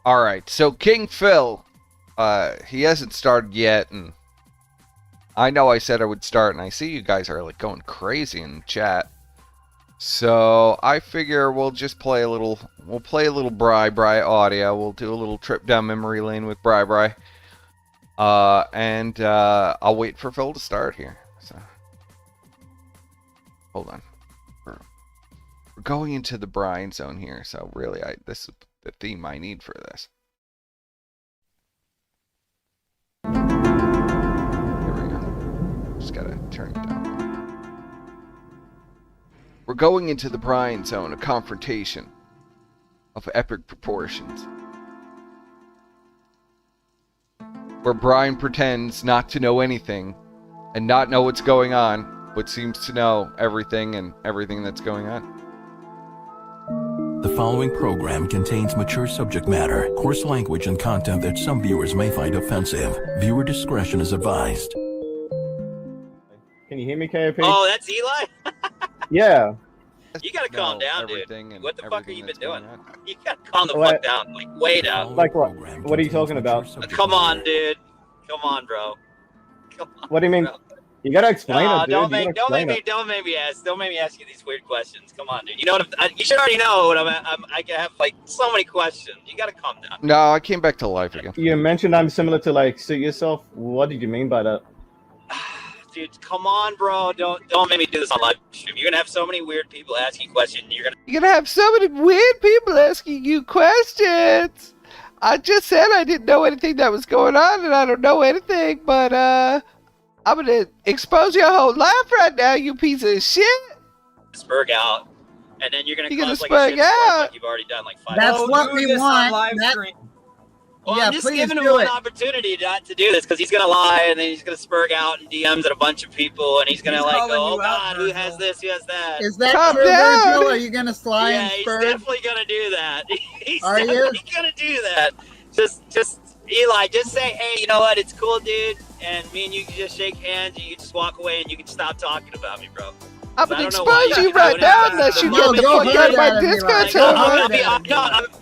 All right, so King Phil, he hasn't started yet, and I know I said I would start, and I see you guys are like going crazy in the chat. So I figure we'll just play a little. We'll play a little Bri audio. We'll do a little trip down memory lane with Bri. And I'll wait for Phil to start here. So hold on. We're going into the Brian zone here. So really, this is the theme I need for this. Just gotta turn it down. We're going into the Brian zone, a confrontation of epic proportions, where Brian pretends not to know anything and not know what's going on, but seems to know everything and everything that's going on. The following program contains mature subject matter, coarse language, and content that some viewers may find offensive. Viewer discretion is advised. Can you hear me, KOP? Oh, that's Eli? Yeah. You gotta calm down, dude. What the fuck have you been doing? You gotta calm the What? fuck down, like way down. Like what? What are you talking about? Come on, dude. Come on, bro. Come on. What do you mean? Bro. You gotta explain it, dude. Don't make me ask you these weird questions. Come on, dude. You know what? You should already know what I have like so many questions. You gotta calm down. No, I came back to life again. You mentioned I'm similar to like suit yourself. What did you mean by that? Dude, come on, bro. Don't make me do this on live stream. You're gonna have so many weird people asking questions. You're gonna have so many weird people asking you questions. I just said I didn't know anything that was going on, and I don't know anything, but I'm gonna expose your whole life right now, you piece of shit. spurg out, and then you're gonna cause like spurg a shit out. like you've already done like 5. That's what we want. Well, yeah, I'm just please giving him do an it. opportunity not to do this because he's gonna lie and then he's gonna spurg out in DMs at a bunch of people and he's gonna He's like calling go, oh you out, god, who has this, who has that? Is that Calm true, down. Virgil? Are you gonna slide Yeah, and he's spur? definitely gonna do that. He's Are you? definitely gonna do that. Just Eli, just say, hey, you know what? It's cool, dude. And me and you can just shake hands. And you can just walk away and you can stop talking about me, bro. I'm I gonna don't know why expose you you right don't now have unless that. you No, get the don't fuck do out of my that, Eli. Discord Don't server.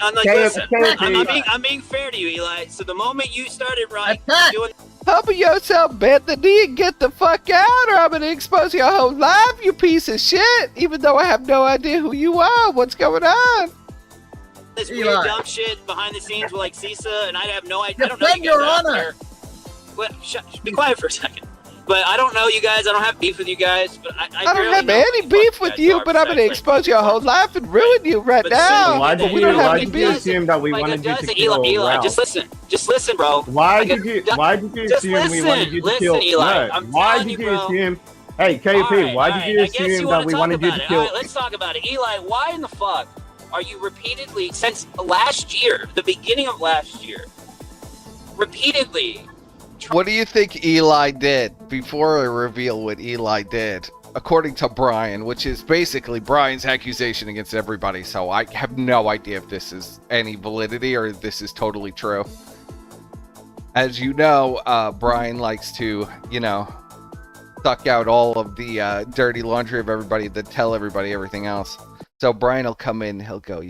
I'm like, Okay, listen, okay. I'm being fair to you, Eli. So the moment you started Attack. doing Humble yourself, bend the knee, and get the fuck out, or I'm gonna expose your whole life, you piece of shit. Even though I have no idea who you are, what's going on? this Eli. weird dumb shit behind the scenes with like CISA, and I have no idea. I don't know Defend you guys your out honor. there. Well, be quiet for a second. But I don't know you guys. I don't have beef with you guys. But I I don't barely have know any who the beef fuck with guys you, are but I'm gonna besides, expose your whole life and ruin you right But now. Why But did we you? don't have Why any did you beef. assume that we like wanted you to dozen, kill Eli, Ralph? just listen, bro. Why Like did you? Why did you just assume we wanted you to listen, kill? Eli, No. I'm Why telling did you, you bro. assume? Hey, KP, Alright, why alright, did you I guess assume wanna that we talk wanted you about to it. kill? All right, let's talk about it. Eli, why in the fuck are you repeatedly, since last year, the beginning of last year, repeatedly? What do you think Eli did before I reveal what Eli did? According to Brian, which is basically Brian's accusation against everybody, so I have no idea if this is any validity or if this is totally true. As you know, Brian likes to, suck out all of the dirty laundry of everybody, then tell everybody everything else. So Brian will come in, he'll go,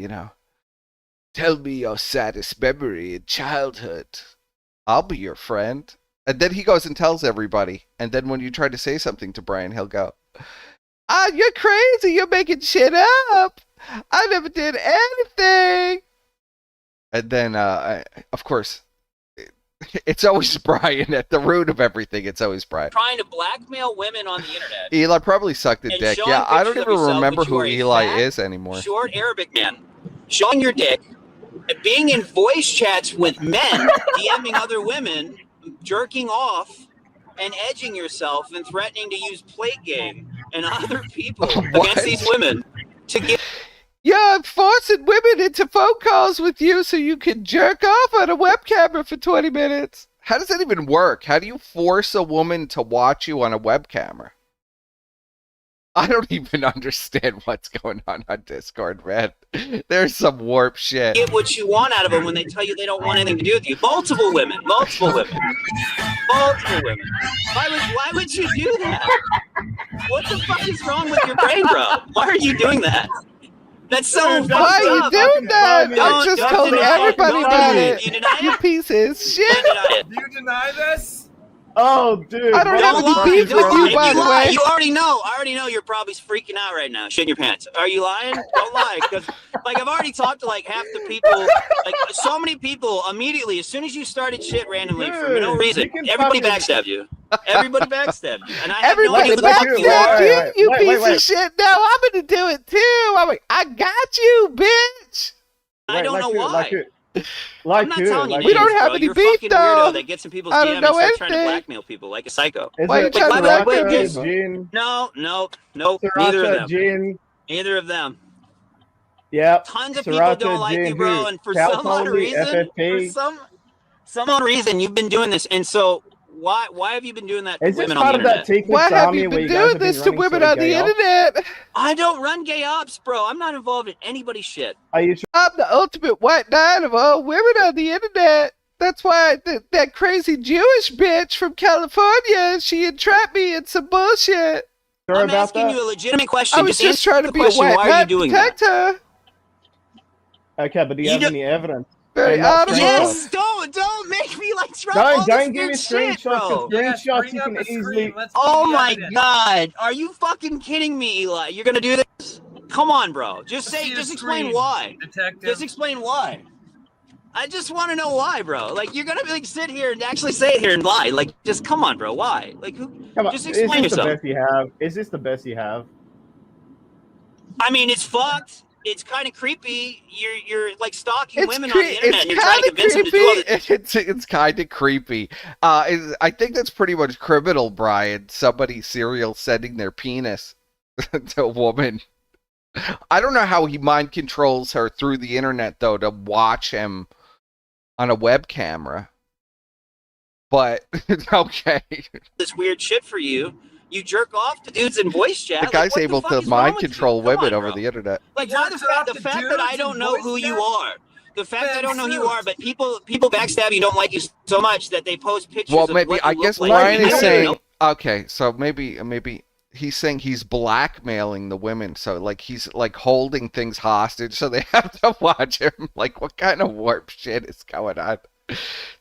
tell me your saddest memory in childhood. I'll be your friend. And then he goes and tells everybody. And then when you try to say something to Brian, he'll go, you're crazy. You're making shit up. I never did anything. And then, of course, it's always Brian at the root of everything. It's always Brian. Trying to blackmail women on the internet. Eli probably sucked a And dick. showing Yeah, I don't pictures even of yourself, remember which you who are a Eli fat, is anymore. Short Arabic man. Showing your dick. And being in voice chats with men, DMing other women, jerking off, and edging yourself and threatening to use plate game and other people What? against these women to get. You're forcing women into phone calls with you so you can jerk off on a web camera for 20 minutes. How does that even work? How do you force a woman to watch you on a web camera? I don't even understand what's going on Discord, man. There's some warp shit. Get what you want out of them when they tell you they don't want anything to do with you. Multiple women. Why would you do that? What the fuck is wrong with your brain, bro? Why are you doing that? That's so Dude, Why fucked are you up. doing that? funny. I just Don't told deny it. everybody Don't about deny it. it. You deny You it? piece of Don't shit. deny it. Do you deny this? Oh, dude. I don't what have the any fuck beef is with wrong you, If by you the lie, way. you already know. I already know you're probably freaking out right now, shitting your pants. Are you lying? Don't lie, because like I've already talked to like half the people, like so many people immediately as soon as you started shit randomly for no Dude, reason. you can Everybody fucking- backstabbed you. Everybody backstabbed you, and I have no Everybody idea who the fuck you backstabbed are. you, you Wait, piece wait. of shit. No, I'm gonna do it too. I'm like, I got you, bitch. I don't know why. Like I'm not who? telling you Like We who? don't names, have bro. any You're a beef, fucking though. weirdo that gets in people's I DM don't and know starts trying to anything. blackmail people like a psycho. Is Why you it trying to Like, by the way, blackmail Sriracha, people? Gin? No, neither of Sriracha, them. Gin? Neither of them. Yep. Tons of people Sriracha, don't like Gin, you, bro, who? and for Cal some odd Poly, reason, FFP? some odd reason, you've been doing this, and so why have you been doing that to Is this women on part the of that internet? T-Clips Why have army you where been you guys doing have been this to running women sort of on the gay ops? internet? I don't run gay ops, bro. I'm not involved in anybody's shit. Are you I'm the ultimate white knight of all women on the internet. That's why that crazy Jewish bitch from California, she entrapped me in some bullshit. sure I'm about asking that? you a legitimate question. I was just answer trying the to be a question. white Why are you knight doing that? protector. Okay, but do you You have don't- any evidence? Very And not honorable. Yes, don't make me like try all Don't this give me good shit, screenshots, bro. because Yes, screenshots bring you up can a screen. easily... Let's see Oh the my evidence. god, are you fucking kidding me, Eli? You're gonna do this? Come on, bro. Just Let's see the explain screen, why. Detective. Just explain why. I just want to know why, bro. Like you're gonna like sit here and actually say it here and lie. Like just come on, bro. Why? Like who? Come on, Just is explain this the yourself. best you have? Is this the best you have? I mean, it's fucked. It's kind of creepy. You're like stalking It's women on the internet. it's And you're trying to kind of convince them to do all this. creepy. It's kind of creepy. I think that's pretty much criminal, Brian. Somebody serial sending their penis to a woman. I don't know how he mind controls her through the internet though to watch him on a web camera. But okay, This weird shit for you. You jerk off to dudes in voice chat. the Like, guy's what the able fuck to is wrong mind with you? control Come women on, over bro. the internet. Like You why the jerk fact off the to fact that dudes I in don't know voice who you chat? are. The fact that I don't know who you suits. are, but people backstab you, don't like you so much that they post pictures Well, of maybe what you I look guess like. Brian I is don't even saying know. okay. So maybe he's saying he's blackmailing the women. So like he's like holding things hostage, so they have to watch him. Like what kind of warp shit is going on?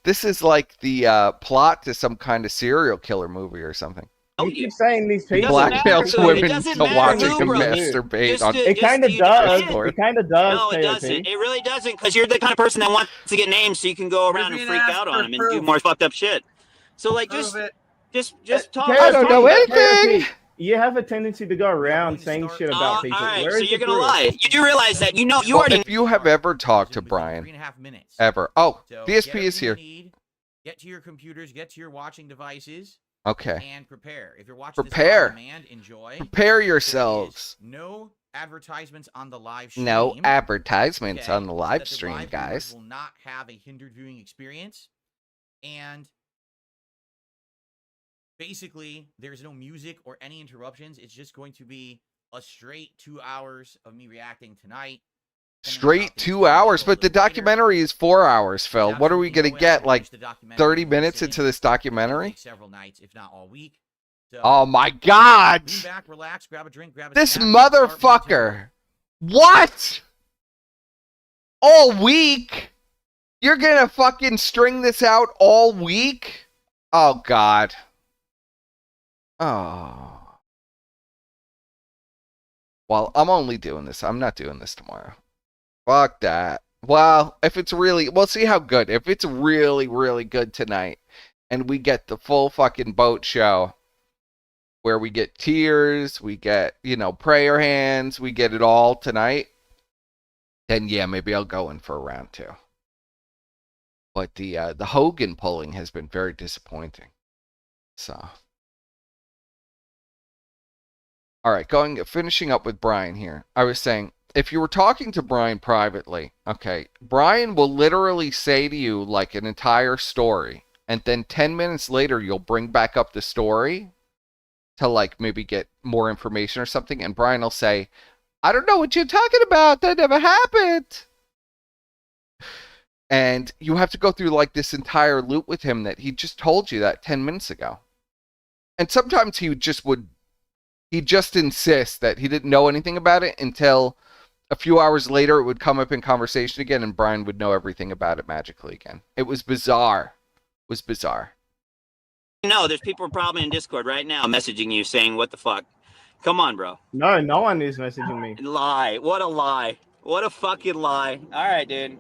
This is like the plot to some kind of serial killer movie or something. You keep saying these It people... doesn't matter Blackmails who- it women doesn't to matter watching who, him bro. masturbate Just on. to- It kind of you does. defend. It kind of does, No, it KOP. doesn't. It really doesn't, because you're the kind of person that wants to get named so you can go around and being freak asked out for on them and do proof. more fucked up shit. So like Prove it. just talk. I don't know anything. You have a tendency to go around saying shit about people. All right, Where so is you're the gonna proof? lie. You do realize that you Well, already. if you have ever talked to Brian, 3.5 minutes. ever. Oh, So DSP get is everything you here. need, get to your computers, get to your watching devices, Okay. and prepare. If you're watching Prepare. this on demand, enjoy. Prepare There is yourselves. no advertisements on the live stream. No advertisements okay, on the so live that the stream, live guys. viewers will not have a hindered viewing experience. And basically, there's no music or any interruptions. It's just going to be a straight 2 hours of me reacting tonight. depending on how Straight things 2 go, maybe hours, go a but the little later. documentary is 4 hours, Phil. There's What are we absolutely gonna no way I get? can Like finish the documentary 30 in one minutes sitting. into this It's gonna documentary? take several nights, if not all week. So, Oh my God! lean back, relax, grab a drink, grab a This snack, and start momentarily. motherfucker! What? All week? You're gonna fucking string this out all week? Oh God. Oh. Well, I'm only doing this. I'm not doing this tomorrow. Fuck that. Well, if it's really, we'll see how good. If it's really, really good tonight, and we get the full fucking boat show, where we get tears, we get, prayer hands, we get it all tonight, then yeah, maybe I'll go in for a round 2. But the Hogan pulling has been very disappointing. So, all right, finishing up with Brian here. I was saying, if you were talking to Brian privately, okay, Brian will literally say to you like an entire story, and then 10 minutes later you'll bring back up the story to like maybe get more information or something, and Brian will say, I don't know what you're talking about, that never happened. And you have to go through like this entire loop with him that he just told you that 10 minutes ago. And sometimes he just insists that he didn't know anything about it until A few hours later, it would come up in conversation again, and Brian would know everything about it magically again. It was bizarre. It was bizarre. No, there's people probably in Discord right now messaging you saying, what the fuck? Come on, bro. No, no one is messaging me. Lie. What a lie. What a fucking lie. All right, dude.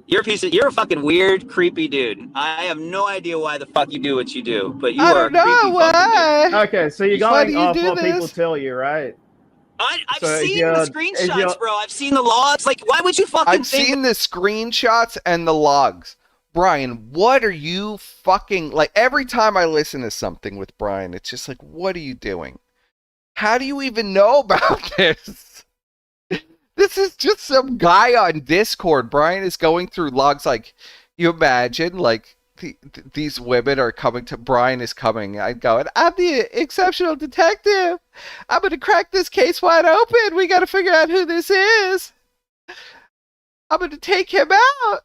You're a fucking weird, creepy dude. I have no idea why the fuck you do what you do, but you I are don't a creepy know fucking dude. why. Okay, so you're Why do going you off do what people this? tell you, right? I've So seen the screenshots, bro. I've seen the logs. Like, why would you fucking I've think seen the screenshots and the logs. Brian, what are you fucking... Like, every time I listen to something with Brian, it's just like, what are you doing? How do you even know about this? This is just some guy on Discord. Brian is going through logs like, you imagine, like, these women are coming to... Brian is coming. I'm going, I'm the exceptional detective. I'm going to crack this case wide open. We got to figure out who this is. I'm going to take him out.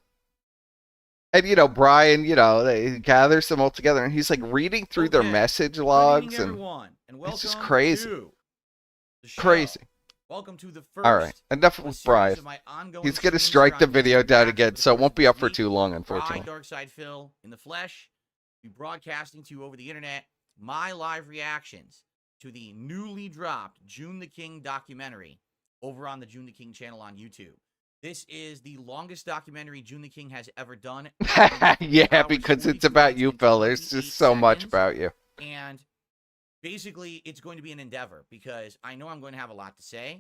And, you know, Brian, you know, they gathers them all together, and he's, like, reading through their message logs. Good evening, everyone, and it's just welcome crazy. to the show. Crazy. Welcome to the first. All right, enough of a with series Brian. of my ongoing He's going to streams strike the here on video YouTube down Reacts again, over the so it course won't of be this up for week. too long, I, unfortunately. Darkside Phil, in the flesh, be broadcasting to you over the internet my live reactions to the newly dropped June the King documentary over on the June the King channel on YouTube. This is the longest documentary June the King has ever done. Yeah, because it's about you, Phil. There's just so much about you. And basically, it's going to be an endeavor because I know I'm going to have a lot to say,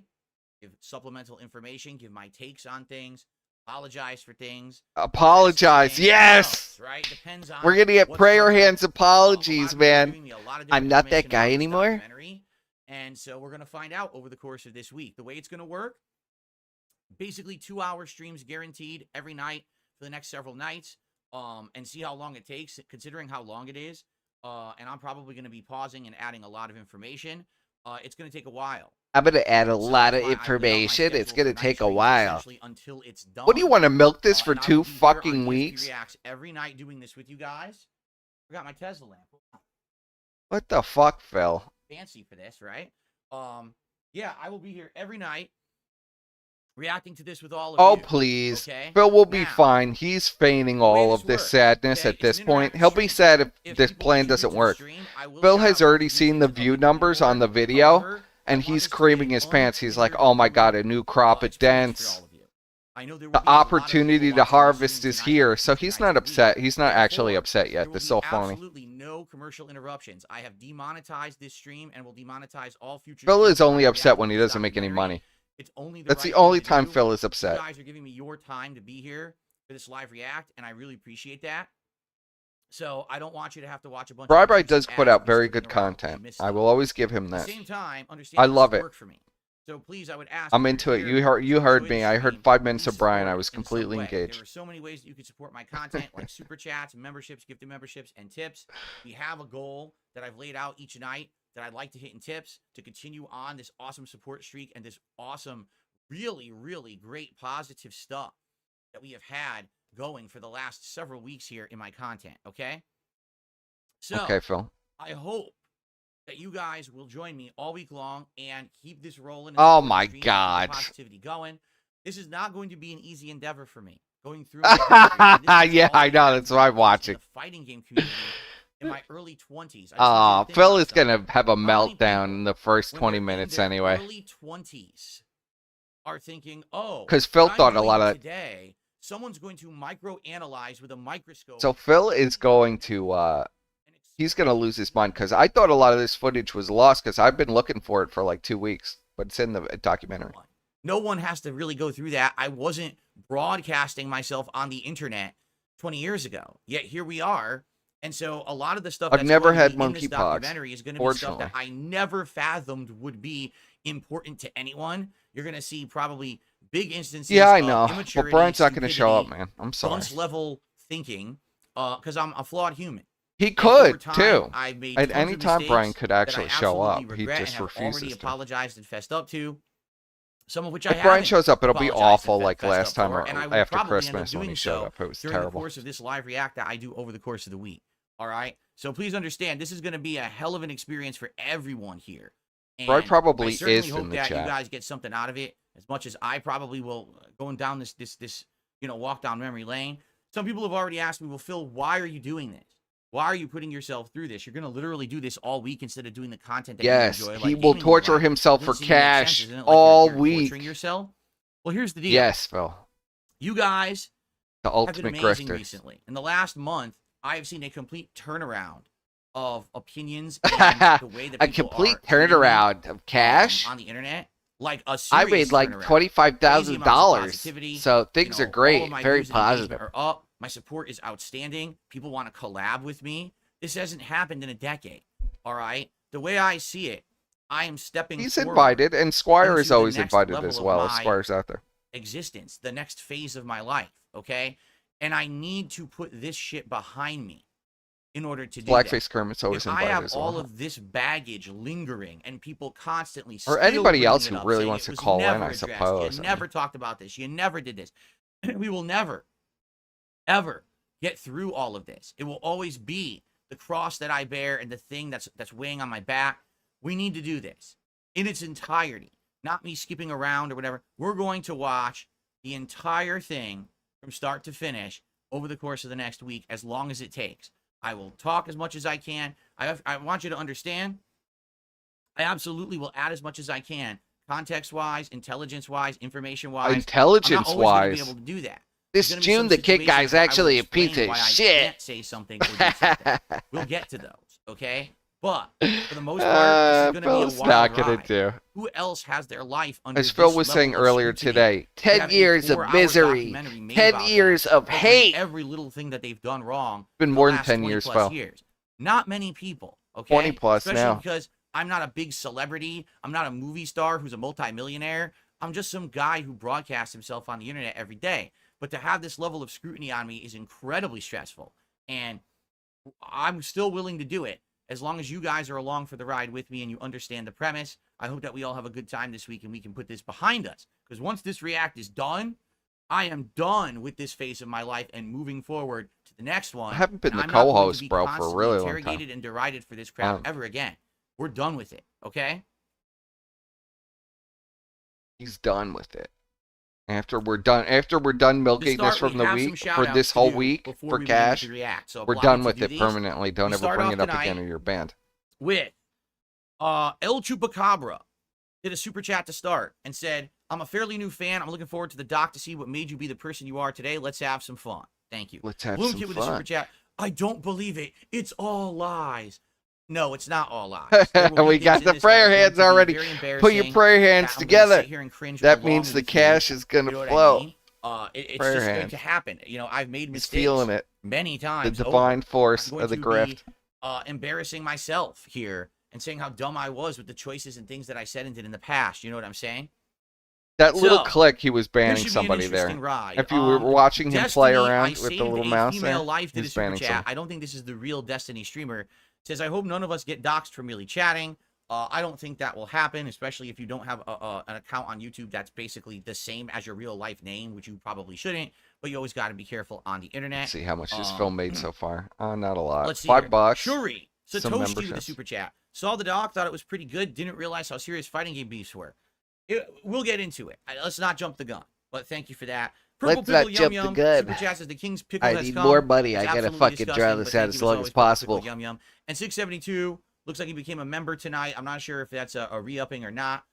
give supplemental information, give my takes on things, apologize for things. Apologize. Yes! Right? Depends on We're going to get what's prayer coming. hands apologies, A lot of people are man. giving me a lot of I'm different not that information guy about this anymore. documentary, and so we're going to find out over the course of this week. The way it's going to work, basically 2-hour streams guaranteed every night for the next several nights, and see how long it takes, considering how long it is. And I'm probably going to be pausing and adding a lot of information. It's going to take a while. I'm going to add a So lot of that's why I laid out my information. It's schedule going for to take a night streams while. essentially until it's done. What do you want to milk this for And I 2 will be here fucking on ESP weeks? Reacts every night doing this with you guys. Forgot my Tesla lamp. What the fuck, Phil? Fancy for this, right? Yeah, I will be here every night reacting to this with all of Oh, you. please. Okay? Phil will be Now, fine. He's feigning the way all of this works, sadness okay, at it's this an point. interactive He'll be stream. sad if If this people plan tune doesn't into the work. stream, I will Phil shout has out already the seen the replays view of numbers on the board. video, However, and I want he's this to be creaming an his pants. He's like, unhindered oh my god, a experience new crop of for dents. all of you. I know there will The be a lot of opportunity people to watching this harvest stream is tonight here, and so future he's nights not of the week. upset. He's not actually Therefore, upset there yet. will This is be so funny. absolutely no commercial interruptions. I have demonetized this stream and will demonetize all future Phil streams is only that I upset react when to he this doesn't make any documentary. money. It's only the That's right the only thing to time do. Phil is You upset. guys are giving me your time to be here for this live react, and I really appreciate that. So I don't want you to have to watch a bunch of Bri YouTube does put ads out and very skipping good around and content. miss I stuff. will always give him At that. the same time, understand I this love is it. work for me. So please, I would ask. I'm if into you're it. here You to heard enjoy me. the I heard stream, 5 minutes please of Brian. I support was in some completely way. engaged. There are so many ways that you can support my content, like super chats, memberships, gifted memberships, and tips. We have a goal that I've laid out each night that I'd like to hit in tips to continue on this awesome support streak and this awesome, really, really great positive stuff that we have had going for the last several weeks here in my content, okay? So, Okay, Phil. I hope that you guys will join me all week long and keep this rolling. Oh support the my stream and keep the God. positivity going. This is not going to be an easy endeavor for me. Going through my history, and this is Yeah, all I know. That's why I'm in watching. the fighting game community in my early 20s. Phil is going to have a many meltdown people, in the first when 20 they're in minutes their anyway. early 20s are thinking, oh, 'Cause Phil what I'm thought a doing lot of- today, someone's going to microanalyze with a microscope. So Phil is going to, he's going to lose his mind, because I thought a lot of this footage was lost, because I've been looking for it for like 2 weeks, but it's in the documentary. No one has to really go through that. I wasn't broadcasting myself on the internet 20 years ago. Yet here we are. And so a lot of the stuff I've that's never going to had be in this monkeypox, documentary is going to be stuff fortunately. that I never fathomed would be important to anyone. You're going to see probably big instances Yeah, I of know, but immaturity, Brian's not going to show up, stupidity, man. I'm sorry. dunce level thinking, because I'm a flawed human. He And over could, time, too. I've made At tons any of time mistakes Brian could that I actually show absolutely up. He regret just and have refuses already to. apologized and fessed up to. Some of which I If Brian haven't shows up, it'll be apologized and awful like fessed last up time for, or and I will after probably end up Christmas when he doing showed so up. It was during terrible. the course of this live react that I do over the course of the week. All right. So please understand, this is going to be a hell of an experience for everyone here. And Brian probably I certainly is hope in the that chat. you guys get something out of it. as much as I probably will going down this walk down memory lane. Some people have already asked me, well, Phil, why are you doing this? Why are you putting yourself through this? You're going to literally do this all week instead of doing the content that Yes, you enjoy. he Like will gaming torture live. himself Doesn't for seem to make sense, cash isn't it? Like all you're week. torturing yourself. Well, here's the deal. Yes, Phil. You guys The have been ultimate amazing grifter. recently. In the last month, I have seen a complete turnaround of opinions and the way that A people complete are treating me, turnaround of cash. on the internet. Like a I serious made like turnaround. Crazy $25,000, amounts of positivity. so things are All great, of my very views and engagement positive. are up. My support is outstanding. People want to collab with me. This hasn't happened in a decade. All right. The way I see it, I am stepping He's forward invited, and Squire is into the always next invited level as of well. my Squire's out there. existence, the next phase of my life. Okay. And I need to put this shit behind me in order to do that. Blackface Kermit's always If I invited have as all well. of this baggage lingering and people constantly Or still anybody bringing else it who up, really saying wants it to was call in, never I addressed, suppose. You never talked about this. You never did this. We will never, ever get through all of this. It will always be the cross that I bear and the thing that's weighing on my back. We need to do this in its entirety, not me skipping around or whatever. We're going to watch the entire thing from start to finish over the course of the next week, as long as it takes. I will talk as much as I can. I want you to understand, I absolutely will add as much as I can, context-wise, intelligence-wise, information-wise. Intelligence-wise. I'm not always going to be able to do that. This There's gonna be some June the Kid situations guy's where I will actually a explain piece of why I shit. can't say something or do something. We'll get to those, okay? But for the most part, this is going to Phil's be a not wild gonna ride. do. Who else has their life under As Phil this was level saying of earlier scrutiny? today, To 10 have a years of 4-hour misery, documentary made 10 about years them, of covering hate. every little thing that they've done wrong. Been for more the than last 10 20 years, plus Phil. years. Not many people, okay? 20 plus Especially now. because I'm not a big celebrity. I'm not a movie star who's a multimillionaire. I'm just some guy who broadcasts himself on the internet every day. But to have this level of scrutiny on me is incredibly stressful. And I'm still willing to do it as long as you guys are along for the ride with me and you understand the premise. I hope that we all have a good time this week and we can put this behind us. Because once this react is done, I am done with this phase of my life and moving forward to the next one. I haven't been And the I'm not going to co-host, be bro, for a constantly really long time. interrogated and derided for this crap ever again. We're done with it, okay? He's done with it. After we're done milking this from the week for this whole week for cash, So we're done with it permanently. Don't We ever start bring off it up tonight again or you're banned. with El Chupacabra did a super chat to start and said, I'm a fairly new fan. I'm looking forward to the doc to see what made you be the person you are today. Let's have some fun. Thank you. Let's have Bloom some Kid with the fun. super chat. I don't believe it. It's all lies. No, it's not all lies. There will be We things got in the this that are prayer going hands to be already. very Put your embarrassing, prayer that hands I'm gonna together. sit here and cringe That along means the with you. cash is going You to know what flow. I mean? It's Prayer just going hands. to happen. You know, I've made He's mistakes feeling it. many The times. divine force I'm going of the to grift. be embarrassing myself here and saying how dumb I was with the choices and things that I said and did in the past. You know what I'm saying? That little So, click, he was This banning should be an somebody there. interesting ride. If you were watching him Destiny, play I around with the saved little a mouse there, female life did a he's super banning chat. some. I don't think this is the real Destiny streamer. Says, I hope none of us get doxxed for merely chatting. I don't think that will happen, especially if you don't have an account on YouTube that's basically the same as your real life name, which you probably shouldn't. But you always got to be careful on the internet. Let's see how much this film made so far. Not a lot. Let's see $5. Shuri, some Satoshi with the memberships. super chat. Saw the doc, thought it was pretty good. Didn't realize how serious fighting game beefs were. We'll get into it. Let's not jump the gun. But thank you for that. Purple Let's not Pickle jump Yum the Yum gun. super chat says the King's Pickle I has need come. more money. It's I gotta absolutely fucking draw disgusting, this but out thank as you long always, as Purple possible. Pickle Yum Yum. And 672 looks like he became a member tonight. I'm not sure if that's a re-upping or not.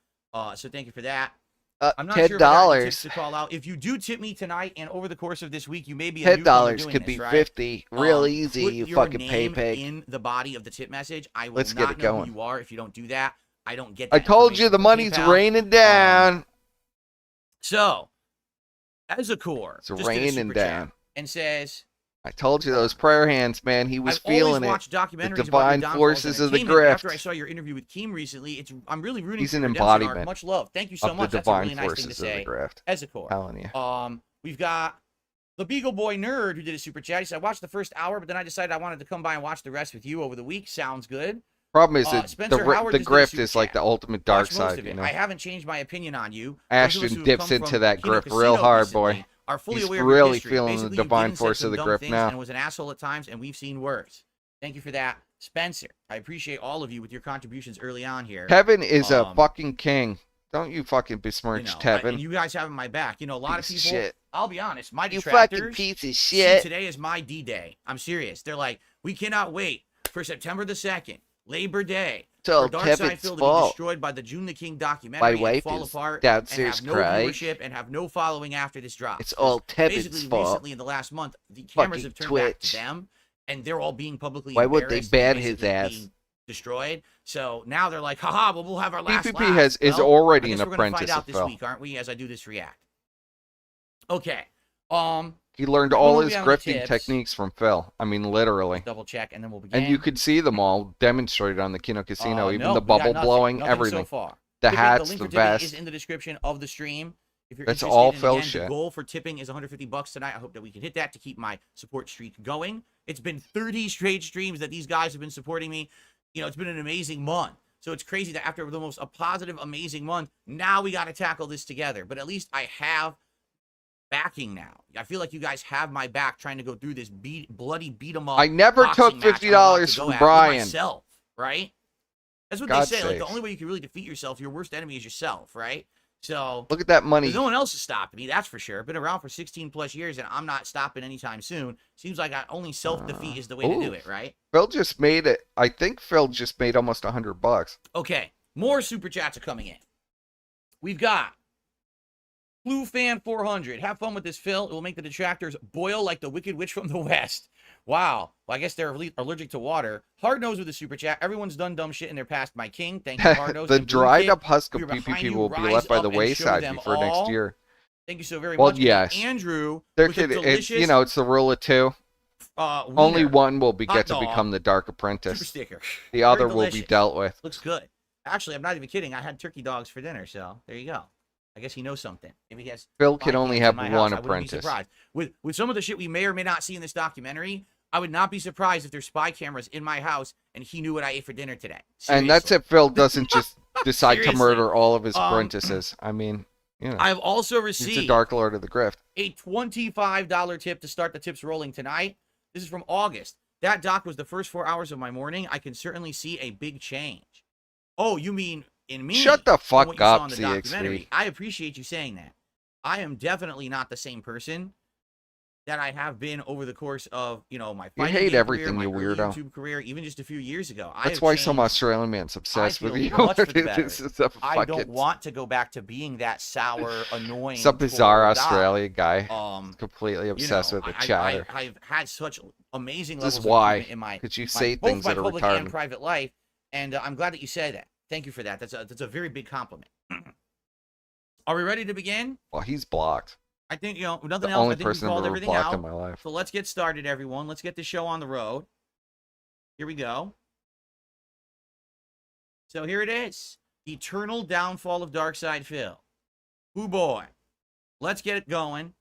So thank you for that. I'm not sure if I got any tips $10. to call out. If you do tip me tonight and over the course of this week, you may be a newcomer $10 doing could this, be right? 50. Real easy, Put you your fucking pay name pig. in the body of the tip message. I will Let's get not it know going. who you are if you don't do that. I don't get. I That told you information the from money's PayPal. raining down. So, as a core, It's just did a raining super chat down. and says, I told you those prayer hands, man. He was I've feeling always it. watched documentaries The about your divine downfalls forces and of the entertainment, but After grift. I saw your interview with Keem recently, I'm really rooting He's for an your redemption arc. embodiment Much love. Thank you so of much. the That's a divine really nice thing to forces of the say. grift. As a core. Telling you. We've got the Beagle Boy Nerd who did a super chat. He said, I watched the first hour, but then I decided I wanted to come by and watch the rest with you over the week. Sounds good. Problem is that Spencer Howard the just did a grift super is like chat. the ultimate dark Watch most side, of you it. know. I haven't changed my opinion on you. Ashton Those of us who have dips come into from that Kino grift real Casino hard, boy. recently are fully He's aware of your really history. feeling the Basically, you divine did and said force some of the dumb grift things now. and was an asshole at times, and we've seen worse. Thank you for that, Spencer. I appreciate all of you with your contributions early on here. Kevin is a Um, fucking king. Don't you fucking You besmirch know, Tevin. and you guys having my back. You know, a lot of Piece of people. shit. I'll be honest, my You fucking detractors. piece of See, shit. today is my D-Day. I'm serious. They're like, we cannot wait for September the 2nd, Labor Day, It's all for Dark Side Tevin's Phil to be fault. destroyed by the June the King documentary My wife and fall is apart downstairs and have no crying. viewership and have no following after this drop. It's all Tevin's Basically, fault. recently in the last month, the cameras Fucking have turned back Twitch. to them, and they're all being publicly Why would they embarrassed ban and his basically ass? being destroyed. So now they're like, haha, well, we'll have our last PPP laugh. is Well, already I an guess we're gonna apprentice find out of this Phil. week, aren't we, as I do this react? Okay. He learned We'll all move his down to grifting tips. techniques from Phil. I mean, literally. Double check, and then we'll begin. And you could see them all demonstrated on the Kino Casino, even No, the we got bubble nothing. blowing, Nothing everything. So far. The Tipping, hats, link the for tipping vest. is in the description of the stream. If you're That's interested all in, Phil again, shit. The goal for tipping is $150 tonight. I hope that we can hit that to keep my support streak going. It's been 30 straight streams that these guys have been supporting me. You know, it's been an amazing month. So it's crazy that after the most positive, amazing month, now we got to tackle this together. But at least I have backing now. I feel like you guys have my back trying to go through this bloody beat 'em up. I never took boxing match I'm about $50 to go from at with Brian. myself, right? That's what God's they say. Like, the sakes. only way you can really defeat yourself, your worst enemy is yourself, right? So Look at that money. there's no one else has stopped me, that's for sure. Been around for 16 plus years, and I'm not stopping anytime soon. Seems like only self-defeat is the way to do ooh. it, right? Phil just made it. I think Phil just made almost $100. Okay, more super chats are coming in. We've got Blue Fan 400. Have fun with this, Phil. It will make the detractors boil like the Wicked Witch from the West. Wow. Well, I guess they're allergic to water. Hard Nose with the super chat. Everyone's done dumb shit in their past. My king. Thank you, Hard Nose. The And Blue dried Kid, up husk of we are behind PPP you. will be Rise left by up the and show wayside them before all. next year. Thank you so very Well, much. And yes. Andrew, There with the could, it's, delicious, you know, it's the rule of two. Only wiener one will hot get to dog, become the Dark super Apprentice. sticker. The Very other will be delicious. dealt with. Looks good. Actually, I'm not even kidding. I had turkey dogs for dinner, so there you go. I guess he knows something. Maybe he has. Phil can spy only cams have in my one house. I wouldn't be apprentice. surprised. With some of the shit we may or may not see in this documentary, I would not be surprised if there's spy cameras in my house and he knew what I ate for dinner today. And that's Seriously. if Phil doesn't just decide to Seriously. murder all of his apprentices. I mean, you know, I have also he's the received Dark Lord of the Grift. a $25 tip to start the tips rolling tonight. This is from August. That doc was the first 4 hours of my morning. I can certainly see a big change. Oh, you mean in me? Shut the from fuck what you saw up, in the CXV. documentary. I appreciate you saying that. I am definitely not the same person that I have been over the course of, you know, my You fighting hate game everything, career, you my early weirdo. YouTube career, even just a few years ago. I That's have why some changed. Australian man's obsessed with feel you. much for the better. This is a I don't fucking want to go back to being that sour, annoying, some bizarre forward guy. Australian guy. You Completely know, obsessed with the chatter. I've had such amazing This levels is of why. improvement in my Because you my- say both things my that are public and retarded. private life, and I'm glad that you say that. Thank you for that. That's a very big compliment. Are we ready to begin? Well, he's blocked. I think, you know, nothing The else. only I think we person I've called ever everything blocked out. in my life. So let's get started, everyone. Let's get the show on the road. Here we go. So here it is. Eternal downfall of Darkside Phil. Hoo boy. Let's get it going.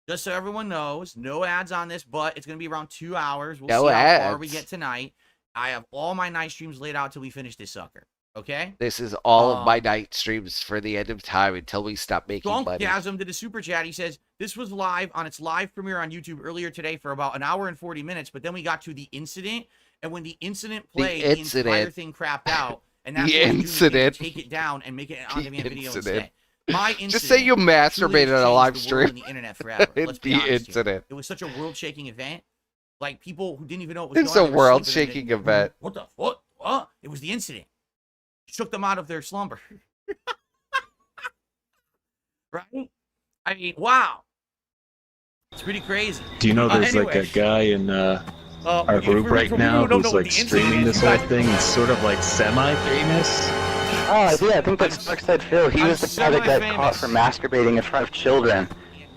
Just so everyone knows, no ads on this, but it's going to be around 2 hours. We'll No see how far we ads. get tonight. I have all my night streams laid out till we finish this sucker. Okay? This is all of my night streams for the end of time until we stop making money. Donkgasm did a super chat. He says, this was live on its live premiere on YouTube earlier today for about an hour and 40 minutes, but then we got to the incident, and when the incident played, the entire thing crapped out, and that's The what we're doing to incident. take it down and make it an on-demand video incident. instead. My incident Just say you truly masturbated on a live changed the world stream. and the internet forever. Let's be The honest here. incident. It was such a world-shaking event. Like, people who didn't even know what was It's going a on. they were sleeping world-shaking and they- event. What the fuck? What? It was the incident. Shook them out of their slumber. Right? I mean, wow. It's pretty crazy. Do you know there's like a Anyway. guy in our group right now who's like streaming this whole thing? He's sort of like semi-famous. Oh, yeah, I think that's Darkside Phil. He was the guy that got caught for masturbating in front of children.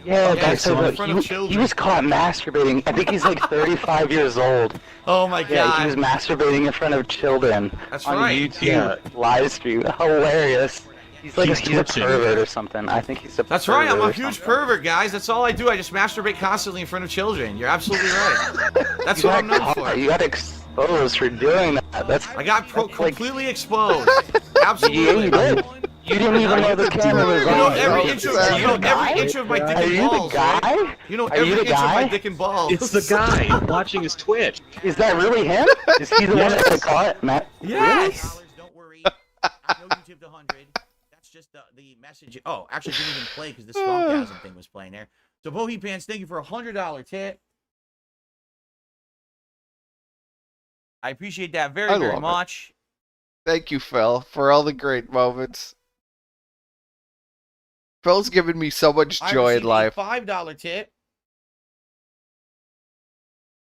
Yeah, Okay, Darkside so in Phil. front of children. He was caught masturbating. I think he's like 35 years old. Oh my Yeah, he was god. masturbating in front of children That's on right. YouTube Yeah. live stream. Hilarious. He's like He's he's a torching. pervert or something. I think he's a That's right. I'm pervert a or huge something. pervert, guys. That's all I do. I just masturbate constantly in front of children. You're absolutely right. That's You what I'm got known caught. for. You got exposed for doing that. That's I got that's like- completely exposed. Yeah, Absolutely. you did. You didn't even know the camera was You on. know every bro. inch of Are you know the every guy? inch of my dick Are and you the balls. Right? guy? You know Are you every the inch of my guy? dick and balls. It's the guy watching his Twitch. Is that really him? Is he the one that got caught, Matt? Yes. Don't worry. I know YouTube to 100. That's just the message. Oh, actually, it didn't even play because the Skunkasm thing was playing there. So, Bohemian Pants, thank you for $100 tip. I appreciate that very, very much. Thank you, Phil, for all the great moments. Phil's given me so much joy in life. I received a $5 tip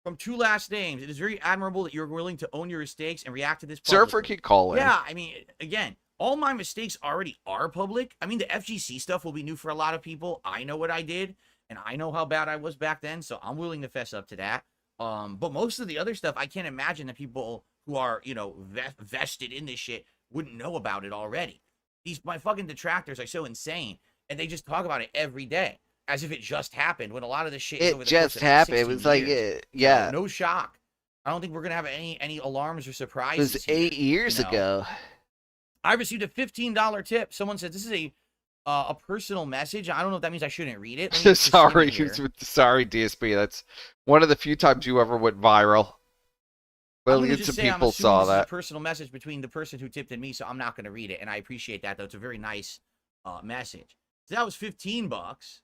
from two last names. It is very admirable that you're willing to own your mistakes and react to this publicly. Surfer can call in. Yeah, I mean, again, all my mistakes already are public. I mean, the FGC stuff will be new for a lot of people. I know what I did, and I know how bad I was back then, so I'm willing to fess up to that. But most of the other stuff, I can't imagine that people who are, you know, vested in this shit wouldn't know about it already. My fucking detractors are so insane, and they just talk about it every day as if it just happened, when a lot of this shit is over the course of 16 It was like, yeah. No shock. I don't think we're gonna have any alarms or surprises. It was 8 years ago. I received a $15 tip. Someone said this is a personal message. I don't know if that means I shouldn't read it. Sorry, DSP. That's one of the few times you ever went viral. Millions of people saw that. A personal message between the person who tipped and me, so I'm not going to read it, and I appreciate that, though. It's a very nice message. So that was $15.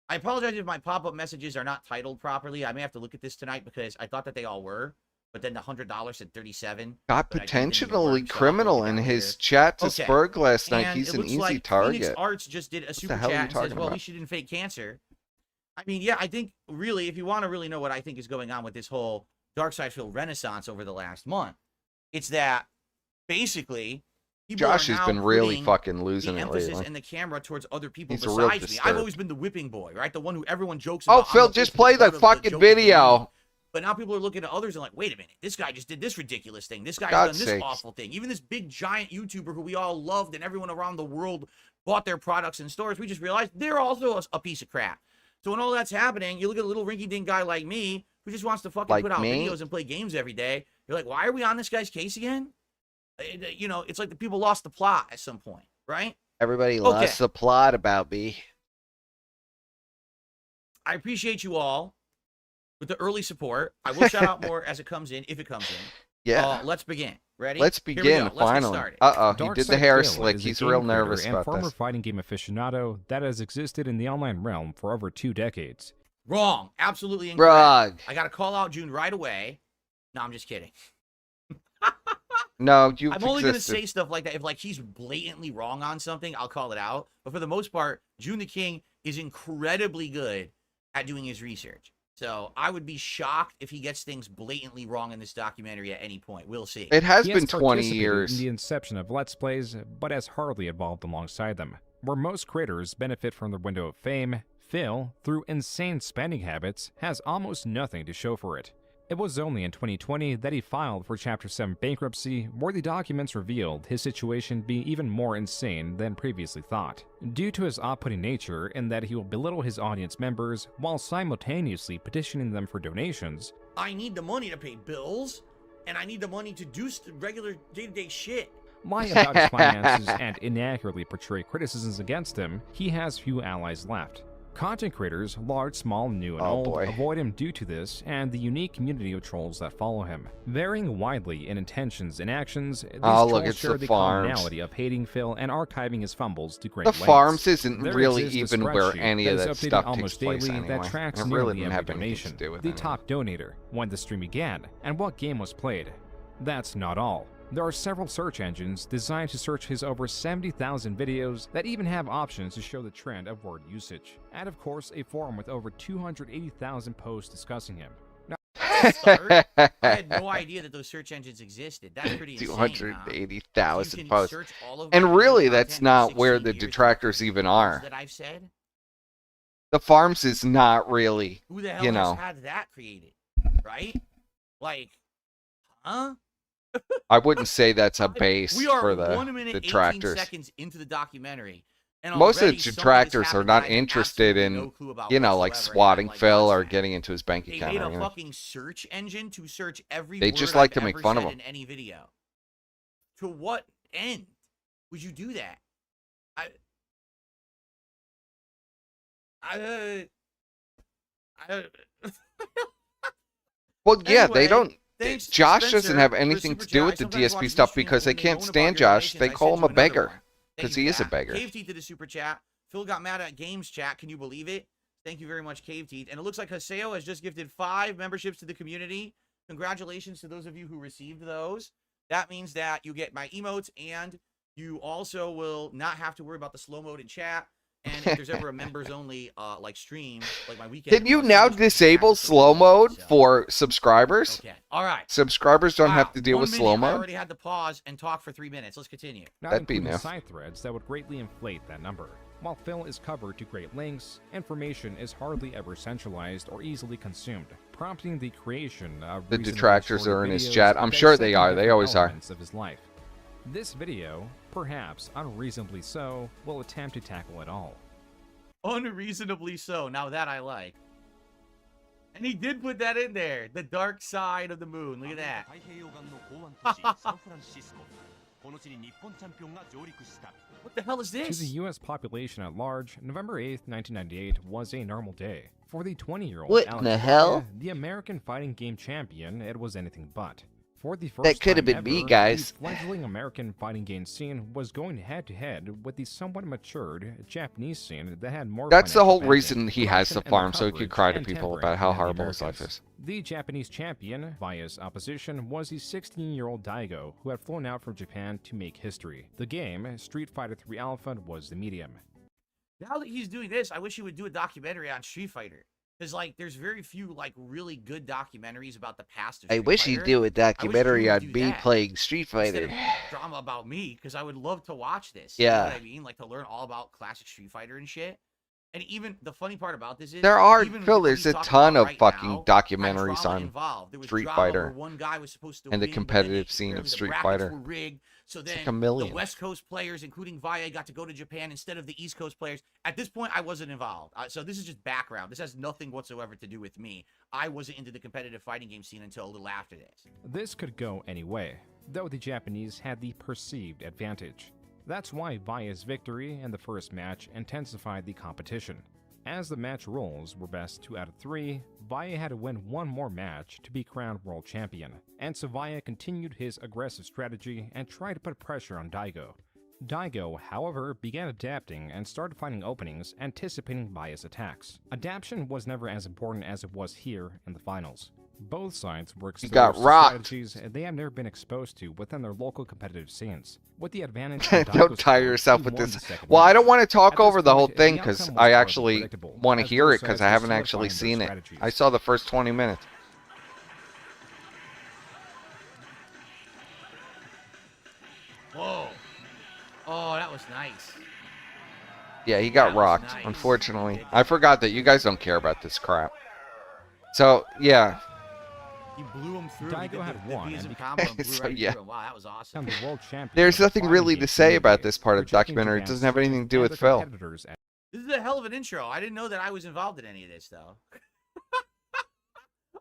I apologize if my pop-up messages are not titled properly. I may have to look at this tonight because I thought that they all were, but then the $100 said 37. Got potentially criminal in his chat to Spurg last night. He's an easy target. Phoenix Arts just did a super chat and says, well, at least she didn't fake cancer. I mean, yeah, I think really, if you want to really know what I think is going on with this whole Dark Side Phil renaissance over the last month, it's that basically Josh has been really fucking losing the it emphasis line. And the camera towards other people He's besides me. I've always been the whipping boy, right? The one who everyone jokes about. Oh, Phil, just play the fucking video. But now people are looking at others and like, wait a minute, this guy just did this ridiculous thing. This guy's done this awful thing. Even this big giant YouTuber who we all loved and everyone around the world bought their products in stores, we just realized they're also a piece of crap. So when all that's happening, you look at a little rinky-dink guy like me who just wants to fucking put out videos and play games every day. You're like, why are we on this guy's case again? You know, it's like the people lost the plot at some point, right? Everybody lost the plot about me. I appreciate you all with the early support. I will shout out more as it comes in, if it comes in. Yeah. Let's begin. Ready? Let's begin, finally. He did the hair slick. He's real nervous about this. And former fighting game aficionado that has existed in the online realm for over 2 decades. Wrong. Absolutely incorrect. Wrong. I got to call out June right away. No, I'm just kidding. No, I'm only going to say stuff like that if, like, he's blatantly wrong on something, I'll call it out. But for the most part, June the King is incredibly good at doing his research. So I would be shocked if he gets things blatantly wrong in this documentary at any point. We'll see. It has been 20 years. In the inception of Let's Plays, but has hardly evolved alongside them. Where most creators benefit from their window of fame, Phil, through insane spending habits, has almost nothing to show for it. It was only in 2020 that he filed for Chapter 7 bankruptcy, where the documents revealed his situation being even more insane than previously thought. Due to his off-putting nature in that he will belittle his audience members while simultaneously petitioning them for donations. I need the money to pay bills, and I need the money to do regular day-to-day shit. Lie about his finances and inaccurately portray criticisms against him, he has few allies left. Content creators, large, small, new, and old, avoid him due to this and the unique community of trolls that follow him. Varying widely in intentions and actions, these trolls share the commonality of hating Phil and archiving his fumbles to great lengths. The farms isn't really even where any of that stuff takes place anyway. That tracks it really didn't have anything to do with the top donator, when the stream began, and what game was played. That's not all. There are several search engines designed to search his over 70,000 videos that even have options to show the trend of word usage. And of course, a forum with over 280,000 posts discussing him. Now, I had no idea that those search engines existed. That's pretty insane. 280,000 posts. And really, that's not where the detractors even are. That I've said? The farms is not really, who the hell has had that created? Right? Like, huh? I wouldn't say that's a base for the 1 minute, detractors. 18 seconds into the documentary, and most of the detractors are not interested in, you know, like swatting Phil or getting into his bank account. They made a fucking search engine to search every They word just like I've to make ever fun of said him. in any video. To what end would you do that? Well, yeah, anyway, they don't. Thanks, Josh Spencer, doesn't have anything to do with the DSP stuff because they can't stand Josh. They call him a beggar. because he is a beggar. Cave Teeth did a super chat. Phil got mad at Games chat. Can you believe it? Thank you very much, Cave Teeth. And it looks like Haseo has just gifted 5 memberships to the community. Congratulations to those of you who received those. That means that you get my emotes, and you also will not have to worry about the slow mode in chat. And if there's ever a members only like stream, like my weekend. Can you now disable slow mode for subscribers? Okay. All right. Subscribers don't have to deal with slow I mode? already had to pause and talk for 3 minutes. Let's continue. Not That'd be including new. side threads that would greatly inflate that number. While Phil is covered to great lengths, information is hardly ever centralized or easily consumed, prompting the creation of The reasonably detractors shorter are in his videos chat. I'm sure they dissecting are. They different always are. elements of his life. This video, perhaps unreasonably so, will attempt to tackle it all. Unreasonably so. Now that I like. And he did put that in there. The dark side of the moon. Look at that. What the hell is To the this? U.S. population at large, November 8th, 1998 was a normal day. For the 20-year-old What in Alex the Valle, hell? the American fighting game champion, it was anything but. For the first That could have time been me, ever, guys. The fledgling American fighting game scene was going head-to-head with the somewhat matured Japanese scene that had more. That's the whole financial reason he has the production and farm, so he could coverage cry to and people tempering about how than the horrible his life Americans. is. The Japanese champion, Valla's opposition, was the 16-year-old Daigo, who had flown out from Japan to make history. The game, Street Fighter III Alpha, was the medium. Now that he's doing this, I wish he would do a documentary on Street Fighter. Because, like, there's very few, like, really good documentaries about the past of Street I wish Fighter. he'd do a documentary would on do me that playing Street Instead Fighter. of drama about me, because I would love to watch this. Yeah. You know what I mean? Like, to learn all about classic Street Fighter and shit. And even, the funny part about this is... There are, even Phil, what there's he's a talking ton about of right fucking now, documentaries had drama on involved. There was Street drama Fighter where one guy was supposed to and the win, but then competitive they- scene of apparently the Street brackets Fighter. were rigged. So It's then like a million. the West Coast players, including Valle, got to go to Japan instead of the East Coast players. At this point, I wasn't involved. So this is just background. This has nothing whatsoever to do with me. I wasn't into the competitive fighting game scene until a little after this. This could go any way, though the Japanese had the perceived advantage. That's why Valla's victory in the first match intensified the competition. As the match rules were best 2 out of 3, Valle had to win one more match to be crowned world champion, and so Valle continued his aggressive strategy and tried to put pressure on Daigo. Daigo, however, began adapting and started finding openings, anticipating Valle's attacks. Adaptation was never as important as it was here in the finals. Both sides were exposed got to rocked. strategies they have never been exposed to within their local competitive scenes, with the advantage of Don't Daigo's tire score, yourself he with won this. the second Well, I match. don't want to At talk this over the whole point, thing the because outcome was I hardly actually predictable, want to as hear both it because sides I were haven't actually solidifying their seen it. strategies. I saw the first 20 minutes. Whoa. Oh, that was nice. Yeah, he got That was rocked, nice. unfortunately. I forgot that you guys don't care about this crap. So, yeah. He blew him through. Daigo He did had the won, V's and and combo and blew So, right yeah. through him. Wow, that was awesome. Become the world champion There's of the nothing fighting really game to say about community, this part of the projecting documentary. It Japan's doesn't have anything to do and with their Phil. competitors at This is a hell of an intro. I didn't know that I was involved in any of this, though.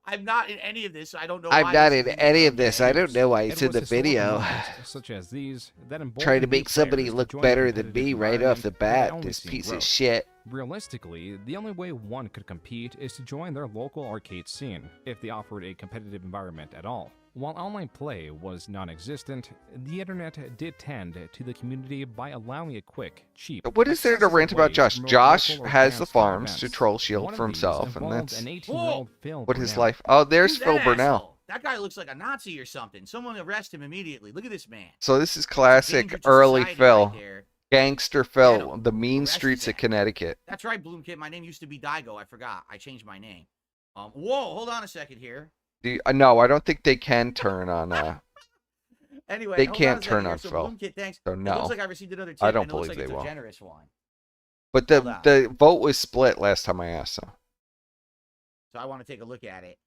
I'm not in any of this. So I don't know. I'm why not this in is any of okay. this. I don't know why It it's in was the historical video. moments such as these that Trying to emboldened new make somebody players to look join better the than competitive me right off the environment that they bat, only this see piece growth. of shit. Realistically, the only way one could compete is to join their local arcade scene, if they offered a competitive environment at all. While online play was non-existent, the internet did tend to the community by allowing a quick, cheap, What is there to accessible rant about way Josh? to promote Josh local or has the fan-style farms to events. troll One shield of for these himself, and involved that's an 18-year-old Phil what his Burnell. life. Oh, there's Who's Phil that Burnell. asshole? That guy looks like a Nazi or something. Someone arrest him immediately. Look at this man. So this is Danger classic to early society Phil. right there. Gangster Get Phil. him. The mean Arrest streets his of ass. Connecticut. That's right, Bloomkit. My name used to be Daigo. I forgot. I changed my name. Whoa, hold on a second here. No, I don't think they can turn on... Anyway, They hold can't on a second turn here. on So Phil. Bloomkit, thanks. So It no. looks like I received another tip. I don't and it looks believe like they it's will. a generous one. But Hold on. the vote was split last time I asked them. So I want to take a look at it.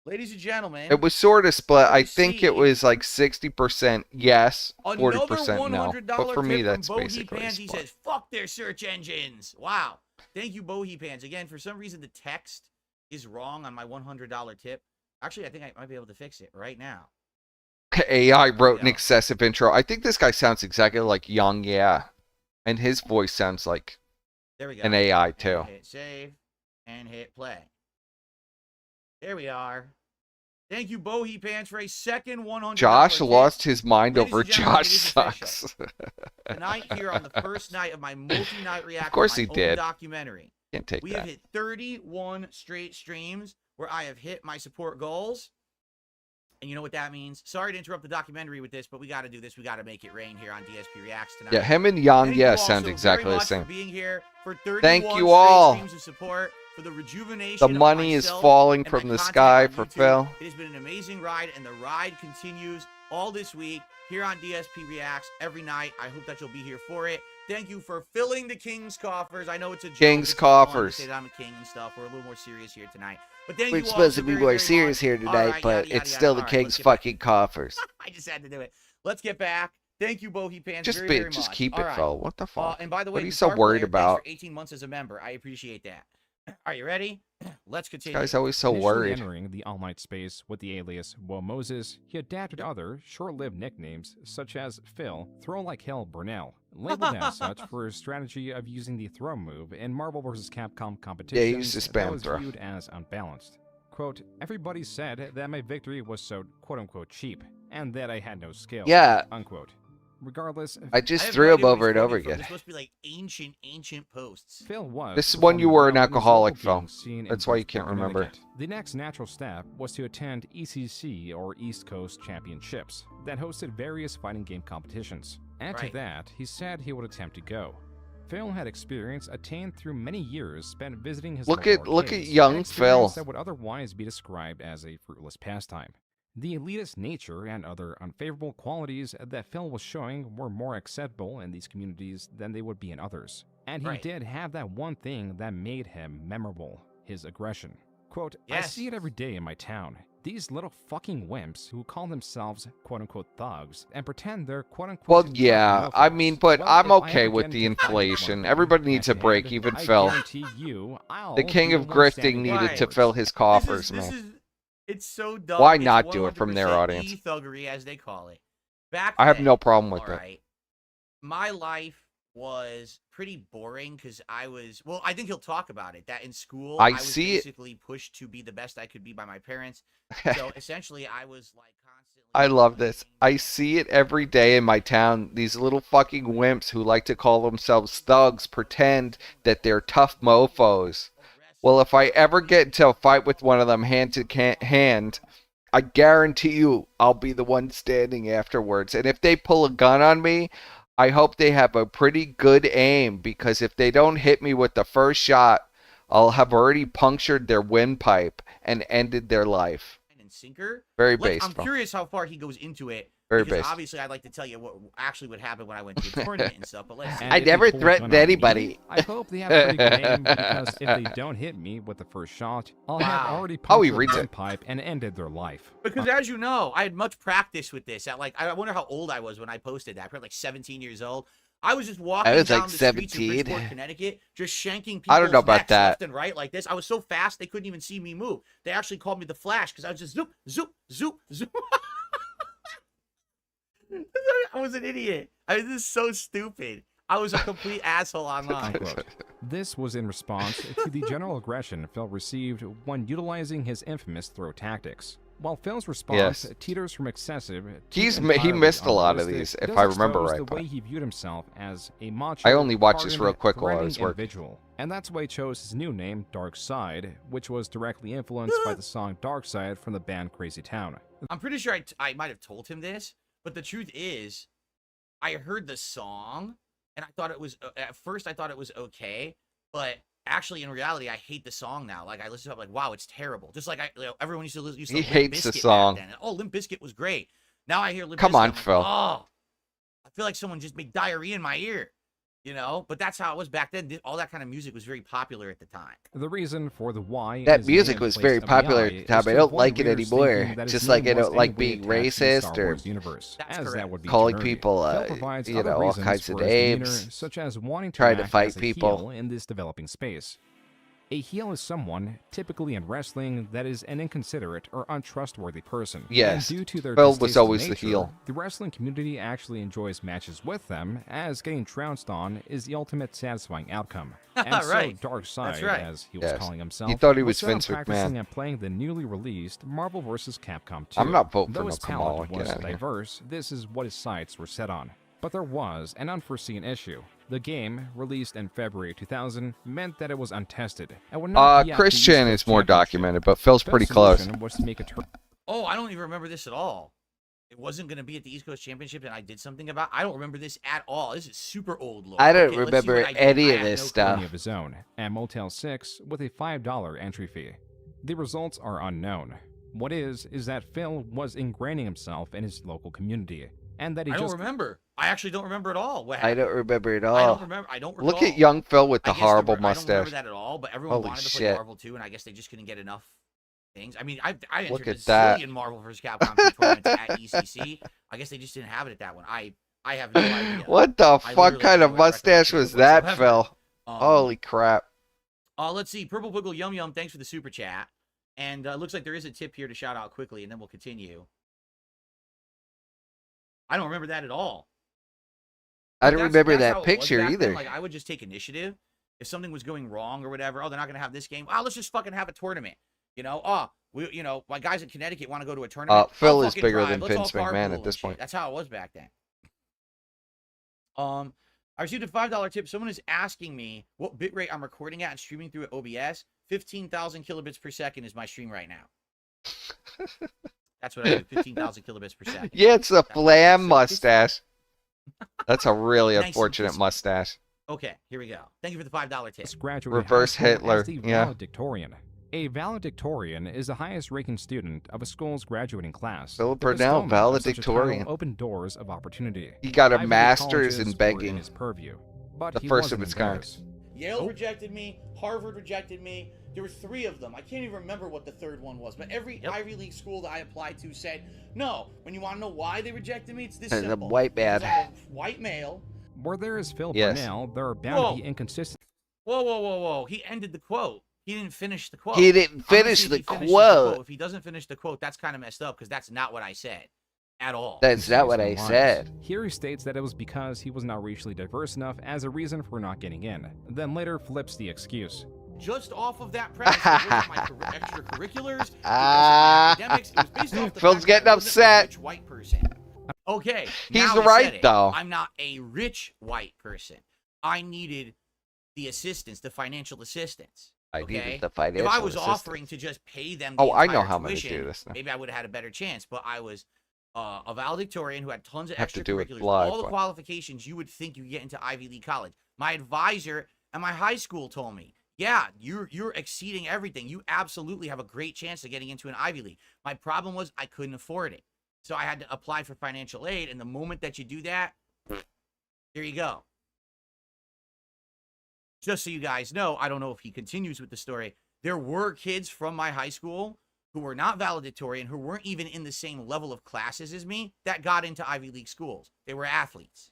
Ladies and gentlemen, It was sort of split. I think it receive was like 60% yes, another 40% no. $100 But for me, tip that's from Bohi basically Pans. He split. says, fuck their search engines. Wow. Thank you, Bohi Pans. Again, for some reason, the text is wrong on my $100 tip. Actually, I think I might be able to fix it right now. AI wrote an Yeah. excessive intro. I think this guy sounds exactly like Young Yeah. And his voice sounds like There we go. an AI And too. hit save and hit play. There we are. Thank you, Bohi Pants, for a second 100. Josh lost his mind Ladies over and gentlemen, Josh it is official. sucks. Tonight, here on the first night of my multi-night reaction Of course to he my did. own documentary, Can't take we that. have hit 31 straight streams where I have hit my support goals. And you know what that means? Sorry to interrupt the documentary with this, but we got to do this. We got to make it rain here on DSP Reacts tonight. Yeah, him and Jan, Thank you yeah, all sound so exactly very the much same. For being here for 31 Thank you straight all. streams of support, for the rejuvenation The of money is myself falling and my from the content sky on for YouTube. Phil. It has been an amazing ride, and the ride continues all this week here on DSP Reacts every night. I hope that you'll be here for it. Thank you for filling the King's coffers. I know it's a joke. King's It's fun to coffers. say that I'm a king and stuff. We're a little more serious here tonight. But thank We're you all supposed so to be very, more very serious much. here All tonight, right, but yada, it's yada, still yada. the All right, King's let's get back. fucking coffers. I just had to do it. Let's get back. Thank you, Bohi Pants. Just very, be, very just much. keep All it, right. Phil. What the fuck? And by the way, What are you the so guitar worried player, about? thanks for 18 months as a member. I appreciate that. Are you ready? Let's This continue. guy's always so Initially worried. entering the online space with the alias Wo Moses, he adapted other short-lived nicknames such as Phil, Throw Like Hell Burnell, labeled as such for his strategy of using the throw move in Marvel vs. Capcom competitions used to that spam was throw. viewed as unbalanced. Quote, everybody said that my victory was so quote-unquote cheap, and that I had no skill. Yeah. Unquote. Regardless, I just have threw no him idea what over he's and over quoting from. again. This must be like ancient posts. Phil was. This is when you were an performing well in his alcoholic, local Phil. gang scene in That's why you Bridgeport, can't remember. Connecticut. The next natural step was to attend ECC, or East Coast Championships, that hosted various fighting game competitions. Add to Right. that, he said he would attempt to go. Phil had experience attained through many years spent visiting his Look local at arcades, young an experience Phil. that would otherwise be described as a fruitless pastime. The elitist nature and other unfavorable qualities that Phil was showing were more acceptable in these communities than they would be in others. And he Right. did have that one thing that made him memorable, his aggression. Quote, I Yes. see it every day in my town. These little fucking wimps who call themselves quote-unquote thugs and pretend they're quote-unquote Well, tough yeah, I mofos. mean, but Well, I'm if I okay ever with get the into a fight with one inflation. of Everybody them needs a at break, hand, even I Phil. guarantee you, I'll The king be of one standing grifting needed to afterwards. fill his coffers, this man. is it's so dumb. Why It's not do it from their 100% audience? E-thuggery, as they call it. Back I have then, no problem with all it. right, my life was pretty boring because I was, well, I think he'll talk about it, that in school I was see it. basically pushed to be the best I could be by my parents. So essentially I was like constantly I love this. I see it every day in my town. These little fucking wimps who like to call themselves thugs pretend that they're tough mofos. Well, if I ever get into a fight with one of them hand to hand, I guarantee you I'll be the one standing afterwards. And if they pull a gun on me, I hope they have a pretty good aim, because if they don't hit me with the first shot, I'll have already punctured their windpipe and ended their life. and sinker. Very I'm based. curious how far he goes into it. Very because based. obviously I'd like to tell you what actually would happen when I went to a tournament and stuff, but let's see. And I if they never pull a threatened gun on me, anybody. I hope they have a pretty good aim, because if they don't hit me with the first shot, I'll have Wow. already Oh, he punctured reads one it. pipe and ended their life. Because as you know, I had much practice with this. At like, I wonder how old I was when I posted that. Probably like 17 years old. I was just walking was down like the streets of 17. Bridgeport, Connecticut, just shanking people's I don't know about necks that. left and right like this. I was so fast they couldn't even see me move. They actually called me the Flash because I was just zoop, zoop, zoop, zoop. I was an idiot. This is so stupid. I was a complete asshole online. Unquote. This was in response to the general aggression Phil received when utilizing his infamous throw tactics. While Phil's response Yes. teeters from excessive to He entirely missed a lot of unrealistic, these, if does I remember expose right, the but- way he viewed himself as a macho, I only watched this hardened, real quick while I was threatening working. individual. And that's why he chose his new name, Dark Side, which was directly influenced by the song Dark Side from the band Crazy Town. I'm pretty sure I might have told him this, but the truth is, I heard the song and I thought it was at first I thought it was okay, but actually in reality I hate the song now. Like I listen to it, I'm like, wow, it's terrible. Just like everyone used to listen to He Limp hates the Bizkit back song. then. Oh, Limp Bizkit was great. Now I hear Limp Come Bizkit, on, I'm like, Phil. oh, I feel like someone just made diarrhea in my ear. You know, but that's how it was back then. All that kind of music was very popular at the time. The reason for the why That is music in was place very of the popular I at the is time. to I don't avoid like it readers anymore. thinking that his Just name like I was don't like anyway being attached to the racist Star or Wars universe, That's as correct. that would be calling too nerdy. people, Phil provides you other know, all reasons kinds of for his demeanor, names. such as wanting to Trying to act fight as a people. heel in this developing space. A heel is someone, typically in wrestling, that is an inconsiderate or untrustworthy person. Yes, And due to their Phil was distasteful always the nature, heel. the wrestling community actually enjoys matches with them, as getting trounced on is the ultimate satisfying outcome. And Right. so Dark Side, That's right. as he was Yes. calling himself, He thought he was set on Vince practicing McMahon. and playing the newly released Marvel vs. Capcom 2. I'm not voting for Though no his Kamala. talent Get was out of here. diverse, this is what his sights were set on. But there was an unforeseen issue. The game, released in February 2000, meant that it was untested and would not be at the Christian East Coast is more Championship. documented, but Phil's Phil's pretty close. solution was to make a Oh, I don't even remember this at all. It wasn't going to be at the East Coast Championship, and I did something about. I don't remember this at all. This is super old lore. I don't Okay, let's see remember what I did. any I of have this no stuff. company of his own at Motel 6 with a $5 entry fee. The results are unknown. What is that Phil was ingraining himself in his local community, and that he I don't just remember. I actually don't remember at all. What I happened. don't remember it I all. don't remember. I don't recall. Look at young Phil with the I guess horrible I don't mustache. remember that at all. But everyone Holy wanted to shit. play Marvel 2, and I guess they just couldn't get enough things. I mean, I entered Look a at that. zillion Marvel vs. Capcom 2 tournaments at ECC. I guess they just didn't have it at that one. I have no idea. What the I fuck literally kind have of no mustache recollection was that, whatsoever. Phil? Holy crap. Let's see. Purple Wiggle Yum Yum, thanks for the super chat. And looks like there is a tip here to shout out quickly, and then we'll continue. I don't remember that at all. I don't That's- remember that's how that it was picture back then. either. Like, I would just take initiative. If something was going wrong or whatever, oh, they're not going to have this game. Oh, let's just fucking have a tournament. You know, my guys in Connecticut want to go to a tournament. Phil I'll is fucking bigger drive. than Let's all Vince McMahon carpool at and this shit. point. That's how it was back then. I received a $5 tip. Someone is asking me what bitrate I'm recording at and streaming through at OBS. 15,000 kilobits per second is my stream right now. That's what I do. 15,000 kilobits per second. Yeah, it's a That's flam so- mustache. That's a really Nice and unfortunate crispy. mustache. Okay, here we go. Thank you for the $5 tip. graduated Reverse high school Hitler, as the yeah. valedictorian. A valedictorian is the highest-ranking student of a school's graduating class. Philip The Burnell, bestowment of such a title valedictorian. opened doors of opportunity. He got a Ivy League master's colleges in were begging. his purview, but The he first of wasn't its kind. embarrassed. Yale rejected me. Harvard rejected me. There were 3 of them. I can't even remember what the third one was. But every Ivy League school that I applied to said, no. When you want to know why they rejected me, it's this As a simple. white Because man. I'm a white male. Where there is Phil Yes. Burnell, there are bound to be inconsistencies. Whoa. He ended the quote. He didn't finish the quote. He didn't I'm gonna finish see if the he finishes quote. If he doesn't finish the quote, that's kind of messed up because that's not what I said at all. That's not what I Lies. said. Here he states that it was because he was not racially diverse enough as a reason for not getting in, then later flips the excuse. Just off of that premise, it wasn't my extracurriculars, it wasn't my Ah. academics, it was based off the Phil's fact that getting I wasn't a upset. rich white person. Okay, He's now he right, said it. though. I'm not a rich white person. I needed the assistance, the financial assistance. I okay? needed the financial If I was assistance. offering to just pay them the Oh, I know entire how I'm gonna tuition, do this now. maybe I would have had a better chance. But I was a valedictorian who had tons of Have to do it extracurriculars, live, all the but- qualifications you would think you get into Ivy League college. My advisor at my high school told me, yeah, you're exceeding everything. You absolutely have a great chance of getting into an Ivy League. My problem was I couldn't afford it. So I had to apply for financial aid. And the moment that you do that, here you go. Just so you guys know, I don't know if he continues with the story. There were kids from my high school who were not valedictorian, who weren't even in the same level of classes as me, that got into Ivy League schools. They were athletes.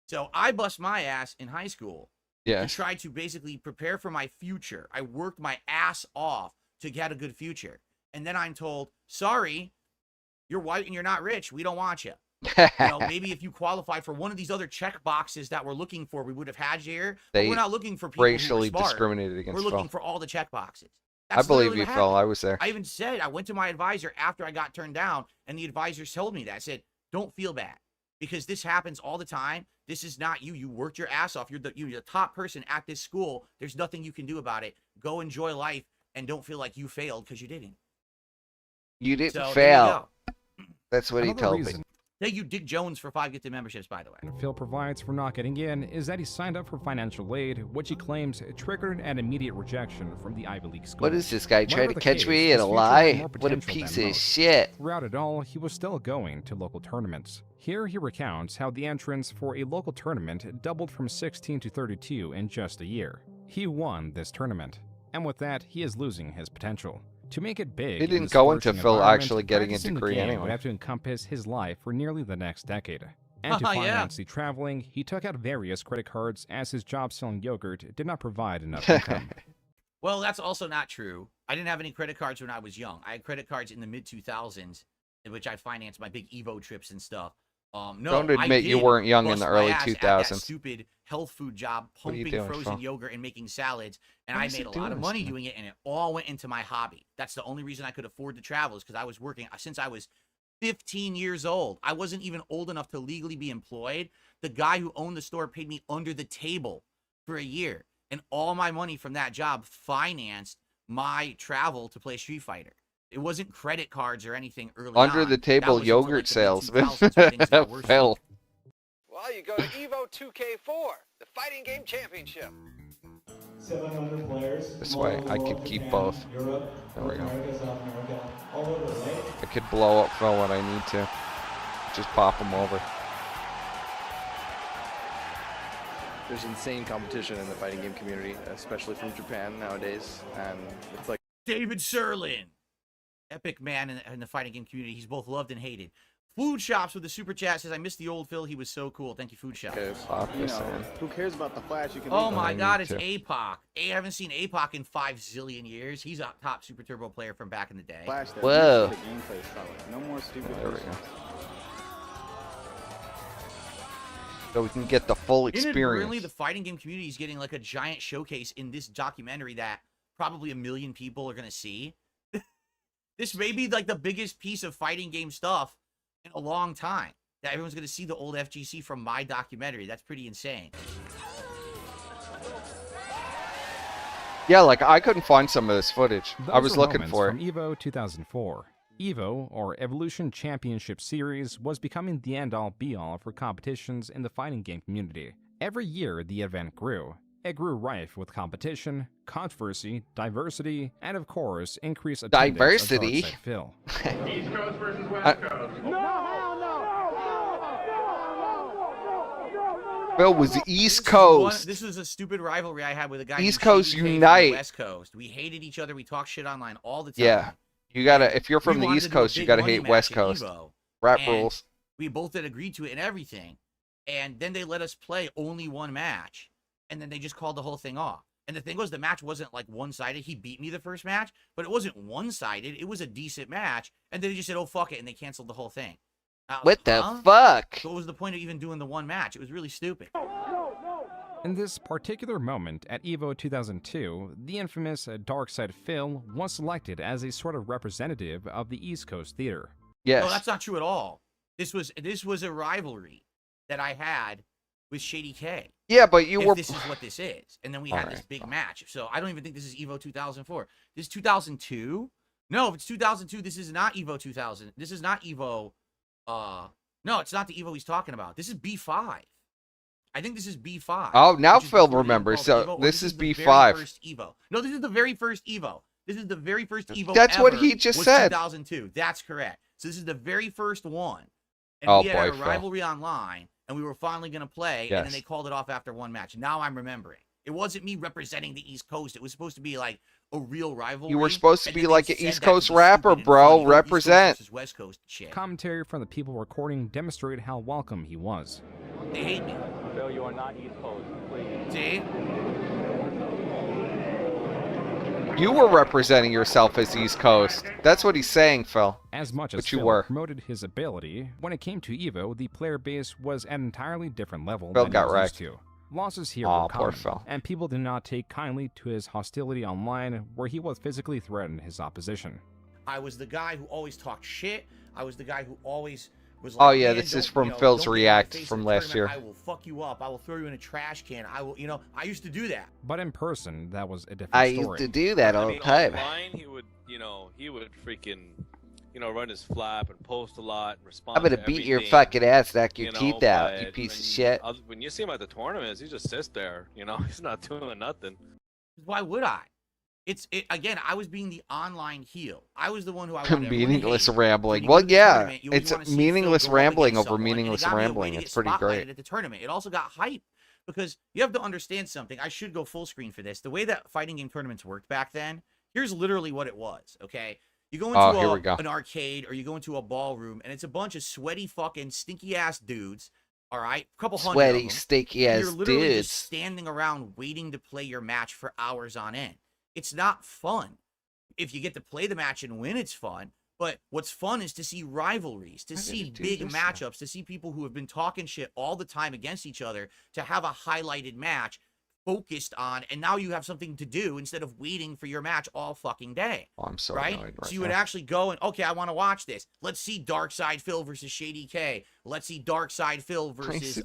So I bust my ass in high school to Yes. try to basically prepare for my future. I worked my ass off to get a good future. And then I'm told, sorry, you're white and you're not rich. We don't want you. You know, maybe if you qualify for one of these other check boxes that we're looking for, we would have had you here. But They we're not looking for people racially who are smart. discriminated against We're looking Phil. for all the check boxes. I That's believe literally you, what Phil. happened. I was there. I even said, I went to my advisor after I got turned down, and the advisor told me that. I said, don't feel bad, because this happens all the time. This is not you. You worked your ass off. You're the top person at this school. There's nothing you can do about it. Go enjoy life, and don't feel like you failed because you didn't. You didn't So, there you fail. go. That's what he Another told reason me. Thank you, Dick Jones, for 5 gifted memberships, by the way. Phil provides for not getting in is that he signed up for financial aid, which he claims triggered an immediate rejection from the Ivy League school. What is this guy trying Whatever to the catch case, me his in a future lie? had more What a potential piece than of most. shit. Throughout it all, he was still going to local tournaments. Here he recounts how the entrance for a local tournament doubled from 16 to 32 in just a year. He won this tournament, and with that, he is losing his potential. To make it big, He in didn't this go into flourishing Phil environment, actually getting a practicing the degree game anyway. would have to encompass his life for nearly the next decade. And to Yeah. finance the traveling, he took out various credit cards as his job selling yogurt did not provide enough income. Well, that's also not true. I didn't have any credit cards when I was young. I had credit cards in the mid 2000s, in which I financed my big Evo trips and stuff. No, Don't admit you did weren't young in bust the my early ass at 2000s. that stupid health food job, What are you pumping doing, frozen Phil? yogurt and making salads, and Why I is made it a lot doing of this money to me? doing it, and it all went into my hobby. That's the only reason I could afford to travel, is because I was working since I was 15 years old. I wasn't even old enough to legally be employed. The guy who owned the store paid me under the table for a year, and all my money from that job financed my travel to play Street Fighter. It wasn't credit cards or anything early on. Under the That table was until, yogurt like, the salesman. mid-2000s when things got worse. Phil. Well, you go to Evo 2K4, the fighting game championship. 700 players. This way, I can keep both. Europe, There we go. America, South America, all over, right? I could blow up Phil when I need to. Just pop him over. There's insane competition in the fighting game community, especially from Japan nowadays, and it's like David Serlin, epic man in the fighting game community. He's both loved and hated. Food Shops with the super chat says, I miss the old Phil. He was so cool. Thank you, Food Shops. you know, who cares about the Flash? You can Oh make my money. God, it's APOC. I haven't seen APOC in 5 zillion years. He's a top Super Turbo player from back in the day. Flash that Whoa. makes the gameplay solid. No more stupid There we bullshit. go. So we can get the full Inadvertently, experience. the fighting game community is getting like a giant showcase in this documentary that probably 1 million people are going to see. This may be like the biggest piece of fighting game stuff in a long time. That everyone's going to see the old FGC from my documentary. That's pretty insane. Yeah, like I couldn't find some of this footage. I Those was were looking moments for from it. EVO 2004. EVO, or Evolution Championship Series, was becoming the end-all be-all for competitions in the fighting game community. Every year, the event grew. It grew rife with competition, controversy, diversity, and of course, increased attendance Diversity? of Darkside Phil. East Coast versus West Coast. Phil was East Coast. This was a stupid rivalry I had with a guy. East named Coast Shady K from the unite. West Coast. We hated each other. We talked shit online all the time. Yeah. You gotta, if you're from We the wanted East to do a Coast, you big gotta money hate match West at Coast. Evo, Rap and rules. We both had agreed to it and everything. And then they let us play only one match. And then they just called the whole thing off. And the thing was, the match wasn't like one-sided. He beat me the first match, but it wasn't one-sided. It was a decent match. And then they just said, oh, fuck it. And they canceled the whole thing. What the Huh? fuck? So what was the point of even doing the one match? It was really stupid. In this particular moment at EVO 2002, the infamous Darkside Phil was selected as a sort of representative of the East Coast theater. Yes. No, that's not true at all. This was a rivalry that I had with Shady K. Yeah, but you If were. this is what this is. And then we All had this right, big fine. match. So I don't even think this is EVO 2004. This is 2002? No, if it's 2002, this is not EVO 2000. This is not EVO. No, it's not the EVO he's talking about. This is B5. I think this is B5. Oh, now which is Phil before they remembers. called So EVO, or this is the very B5. first EVO. No, this is the very first EVO. This is the very first EVO. That's what ever he just was said. 2002. That's correct. So this is the very first one. And Oh, we had boy, a Phil. rivalry online, and we were finally going to play, and then Yes. they called it off after one match. Now I'm remembering. It wasn't me representing the East Coast. It was supposed to be like a real rivalry. You were supposed to and be then they like an said East that to Coast be rapper, stupid and bro. funny. Oh, East Coast Represent. versus West Coast shit. Commentary from the people recording demonstrated how welcome he was. They hate me. Phil, you are not East Coast, please. See? You were representing yourself as East Coast. That's what he's saying, Phil. As much as But you Phil were. promoted his ability, when it came to EVO, the player base was at an entirely different level Phil than got he was wrecked. used to. Losses here Aw, were poor common, Phil. and people did not take kindly to his hostility online, where he would physically threaten his opposition. I was the guy who always talked shit. I was the guy who always was like, Oh, yeah, "Man, this is don't, from you know, Phil's don't get in my React face from in a last tournament. year. I will fuck you up. I will throw you in a trash can. I will, I used to do that. But in person, that was a different I used story. to do that all the time. Online, he would freaking, run his flap and post a lot and respond. I'm gonna to beat your everything, fucking ass, knock your you know, teeth out, you but piece of when- shit. When you see him at the tournaments, he just sits there. He's not doing nothing. Why would I? Again, I was being the online heel. I was the one who I wanted everyone to Meaningless hate. rambling. When you Well, go to the yeah, tournament, you always it's wanna see Phil meaningless go up rambling against over someone, and it meaningless got me a way rambling. to It's get pretty great. spotlighted at the tournament. It also got hype because you have to understand something. I should go full screen for this. The way that fighting game tournaments worked back then, here's literally what it was, okay? You go here we go. into an arcade or you go into a ballroom, and it's a bunch of sweaty fucking stinky-ass dudes, all right? A couple hundred of Sweaty, them. stinky And ass you're literally dudes. just standing around waiting to play your match for hours on end. It's not fun. If you get to play the match and win, it's fun. But what's fun is to see rivalries, to see big matchups, to see people who have been talking shit all the time against each other, to have a highlighted match focused on, and now you have something to do instead of waiting for your match all fucking day. Oh, I'm so right? annoyed right So you would now. actually go and, okay, I want to watch this. Let's see Dark Side Phil versus Shady K. Let's see Dark Side Phil versus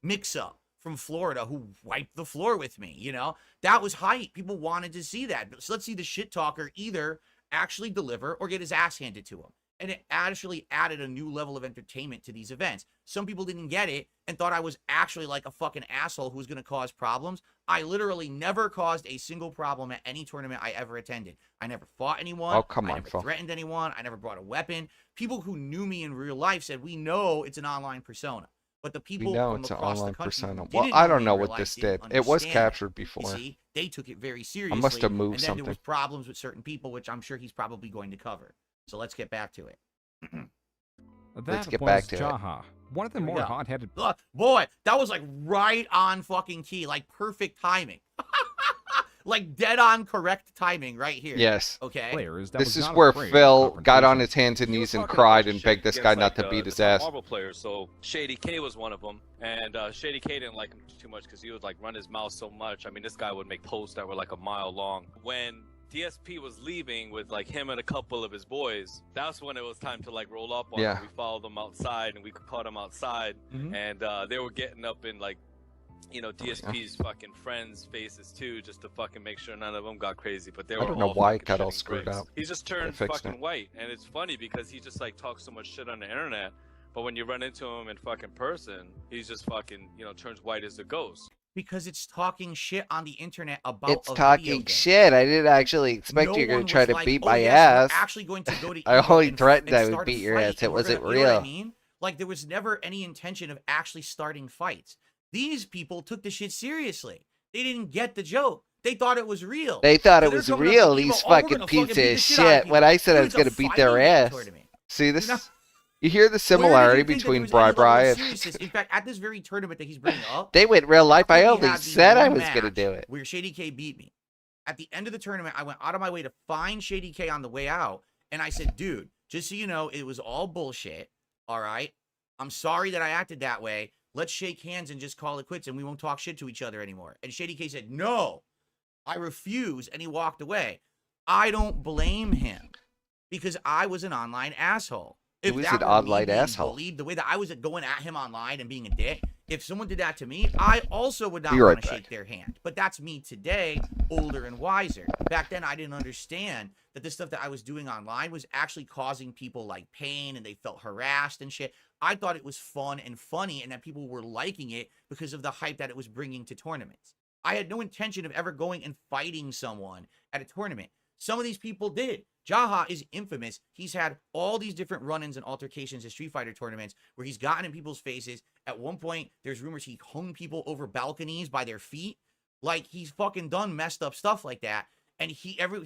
Mix-Up from Florida, who wiped the floor with me, you know? That was hype. People wanted to see that. So let's see the shit talker either actually deliver or get his ass handed to him. And it actually added a new level of entertainment to these events. Some people didn't get it and thought I was actually like a fucking asshole who was going to cause problems. I literally never caused a single problem at any tournament I ever attended. I never fought anyone. Oh, come I on, never Phil. threatened anyone. I never brought a weapon. People who knew me in real life said, we know it's an online persona. But the people We know from it's an across online the country persona. who Well, didn't I know don't me know in real what life this didn't did. It was understand captured that. before. You see, they took it very I seriously. must have moved and then something. there was problems with certain people, which I'm sure he's probably going to cover. So let's get back to it. That get was back to it. Jaha, one of the Here we more go. hot-headed. Look, boy, that was like right on fucking key, like perfect timing. Like dead on correct timing right here. Yes. Okay. Players that This was is not where afraid of Phil got on confrontation. his hands and He was knees and talking cried about and shit begged this guy against, not to like, beat the his top ass. Marvel players. So Shady K was one of them, and Shady K didn't like him too much because he would like run his mouth so much. I mean, this guy would make posts that were like a mile long. When DSP was leaving with like him and a couple of his boys, that's when it was time to like roll up on Yeah. him. We followed them outside and we caught him outside, and they were getting up in like, you know, DSP's fucking friends' faces too, just to fucking make sure none of them got crazy. But they were I don't know all why it fucking got all shitting screwed bricks. up. He just They turned fixed fucking it. white, and it's funny because he just like talks so much shit on the internet, but when you run into him in fucking person, he's just fucking, you know, turns white as a ghost. Because it's talking shit on the internet about It's a video talking game. shit. I didn't actually expect No you were going one to try was to like, beat "Oh, my yes, ass. We're actually going to go to I Evo only and threatened I would start a beat your fight, ass. It and we're wasn't gonna-" You know what I real. mean? Like there was never any intention of actually starting fights. These people took the shit seriously. They didn't get the joke. They thought it was real. They thought So it they're was coming up real. to These Evo, "Oh, we're fucking gonna pieces beat of the shit out of shit. When I said people." I Dude, was it's a going to beat their fighting game ass. tournament. See this? You know? You hear the Where did similarity you think that there between was any level of Bri and seriousness? In fact, at this very tournament that he's bringing up, they went real life. I we only had the said I one was going to match do it. where Shady K beat me. At the end of the tournament, I went out of my way to find Shady K on the way out, and I said, dude, just so you know, it was all bullshit, all right? I'm sorry that I acted that way. Let's shake hands and just call it quits, and we won't talk shit to each other anymore. And Shady K said, no, I refuse, and he walked away. I don't blame him because I was an online asshole. He was an online asshole. Bullied, the way that I was going at him online and being a dick, if someone did that to me, I also would not Be right want to back. shake their hand. But that's me today, older and wiser. Back then, I didn't understand that the stuff that I was doing online was actually causing people like pain and they felt harassed and shit. I thought it was fun and funny and that people were liking it because of the hype that it was bringing to tournaments. I had no intention of ever going and fighting someone at a tournament. Some of these people did. Jaha is infamous. He's had all these different run-ins and altercations at Street Fighter tournaments where he's gotten in people's faces. At one point, there's rumors he hung people over balconies by their feet. Like, he's fucking done messed up stuff like that. And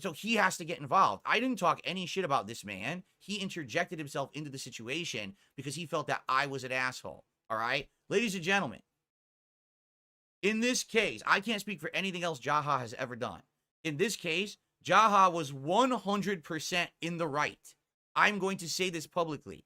so he has to get involved. I didn't talk any shit about this man. He interjected himself into the situation because he felt that I was an asshole. All right? Ladies and gentlemen, in this case, I can't speak for anything else Jaha has ever done. In this case, Jaha was 100% in the right. I'm going to say this publicly.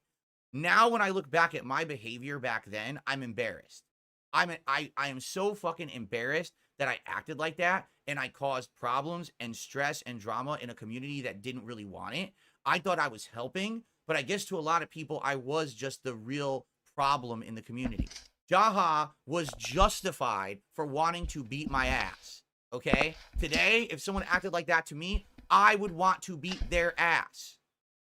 Now, when I look back at my behavior back then, I'm embarrassed. I am so fucking embarrassed that I acted like that and I caused problems and stress and drama in a community that didn't really want it. I thought I was helping, but I guess to a lot of people, I was just the real problem in the community. Jaha was justified for wanting to beat my ass. Okay? Today, if someone acted like that to me, I would want to beat their ass.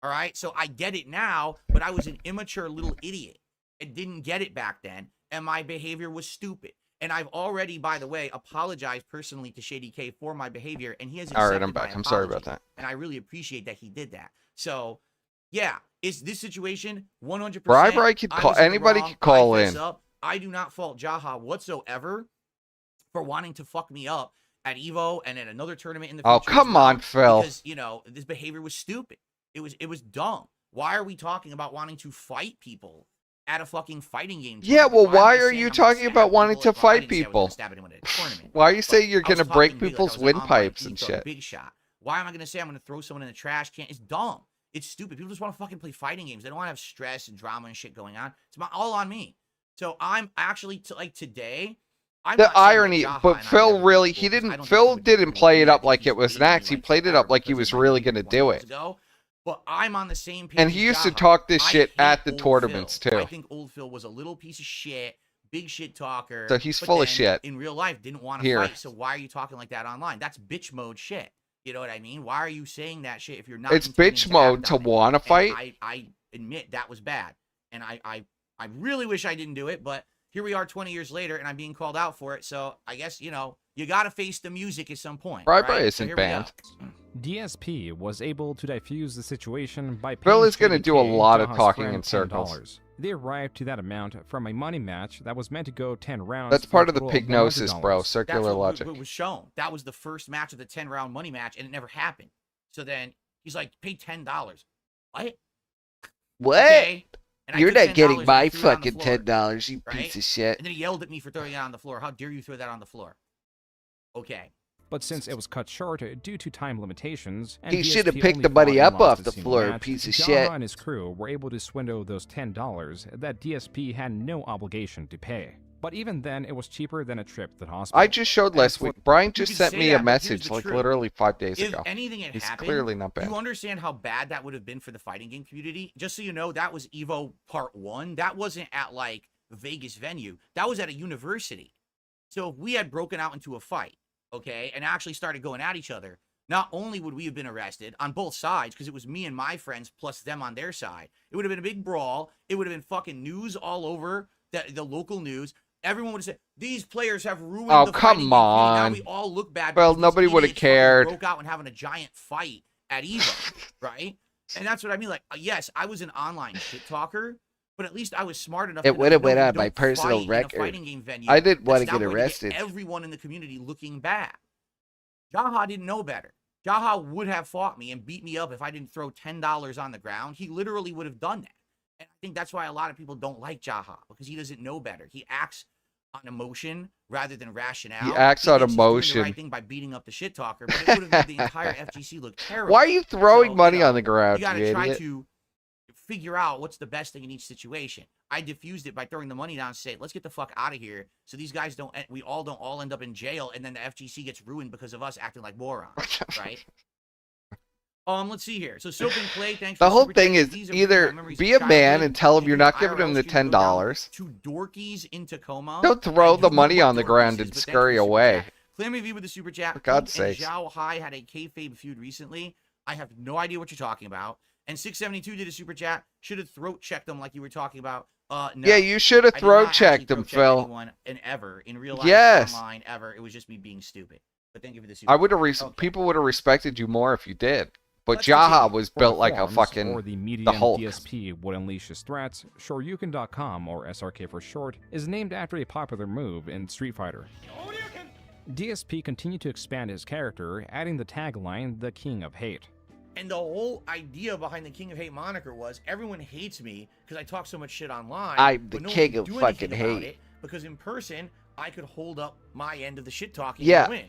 All right? So I get it now, but I was an immature little idiot and didn't get it back then, and my behavior was stupid. And I've already, by the way, apologized personally to Shady K for my behavior, and he has accepted All right, I'm back. my I'm sorry about apology, that. and I really appreciate that he did that. So, yeah, is this situation 100%? Bri could I call. was in the Anybody wrong, could call I fess in. up. I do not fault Jaha whatsoever for wanting to fuck me up at Evo and at another tournament in the future. Oh, come on, Phil. Because, you know, this behavior was stupid. It was dumb. Why are we talking about wanting to fight people at a fucking fighting game. Yeah, tournament. well, am I why are saying you I'm gonna talking stab about wanting people? to Well, I fight didn't say I was gonna people? stab anyone at a tournament. Why are you But saying you're I was gonna break talking big, like I people's was an online windpipes and Pizza, shit? big shot. Why am I gonna say I'm gonna throw someone in the trash can? It's dumb. It's stupid. People just want to fucking play fighting games. They don't want to have stress and drama and shit going on. It's all on me. So I'm actually like today. I'm The not saying that irony, Jaha but and I Phil would really, ever he go, 'cause I didn't, don't think he Phil would do didn't it play with it me. I up think like he's it was an leaving me, axe. He like, played it forever up like he because was it might really be gonna 20 do years it. ago. But I'm on the same page. And as he used to Jaha. talk this I shit hate at the old tournaments Phil. I too. think old Phil was a little piece of shit, big shit talker. So he's but full of then shit. in real life didn't want to Here. fight. So why are you talking like that online? That's bitch mode shit. You know what I mean? Why are you saying that shit if you're not? It's intending bitch to mode act to on it? want to And fight. I admit that was bad, and I really wish I didn't do it, but here we are 20 years later, and I'm being called out for it. So I guess you got to face the music at some point. Rivalry Right? So isn't here we go. banned. DSP was able to diffuse the situation by Phil paying is gonna Shady do a K, lot of Jaha's talking friend, in circles. $10. They arrived to that amount from a money match that was meant to go 10 rounds. That's for part a of the total pignosis, bro. $100. Circular That's logic. what was shown. That was the first match of the 10-round money match, and it never happened. So then he's like, pay $10. What? What? Okay. And I You're took not $10 getting and my threw it on the fucking floor, $10, you right? piece of shit. And then he yelled at me for throwing it on the floor. How dare you throw that on the floor? Okay. But since it was cut short due to time limitations, and He should have DSP picked only the money fought and up lost off a the single floor, match, piece of Jaha shit. and his crew were able to swindle those $10 that DSP had no obligation to pay. But even then, it was cheaper than a trip to the hospital. I just showed last week. Brian just sent me a but here's message the like truth. literally 5 days If ago. anything had It's happened, clearly not bad. you understand how bad that would have been for the fighting game community? Just so you know, that was Evo Part 1. That wasn't at, like, a Vegas venue. That was at a university. So if we had broken out into a fight, okay, and actually started going at each other, not only would we have been arrested on both sides, because it was me and my friends plus them on their side, it would have been a big brawl. It would have been fucking news all over the local news. Everyone would have said, these players have ruined Oh, the come fighting game community. Now on. we all look bad. Well, because these nobody would have idiots fucking cared. broke out and having a giant fight at Evo, right? And that's what I mean. Like, yes, I was an online shit talker, but at least I was smart enough. It to would have know went you on my don't personal fight in a record. fighting game venue. I didn't want to That's get not going arrested. everyone in the community looking bad. Jaha didn't know better. Jaha would have fought me and beat me up if I didn't throw $10 on the ground. He literally would have done that. And I think that's why a lot of people don't like Jaha, because he doesn't know better. He acts on emotion rather than rationale. He acts on thinks he's doing emotion. the right thing by beating up the shit talker, but it would have made the entire FGC look terrible. Why are you throwing So, money on the ground, You got you to try idiot? to figure out what's the best thing in each situation. I diffused it by throwing the money down and say, let's get the fuck out of here so these guys we all don't all end up in jail, and then the FGC gets ruined because of us acting like morons, right? Let's see here. So Soap and Clay, thanks for The whole super thing chatting. is These are either memories be of a man childhood. and tell him If you're you're not giving him the IRL student, go down $10. to Dorkies in Tacoma. Don't I throw do the know money what on the Dorkies ground is, and but thanks scurry for the super away. chat. Clammy V with the super chat. For God's Pete and sakes. Zhao Hai had a kayfabe feud recently. I have no idea what you're talking about. And 672 did a super chat. Should have throat checked them like you were talking about. No. Yeah, you should have I did throat not actually checked them, throat check Phil. anyone in real life, Yes. online, ever. It was just me being stupid. But thank you for the super I would have. chat. People would have respected you more if you did. But Let's Jaha continue. was For built like a forums fucking or the medium the Hulk. DSP would unleash his threats, Shoryuken.com, or SRK for short, is named after a popular move in Street Fighter. DSP continued to expand his character, adding the tagline, The King of Hate. And the whole idea behind the King of Hate moniker was everyone hates me because I talk so much shit online. I'm the but no one king can of do fucking anything about hate. it because in person, I could hold up my end of the shit talking Yeah. and win.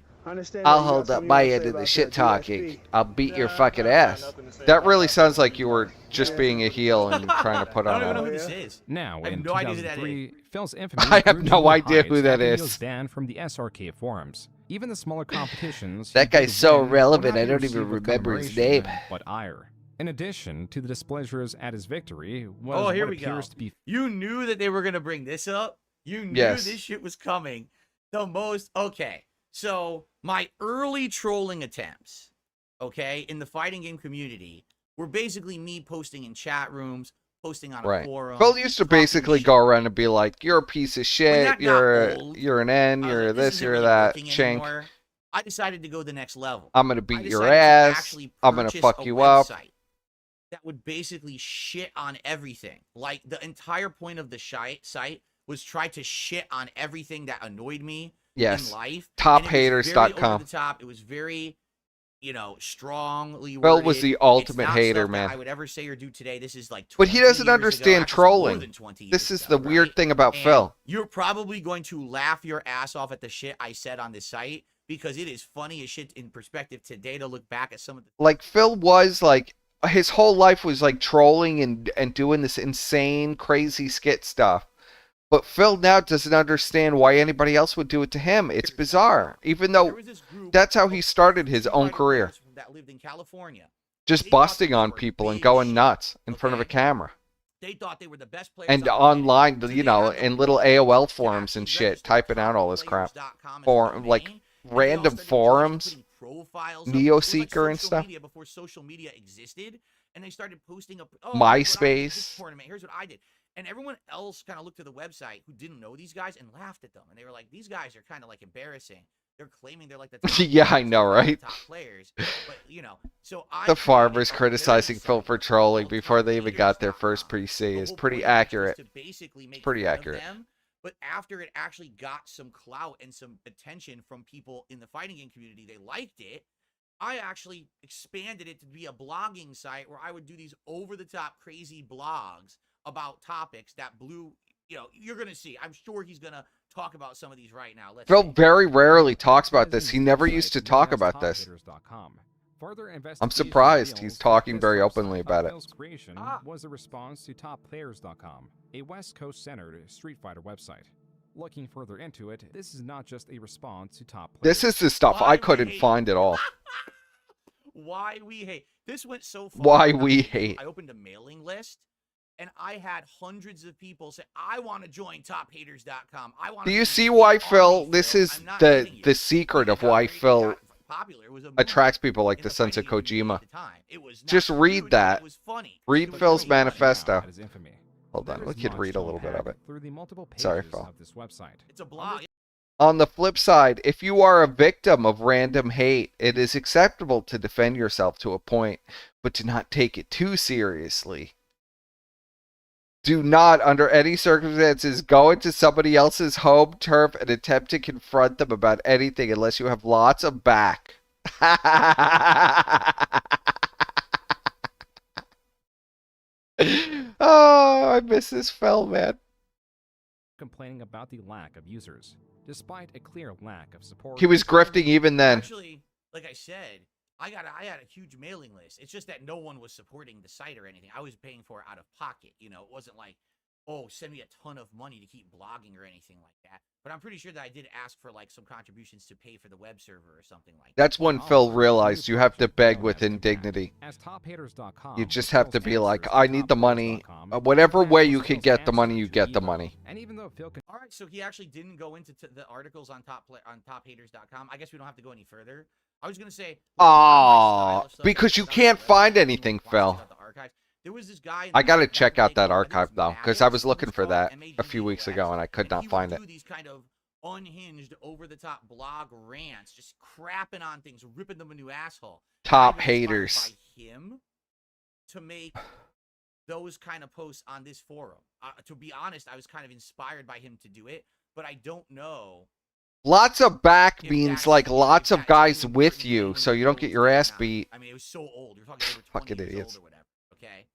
I'll hold up my end of the shit talking. I'll beat your fucking ass. That really sounds like you were just being a heel and trying to put I on don't even know a... who this is. Now, I have in no idea who that 2003, Phil's infamy I have grew to no new idea who heights that after he is. was banned from the SRK forums. Even the smaller competitions. That he did guy's so win, irrelevant, would not I be don't even received with remember his commemoration, name. But ire. In addition to the displeasures at his victory, was Oh, here what we go. appears to be You knew that they were going to bring this up. You knew Yes. this shit was coming. The most... Okay. So, my early trolling attempts, okay, in the fighting game community were basically me posting in chat rooms, posting on a Right. forum. Phil used to basically go around and be like, "You're a piece of When shit. that got You're old, you're an N. I was You're like, this. isn't You're really that. working Chink. anymore. I decided to go the next level. I'm gonna I beat your decided to ass. actually I'm gonna purchase fuck a you up." website that would basically shit on everything. Like, the entire point of the site was try to shit on everything that annoyed me Yes. in life. Tophaters.com. And it was very over the top. It was very you know, strongly Phil worded. was the It's ultimate not hater, stuff that man. I would ever say or do today. This is like 20 But he doesn't years understand ago. Actually, more trolling. than 20 This years is ago, the weird right? thing about And Phil. you're probably going to laugh your ass off at the shit I said on this site because it is funny as shit in perspective today to look back at some of the Like, Phil was, like, his whole life was, like, trolling and doing this insane, crazy skit stuff. But Phil now doesn't understand why anybody else would do it to him. It's bizarre. Even though that's how he started his own career. that lived in California. Just busting on people and going nuts in front of a camera. They thought they were the best players And on the online, you know, in little AOL forums and shit, typing out all this crap. Or, like, random forums, Neoseeker and stuff. Before social media existed, and they started posting up MySpace. Tournament. Here's what I did. And everyone else kind of looked to the website who didn't know these guys and laughed at them. And they were like, these guys are kind of like embarrassing. They're claiming they're like the top Yeah, I know, right? top players. But, you know, so The farmers criticizing Phil for trolling before they even got their first PC is pretty accurate. It's pretty accurate. But after it actually got some clout and some attention from people in the fighting game community, they liked it. I actually expanded it to be a blogging site where I would do these over-the-top crazy blogs about topics that blew, you know, you're going to see. I'm sure he's going to talk about some of these right now. Phil very rarely talks about this. He never used to talk about this. I'm surprised he's talking very openly about it. Phil's creation was a response to topplayers.com, a West Coast-centered Street Fighter website. Looking further into it, this is not just a response to top players. This is the stuff I couldn't find at all. Why we hate. This went so far. Why we hate. I opened a mailing list, and I had hundreds of people say, I want to join tophaters.com. Do you see why Phil, this is the secret of why Phil attracts people like the Sons of Kojima. Just read that. Read Phil's manifesto. Hold on, we could read a little bit of it. Sorry, Phil. It's a blog. On the flip side, if you are a victim of random hate, it is acceptable to defend yourself to a point, but to not take it too seriously. Do not, under any circumstances, go into somebody else's home turf and attempt to confront them about anything unless you have lots of back. Oh, I miss this Phil, man. Complaining about the lack of users, despite a clear lack of support. He was grifting even then. Actually, like I said, I had a huge mailing list. It's just that no one was supporting the site or anything. I was paying for it out of pocket. You know, it wasn't like, oh, send me a ton of money to keep blogging or anything like that. But I'm pretty sure that I did ask for like some contributions to pay for the web server or something like that. That's when Phil realized you have to beg with indignity. As tophaters.com, You just have to be like, I need the money. Whatever way you can get the money, you get the money. And even though Phil can... All right, so he actually didn't go into the articles on tophaters.com. I guess we don't have to go any further. I was going to say... Aww, because you can't find anything, Phil. There was this guy. I gotta check out that archive though, because I was looking for that a few weeks ago and I could not find it. These kind of unhinged, over-the-top blog rants, just crapping on things, ripping them a new asshole. Top haters. By him to make those kind of posts on this forum. To be honest, I was kind of inspired by him to do it, but I don't know. Lots of back means like lots of guys with you, so you don't get your ass beat. I mean, it was so old. You're talking over 20 Fucking years idiots. old or whatever. Okay.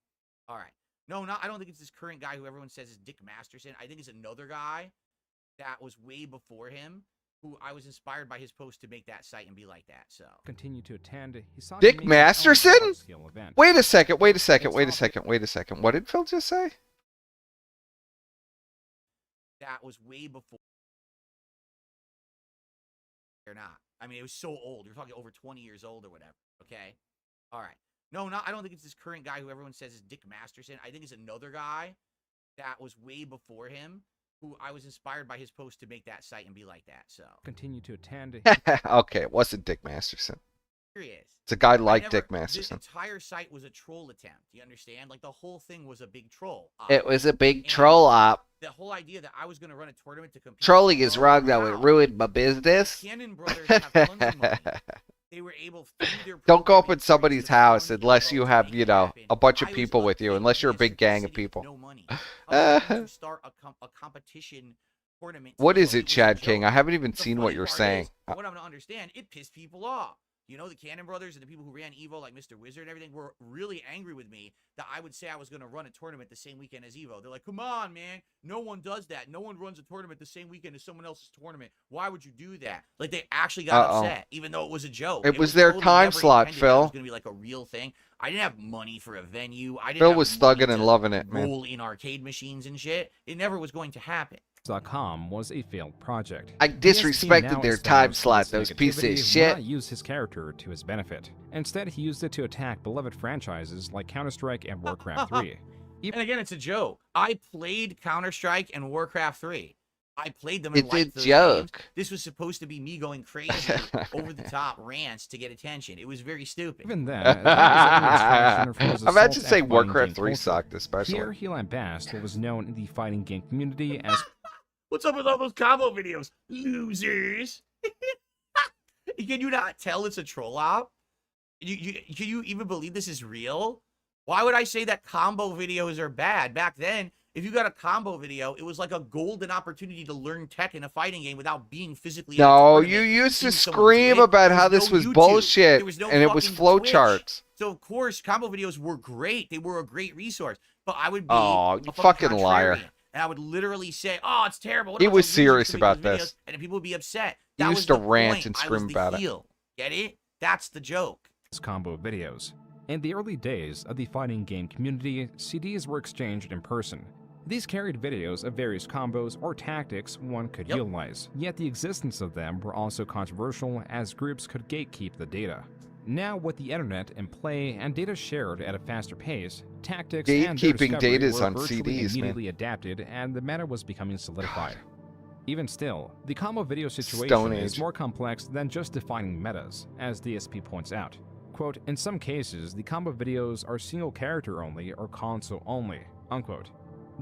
All right. No, I don't think it's this current guy who everyone says is Dick Masterson. I think it's another guy that was way before him who I was inspired by his post to make that site and be like that. So continue to attend. He saw Dick Masterson? Wait a second. What did Phil just say? That was way before. Or not. I mean, it was so old. You're talking over 20 years old or whatever. Okay. All right. No, I don't think it's this current guy who everyone says is Dick Masterson. I think it's another guy that was way before him who I was inspired by his post to make that site and be like that. So continue to attend. Okay, it wasn't Dick Masterson. Here he is. It's a guy like Dick Masterson. The entire site was a troll attempt. You understand? Like the whole thing was a big troll. It was a big troll op. The whole idea that I was going to run a tournament to compete. Trolling is wrong though. It ruined my business. Cannon Brothers have tons of money. They were able through their Don't go up in somebody's house unless you have, you know, a bunch of people with you, unless you're a big gang of people. No money. To start a competition tournament. What is it, Chad King? I haven't even seen what you're saying. What I'm going to understand, it pissed people off. You know, the Cannon brothers and the people who ran Evo, like Mr. Wizard and everything, were really angry with me that I would say I was going to run a tournament the same weekend as Evo. They're like, come on, man. No one does that. No one runs a tournament the same weekend as someone else's tournament. Why would you do that? Like, they actually got upset, even though it was a joke. It was their totally time never slot, intended that Phil. It was going to be like a real thing. I didn't have money for a venue. I didn't Phil have was money thugging and to loving it, man. roll in arcade machines and shit. It never was going to happen. .com was a failed project. I disrespected their time slot, those pieces of shit. Not use his character to his benefit. Instead, he used it to attack beloved franchises like Counter-Strike and Warcraft 3. And again, it's a joke. I played Counter-Strike and Warcraft 3. I played them and It's a liked those joke. games. This was supposed to be me going crazy over-the-top rants to get attention. It was very stupid. Even then, that was only his I'm about to assault say at fighting Warcraft game 3 culture. sucked, especially. Here, he lambasted what was known in the fighting game community as What's up with all those combo videos? Losers. Can you not tell it's a troll op? Can you even believe this is real? Why would I say that combo videos are bad? Back then, if you got a combo video, it was like a golden opportunity to learn tech in a fighting game without being physically in a No, tournament, you used to seeing someone do scream it. about There how was this no was YouTube. bullshit, There was no and it was fucking Twitch. flowcharts. So, of course, combo videos were great. They were a great resource. But I would be Oh, a you fucking contrarian, liar. And I would literally say, oh, it's terrible. What He about was those losers serious who make about those this. videos? And then people would be upset. He That used was to the rant point. and I scream was about the it. heel. Get it? That's the joke. combo videos. In the early days of the fighting game community, CDs were exchanged in person. These carried videos of various combos or tactics one could utilize, yet the existence of them were also controversial as groups could gatekeep the data. Now with the internet in play and data shared at a faster pace, tactics and their Gatekeeping discovery data's were on virtually CDs, man. immediately adapted and the meta was becoming solidified. Even still, the combo video Stone situation is Age. more complex than just defining metas, as DSP points out. Quote, in some cases, the combo videos are single character only or console only, unquote.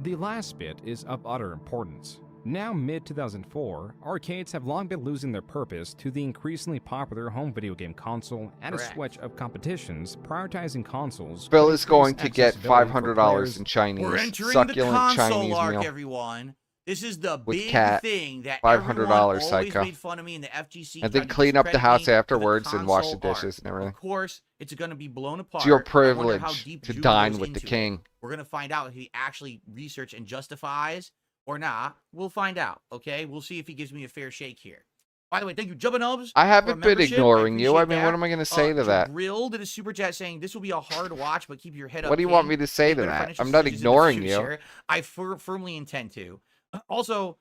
The last bit is of utter importance. Now mid-2004, arcades have long been losing their purpose to the increasingly popular home video game console and a switch of competitions prioritizing consoles. Phil to is going increase to get accessibility for $500 players. in Chinese. We're entering the Succulent console Chinese arc, meal. everyone. This is the With big Cat. thing that $500 everyone always psycho. made fun of me in the FGC. And then tried to clean up the discredit house me for the afterwards and wash the console arc. dishes and everything. Of course, it's going to be blown apart. It's your I wonder how privilege deep to Jude dine goes with the into it. king. We're going to find out if he actually research and justifies or not. We'll find out, okay? We'll see if he gives me a fair shake here. By the way, thank you, Jubba Nubs. I for a haven't been membership. ignoring you. I appreciate mean, what am I going to say to that? Jabril did a super chat saying this will be a hard watch, but keep your head up. What do you want King. me to say Take to better that? financial I'm not decisions in the ignoring you. future. I firmly intend to. Also,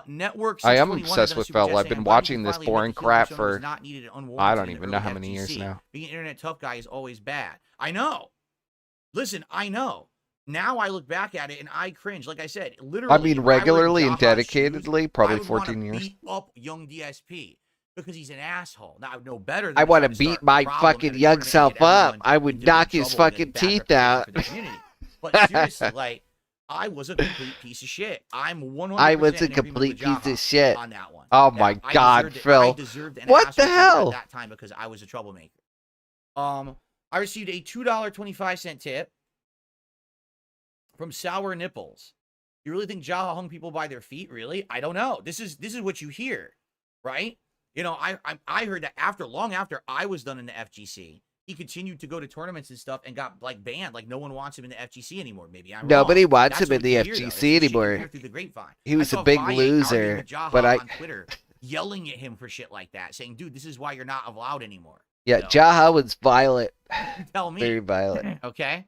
Network I am 621 obsessed did a with super Phil. chat I've saying, been "I'm glad watching you this finally boring admit the human crap persona was for not needed I unwarranted don't in the even know early how many years FGC. now. Being an internet tough guy is always bad. I know. Listen, I know. Now I look back at it and I cringe. Like I said, literally. I mean, if I were in regularly and Jaha's dedicatedly, shoes, probably I would wanna 14 years. Beat up young DSP because he's an asshole. Now I know better. Than I want to trying beat start a my problem fucking at a young tournament self and get up. everyone I in would different knock his trouble and fucking get bad teeth reputation out. for the community. But seriously, like, I was a complete piece of shit. I'm 100% I was a in agreement complete with piece Jaha of shit. on that one. Oh Now, my I God, deserved it. I Phil. deserved an What ass the whooping hell? at that time because I was a troublemaker. I received a $2.25 tip from Sour Nipples. You really think Jaha hung people by their feet? Really? I don't know. This is what you hear, right? You know, I heard that long after I was done in the FGC, he continued to go to tournaments and stuff and got like banned. Like no one wants him in the FGC anymore. Maybe I'm Nobody wrong. wants That's him in what the you hear, though. FGC That's what you anymore. hear through the grapevine. He was I a saw big Viant loser, arguing with Jaha but I- on Twitter, yelling at him for shit like that, saying, "Dude, this is why you're not allowed anymore." Yeah, So, Jaha was violent. tell me. Very violent. Okay.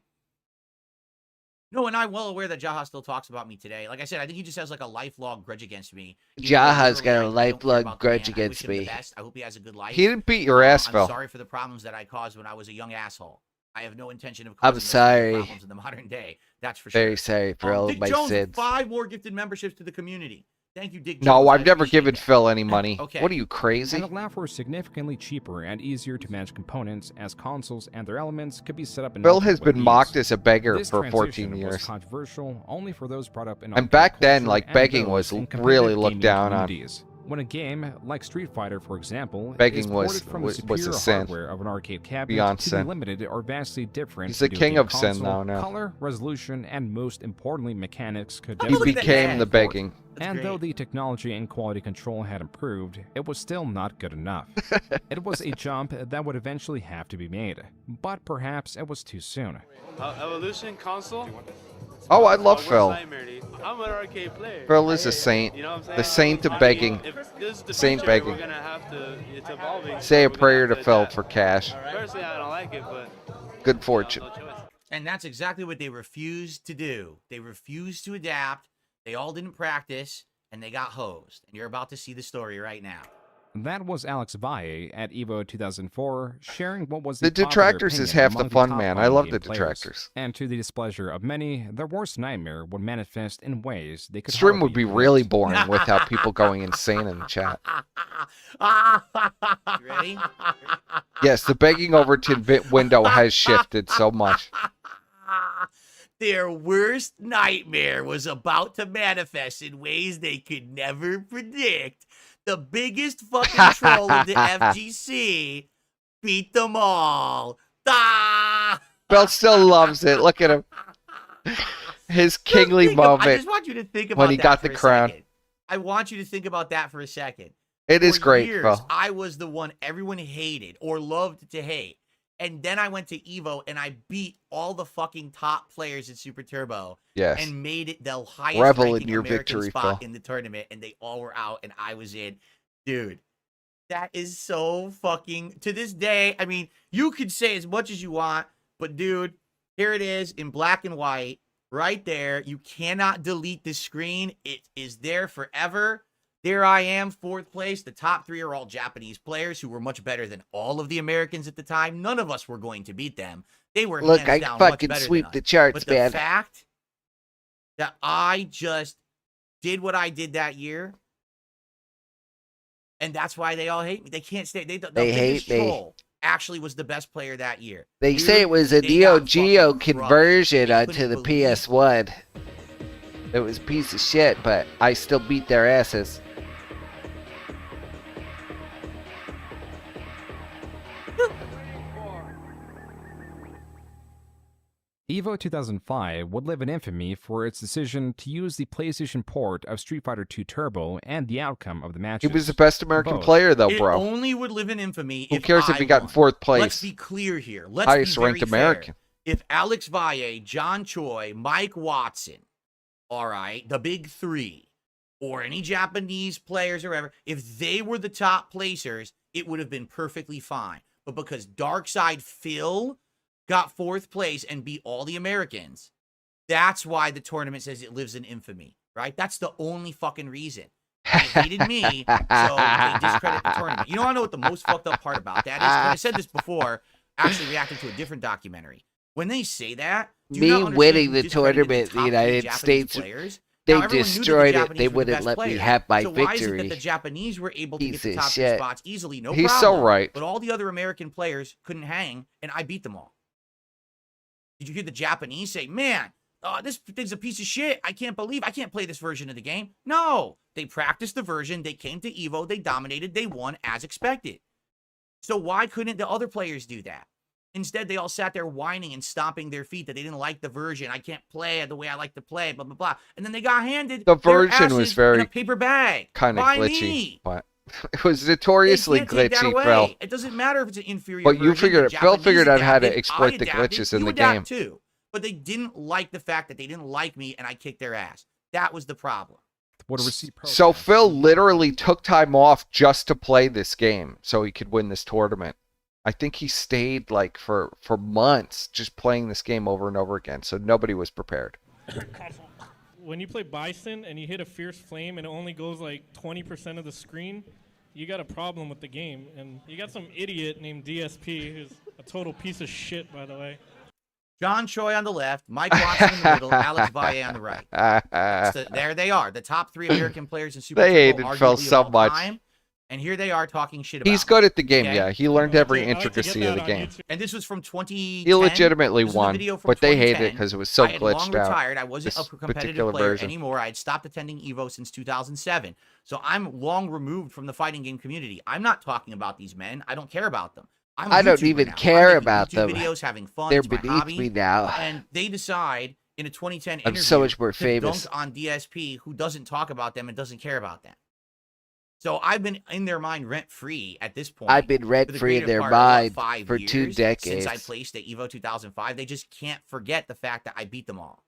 No, and I'm well aware that Jaha still talks about me today. Like I said, I think he just has like a lifelong grudge against me. Even though Jaha's literally got a I don't care lifelong about the grudge man. I wish against him the me. best. I hope he has a good life. He didn't beat your ass, I'm Phil. sorry for the problems that I caused when I was a young asshole. I have no intention of I'm causing those sorry. problems in the modern day. That's for sure. Very sorry for all of Dick my Jones, sins. 5 more gifted memberships to the community. Thank you, Dick Jones. No, I I've never appreciate given that. Phil any money. Okay. What are you, crazy? And allow for significantly cheaper and easier to manage components as consoles and their elements could be set up in Phil Ultimate has with been ease. mocked as a beggar This for 14 transition was years. controversial only for those brought up in And arcade back then, culture like, and begging those was in really competitive looked gaming down on. communities. When a game, like Street Fighter for example, Begging is was- ported from the was superior a sin. hardware of an arcade cabinet Beyond to sin. the limited or vastly different He's the video king game of sin console, now. color, resolution, and most importantly mechanics could He definitely became the begging. And though the technology and quality control had improved, it was still not good enough. It was a jump that would eventually have to be made, but perhaps it was too soon. Evolution console? Oh, I love Worst Phil. nightmare, dude. I'm an arcade player. Phil is a saint. You know what I'm saying? The saint of I mean, begging. if this is the Saint future, begging. We're gonna have to, it's evolving. Say a We're gonna prayer have to Phil adapt. for cash. Personally, I don't like it, but Good fortune. And that's exactly what they refused to do. They refused to adapt. They all didn't practice, and they got hosed. And you're about to see the story right now. That was Alex Valle at EVO 2004, sharing what was The popular Detractors is opinion half the among fun, top man. I fighting love game the players. Detractors. And to the displeasure of many, their worst nightmare would manifest in ways they could Stream hardly would be really boring without people going insane in the chat. You ready? Yes, the begging Overton bit window has shifted so much. Their worst nightmare was about to manifest in ways they could never predict. The biggest fucking troll of the FGC beat them all. Ah! Phil still loves it. Look at him. His kingly I moment just want you to think about when he that got for the a crown. second. I want you to think about that for a second. It is For great, years, Phil. I was the one everyone hated or loved to hate. And then I went to EVO and I beat all the fucking top players in Super Turbo. Yes. And made it the highest Revel in ranking your American victory, spot Phil. in the tournament. And they all were out and I was in. Dude, that is so fucking... To this day, I mean, you could say as much as you want, but dude, here it is in black and white. Right there. You cannot delete the screen. It is there forever. There I am, 4th place. The top 3 are all Japanese players who were much better than all of the Americans at the time. None of us were going to beat them. They were Look, hands I down fucking much better sweep than us. the charts, But the man. fact that I just did what I did that year, and that's why they all hate me. They can't stay. The They biggest hate me. troll actually was the best player that year. They Dude, say it was a they Neo got Geo fucking crushed. conversion They onto couldn't the believe it. PS1. It was a piece of shit, but I still beat their asses. EVO 2005 would live in infamy for its decision to use the PlayStation port of Street Fighter II Turbo and the outcome of the He matches. was the best American Both. player, though, It bro. only would live in infamy Who if cares if I he got in won. 4th place? Let's be clear here. Let's Highest be very ranked fair. American. If Alex Valle, John Choi, Mike Watson, all right, the big 3, or any Japanese players or whatever, if they were the top placers, it would have been perfectly fine. But because Darkside Phil got 4th place and beat all the Americans, that's why the tournament says it lives in infamy, right? That's the only fucking reason. They hated me, so they discredit the tournament. You know, I know what the most fucked up part about that is? And I said this before, actually reacting to a different documentary. When they say that, do you Me not understand winning who the discredited tournament in the top 3 United Japanese States, players? they Now, everyone knew that the destroyed it. Japanese They were the wouldn't best let me players. have my so why is it victory. that the Japanese were able to Piece get the of top 3 shit. spots easily? No He's so problem. right. But all the other American players couldn't hang, and I beat them all. Did you hear the Japanese say, man, this thing's a piece of shit. I can't play this version of the game. No, they practiced the version. They came to EVO. They dominated. They won as expected. So why couldn't the other players do that? Instead, they all sat there whining and stomping their feet that they didn't like the version. I can't play it the way I like to play, blah, blah, blah. And then they got handed The their version was asses very in a paper bag kind of by glitchy, me. but it was notoriously They can't take that glitchy, away. Phil. It doesn't matter if it's an inferior But you version. figured The it. Phil Japanese figured out how to adapted, exploit I the adapted, glitches in you the adapt game. Too. But they didn't like the fact that they didn't like me and I kicked their ass. That was the problem. What a receipt So Phil literally took time off just to play this game so he could win this tournament. I think he stayed like for months just playing this game over and over again, so nobody was prepared. When you play Bison and you hit a Fierce Flame and it only goes like 20% of the screen, you got a problem with the game. And you got some idiot named DSP who's a total piece of shit, by the way. John Choi on the left, Mike Watson in the middle, Alex Valle on the right. There they are, the top 3 American players in Super They Bowl, hated Phil arguably of so all much. time. And here they are talking shit about He's good at the me, game, okay? yeah. He learned every intricacy of the game. And this was from 2010. He legitimately This was a won, video from but they hated 2010. it because it was so I had long glitched out. retired. I wasn't this a competitive particular player version. anymore. I had stopped attending EVO since 2007. So I'm long removed from the fighting game community. I'm not talking about these men. I don't care about them. I'm a I don't YouTuber even now. care I'm making about YouTube them. videos, having fun. They're It's my beneath hobby. me now. And they decide in a 2010 I'm interview so much more to famous. dunk on DSP, who doesn't talk about them and doesn't care about them. So I've been in their mind rent-free at this point. I've been for the rent-free in greater their part of, mind 5 for 2 years decades. Since I placed at EVO 2005, they just can't forget the fact that I beat them all.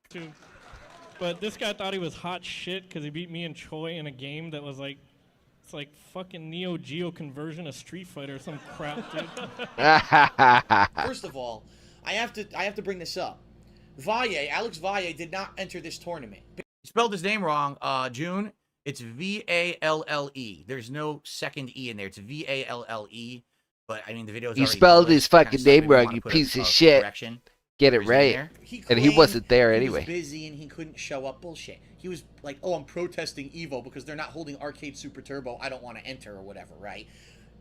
But this guy thought he was hot shit because he beat me and Choi in a game that was like, it's like fucking Neo Geo conversion of Street Fighter or some crap, dude. First of all, I have to bring this up. Alex Valle did not enter this tournament. He spelled his name wrong, June. It's V-A-L-L-E. There's no second E in there. It's V-A-L-L-E. But, I mean, the video's He already spelled published. his fucking Kinda suck. name Maybe I wrong, wanna you put piece a of shit. correction. Get it There's in right. there. And he wasn't there He anyway. was busy and he couldn't show up. Bullshit. He was like, oh, I'm protesting EVO because they're not holding Arcade Super Turbo. I don't want to enter or whatever, right?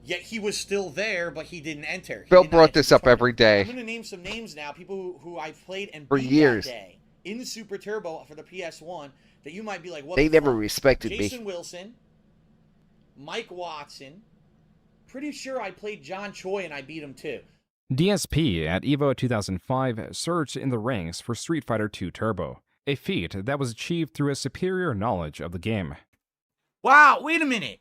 Yet he was still there, but he didn't enter. Bill brought this up every I'm day going to name some names now, people who I've played and for beat years. that day in the Super Turbo for the PS1 that you might be like, what They the never fuck? respected me. Jason Wilson, Mike Watson. Pretty sure I played John Choi and I beat him too. DSP at EVO 2005 surged in the ranks for Street Fighter II Turbo, a feat that was achieved through a superior knowledge of the game. Wow, wait a minute.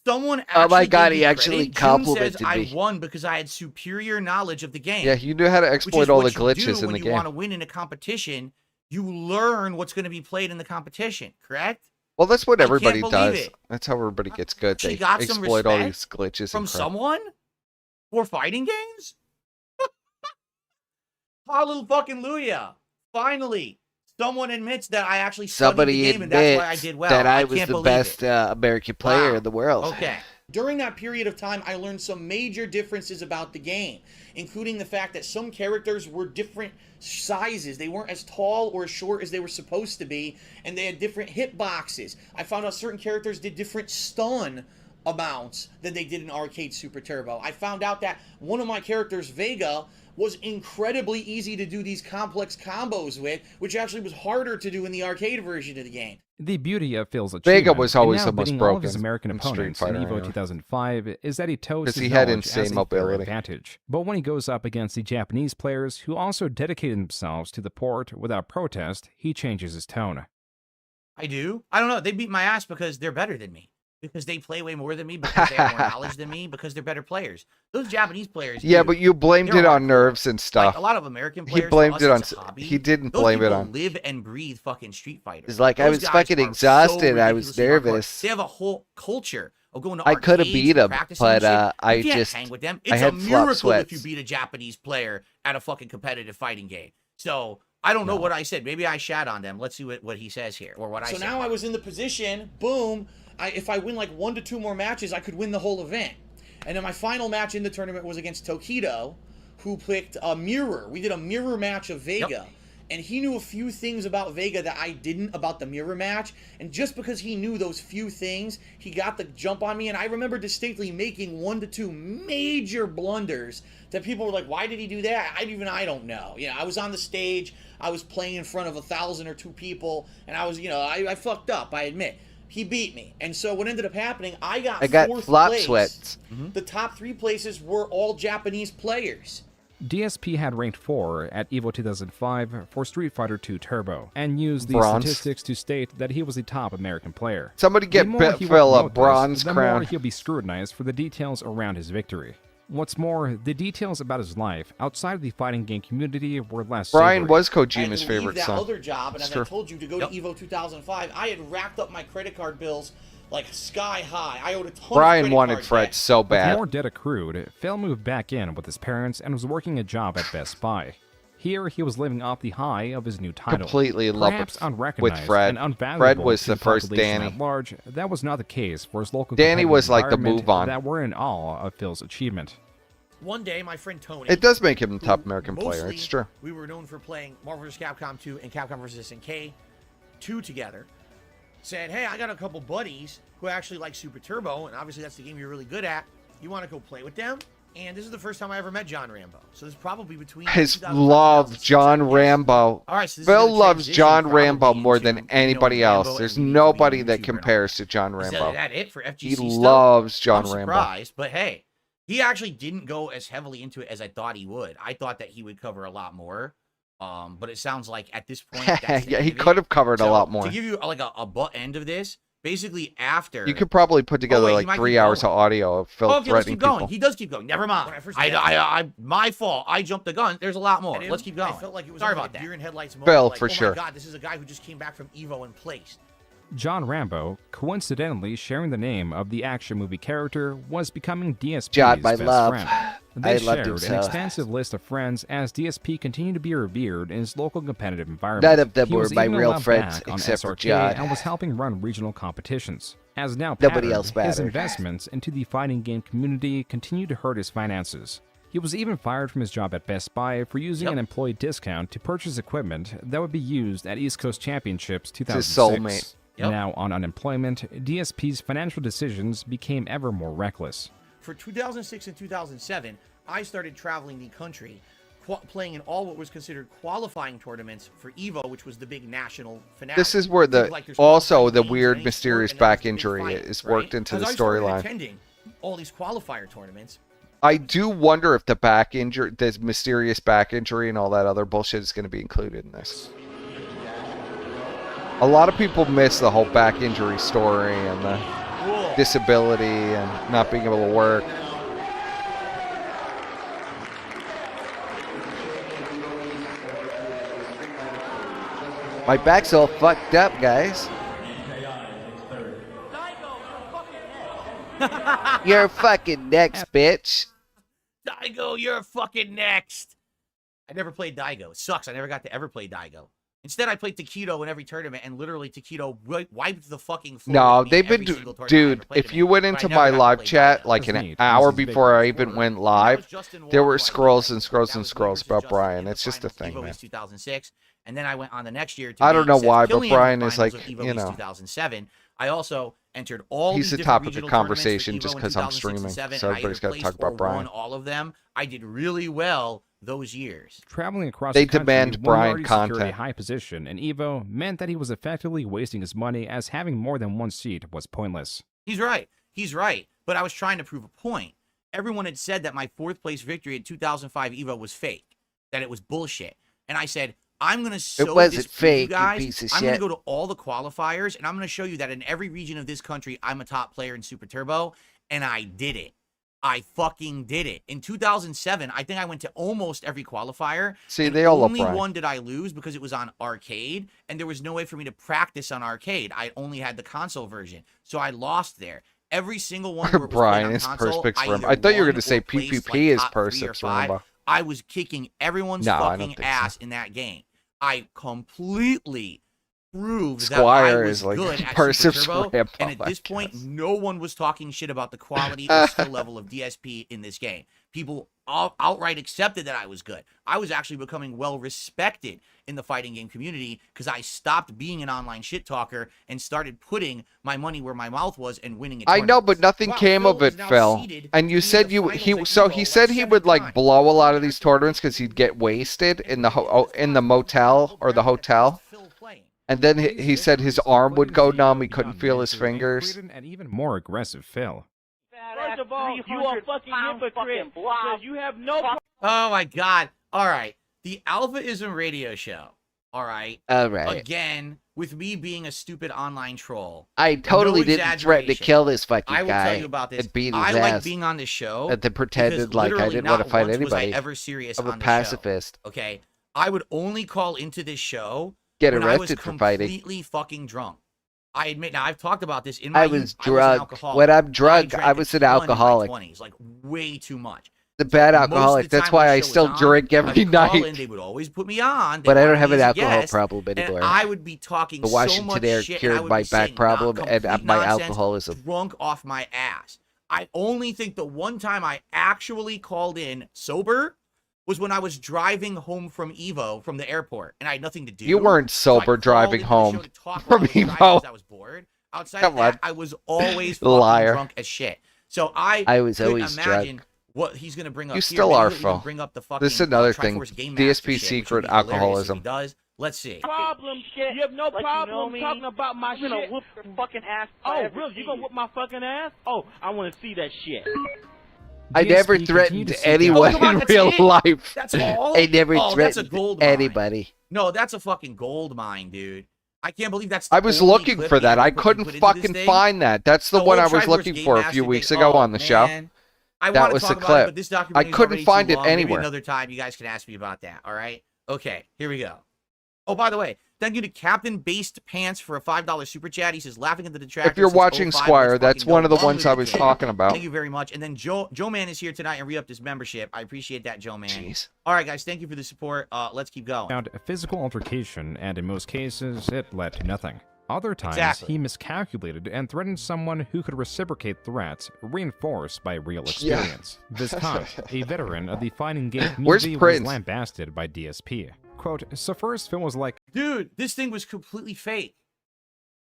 Someone actually Oh my god, gave he me actually credit. June complimented says me. I won because I had superior knowledge of the game. Yeah, you knew how to Which exploit is all the what you glitches do in when the you game. want to win in a competition. You learn what's going to be played in the competition, correct? Well, that's what I can't everybody believe does. it. That's how everybody gets good. She They got some exploit all respect these glitches from and crap. someone for fighting games. Hallelujah! Finally, someone admits that I actually studied Somebody the game and that's why I admits did well. that I was can't the believe best it. American player Wow. in the world. Okay. During that period of time, I learned some major differences about the game, including the fact that some characters were different sizes. They weren't as tall or as short as they were supposed to be, and they had different hitboxes. I found out certain characters did different stun amounts than they did in Arcade Super Turbo. I found out that one of my characters, Vega, was incredibly easy to do these complex combos with, which actually was harder to do in the arcade version of the game. The beauty of Phil's Vega achievement was always in now the most beating all of his broken American in Street opponents Fighter, in EVO anyway. 2005 is that he toes 'Cause his he had knowledge insane as a fair mobility. advantage. But when he goes up against the Japanese players who also dedicated themselves to the port without protest, he changes his tone. I do. I don't know. They beat my ass because they're better than me. Because they play way more than me, because they have more knowledge than me, because they're better players. Those Japanese players. Yeah, dude, but you blamed they're it on hardcore. nerves and stuff. Like, a lot of American players. He blamed to it us, on. it's a hobby. He didn't Those blame it people on. live and breathe fucking Street Fighter. It's like I Those was guys fucking are exhausted. so I was ridiculously hardcore. nervous. They have a whole culture of going to I could have arcades beat and him, practicing but and shit. I You can't just hang with them. I It's a had flop miracle if sweats. you beat a Japanese player at a fucking competitive fighting game. So I don't know what I said. Maybe I shat on them. Let's see what he says here, or what I said. So now I was in the position. Boom. If I win like 1 to 2 more matches, I could win the whole event. And then my final match in the tournament was against Tokido, who picked a mirror. We did a mirror match of Vega. Yep. And he knew a few things about Vega that I didn't about the mirror match. And just because he knew those few things, he got the jump on me. And I remember distinctly making 1 to 2 major blunders that people were like, why did he do that? I don't know. You know, I was on the stage. I was playing in front of 1,000 or 2 people. And I was, you know, I fucked up, I admit. He beat me. And so what ended up happening, I got 4th flop place. sweats. The top 3 places were all Japanese players. DSP had ranked 4 at EVO 2005 for Street Fighter II Turbo, and used the Bronze. statistics to state that he was the top American player. Somebody get The more he Phil will a promote bronze this, the crown. more he'll be scrutinized for the details around his victory. What's more, the details about his life outside of the fighting game community were less Brian savory. was I had Kojima's to favorite leave that son. other job, and It's as true. I told you, to go to EVO 2005, I had racked up my credit card bills like sky high. I owed a ton Brian of credit wanted card Fred debt. so With bad. more debt accrued, Phil moved back in with his parents and was working a job at Best Buy. Here, he was living off the high of his new title. Completely in love Perhaps with unrecognized Fred. and unvaluable Fred was to the first population Danny. At large, that was not the case for his local Danny competitive was like the environment move on. that were in awe of Phil's achievement. One day, my friend Tony. It does make him the top American player. Mostly, It's true. We were known for playing Marvel vs. Capcom 2 and Capcom vs. SNK 2 together. said, hey, I got a couple buddies who actually like Super Turbo, and obviously that's the game you're really good at. You want to go play with them? And this is the first time I ever met John Rambo. So this is probably between... His love John Rambo. All right, so this is Phil gonna loves transition John Rambo probably more into than anybody Rambo else. and There's me nobody being a that YouTuber compares to John Is Rambo. that it for FGC He stuff? loves John I'm Rambo. surprised, but hey, he actually didn't go as heavily into it as I thought he would. I thought that he would cover a lot more. But it sounds like at this point, that's Yeah, he could have covered a lot more. To give you like a butt end of this, basically after You could probably put together wait, he like might 3 keep hours going. of audio of Phil Oh, okay, let's threatening keep going. people. He does keep going. Never mind. My fault. I jumped the gun. There's a lot more. Let's keep going. I felt like it was sorry about that. Deer in headlights moment, Phil, like, for oh sure. My God, this is a guy who just came back from Evo and placed. John Rambo, coincidentally sharing the name of the action movie character, was becoming DSP's John, my best love. friend. I They loved him shared so. an extensive list of friends as DSP continued to be revered in his local competitive environment. None of them He were was my even real allowed friends back on except for SRK John. and was helping run regional competitions. As now Nobody patterned, else his mattered. investments into the fighting game community continued to hurt his finances. He was even fired from his job at Best Buy for using an employee discount to purchase equipment that would be used at East Coast Championships 2006. soulmate. Now on unemployment, DSP's financial decisions became ever more reckless. For 2006 and 2007, I started traveling the country, playing in all what was considered qualifying tournaments for Evo, which was the big national finale. This is where Think like the there's also the 12 weird games in any mysterious sport, and then back there's the big injury fight, is right? worked into the As I started storyline. attending all these qualifier tournaments, I do wonder if the back injury, the mysterious back injury and all that other bullshit is going to be included in this. A lot of people miss the whole back injury story and the disability and not being able to work. My back's all fucked up, guys. You're fucking next, bitch. Daigo, you're fucking next. I never played Daigo. It sucks. I never got to ever play Daigo. Instead, I played Taquito in every tournament, and literally Taquito wiped the fucking floor. No, with me they've every been, single tournament I ever dude. played If him you in, went but I into never my got to live play chat Daigo. like an hour before I even went live, there were scrolls and scrolls and scrolls about Brian. It's just a thing, Evo man. was 2006, and then I went on the next year to I don't know Seth why, but Killian in Brian the is finals like, of Evo you East know. 2007. I also entered all He's these the different topic of regional tournaments for conversation Evo just in 'cause I'm 2006 and streaming, 2007, so and I everybody's either gotta talk placed or about Brian. won all of them. I did really well those years. Traveling across They the country demand when he Brian already secured a content. high position in Evo meant that he was effectively wasting his money, as having more than one seat was pointless. He's right. He's right. But I was trying to prove a point. Everyone had said that my fourth place victory at 2005 Evo was fake, that it was bullshit. And I said, I'm going to sow wasn't this for you fake, you guys. piece of I'm going to shit. go to all the qualifiers, and I'm going to show you that in every region of this country, I'm a top player in Super Turbo, and I did it. I fucking did it. In 2007, I think I went to almost every qualifier. See, and they all love only Brian. one did I lose because it was on arcade, and there was no way for me to practice on arcade. I only had the console version, so I lost there. Every single one where it was played Brian on is console, Perspex I Rambo. either I thought you were won going to say or placed, PPP like, is top 3 or Perspex 5. Rambo. I was kicking everyone's No, I don't fucking think so. ass in that game. I completely proved Squire that I was is like good at Perspex Super Turbo, Rambo, and at I this point, no one was talking shit about the quality or skill level of DSP in this game. People outright accepted that I was good. I was actually becoming well respected in the fighting game community because I stopped being an online shit talker and started putting my money where my mouth was and winning it. I know, but nothing came of it, Phil. And you said he said he would like blow a lot of these tournaments because he'd get wasted in the motel or the hotel. And then he said his arm would go numb. He couldn't feel his fingers. An even more aggressive Phil. First of all, you are a fucking hypocrite. Because you have no. Oh my God. All right. The Alpha ISM radio show. All right. All right. Again, with me being a stupid online troll. I totally No didn't threaten to exaggeration. kill this fucking I will guy tell you about this. and beat his I ass. like being on the show. And then pretended because like I literally didn't want to not fight once was anybody. I ever serious I'm a on the pacifist. show. Okay. I would only call into this show Get when arrested for fighting. I was completely fucking drunk. I admit, now I've talked about this in my I youth, was I was an drunk. alcoholic. When I'm drunk, drank I a was an ton in my alcoholic. 20s, like way too much. The bad Most of the alcoholic. That's time why when I the show still was on, drink I every would call night. in, they would always put me on. They But I don't wanted have me an as a alcohol guest, problem and anymore. I would be talking The so Washington much Air shit, cured and I would my be back saying problem and complete my nonsense, alcoholism. drunk off my ass. I only think the one time I actually called in sober was when I was driving home from Evo from the airport, and I had nothing to do. You weren't sober driving home from Evo. I was bored. Outside of that, I was always fucking Liar. drunk as shit. So I was couldn't always imagine drunk. what he's gonna bring up. You here. still Maybe are, he'll even Phil. bring up the fucking, This is another thing. Triforce Game Master DSP shit, secret which would be hilarious if alcoholism. he does. Let's see. Problem shit. You have no problem talking about my shit. I'm gonna whoop your fucking ass. Oh, really? You gonna whoop my fucking ass? Oh, I want to see that shit. I never threatened anyone in real life. That's all. I never that's a threatened gold mine. anybody. No, that's a fucking gold mine, dude. I can't believe that's. I was looking for that. I couldn't fucking find that. That's the one I was looking for a few weeks ago on the show. That was the clip. But this I couldn't find it anywhere. Maybe another time you guys can ask me about that. All right. Okay. Here we go. Oh, by the way, thank you to Captain Based Pants for a $5 super chat. He says, laughing at the detractor. If you're watching Squire, that's one of the ones I was talking about. Thank you very much. And then Joe Man is here tonight and re-upped his membership. I appreciate that, Joe Man. Jeez. All right, guys, thank you for the support. Let's keep going. Found a physical altercation, and in most cases, it led to nothing. Other times, Exactly. he miscalculated and threatened someone who could reciprocate threats, reinforced by real experience. Viscount, a veteran of the fighting game community, was lambasted by DSP. Quote, so first Phil was like, dude, this thing was completely fake.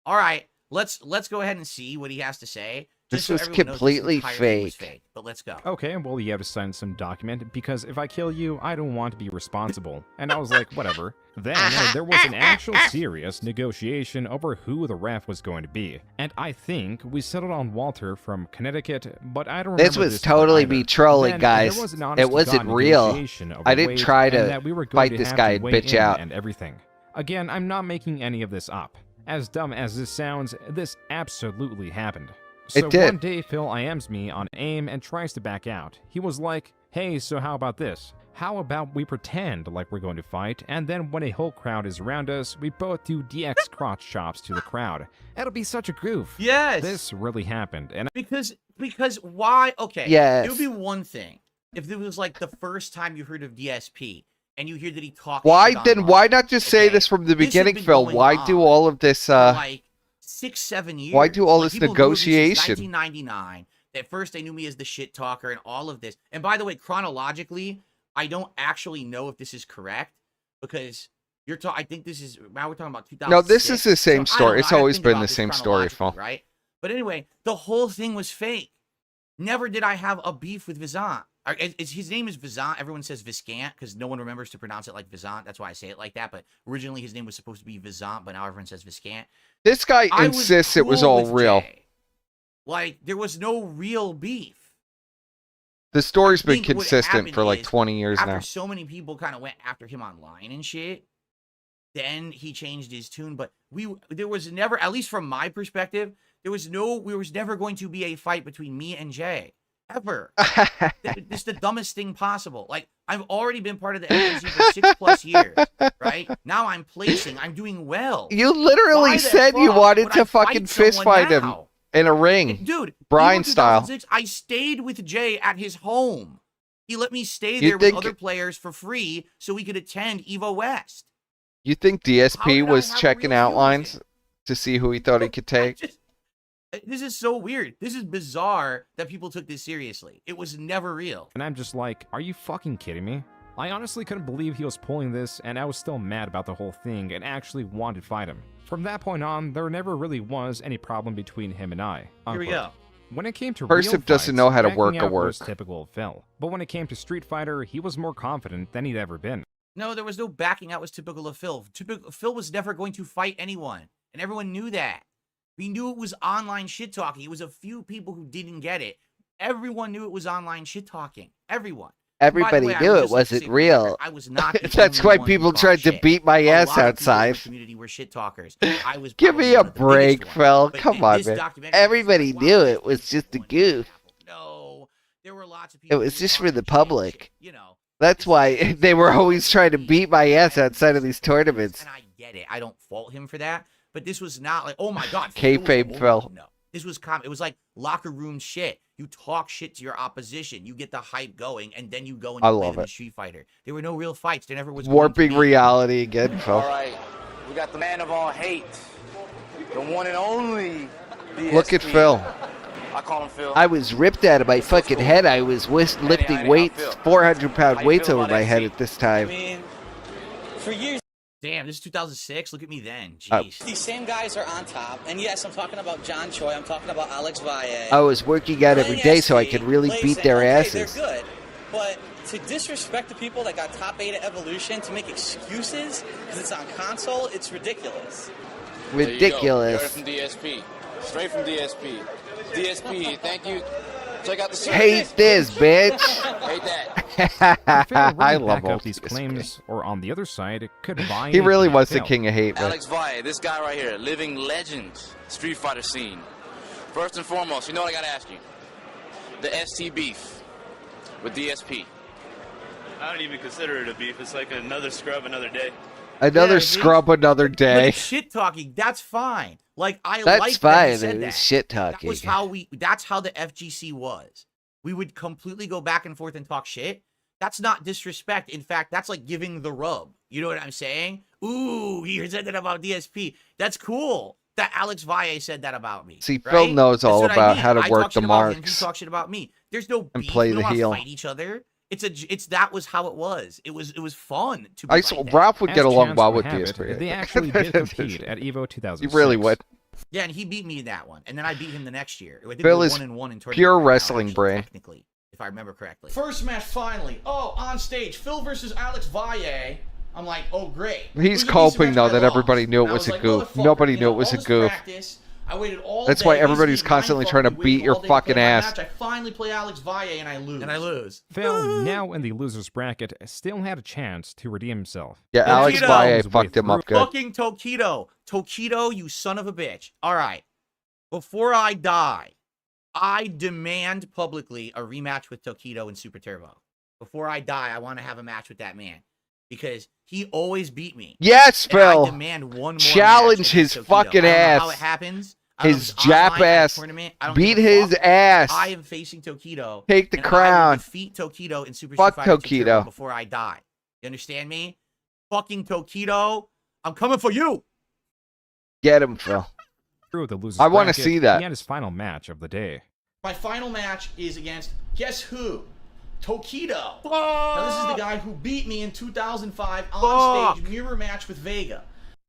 All right, let's go ahead and see what he has to say. This so was everyone knows completely this entire thing was fake. fake. But let's go. okay, well, you have to sign some document, because if I kill you, I don't want to be responsible. And I was like, whatever. Then, there was an actual serious negotiation over who the ref was going to be. And I think we settled on Walter from Connecticut, but I don't remember This was totally me trolling, guys. It wasn't real. I didn't try to fight this guy and bitch out. And everything. Again, I'm not making any of this up. As dumb as this sounds, this absolutely happened. So It did. one day, Phil IMs me on AIM and tries to back out. He was like, hey, so how about this? How about we pretend like we're going to fight, and then when a whole crowd is around us, we both do DX crotch chops to the crowd. It'll be such a goof. Yes. This really happened, and because why? Okay. Yes. It would be one thing if it was like the first time you heard of DSP and you hear that he talks. Why shit then? online. Why not just say this from the This has beginning, been Phil? going Why do on all of this? for like 6-7 years. Why do all Like, this people knew of me since negotiation? 1999. At first, they knew me as the shit talker and all of this. And by the way, chronologically, I don't actually know if this is correct because you're talking. I think this is now we're talking about 2000. No, this is the same story. It's always been the same story, Phil. Right? But anyway, the whole thing was fake. Never did I have a beef with Vizant. His name is Vizant. Everyone says Viscant because no one remembers to pronounce it like Vizant. That's why I say it like that. But originally his name was supposed to be Vizant, but now everyone says Viscant. This guy insists it was all real. Like, there was no real beef. The story's been think what consistent happened for like is, 20 years after now. so many people kind of went after him online and shit, then he changed his tune. But there was never, at least from my perspective, there was never going to be a fight between me and Jay. Ever. It's the dumbest thing possible. Like, I've already been part of the FNC for 6+ years, right? Now I'm placing. I'm doing well. You literally said you wanted to fucking fist fight him in a ring. Dude, Brian style. 2006, I stayed with Jay at his home. He let me stay there with other players for free so we could attend Evo West. You think DSP was checking outlines to see who he thought he could take? This is so weird. This is bizarre that people took this seriously. It was never real. And I'm just like, are you fucking kidding me? I honestly couldn't believe he was pulling this, and I was still mad about the whole thing and actually wanted to fight him. From that point on, there never really was any problem between him and I. Here we go. When it came to Person real doesn't fights, know how to backing work a out was work. typical of Phil. But when it came to Street Fighter, he was more confident than he'd ever been. No, there was no backing out was typical of Phil. Phil was never going to fight anyone, and everyone knew that. We knew it was online shit talking. It was a few people who didn't get it. Everyone knew it was online shit talking. Everyone. Everybody knew it wasn't real. I was not. That's why people tried to beat my ass outside. Community were shit talkers. I was. Give me a break, Phil. Come on, man. Everybody knew it was just a goof. No, there were lots of It people. was just for the public. You know. That's why they were always trying to beat my ass outside of these tournaments. And I get it. I don't fault him for that. But this was not like, oh my God. Kayfabe, Phil. No. This was it was like locker room shit. You talk shit to your opposition. You get the hype going, and then you go and play them in Street Fighter. There were no real fights. There never was. Warping reality again, Phil. All right. We got the man of all hate. The one and only DSP. Look at Phil. I call him Phil. I was ripped out of my fucking head. I was lifting weights, 400-pound weights over my head at this time. I mean, for years. Damn, this is 2006. Look at me then. Oh. Jeez. These same guys are on top. And yes, I'm talking about John Choi. I'm talking about Alex Valle. I was working out every day so I could really beat their asses. They're good. But to disrespect the people that got top 8 at Evolution, to make excuses because it's on console, it's ridiculous. Ridiculous. From DSP. Straight from DSP. DSP, thank you. Check out the service. Hate this, bitch. Hate that. I love all these claims, or on the other side, could buy. He really was the king of hate, man. Alex Valle, this guy right here, living legend, Street Fighter scene. First and foremost, you know what I gotta ask you? The ST beef with DSP. I don't even consider it a beef. It's like another scrub, another day. Another scrub, another But day. it's shit talking. That's fine. Like That's like that he fine. said that. It's shit That talking. was how that's how the FGC was. We would completely go back and forth and talk shit. That's not disrespect. In fact, that's like giving the rub. You know what I'm saying? Ooh, he said that about DSP. That's cool that Alex Valle said that about me. See, right? Phil knows all That's what about I mean. how to I work talk the shit about him, marks. he talks shit about me. There's no beef. And play we don't the wanna heel. fight each other. It's that was how it was. It was fun to be I like saw that. Ralph would get As along chance well would with have it, DSP. They actually did compete at Evo 2006. You really would. Yeah, and he beat me in that one, and then I beat him the next year. I think Phil we were is 1-1 in tournament pure right now, wrestling actually, brain. technically, if I remember correctly. First match finally. Oh, on stage, Phil versus Alex Valle. I'm like, oh great. He's Who's the coping decent though match? I that lost. everybody knew it And I was a like, goof. motherfucker, Nobody you knew know, it was all a this goof. practice, I waited all That's day, why basically everybody's constantly trying to blindfucked, beat waited your all day to play fucking my ass. match. I finally play Alex Valle and I lose. Phil, now in the losers bracket, still had a chance to redeem himself. Yeah, Alex Tokido. Valle fucked him up good. Fucking Tokido. Tokido, you son of a bitch. All right. Before I die, I demand publicly a rematch with Tokido in Super Turbo. Before I die, I want to have a match with that man. Because he always beat me. Yes, And Phil. I demand one more Challenge match his against Tokido. fucking I don't know ass. how it happens. I don't know if His it's Jap online, at a ass. tournament. I don't Beat give a his fuck. ass. I am facing Tokido. Take the and I crown. will defeat Tokido in Super Fuck Street Fighter 2 Turbo Tokido. before I die. You understand me? Fucking Tokido. I'm coming for you. Get him, Phil. Through the losers I wanna bracket, see that. He had his final match of the day. My final match is against, guess who? Tokido. Now, this is the guy who beat me in 2005 on stage mirror match with Vega.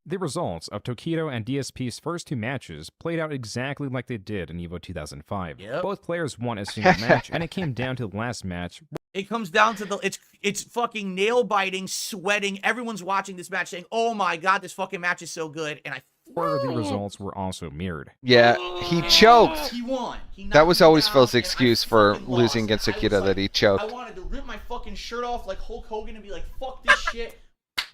The results of Tokido and DSP's first two matches played out exactly like they did in Evo 2005. Yep. Both players won a single match, and it came down to the last match. It comes down to it's fucking nail biting, sweating. Everyone's watching this match saying, "Oh my god, this fucking match is so good," and I. Where the results were also mirrored. Yeah, he choked. He won. That was always Phil's excuse for losing against Akita, that he I choked. wanted to rip my fucking shirt off like Hulk Hogan and be like, "Fuck this shit."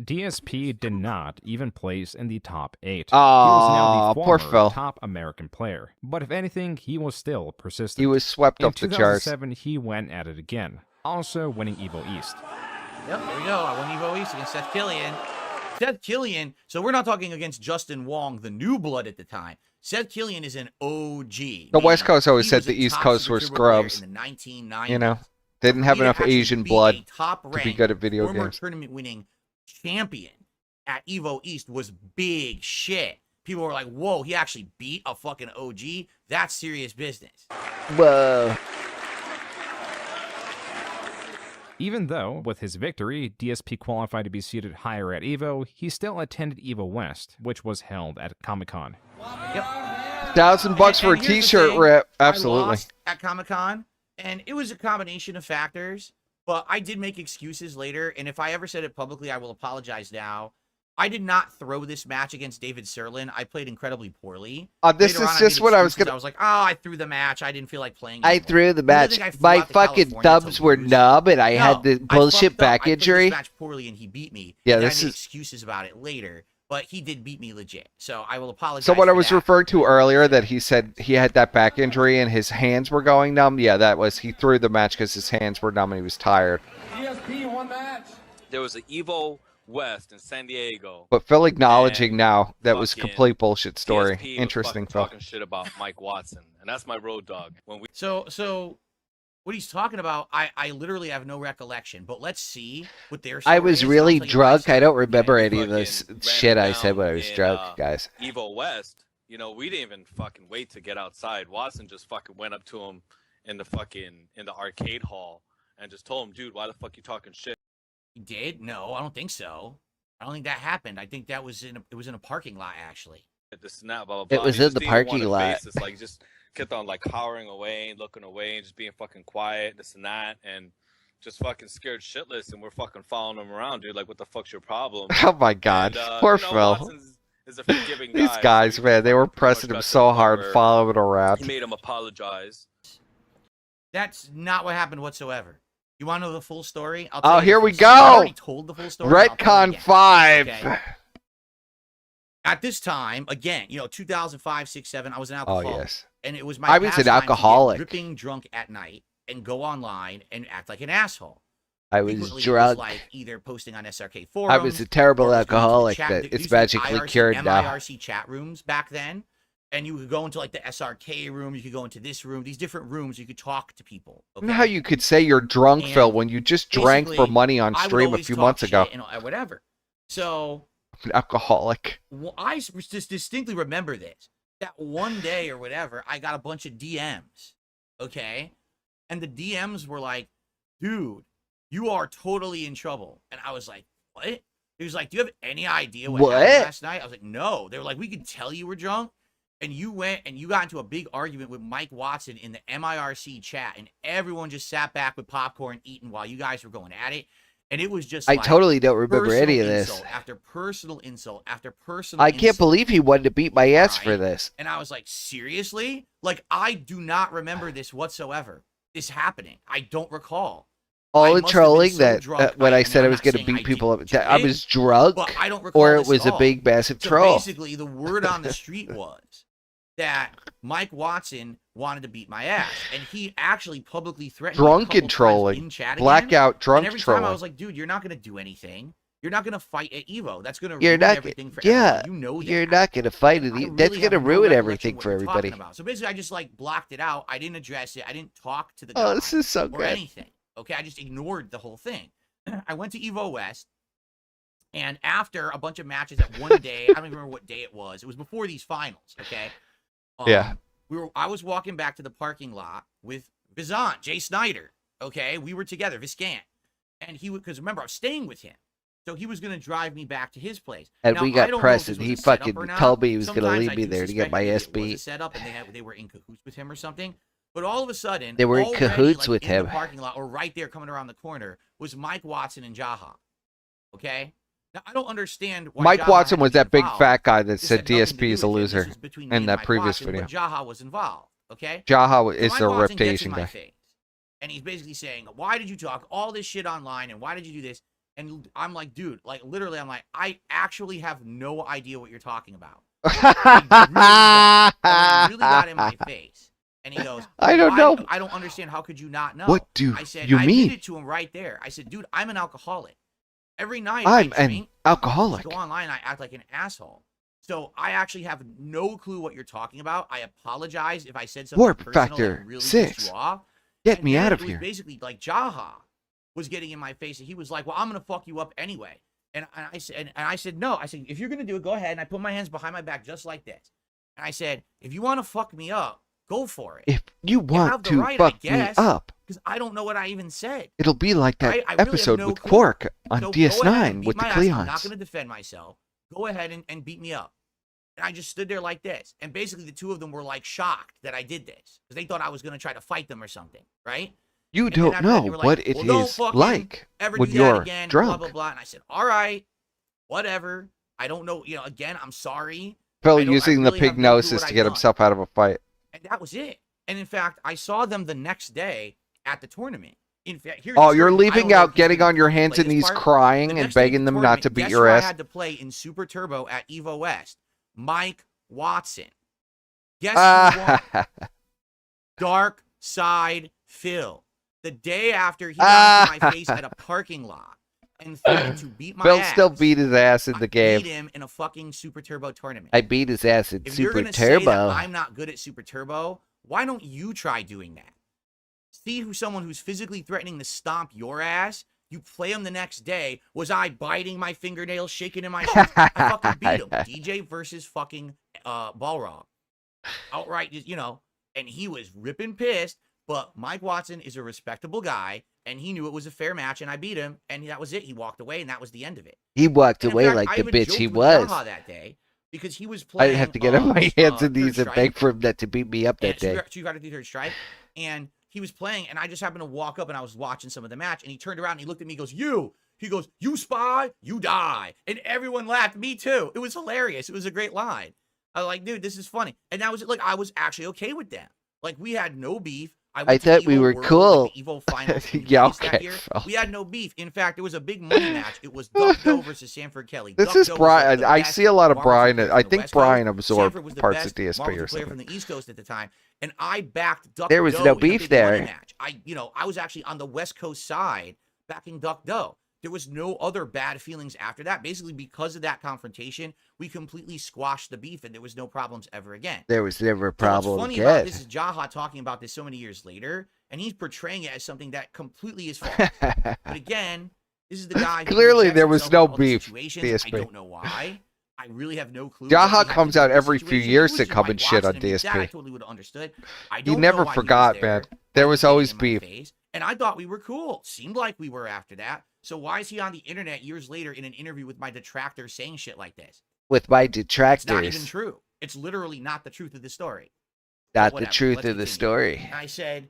DSP did not even place in the top 8. Aw, he was now the poor former Phil. top American player. But if anything, he was still persistent. He was swept in off the charts. 2007, he went at it again, also winning Evo East. Yep, there we go. I won Evo East against Seth Killian. Seth Killian, so we're not talking against Justin Wong, the new blood at the time. Seth Killian is an OG. The West Coast always He said was the a East top Coast Super were Turbo scrubs. player in the 1990s. You know, they didn't have He enough actually Asian beat blood a top-ranked to be good at video former games. tournament winning champion at Evo East was big shit. People were like, whoa, he actually beat a fucking OG? That's serious business. Whoa. Even though, with his victory, DSP qualified to be seated higher at EVO, he still attended EVO West, which was held at Comic-Con. Yep. $1,000 for a here's the T-shirt thing, rip. I Absolutely. lost at Comic-Con, and it was a combination of factors, but I did make excuses later, and if I ever said it publicly, I will apologize now. I did not throw this match against David Serlin. I played incredibly poorly. This Later is on, I just made what I was excuses. gonna. I was like, oh, I threw the match. I didn't feel like playing I anymore. threw the Really match. think I flew My out to fucking California thumbs to were lose. numb, and I No, had the I bullshit fucked up. back I played injury. this match poorly, and he beat me. Yeah, and this I made is- excuses about it later, but he did beat me legit. So I will apologize. So what I for was that. referring to earlier, that he said he had that back injury and his hands were going numb. Yeah, that was he threw the match because his hands were numb and he was tired. DSP one match. There was an Evo West in San Diego. But Phil acknowledging now that was fucking complete bullshit story. DSP was Interesting, fucking Phil. talking shit about Mike Watson, and that's my road dog. When we So what he's talking about, I literally have no recollection, but let's see what their I story was is. really I'll tell you my drunk. story. I don't remember any of this shit I said when I was in, drunk, guys. Evo West, you know, we didn't even fucking wait to get outside. Watson just fucking went up to him in the arcade hall and just told him, dude, why the fuck you talking shit? He did? No, I don't think so. I don't think that happened. I think that was in a parking lot, actually. This and that, blah, blah, blah. It was in the parking lot. It's like, just kept on like cowering away, looking away, and just being fucking quiet, this and that, and just fucking scared shitless. And we're fucking following him around, dude. Like, what the fuck's your problem? Oh my god, And, poor you know, Phil. Watson's is a forgiving These guy, guys, so man, they were pressing him so hard, following him around. he made him apologize. That's not what happened whatsoever. You want to know the full story? I'll Oh, tell you here the we full story. I go. already told the full story. I'll tell it Retcon again. 5. Okay. At this time, again, you know, 2005, 6, 7, I was an alcoholic. Oh, yes. And it was my I was an pastime to get alcoholic. ripping drunk at night and go online and act like an asshole. I was Frequently, it drunk. like either posting on SRK forums. I was a terrible or it was going to the alcoholic chat- that there is used to be magically IRC, cured now. MIRC chat rooms back then. And you could go into like the SRK room. You could go into this room. These different rooms. You could talk to people. I don't know how you could say you're drunk, And Phil, when you just drank for basically, money on I would stream a always few talk months shit ago. and whatever. So An alcoholic. well, I just distinctly remember this. That one day or whatever, I got a bunch of DMs. Okay? And the DMs were like, dude, you are totally in trouble. And I was like, what? He was like, do you have any idea what happened last night? I was like, no. They were like, we could tell you were drunk. And you went and you got into a big argument with Mike Watson in the MIRC chat. And everyone just sat back with popcorn eating while you guys were going at it. And it was just I like totally don't remember personal any of this. insult after personal insult after personal I can't insult. believe he wanted to beat my ass for Right? this. And I was like, seriously? Like, I do not remember this whatsoever. This happening. I don't recall. I All the must have been trolling so that drunk. when I mean, said I I'm was not going to saying beat I people up, did that I it, was drunk, but I don't recall or it this was at a all. big massive So troll. basically, the word on the street was that Mike Watson wanted to beat my ass, and he actually publicly threatened me a Drunken couple times trolling, in chat again. blackout drunk And every trolling. time I was like, dude, you're not going to do anything. You're not going to fight at Evo. That's going to You're ruin not, everything for yeah, everyone. You know that. you're not going to fight it. I That's really going to have no ruin recollection everything what for you're talking everybody. about. So basically, I just like blocked it out. I didn't address it. I didn't talk to the guy Oh, this is so or good. anything. Okay, I just ignored the whole thing. I went to Evo West, and after a bunch of matches at one day, I don't even remember what day it was. It was before these finals. Okay. Yeah. I was walking back to the parking lot with Vizant, Jay Snyder. Okay, we were together, Viscant, and he would, because remember I was staying with him, so he was going to drive me back to his place. And Now, we I got don't know if pressed, this and was he a setup fucking or not. told me he was going to Sometimes leave I me do there to get my suspect maybe it was SB. a setup, and they were in cahoots with him or something. But all of a sudden, They were in already, cahoots like, with in him. the parking lot, or right there coming around the corner, was Mike Watson and Jaha. Okay. Now I don't understand why Mike Jaha Watson had to was be that big involved. fat guy that This said had nothing to DSP do is a with him. This loser was between me in and that Mike previous Watson, video. But Jaha was involved. Okay. Jaha So is Mike the Watson gets in reputation my guy. face, and he's basically saying, "Why did you talk all this shit online? And why did you do this?" And I'm like, dude, like literally, I'm like, I actually have no idea what you're talking about. I really got in my face. And he goes, I don't know. I don't understand. How could you not know? What do I said, you I mean? admitted to him right there. I said, dude, I'm an alcoholic. Every night I'm I an drink, alcoholic. go online, and I act like an asshole. So I actually have no clue what you're talking about. I apologize if I said something Warp personal factor that really 6. pissed you off. Get And me then out it of was here. basically like Jaha was getting in my face, and he was like, "Well, I'm gonna fuck you up anyway." And I said, "No." I said, "If you're gonna do it, go ahead." And I put my hands behind my back just like this. And I said, "If you want to fuck me up, go for it. If you have want the to right, fuck I guess, me up, because I don't know what I even said. it'll be like that I really have episode no with clue. Quark on So go ahead and DS9 beat with the my ass. I'm not Cleons. going to defend myself. Go ahead and beat me up." And I just stood there like this. And basically, the two of them were like shocked that I did this because they thought I was going to try to fight them or something, right? You And then don't after that, know they were what like, it "Well, don't is fucking like ever when do that you're again, drunk. blah, blah, blah." And I said, "All right, whatever. I don't know. You know, again, I'm sorry." Phil I don't- I using the really have no clue pignosis what to I get done. himself out of a fight. And that was it. And in fact, I saw them the next day at the tournament. In fact, here's Oh, the you're story. I leaving don't know out, if you getting can on your hands play and this knees, part. crying The and next day at begging the them not to tournament, beat guess your who ass. I had to play in Super Turbo at Evo West? Mike Watson. Guess who won? Dark Side Phil. The day after he got into my face at a parking lot and threatened to beat my Phil ass. still beat his ass in the I game. beat him in a fucking Super Turbo tournament. I beat his ass in If you're Super gonna say that Turbo. I'm not good at Super Turbo, why don't you try doing that? See who someone who's physically threatening to stomp your ass. You play him the next day. Was I biting my fingernails, shaking in my shoes? I fucking beat him. DJ versus fucking Balrog. Outright, you know, and he was ripping pissed, but Mike Watson is a respectable guy, and he knew it was a fair match, and I beat him, and that was it. He walked away, and that was the end of it. He walked And in away fact, like I the even bitch joked he with was. Jaha that day because he was I playing. didn't have to get on my hands and knees and Third beg Strike, for him not to beat me up that day. Street Fighter 3 Third Strike, and he was playing, and I just happened to walk up, and I was watching some of the match, and he turned around, and he looked at me, he goes, he goes, you spy, you die, and everyone laughed, me too. It was hilarious. It was a great line. I was like, dude, this is funny, and that was it. Like, I was actually okay with that. Like, we had no beef. I thought we were cool. Like the Evo finals Yeah, that okay. year. Phil. We had no beef. In fact, there was a big money match. It was Duck Doe versus Sanford Kelly. This Duck is Doe was Brian. the I best see a lot of Marvel Brian. player I from the think West Brian Coast. absorbed Sanford was the parts best of DSP Marvel or player something. from the East Coast at the time, and I backed Duck There was Doe no in a beef big there. money match. I was actually on the West Coast side backing Duck Doe. There was no other bad feelings after that. Basically, because of that confrontation, we completely squashed the beef, and there was no problems ever again. There was never a So problem what's funny about again. this is Jaha talking about this so many years later, and he's portraying it as something that completely is false. But again, this is the guy who Clearly, injects there was himself no into other beef, situations. DSP. I don't know why. I really have no clue. Jaha what he had comes to do out with the every few situation. years It to was just come Mike and shit on Watson, and that I DSP. totally would have understood. I He don't never know why he was forgot, there. man. Why There he was did it always in my beef. face, and I thought we were cool. Seemed like we were after that. So why is he on the internet years later in an interview with my detractor saying shit like this? With my It's not even detractors. true. It's literally not the truth of the story. Not the Whatever, truth let's of the continue. story. And I said,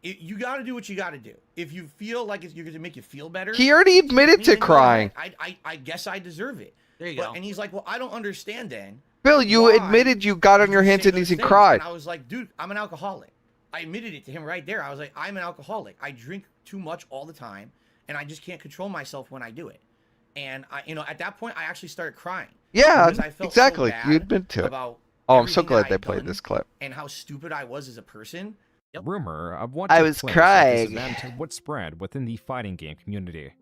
you got to do what you got to do. If you feel like you're going to make you feel better. He already admitted to then go crying. ahead. I guess I deserve it. There you But- go. And he's like, well, I don't understand then. Phil, you why admitted you got on your you hands say and those knees and things. cried. And I was like, dude, I'm an alcoholic. I admitted it to him right there. I was like, I'm an alcoholic. I drink too much all the time, and I just can't control myself when I do it. And at that point, I actually started crying. Yeah, Because I felt exactly. So You bad admit to it. about Oh, I'm so everything glad that they I'd played done this clip. and how stupid I was as a person. Rumor of what I took was place crying. at this event would spread within the fighting game community.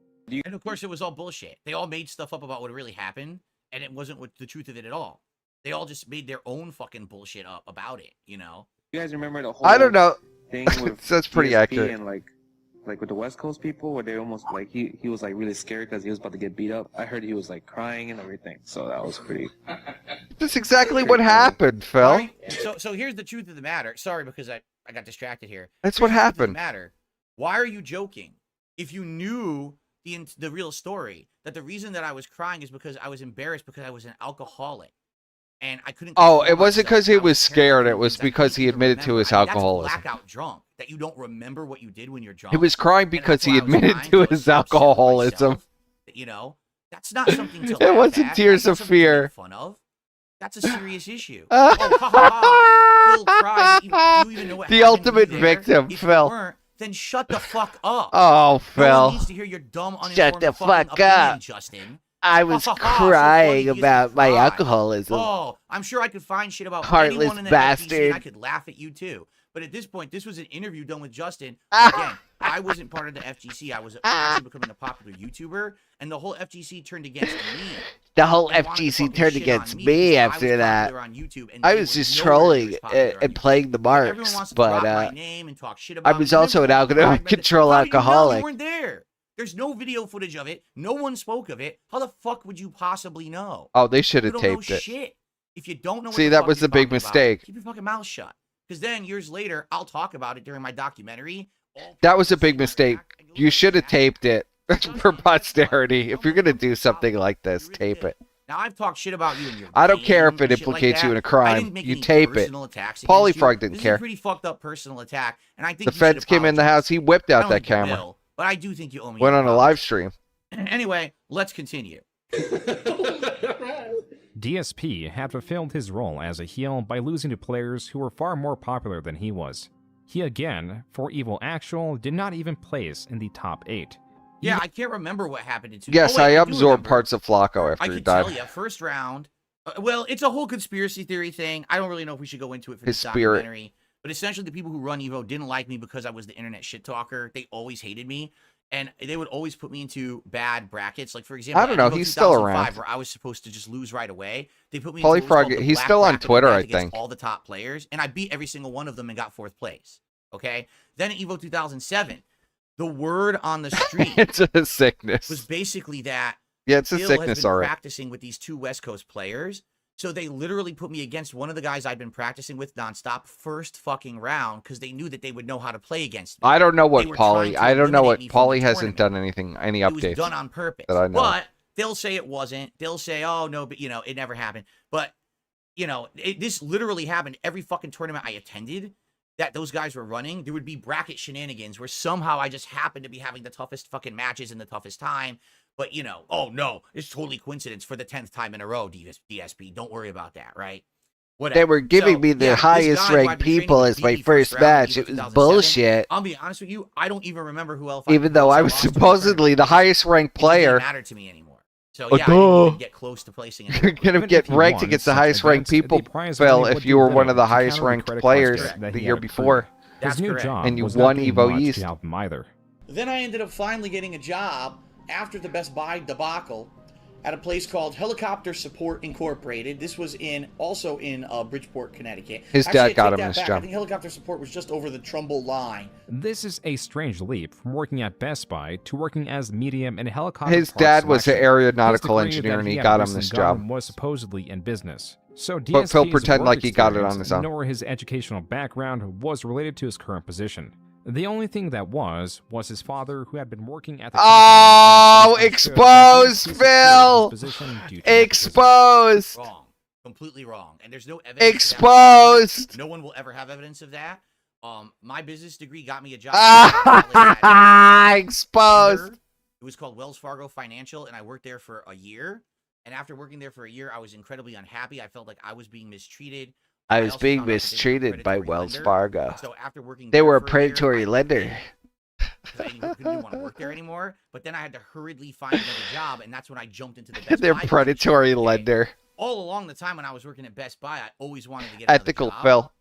And of course, it was all bullshit. They all made stuff up about what really happened, and it wasn't what the truth of it at all. They all just made their own fucking bullshit up about it, You guys remember the whole I don't know. thing with That's pretty DSP accurate. and like with the West Coast people where they almost like he was like really scared because he was about to get beat up. I heard he was like crying and everything, so that was pretty. That's exactly what happened, Phil. All right, So here's the truth of the matter. Sorry, because I got distracted here. That's Here's what the truth of happened. the matter. Why are you joking? If you knew the real story, that the reason that I was crying is because I was embarrassed because I was an alcoholic. And I couldn't. Oh, control it wasn't myself. because he I was scared. It was I couldn't because he even admitted to remember. his I mean, alcoholism. That's blackout drunk. That you don't remember what you did when you're drunk. He was crying because And he that's why I was admitted crying, to so I his stopped shitting alcoholism. myself. That's not something to It laugh wasn't at. tears That's of not something to make fear. fun of. That's a serious issue. Oh, ha ha ha! Phil cried. You even know what The happened. Were you ultimate there? victim, If Phil. you weren't, then shut the fuck up. Oh, No Phil. one needs to hear your dumb, uninformed Shut the fucking fuck opinion, up. Justin. I was Ha, ha, ha, so funny crying he used to about my cry. alcoholism. Oh, I'm sure I could find shit about Heartless anyone in the FTC, and I bastard. could laugh at you too. But at this point, this was an interview done with Justin. Ah. Again, I wasn't part of the FGC. I was actually becoming a popular YouTuber, and the whole FGC turned against me. The whole They wanted to FGC fucking turned shit against on me because after I was that. popular on YouTube, and I they was were just nowhere near trolling as popular on and YouTube. playing the Everyone marks, wants to but drop my name and talk shit I about was me. also an Remember, out of but control how did you know? alcoholic. You weren't there. There's no video footage of it. No one spoke of it. How the fuck would you possibly know? Oh, they should You have don't know taped it. shit. If you don't know what See, the that fuck was you're the big talking about, mistake. keep your fucking mouth shut. Because then years later, I'll talk about it during my documentary. That was a big mistake. You should have taped it for posterity. If you're gonna do something like this, tape it. Now I've talked shit about you and your I don't care if game it and shit like implicates you that. in a I crime. didn't make You any tape it. personal attacks against you. Polyfrog didn't This is care. a pretty fucked up personal attack, and I think The you should feds came in the apologize. house. He whipped I out don't that think you camera. will, but I do think you owe me. Went an on a apology. live stream. Anyway, let's continue. DSP had fulfilled his role as a heel by losing to players who were far more popular than he was. He again, for Evil Actual, did not even place in the top 8. Yeah, I can't remember what happened in 2. Yes, oh, wait, I do absorbed remember. parts of Flacco I after he can died. tell you, first round. Well, it's a whole conspiracy theory thing. I don't really know if we should go into it for His this spirit. documentary. But essentially, the people who run Evo didn't like me because I was the internet shit talker. They always hated me, and they would always put me into bad brackets. Like for example, I don't know, Evo he's still 2005, around. where I was supposed to just lose right away. They put me into what was Polyfrog, called the he's black still on bracket Twitter, event I against think. all the top players, and I beat every single one of them and got 4th place. Okay, then at Evo 2007, the word on the street It's a sickness. was basically that Yeah, it's a Phil sickness, has been alright. practicing with these 2 West Coast players, So they literally put me against one of the guys I'd been practicing with nonstop first fucking round because they knew that they would know how to play against me. I don't know what They were trying Pauly. to I don't know what eliminate me from the Pauly hasn't tournament. done anything. Any It was updates done on purpose. that I know. But they'll say it wasn't. They'll say, oh no, but it never happened. But this literally happened every fucking tournament I attended that those guys were running. There would be bracket shenanigans where somehow I just happened to be having the toughest fucking matches in the toughest time. But oh no, it's totally coincidence for the 10th time in a row, DSP. Don't worry about that, right? Whatever. They were giving me the highest ranked people as my first match. It was bullshit. I'll be honest with you, I don't even remember who else. Even though I was supposedly the highest ranked player. It didn't matter to me anymore. So yeah, I didn't even get close to placing it. You're gonna get ranked against the highest ranked people, Phil, if you were one of the highest ranked players the year before. That's correct. And you won Evo East. Then I ended up finally getting a job after the Best Buy debacle at a place called Helicopter Support Incorporated. This was also in Bridgeport, Connecticut. His dad got him this job. I think Helicopter Support was just over the Trumbull line. This is a strange leap from working at Best Buy to working as medium in helicopter. His dad was an aeronautical engineer and he got him this job. Was supposedly in business. So but Phil pretend like he got it on his own. Nor his educational background was related to his current position. The only thing that was his father, who had been working at the exposed, Phil! Exposed! Wrong. Completely wrong. And there's no evidence. Exposed! No one will ever have evidence of that. My business degree got me a job. Exposed! It was called Wells Fargo Financial, and I worked there for a year. And after working there for a year, I was incredibly unhappy. I felt like I was being mistreated. I was being mistreated by Wells Fargo. So after working they were a predatory lender. I didn't want to work there anymore. But then I had to hurriedly find another job, and that's when I jumped into the Best They're Buy predatory lender. All along the time when I was working at Best Buy, I always wanted to get ethical job. Phil.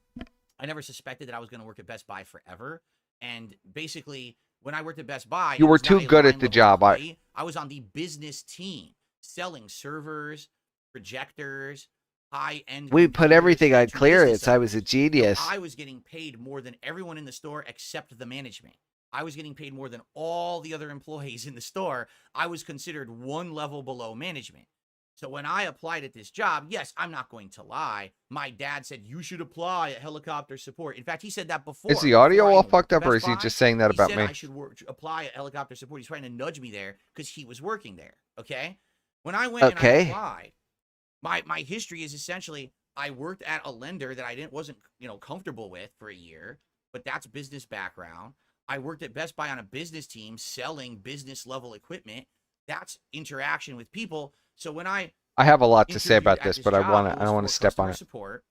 I never suspected that I was going to work at Best Buy forever. And basically, when I worked at Best Buy, you were too good at the job. I was on the business team, selling servers, projectors, high-end. We put everything on clearance. I was a genius. So I was getting paid more than everyone in the store except the management. I was getting paid more than all the other employees in the store. I was considered one level below management. So when I applied at this job, yes, I'm not going to lie. My dad said, you should apply at Helicopter Support. In fact, he said that before. Is the audio all fucked up, or is he just saying that about me? I should apply at Helicopter Support. He's trying to nudge me there because he was working there, okay? When I went and I applied, my history is essentially I worked at a lender that I wasn't comfortable with for a year, but that's business background. I worked at Best Buy on a business team selling business level equipment. That's interaction with people. So when I have a lot to say about this, but I don't want to step on it. Support,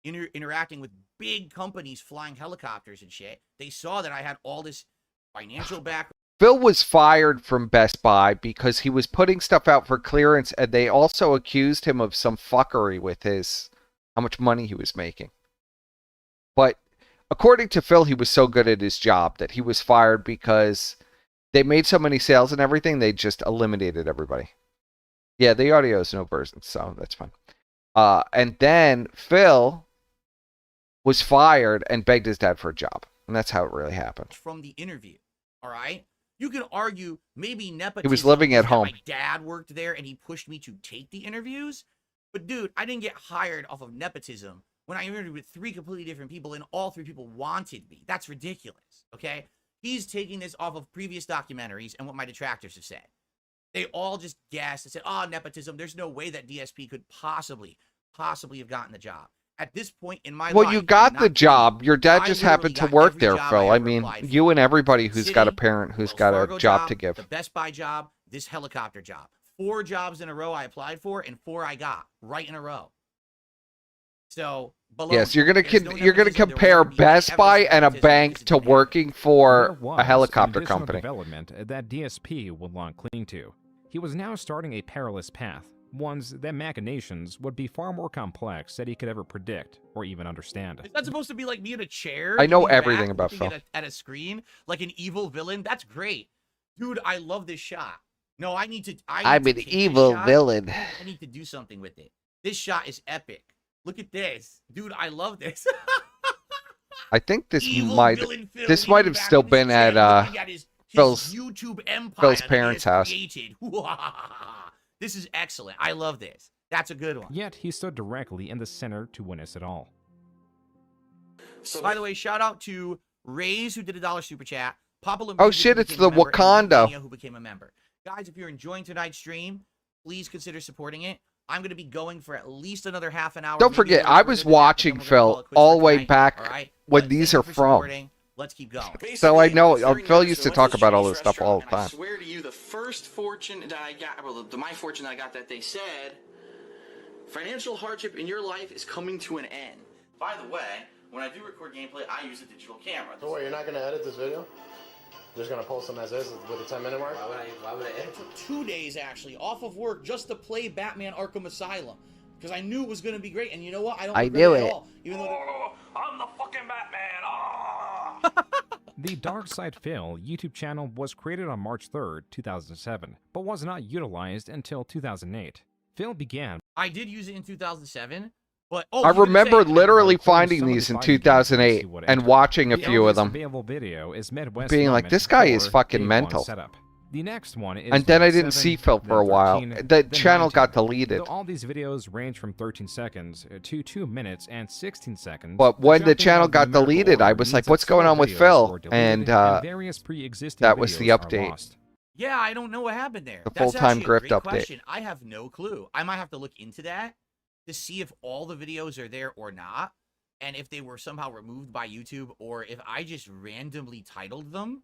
interacting with big companies flying helicopters and shit. They saw that I had all this financial background. Phil was fired from Best Buy because he was putting stuff out for clearance, and they also accused him of some fuckery with how much money he was making. But according to Phil, he was so good at his job that he was fired because they made so many sales and everything, they just eliminated everybody. Yeah, the audio is no version, so that's fine. And then Phil was fired and begged his dad for a job. And that's how it really happened. From the interview, all right? You can argue maybe nepotism. He was living at home. My dad worked there and he pushed me to take the interviews. But dude, I didn't get hired off of nepotism when I interviewed with 3 completely different people and all 3 people wanted me. That's ridiculous, okay? He's taking this off of previous documentaries and what my detractors have said. They all just guessed and said, oh, nepotism. There's no way that DSP could possibly have gotten the job. At this point in my life... Well, you got the job. Your dad just happened to work there, Phil. I mean, you and everybody who's got a parent who's got a job to give. The Best Buy job, this helicopter job. 4 jobs in a row I applied for, and 4 I got right in a row. So... Yes, you're gonna compare Best Buy and a bank to working for a helicopter company. Development that DSP would long cling to. He was now starting a perilous path, ones that machinations would be far more complex than he could ever predict or even understand. Is that supposed to be like me in a chair? I know everything about Phil. At a screen, like an evil villain. That's great, dude. I love this shot. No, I'm an evil villain. I need to do something with it. This shot is epic. Look at this, dude. I love this. I think this might have still been at Phil's YouTube empire. Phil's parents' house. This is excellent. I love this. That's a good one. Yet he stood directly in the center to witness it all. So, by the way, shout out to Rays, who did a $1 super chat. Papa Oh shit, it's the Wakanda. Who became a member. Guys, if you're enjoying tonight's stream, please consider supporting it. I'm going to be going for at least another half an hour. Don't forget, I was watching Phil all the way back when these are from. Let's keep going. So I know Phil used to talk about all this stuff all the time. I swear to you, the first fortune that I got, well, my fortune I got that they said, financial hardship in your life is coming to an end. By the way, when I do record gameplay, I use a digital camera. So what, you're not going to edit this video? Just going to post them as is with a 10-minute mark? Why would I edit? It took 2 days, actually, off of work just to play Batman Arkham Asylum. Because I knew it was going to be great, and you know what? I don't regret it at all. Even though I'm the fucking Batman. The Dark Side Phil YouTube channel was created on March 3rd, 2007, but was not utilized until 2008. Phil began. I did use it in 2007, but I remember literally finding these in 2008 and watching a few of them, video is being like, this guy is fucking mental. The next one is and then I didn't see Phil for a while. The channel got deleted. So all these videos range from 13 seconds to 2 minutes and 16 seconds. But when the channel got deleted, I was like, what's going on with Phil? And that was the update. Yeah, I don't know what happened there. The full-time grift update. Question. I have no clue. I might have to look into that to see if all the videos are there or not, and if they were somehow removed by YouTube, or if I just randomly titled them.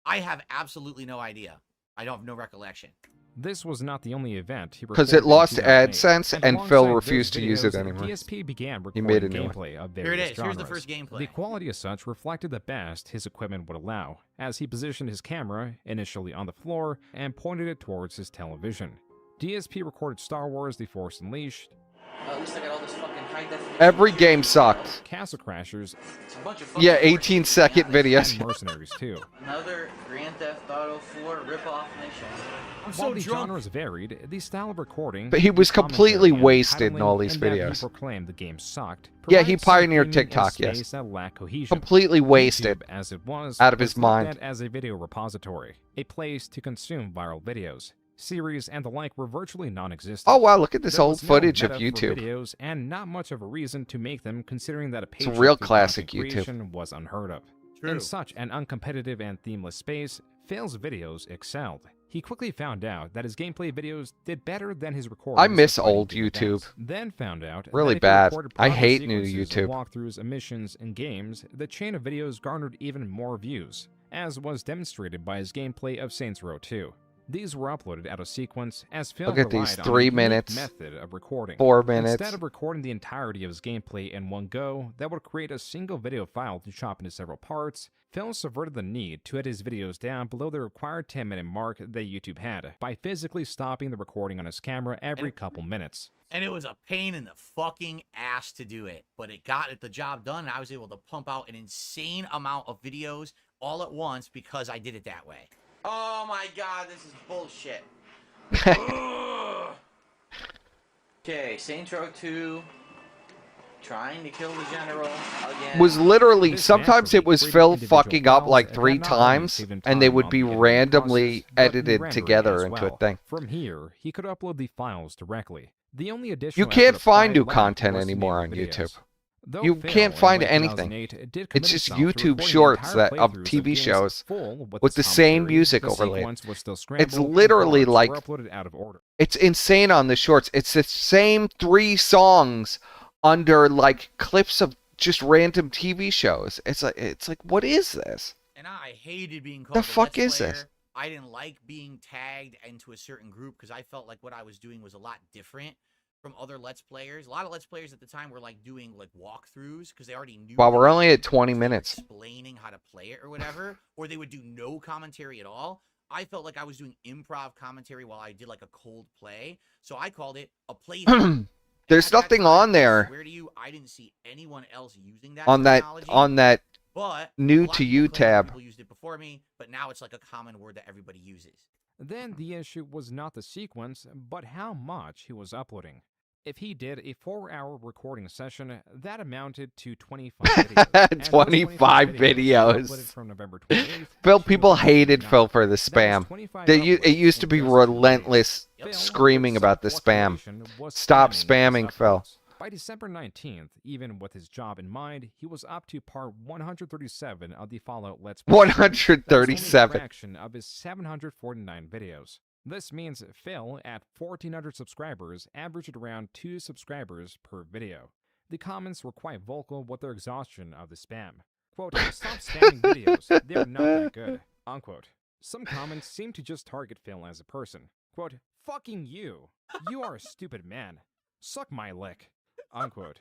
I have absolutely no idea. I don't have no recollection. This was not the only event he because it lost AdSense and Phil refused to use it anymore. DSP began recording he made a gameplay of various Here it is. genres. Here's the first gameplay. The quality as such reflected the best his equipment would allow, as he positioned his camera initially on the floor and pointed it towards his television. DSP recorded Star Wars: The Force Unleashed. At least I got all this fucking high definition. Every game sucked. Castle Crashers. Yeah, 18-second videos. Mercenaries too. Another Grand Theft Auto 4 ripoff mission. While the genres varied, the style of recording. But he was completely wasted in all these videos. He proclaimed the game sucked. Yeah, he pioneered TikTok. Yes. That lacked cohesion. Completely wasted. YouTube, as it was, out of his mind. As a video repository, a place to consume viral videos. Series and the like were virtually non-existent. Oh wow, look at this old footage of YouTube. Videos and not much of a reason to make them, considering that a page it's a real classic YouTube was unheard of. True. In such an uncompetitive and themeless space, Phil's videos excelled. He quickly found out that his gameplay videos did better than his recordings. I miss old YouTube. Then found out really bad. I hate new YouTube. Walkthroughs, missions, and games. The chain of videos garnered even more views, as was demonstrated by his gameplay of Saints Row 2. These were uploaded out of sequence as Phil look at these relied 3 on a minutes, method of recording. 4 minutes. Instead of recording the entirety of his gameplay in one go, that would create a single video file to chop into several parts. Phil subverted the need to edit his videos down below the required 10-minute mark that YouTube had by physically stopping the recording on his camera every couple minutes. And it was a pain in the fucking ass to do it, but it got the job done, and I was able to pump out an insane amount of videos all at once because I did it that way. Oh my god, this is bullshit. Okay, Saints Row 2, trying to kill the general again. Was literally, sometimes it was Phil fucking up like 3 times, and they would be randomly edited together into a thing. From here, he could upload the files directly. The only additional you can't find new content anymore on YouTube. You can't find anything. It's just YouTube shorts that of TV shows with the same music overlaid. It's literally like, it's insane on the shorts. It's the same 3 songs under like clips of just random TV shows. It's like what is this? And I hated being called the fuck is this? I didn't like being tagged into a certain group because I felt like what I was doing was a lot different from other Let's Players. A lot of Let's Players at the time were like doing like walkthroughs because they already knew. Wow, we're only at 20 minutes. Explaining how to play it or whatever, or they would do no commentary at all. I felt like I was doing improv commentary while I did like a cold play, so I called it a playthrough. There's nothing on there. Where do you? I didn't see anyone else using that on that but new to you tab. People used it before me, but now it's like a common word that everybody uses. Then the issue was not the sequence, but how much he was uploading. If he did a 4-hour recording session, that amounted to 25 videos. 25 videos. From November 28th, Phil, people hated Phil for the spam. It used to be relentless screaming about the spam. Stop spamming, Phil. By December 19th, even with his job in mind, he was up to part 137 of the Fallout Let's Play. 137. Fraction of his 749 videos. This means Phil, at 1,400 subscribers, averaged around 2 subscribers per video. The comments were quite vocal with their exhaustion of the spam. Quote, "Stop spamming videos, they're not that good." Unquote. Some comments seem to just target Phil as a person. Quote, "Fucking you. You are a stupid man. Suck my lick." Unquote.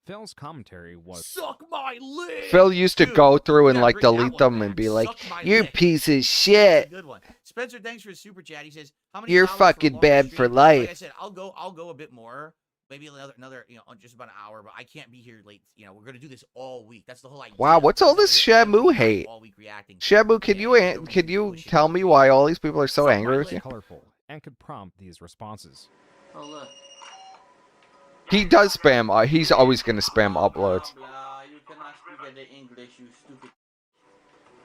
Phil's commentary was, "Suck my lick." Phil used to go through and like delete them and be like, "You're a piece of shit. Good one. Spencer, thanks for his super chat. He says, "How many You're hours fucking for bad for life." Like I said, I'll go a bit more. Maybe another, just about an hour, but I can't be here late. We're gonna do this all week. That's the whole idea. Wow, what's all this Shamu hate? All week reacting. Shamu, can you tell me why all these people are so angry with you? Colorful and could prompt these responses. Oh look. He does spam. He's always gonna spam uploads. Blah, you cannot speak in the English, you stupid.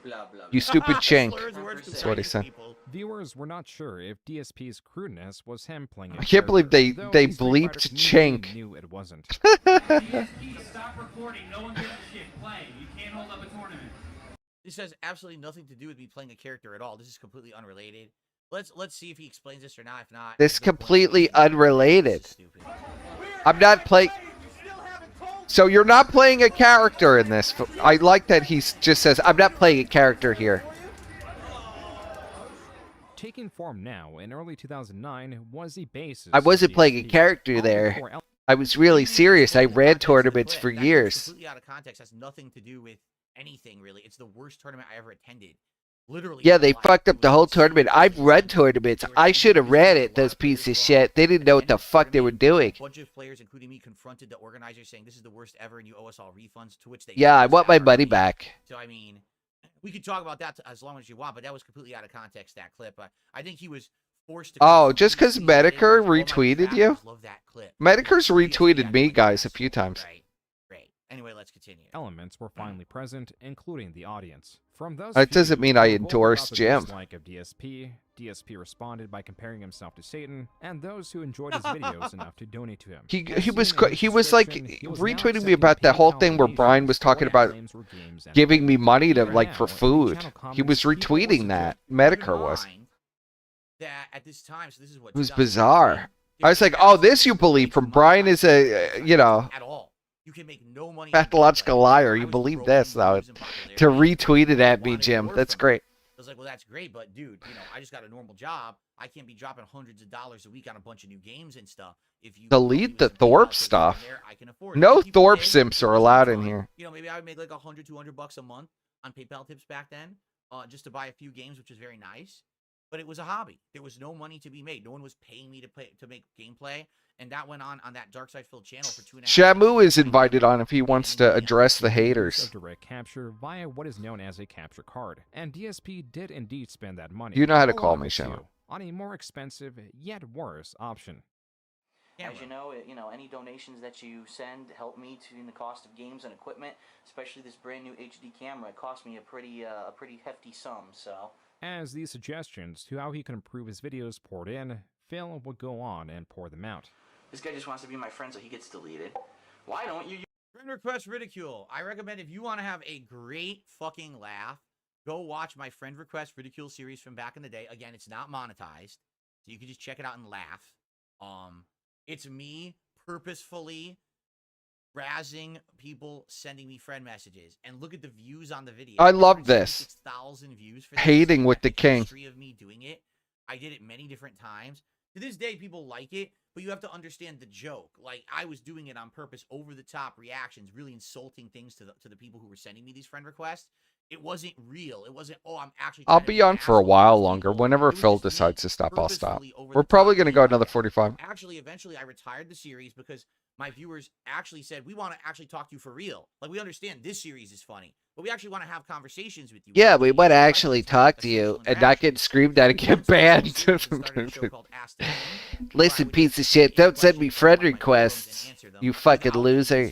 Blah blah. You stupid chink. That's That's what he said. Viewers were not sure if DSP's crudeness was him playing a I can't believe they character, though they the Street Fighter bleeped community chink. knew it wasn't. Stop recording. No one gives a shit. Play. You can't hold up a tournament. This has absolutely nothing to do with me playing a character at all. This is completely unrelated. Let's see if he explains this or not. If not, This is completely unrelated. I'm not playing. So you're not playing a character in this. I like that he just says, "I'm not playing a character here." Taking form now in early 2009 was the basis. I wasn't of playing a DSP. character there. I was really serious. I ran tournaments for That years. completely out of context. Has nothing to do with anything really. It's the worst tournament I ever attended. Literally. Yeah, they fucked up the whole tournament. I've run tournaments. I should have ran it, those pieces of shit. They didn't know what the fuck they were doing. A bunch of players, including me, confronted the organizers saying this is the worst ever and you owe us all refunds, to which they... Yeah, I want my money back. So, I mean, we could talk about that as long as you want, but that was completely out of context, that clip. I think he was forced to... Oh, just because Medicare retweeted you? Love that clip. Medicare's retweeted me, guys, a few times. Right. Anyway, let's continue. Elements were finally present, including the audience. From those That doesn't few mean who I were vocal endorse about the Jim. dislike of DSP responded by comparing himself to Satan, and those who enjoyed his videos enough to donate to him. He was like retweeting me about that whole thing where Brian was talking about giving me money to like for food. He was retweeting that. Medicare was. That at this time, so this is what It was bizarre. I was like, "Oh, this you believe from Brian is a at all. You can make no money. Pathological liar. You believe this though? To retweet it at me, Jim. That's great. I was like, well, that's great, but dude, I just got a normal job. I can't be dropping hundreds of dollars a week on a bunch of new games and stuff. If you Delete the Thorpe stuff. I can afford it. No People Thorpe did. simps are allowed in here. Maybe I would make like $100-$200 a month on PayPal tips back then, just to buy a few games, which was very nice. But it was a hobby. There was no money to be made. No one was paying me to make gameplay, and that went on that Dark Side Phil channel for 2.5 Shamu is invited on if he wants to address the haters. Direct capture via what is known as a capture card, and DSP did indeed spend that money. You know how to a call lot of me, it, Shamu. too, on a more expensive yet worse option. As you know, any donations that you send help me in the cost of games and equipment, especially this brand new HD camera. It cost me a pretty hefty sum. So. As these suggestions to how he can improve his videos poured in, Phil would go on and pour them out. This guy just wants to be my friend, so he gets deleted. Why don't you? Friend request ridicule. I recommend if you want to have a great fucking laugh, go watch my friend request ridicule series from back in the day. Again, it's not monetized, so you can just check it out and laugh. It's me purposefully razzing people sending me friend messages, and look at the views on the video. I love this. 176,000 views for this. Hating with the king. History of me doing it. I did it many different times. To this day, people like it, but you have to understand the joke. Like, I was doing it on purpose, over the top reactions, really insulting things to the people who were sending me these friend requests. It wasn't real. It wasn't, oh, I'm actually. I'll be on for a while longer. Whenever Phil decides to stop, I'll stop. We're probably going to go another 45. Actually, eventually, I retired the series because my viewers actually said, we want to actually talk to you for real. Like, we understand this series is funny, but we actually want to have conversations with you. Yeah, we want to actually talk to you and not get screamed at and get banned. Listen, piece of shit, don't send me friend requests, you fucking loser.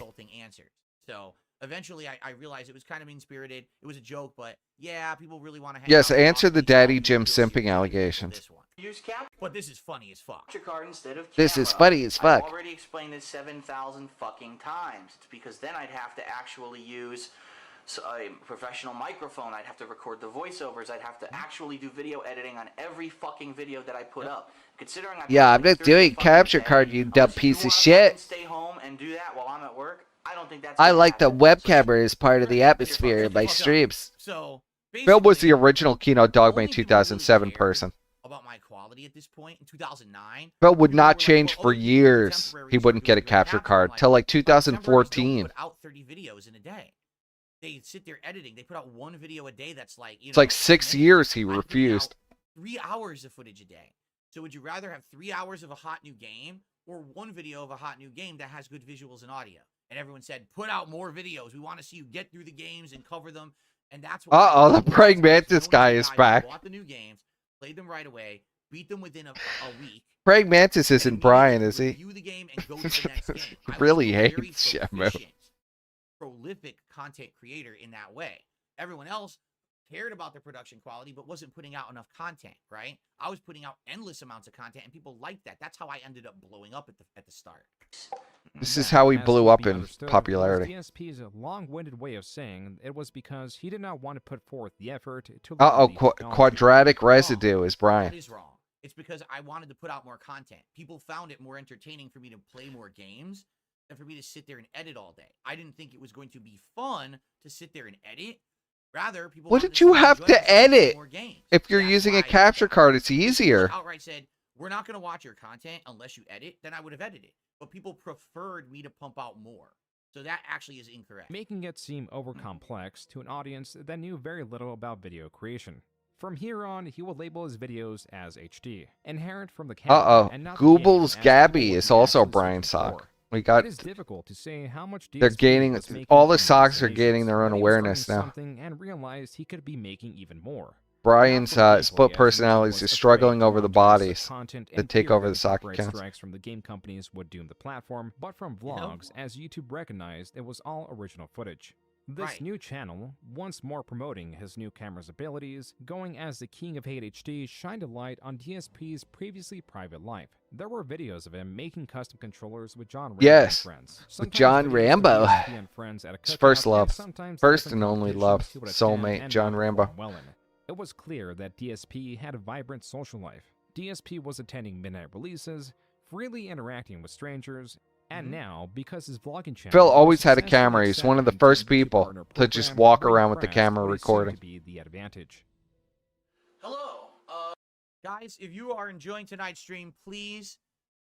So eventually I realized it was kind of mean-spirited. It was a joke, but yeah, people really want to hang Yes, out. answer the Daddy Jim simping allegations. But this is funny as fuck. Card instead of This is funny as fuck. I've already explained this 7,000 fucking times. It's because then I'd have to actually use a professional microphone. I'd have to record the voiceovers. I'd have to actually do video editing on every fucking video that I put up. Considering Yeah, I'm not doing capture card, you dumb piece of shit. Stay home and do that while I'm at work. I don't think that's. I like the web camera as part of the atmosphere in my streams. Phil was the original Keynote Dogma 2007 person. About my quality at this point in 2009. Phil would not change for years. He wouldn't get a capture card till like 2014. Put out 30 videos in a day. They sit there editing. They put out one video a day. That's like, you know, It's like 6 years he refused. 3 hours of footage a day. So would you rather have 3 hours of a hot new game or one video of a hot new game that has good visuals and audio? And everyone said, put out more videos. We want to see you get through the games and cover them. And that's what. Uh-oh, the Praying Mantis guy is back. Bought the new games, played them right away, beat them within a week. Praying Mantis isn't Brian, is he? Review the game and go to the next game. Really hates Shamu. Prolific content creator in that way. Everyone else cared about their production quality but wasn't putting out enough content, right? I was putting out endless amounts of content and people liked that. That's how I ended up blowing up at the start. This is how he blew up in popularity. DSP's long-winded way of saying it was because he did not want to put forth the effort to. Quadratic residue is Brian. That is wrong. It's because I wanted to put out more content. People found it more entertaining for me to play more games than for me to sit there and edit all day. I didn't think it was going to be fun to sit there and edit. Rather, people. What did you have to edit? If you're using a capture card, it's easier. Outright said, we're not going to watch your content unless you edit. Then I would have edited. But people preferred me to pump out more. So that actually is incorrect. Making it seem over-complex to an audience that knew very little about video creation. From here on, he will label his videos as HD, inherent from the camera. Google's Gabby is also Brian's sock. We got. It is difficult to say how much they're gaining. All the socks are gaining their own awareness now. And realized he could be making even more. Brian's split personalities is struggling over the bodies that take over the sock accounts. Strikes from the game companies would doom the platform, but from vlogs, as YouTube recognized, it was all original footage. This new channel, once more promoting his new camera's abilities, going as the King of Hate HD, shined a light on DSP's previously private life. There were videos of him making custom controllers with John Rambo and friends. With John Rambo. His first love. First and only love. Soulmate, John Rambo. It was clear that DSP had a vibrant social life. DSP was attending midnight releases, freely interacting with strangers, and now, because his vlogging channel... Phil always had a camera. He's one of the first people to just walk around with the camera recording. Hello. Guys, if you are enjoying tonight's stream, please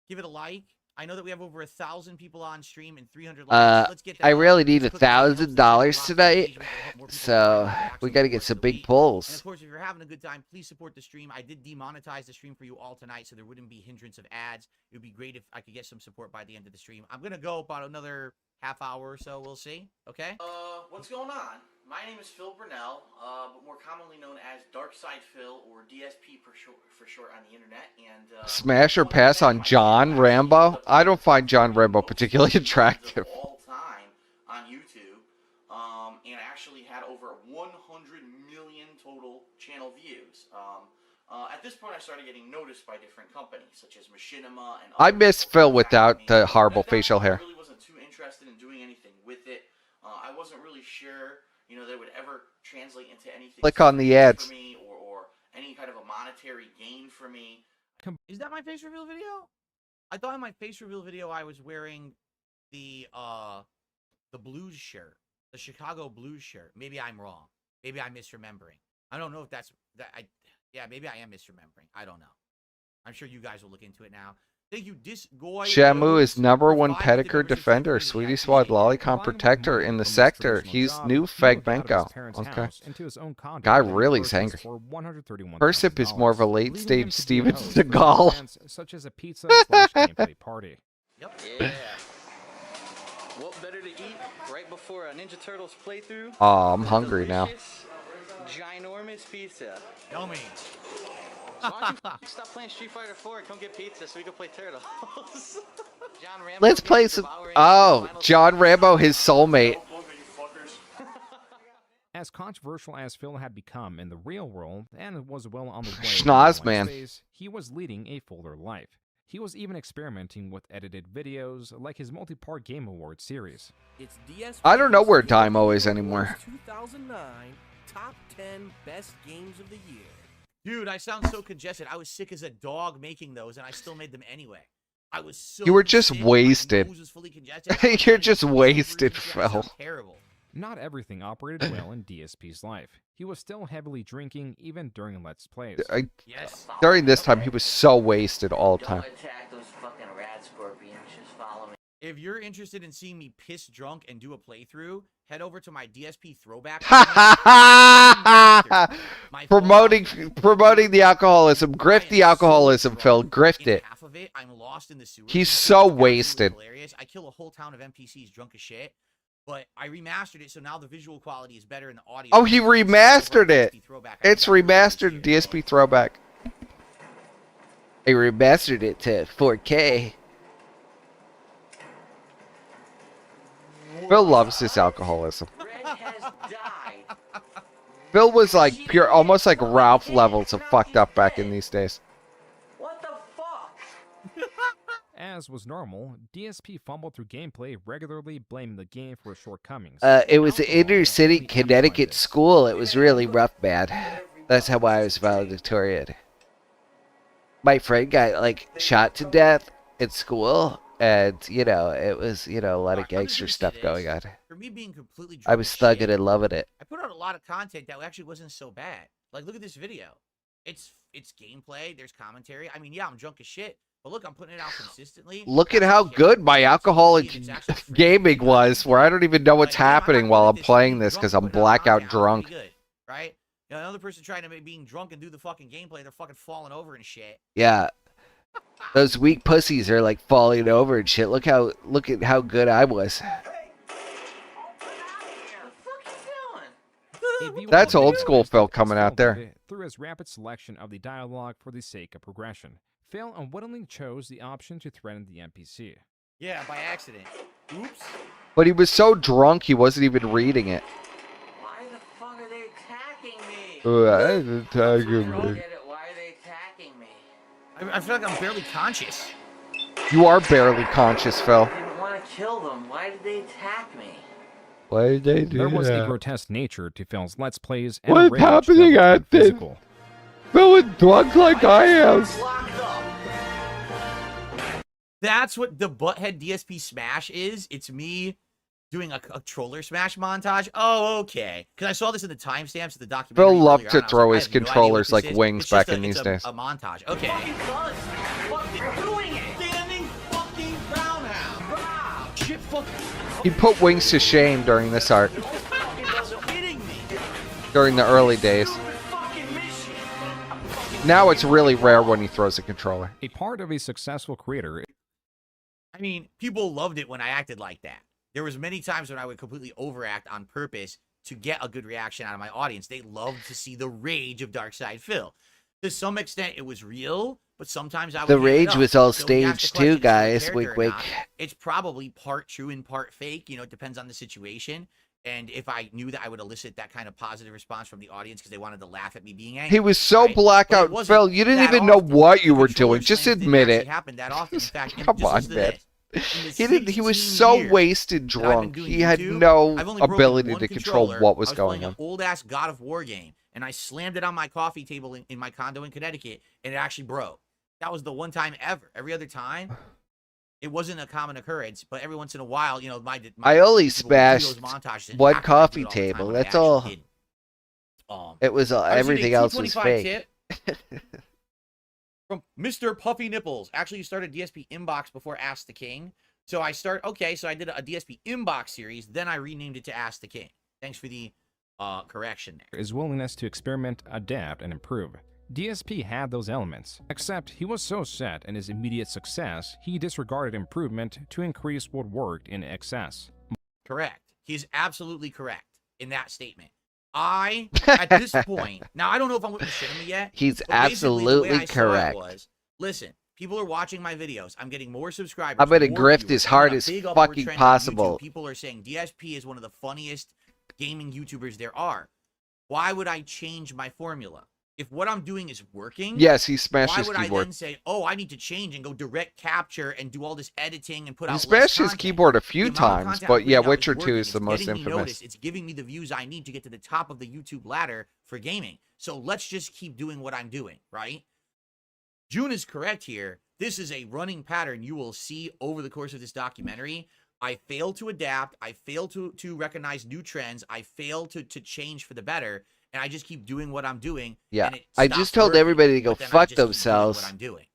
give it a like. I know that we have over 1,000 people on stream and 300 likes. Let's get that. I really need $1,000 tonight, so we got to get some big pulls. And of course, if you're having a good time, please support the stream. I did demonetize the stream for you all tonight, so there wouldn't be hindrance of ads. It would be great if I could get some support by the end of the stream. I'm gonna go about another half hour or so. We'll see. Okay. What's going on? My name is Phil Burnell, but more commonly known as Darkside Phil or DSP for short on the internet. And Smash or pass on John Rambo? I don't find John Rambo particularly attractive. All time on YouTube, and I actually had over 100 million total channel views. At this point, I started getting noticed by different companies such as Machinima and. I miss Phil without the horrible facial hair. I really wasn't too interested in doing anything with it. I wasn't really sure, you know, that it would ever translate into anything. Click on the ads. For me, or any kind of a monetary gain for me. Is that my face reveal video? I thought in my face reveal video I was wearing the blues shirt, the Chicago blues shirt. Maybe I'm wrong. Maybe I'm misremembering. I don't know if that's that. Yeah, maybe I am misremembering. I don't know. I'm sure you guys will look into it now. Thank you, Disgoy. Shamu is #1 pedicure defender, Sweetie Swad lolicon protector in the sector. He's new Fagmenko. Okay. Guy really is angry. Persip is more of a late stage Steven Seagal. Such as a pizza/gameplay party. Yep. Yeah. better to eat right before a Ninja Turtles playthrough? Oh, I'm hungry now. Delicious, ginormous pizza. Yummy. So why don't you stop playing Street Fighter 4 and come get pizza so we can play Turtles? John Rambo Let's play some. Oh, John Rambo, his soulmate. As controversial as Phil had become in the real world and was well on the way Schnoz, to man. space, he was leading a fuller life. He was even experimenting with edited videos like his multi-part Game Awards series. It's DSP I don't know where Dymo is anymore. 2009 top 10 best games of the year. Dude, I sound so congested. I was sick as a dog making those, and I still made them anyway. I was so You were just sick. wasted. My nose was fully congested. You're just wasted, Phil. Sounds terrible. Not everything operated well in DSP's life. He was still heavily drinking even during Let's Plays. Yes. During this time, he was so wasted all the time. Don't attack those fucking rad scorpions. Just follow me. If you're interested in seeing me piss drunk and do a playthrough, head over to my DSP throwback. promoting the alcoholism. Grift the alcoholism, Phil. Grift it. Half of it, I'm lost in the sewers. He's so wasted. Hilarious. I kill a whole town of NPCs drunk as shit. But I remastered it, so now the visual quality is better in the audio. Oh, he remastered it. It's remastered DSP throwback. He remastered it to 4K. Phil loves his alcoholism. Phil was like pure, almost like Ralph levels of fucked up back in these days. As was normal, DSP fumbled through gameplay, regularly blaming the game for its shortcomings. It was an inner city Connecticut school. It was really rough, man. That's how I was valedictorian. My friend got like shot to death at school, and you know it was a lot of gangster stuff going on. For me being completely drunk I was thugging and loving it. I put out a lot of content that actually wasn't so bad. Like, look at this video. It's gameplay. There's commentary. I mean, yeah, I'm drunk as shit. But look, I'm putting it out consistently. Look at how good my alcoholic gaming was, where I don't even know what's happening while I'm playing this because I'm blackout drunk. Good, right? You know, another person trying to make being drunk and do the fucking gameplay, they're fucking falling over and shit. Yeah. Those weak pussies are like falling over and shit. Look at how good I was. That's old school Phil coming out there. Through his rapid selection of the dialogue for the sake of progression, Phil unwittingly chose the option to threaten the NPC. Yeah, by accident. Oops. But he was so drunk he wasn't even reading it. Why the fuck are they attacking me? Attacking me. Why are they attacking me? I feel like I'm barely conscious. You are barely conscious, Phil. I didn't want to kill them. Why did they attack me? Why did they do There was that? a grotesque nature to Phil's Let's Plays and What's a rage happening that was at this? physical. Phil is drunk like I am. That's what the Butthead DSP Smash is. It's me doing a controller smash montage. Oh, okay. Because I saw this in the timestamps of the documentary. Phil loved earlier to on. I was throw like, his I have no idea controllers what this like is. wings It's just back in these days. a montage. Okay. Shit, fucking. He put wings to shame during this art. During the early days. Now it's really rare when he throws a controller. A part of a successful creator. I mean, people loved it when I acted like that. There was many times when I would completely overact on purpose to get a good reaction out of my audience. They loved to see the rage of Darkside Phil. To some extent, it was real, but sometimes I would The make it rage up. was all So when you ask the staged question, too, is it a guys. character Wink, or wink. not, it's probably part true and part fake. You know, it depends on the situation. And if I knew that I would elicit that kind of positive response from the audience because they wanted to laugh at me being angry. He was so right? But it blackout, wasn't Phil. You didn't that even know often. what you were Controller doing. Just slams didn't admit actually it. happen that often. In fact, Come just on, listen to man. this. In the He was 16 so years wasted that I've been drunk. doing He had YouTube, no I've only broken ability one to control controller. what was I was going playing on. an old ass God of War game, and I slammed it on my coffee table in my condo in Connecticut, and it actually broke. That was the one time ever. Every other time, it wasn't a common occurrence. But every once in a while, you know, I only people would do those smashed montages and one act like I do coffee it all the time table. when I That's all. actually didn't. It was I received everything a else was 225 fake. tip from Mr. Puffy Nipples. Actually, you started DSP Inbox before Ask the King. So I did a DSP Inbox series. Then I renamed it to Ask the King. Thanks for the correction there. His willingness to experiment, adapt, and improve. DSP had those elements, except he was so set in his immediate success, he disregarded improvement to increase what worked in excess. Correct. He's absolutely correct in that statement. At this point, now I don't know if I'm with Machinima yet. He's but basically the way absolutely I saw it correct. was, listen, people are watching my videos. I'm getting more subscribers. I'm gonna more grift viewers. as hard I'm on a as big upward fucking trend on possible. YouTube. People are saying DSP is one of the funniest gaming YouTubers there are. Why would I change my formula? If what I'm doing is working, Yes, he smashed why his would keyboard. I then say, oh, I need to change and go direct capture and do all this editing and put He out smashed his less keyboard a content? few The amount of times, content I'm but putting yeah, out Witcher working. 2 is It's the most getting me infamous. noticed. It's giving me the views I need to get to the top of the YouTube ladder for gaming. So let's just keep doing what I'm doing, right? June is correct here. This is a running pattern you will see over the course of this documentary. I fail to adapt. I fail to recognize new trends. I fail to change for the better. And I just keep doing what I'm doing. Yeah, and it I stops just told working, everybody to go but then I fuck just keep doing themselves. what I'm doing.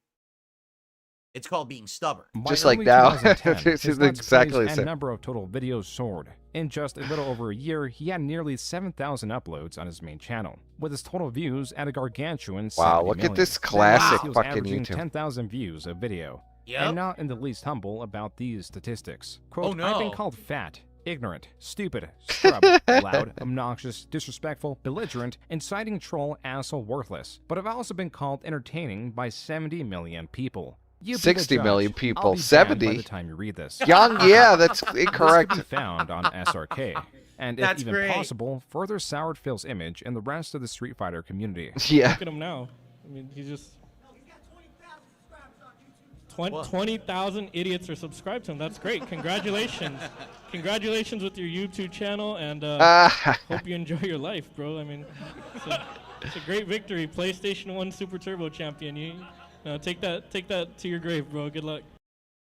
It's called being stubborn. Just By like early now. 2010, This his is Let's exactly Plays the and same. number of total videos soared. In just a little over a year, he had nearly 7,000 uploads on his main channel, with his total views at a gargantuan 70 Wow, look million. at this That classic means he was fucking averaging YouTube. 10,000 views a video. Yep. And not in the least humble about these statistics. Quote, Oh, no. I've been called fat, ignorant, stupid, scrub, loud, obnoxious, disrespectful, belligerent, inciting troll, asshole, worthless. But I've also been called entertaining by 70 million people. You be the 60 million judge. people. I'll be banned 70? by the time you read this. Young, yeah, that's This incorrect. can be found on SRK. And if That's even great. possible, further soured Phil's image in the rest of the Street Fighter community. Yeah. Look at him now. I mean, he's just 20,000 idiots are subscribed to him. That's great. Congratulations. Congratulations with your YouTube channel, and hope you enjoy your life, bro. I mean, it's a great victory. PlayStation 1 Super Turbo Champion. You take that to your grave, bro. Good luck.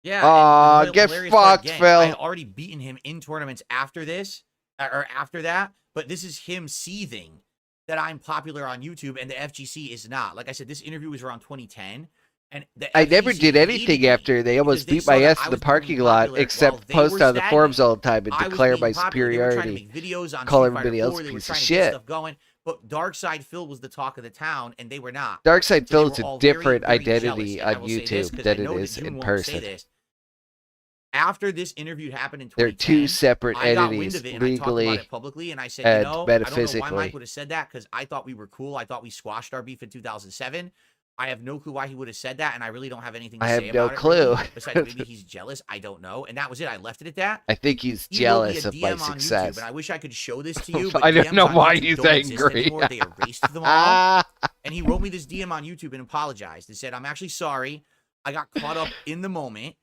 Yeah. Aw, and the get hilarious part fucked, again, Phil. I had already beaten him in tournaments after this, or after that, but this is him seething that I'm popular on YouTube and the FGC is not. Like I said, this interview was around 2010. And I never FGC did anything hated me after they almost because beat saw my that ass I in the was parking becoming lot, popular except while they post were on the forums stagnant. all the time and I was declare being my popular. They were trying to superiority. make videos on Call Street Fighter everybody 4. else a They were piece trying of to get shit. stuff going, but Darkside Phil was the talk of the town, and they were not. Darkside So they Phil were is a all very, different very identity jealous. And I on will say this, YouTube 'cause than I it know that is June in won't say person. this. After this interview happened in 2010, They're two separate I got wind entities, of it and I talked legally about it publicly, and I said, and I don't know why metaphysically. Mike would have said that, because I thought we were cool. I thought we squashed our beef in 2007. I have no clue why he would have said that, and I really don't have anything to I say have no about clue. it. Really. Besides, maybe he's jealous. I don't know. And that was it. I left it at that. I think he's He wrote me jealous a of my DM on YouTube, success. and I wish I could show this to you, but I don't DMs know on why YouTube he's don't exist angry. anymore. They erased them all. And he wrote me this DM on YouTube and apologized and said, I'm actually sorry. I got caught up in the moment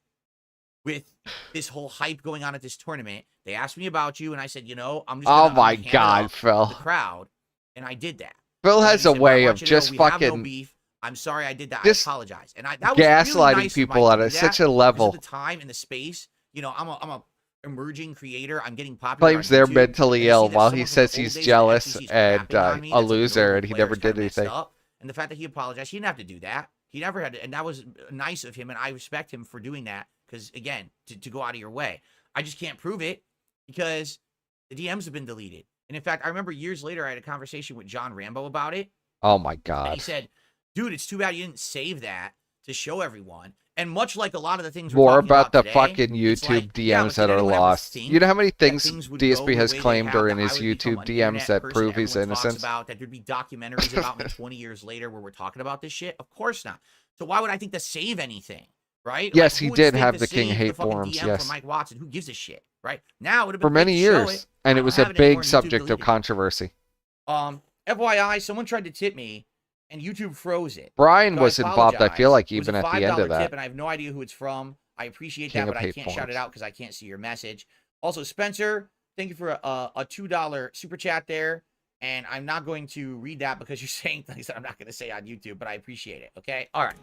with this whole hype going on at this tournament. They asked me about you, and I said, I'm just Oh gonna my hand it God, up to Phil. the crowd, and I did that. Phil And has he a said, "Well, I way want of you to know just we have no fucking beef. I'm sorry I did that. I just apologize." And that was really gaslighting nice of people Mike on to a, do such that, a because level. at the time in the space, I'm a emerging creator. I'm getting popular. Claims on they're YouTube, mentally and to see ill that while someone he from says the old he's days of jealous FGC is and crapping on me, a that's loser notable and he player, never is kinda did messed anything. up. And the fact that he apologized, he didn't have to do that. He never had to, and that was nice of him, and I respect him for doing that, because, again, to go out of your way. I just can't prove it, because the DMs have been deleted. And, in fact, I remember years later I had a conversation with John Rambo about it, Oh my and God. he said, dude, it's too bad you didn't save that to show everyone. And much like a lot of the things we're More talking about the today, fucking it's YouTube like, DMs yeah, but that did are anyone ever lost. think You know how many that things things would go DSP the has way they claimed have, are in that I his would become YouTube an DMs internet that person prove his everyone talks innocence? about, that there'd be documentaries about me 20 years later where we're talking about this shit? Of course not. So why would I think to save anything, right? Yes, Like, he who would did think have to the King save Hate fucking forums, DM yes. from Mike Watson? Who gives a shit, right? Now it would have For been many quick to show years. it. And I it don't was have a it anymore, big and YouTube subject of deleted it. controversy. FYI, someone tried to tip me, and YouTube froze it. Brian So was involved, I feel apologize. like, It was even a at the end $5 of that. tip, and I have no idea who it's from. I appreciate King that, of but I Hate can't shout it forums. out because I can't see your message. Also, Spencer, thank you for a $2 super chat there. And I'm not going to read that because you're saying things that I'm not going to say on YouTube, but I appreciate it. Okay? All right.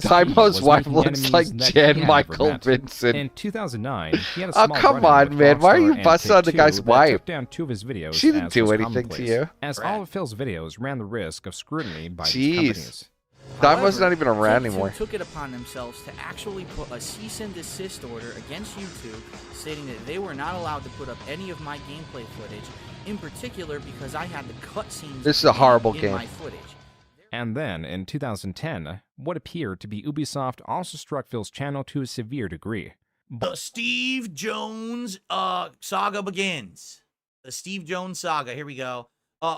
Tymo's wife looks like Jan Michael Vincent. In 2009, he had a Oh, small come run-in on, with man. Why are Rockstar you and busting on the Take-Two guy's that wife? took down 2 of his videos She didn't as do was anything to commonplace, you. as all of Phil's videos ran the risk of scrutiny by these Jeez. companies. Tymo's not even around Take-Two anymore. took it upon themselves to actually put a cease and desist order against YouTube, stating that they were not allowed to put up any of my gameplay footage, in particular because I had the cutscenes. This is a horrible in game. my footage. And then, in 2010, what appeared to be Ubisoft also struck Phil's channel to a severe degree. The Steve Jones saga begins. The Steve Jones saga. Here we go.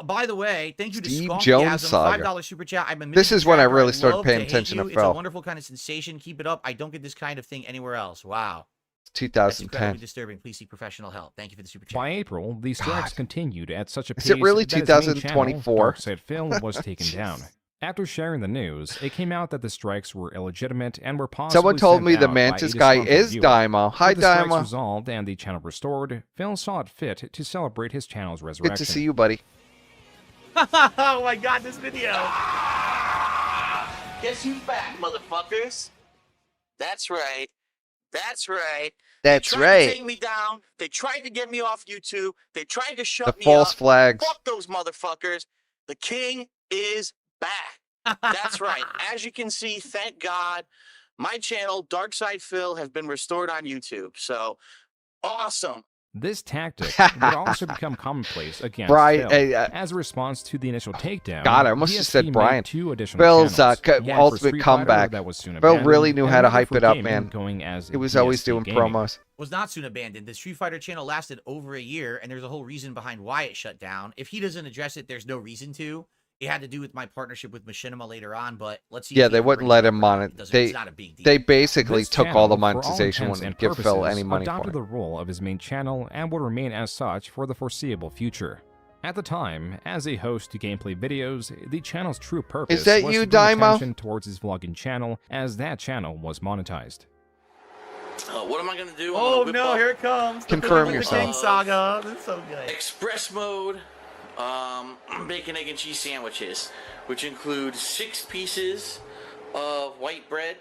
By the way, thank you to Steve Skonkyasm, Jones saga. $5 super chat. I've been This is when I really I'd started love paying to hate attention you. to It's a Phil. wonderful kind of sensation. Keep it up. I don't get this kind of thing anywhere else. Wow. That's 2010. incredibly disturbing. Please seek professional help. Thank you for the super chat. By April, the strikes continued at such a pace Is it really that his main channel, 2024? Darkside Phil, was taken down. After sharing the news, it came out that the strikes were illegitimate and were possibly Someone told sent me the out by Mantis a guy disgruntled is viewer. Daimo. Hi, With the strikes Daimo. resolved and the channel restored, Phil saw it fit to celebrate his channel's Good resurrection. to see you, buddy. Oh my god, this video. Guess who's back, motherfuckers? That's right. That's right. That's they tried right. to take me down. They tried to get me off YouTube. They tried to shut The me false up. flags. Fuck those motherfuckers. The king is back. That's right. As you can see, thank God, my channel, Darkside Phil, has been restored on YouTube. So, awesome. This tactic would also become commonplace against Brian, Phil. As a response to the initial takedown, God, I almost just DSP said made Brian. 2 additional Phil's channels. One for ultimate Street Fighter comeback. that was soon Phil abandoned, really knew and how to another hype for it up, gaming man. going as He was always DSP doing Gaming. promos. Was not soon abandoned. The Street Fighter channel lasted over a year, and there's a whole reason behind why it shut down. If he doesn't address it, there's no reason to. It had to do with my partnership with Machinima later on, but let's see. Yeah, if they he ever wouldn't brings let it him up or on not. it. It's not a big deal. They basically This took all the channel, for all monetization intents and and give Phil purposes, any money for adopted it. the role of his main channel and will remain as such for the foreseeable future. At the time, as a host to gameplay videos, the channel's true purpose that was you, to bring Daimo? attention towards his vlogging channel, as that channel was monetized. What am I going to do? I'm Oh gonna whip no, up here it comes. The Confirm King yourself. saga. This is so good. Express mode, bacon, egg, and cheese sandwiches, which include 6 pieces of white bread.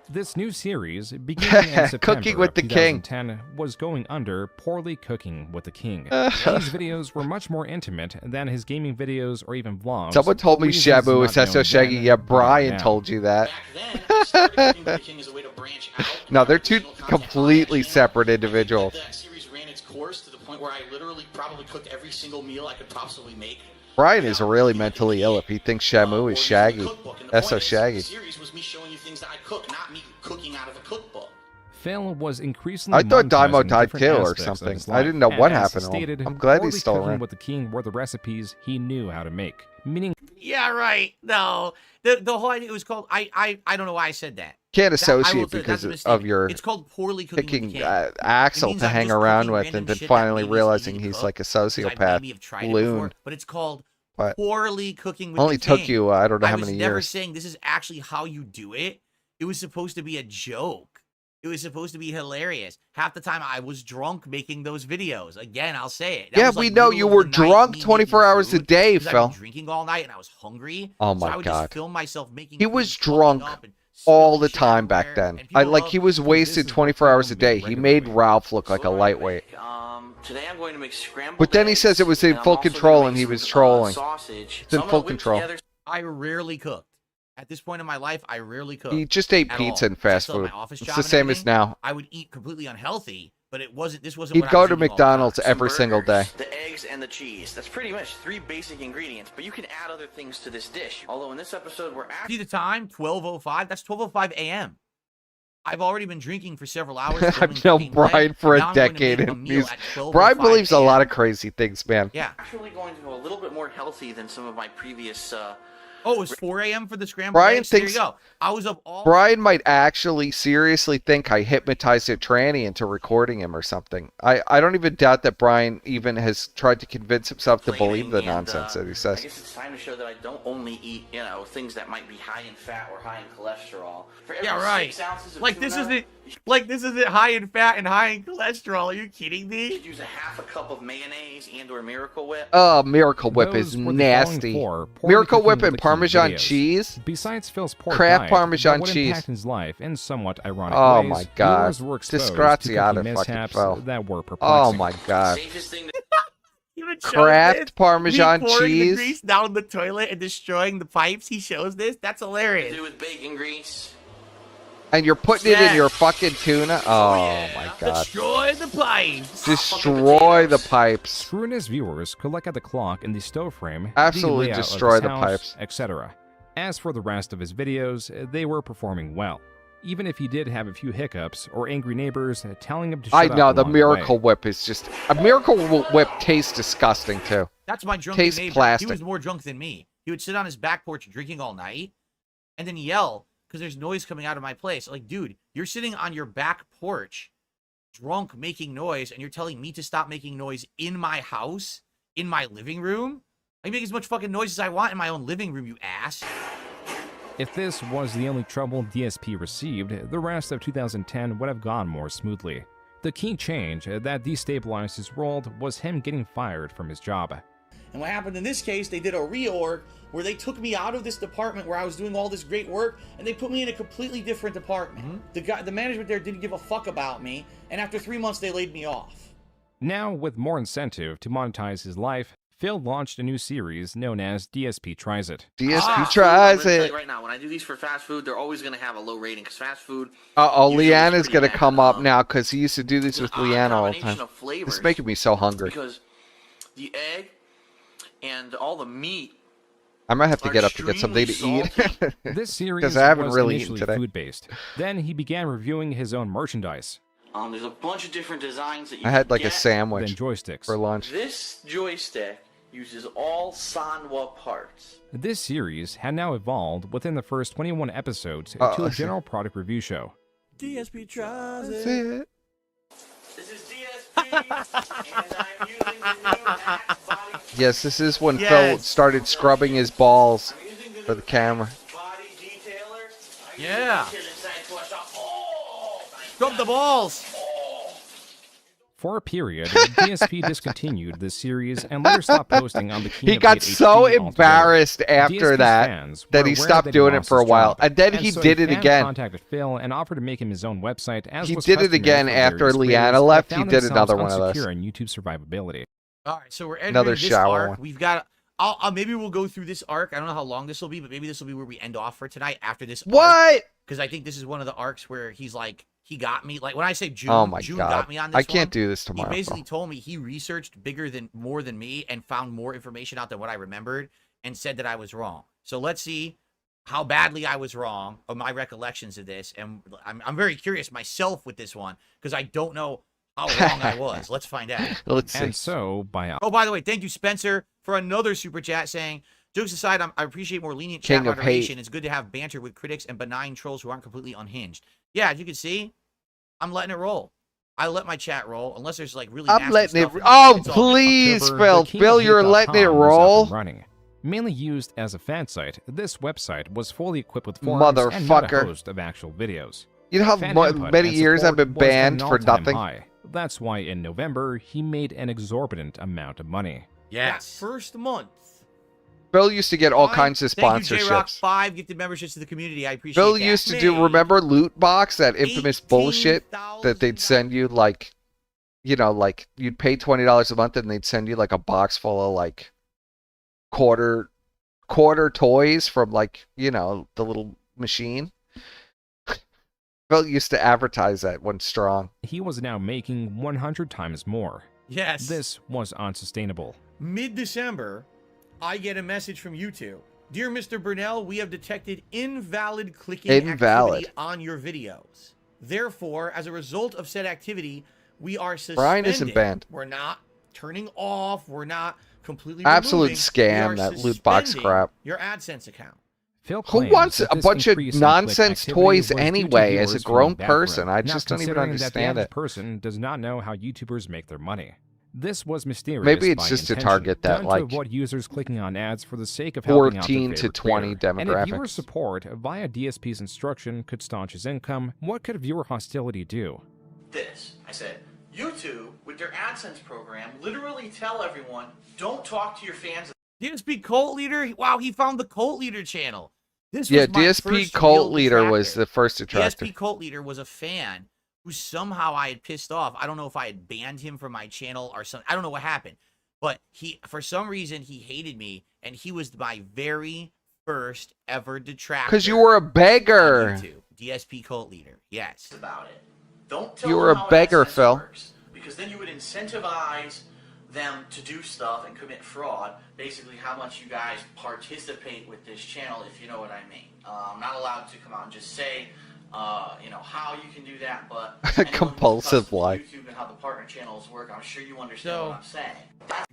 This new series, beginning in September Cooking with of the King. 2010, was going under Poorly Cooking with the King. These videos were much more intimate than his gaming videos or even vlogs. Someone told me reasons Shabu not was so known shaggy. then, Yeah, but Brian now. told you that. Back then, I started cooking with the king as a way to branch out. No, they're two completely separate individuals. That series ran its course to the point where I literally probably cooked every single meal I could possibly make. Brian is really mentally ill if he thinks Shamu is shaggy. That's so shaggy. The series was me showing you things that I cook, not me cooking out of a cookbook. Phil was increasingly I thought Daimo monetizing died different too or aspects of something. his I life, didn't know what and as happened to him. stated, I'm glad Poorly he's still Cooking around. with the King were the recipes he knew how to make, meaning Yeah, right. No, the whole idea, it was called. I don't know why I said that. Can't That- I will associate say because that's a of mistake. your It's called poorly cooking with the picking king. It Axel means to I'm hang just around cooking with random and then shit that finally maybe is realizing easy to he's cook, like a because I sociopath maybe have tried it loon. before, but it's called But poorly cooking with only the king. took you, I don't know how was many never years. saying this is actually how you do it. It was supposed to be a joke. It was supposed to be hilarious. Half the time I was drunk making those videos. Again, I'll say it. That Yeah, was, we like, know middle you of were the night, drunk me 24 making hours a food, day, 'cause I'd Phil. been drinking all night and I was hungry. Oh So my I would God. just film myself making He food, was fucking drunk up and all spilling the shit time back everywhere, then. and people Like love he was this wasted is 24 hours a what day. people He do made regularly. Ralph look like a lightweight. Today I'm going to make scrambled But then he eggs, says it was in and I'm full also gonna control make and he some, was trolling. sausage. It's in So I'm full gonna whip control. together I rarely cooked. At this point in my life, I rarely cooked. He just ate at pizza all. and I fast still had food. my office It's job the and same as everything. now. I would eat completely unhealthy, but it wasn't. This wasn't. He'd what I go was to eating all the time. McDonald's every single day. the eggs and the cheese. That's pretty much 3 basic ingredients, but you can add other things to this dish. Although in this episode we're See the time? 12:05. That's 12:05 a.m. I've already been drinking for several hours. I've known Brian for a decade, and Brian believes a lot of crazy things, man. Yeah. actually going to go a little bit more healthy than some of my previous Oh, it was 4 a.m. for the scrambled Brian eggs? There thinks you go. I was up all Brian might actually seriously think I hypnotized a tranny into recording him or something. I don't even doubt that Brian even has tried to convince himself to believe the nonsense that he I says. guess it's time to show that I don't only eat, things that might be high in fat or high in cholesterol. For every Yeah, right. 6 ounces of Like this tuna, isn't high in fat and high in cholesterol. Are you kidding me? you could use a half a cup of mayonnaise and or Miracle Whip. Oh, Miracle Whip is Those were the nasty. following 4 Poorly Miracle Cooking Whip with and the King Parmesan videos. cheese. Besides Phil's poor Kraft diet, Parmesan that would cheese. impact his life in somewhat ironic Oh ways, my God. viewers were exposed to Disgraziata cooking fucking mishaps Phil. that were Oh perplexing. my God. Even shows Kraft this? Parmesan Me pouring the cheese. grease down the toilet and destroying the pipes. He shows this. That's hilarious. Do with bacon grease. And you're putting it in your fucking tuna? Oh my God. Destroy the pipes. Destroy the pipes. Screw and his viewers could look at the clock in the stove frame, Absolutely the layout of destroy his the house, pipes. etc. As for the rest of his videos, they were performing well. even if he did have a few hiccups or angry neighbors telling him to shut I up know, the along Miracle way. Whip is just... A Miracle Whip tastes disgusting, too. That's my drunken Tastes neighbor. plastic. He was more drunk than me. He would sit on his back porch drinking all night and then yell because there's noise coming out of my place. Like, dude, you're sitting on your back porch drunk making noise and you're telling me to stop making noise in my house, in my living room? I can make as much fucking noise as I want in my own living room, you ass. If this was the only trouble DSP received, the rest of 2010 would have gone more smoothly. The key change that destabilized his world was him getting fired from his job. And what happened in this case, they did a reorg where they took me out of this department where I was doing all this great work and they put me in a completely different department. The management there didn't give a fuck about me, and after 3 months they laid me off. Now, with more incentive to monetize his life, Phil launched a new series known as DSP Tries It. DSP Tries I'm gonna tell It. you right now, when I do these for fast food, they're always going to have a low rating because fast food. Uh-oh, usually is Lyanna's pretty gonna bad. come up now, because he used to do this with Lyanna all the combination time. of flavors, This is making me so hungry. Because the egg and all the meat. I might have to get up to get something to eat. This series Because I haven't was really eaten initially today. food-based. Then he began reviewing his own merchandise. There's a bunch of different designs that you I had like can a get. sandwich Then joysticks. for lunch. This joystick uses all Sanwa parts. This series had now evolved within the first 21 episodes Uh-oh. to a general product review show. DSP tries That's it. it. This is DSP, and I'm using the new Axe body. Yes, this is when Phil Yes. started scrubbing his balls for the camera. Body detailer. Yeah. Kill inside to a shop. Oh, Scrub the balls. For a period, DSP discontinued this series and later stopped posting on the King He of got Gate so HD embarrassed altogether. after DSP's that fans that were he aware stopped that doing it lost for a his while. job, And then he so did it fan again. contacted Phil and offered to make him his own website, as He was did it customary again for after various Lyanna creators left. that He found did themselves another one of those. unsecure in YouTube survivability. All right, so we're entering Another this shower arc. one. We've got. I'll maybe we'll go through this arc. I don't know how long this will be, but maybe this will be where we end off for tonight after this. What? Because I think this is one of the arcs where he's like, he got me. Like when I say June, Oh my June God. got me on this. I can't one. do this tomorrow, He basically bro. told me he researched more than me and found more information out than what I remembered and said that I was wrong. So let's see how badly I was wrong of my recollections of this. And I'm very curious myself with this one because I don't know how wrong I was. Let's find out. Let's see. And so, by Oh, by the way, thank you, Spencer, for another super chat saying, jokes aside, I appreciate more lenient King chat of moderation. hate. It's good to have banter with critics and benign trolls who aren't completely unhinged. Yeah, as you can see, I'm letting it roll. I let my chat roll, unless there's like really I'm nasty letting it. stuff. Oh, It's all good. please, October, Phil. the King Phil, of you're Hate.com letting it was up roll. and running. Mainly used as a fan site, this website was fully equipped with forums and not a Motherfucker. host of actual videos. You know how Fan mu- input many and years I've support been was at banned an for all-time nothing? high. That's why in November, he made an exorbitant amount of money. Yes. That first month. Phil used to get all kinds of Thank you, sponsorships. J-Rock5, gifted memberships to the community. I appreciate Phil that. used to do, remember Loot Box, that infamous bullshit that they'd send you, like, you know, like, you'd pay $20 a month and they'd send you, like, a box full of, like, quarter toys from, like, you know, the little machine. Phil used to advertise that one strong. He was now making 100 times more. Yes. This was unsustainable. Mid-December, I get a message from YouTube. Dear Mr. Burnell, we have detected invalid clicking Invalid. activity on your videos. Therefore, as a result of said activity, we are suspending. Brian isn't banned. We're not turning off. We're not completely Absolute removing. scam, We are that loot box suspending crap. Your AdSense account. Phil Who claims wants that a this bunch of increase in nonsense click toys activity was due to anyway as a viewers grown feeling bad for him, person? I not just don't even considering that the understand average it. person does not know how YouTubers make their money. This was mysterious. Maybe it's by just to intention, target that, done like, to avoid users clicking on ads for the sake of helping out their 14 to favorite 20 creator. And if viewer demographics. support via DSP's instruction could staunch his income, what could viewer hostility do? This. I said, YouTube, with their AdSense program, literally tell everyone, don't talk to your fans. DSP Cult Leader? Wow, he found the Cult Leader channel. This Yeah, was my DSP first Cult real Leader was detractor. the first detractor. DSP Cult Leader was a fan who somehow I had pissed off. I don't know if I had banned him from my channel or something. I don't know what happened. But he, for some reason, he hated me, and he was my very first ever detractor. Because you were a beggar. on YouTube. DSP Cult Leader, yes. About it. Don't tell You them were how a beggar, AdSense Phil. works, because then you would incentivize them to do stuff and commit fraud. Basically, how much you guys participate with this channel, if you know what I mean. I'm not allowed to come out and just say you know, how you can do that, but compulsive lie. YouTube and how the partner channels work, I'm sure you understand what I'm saying.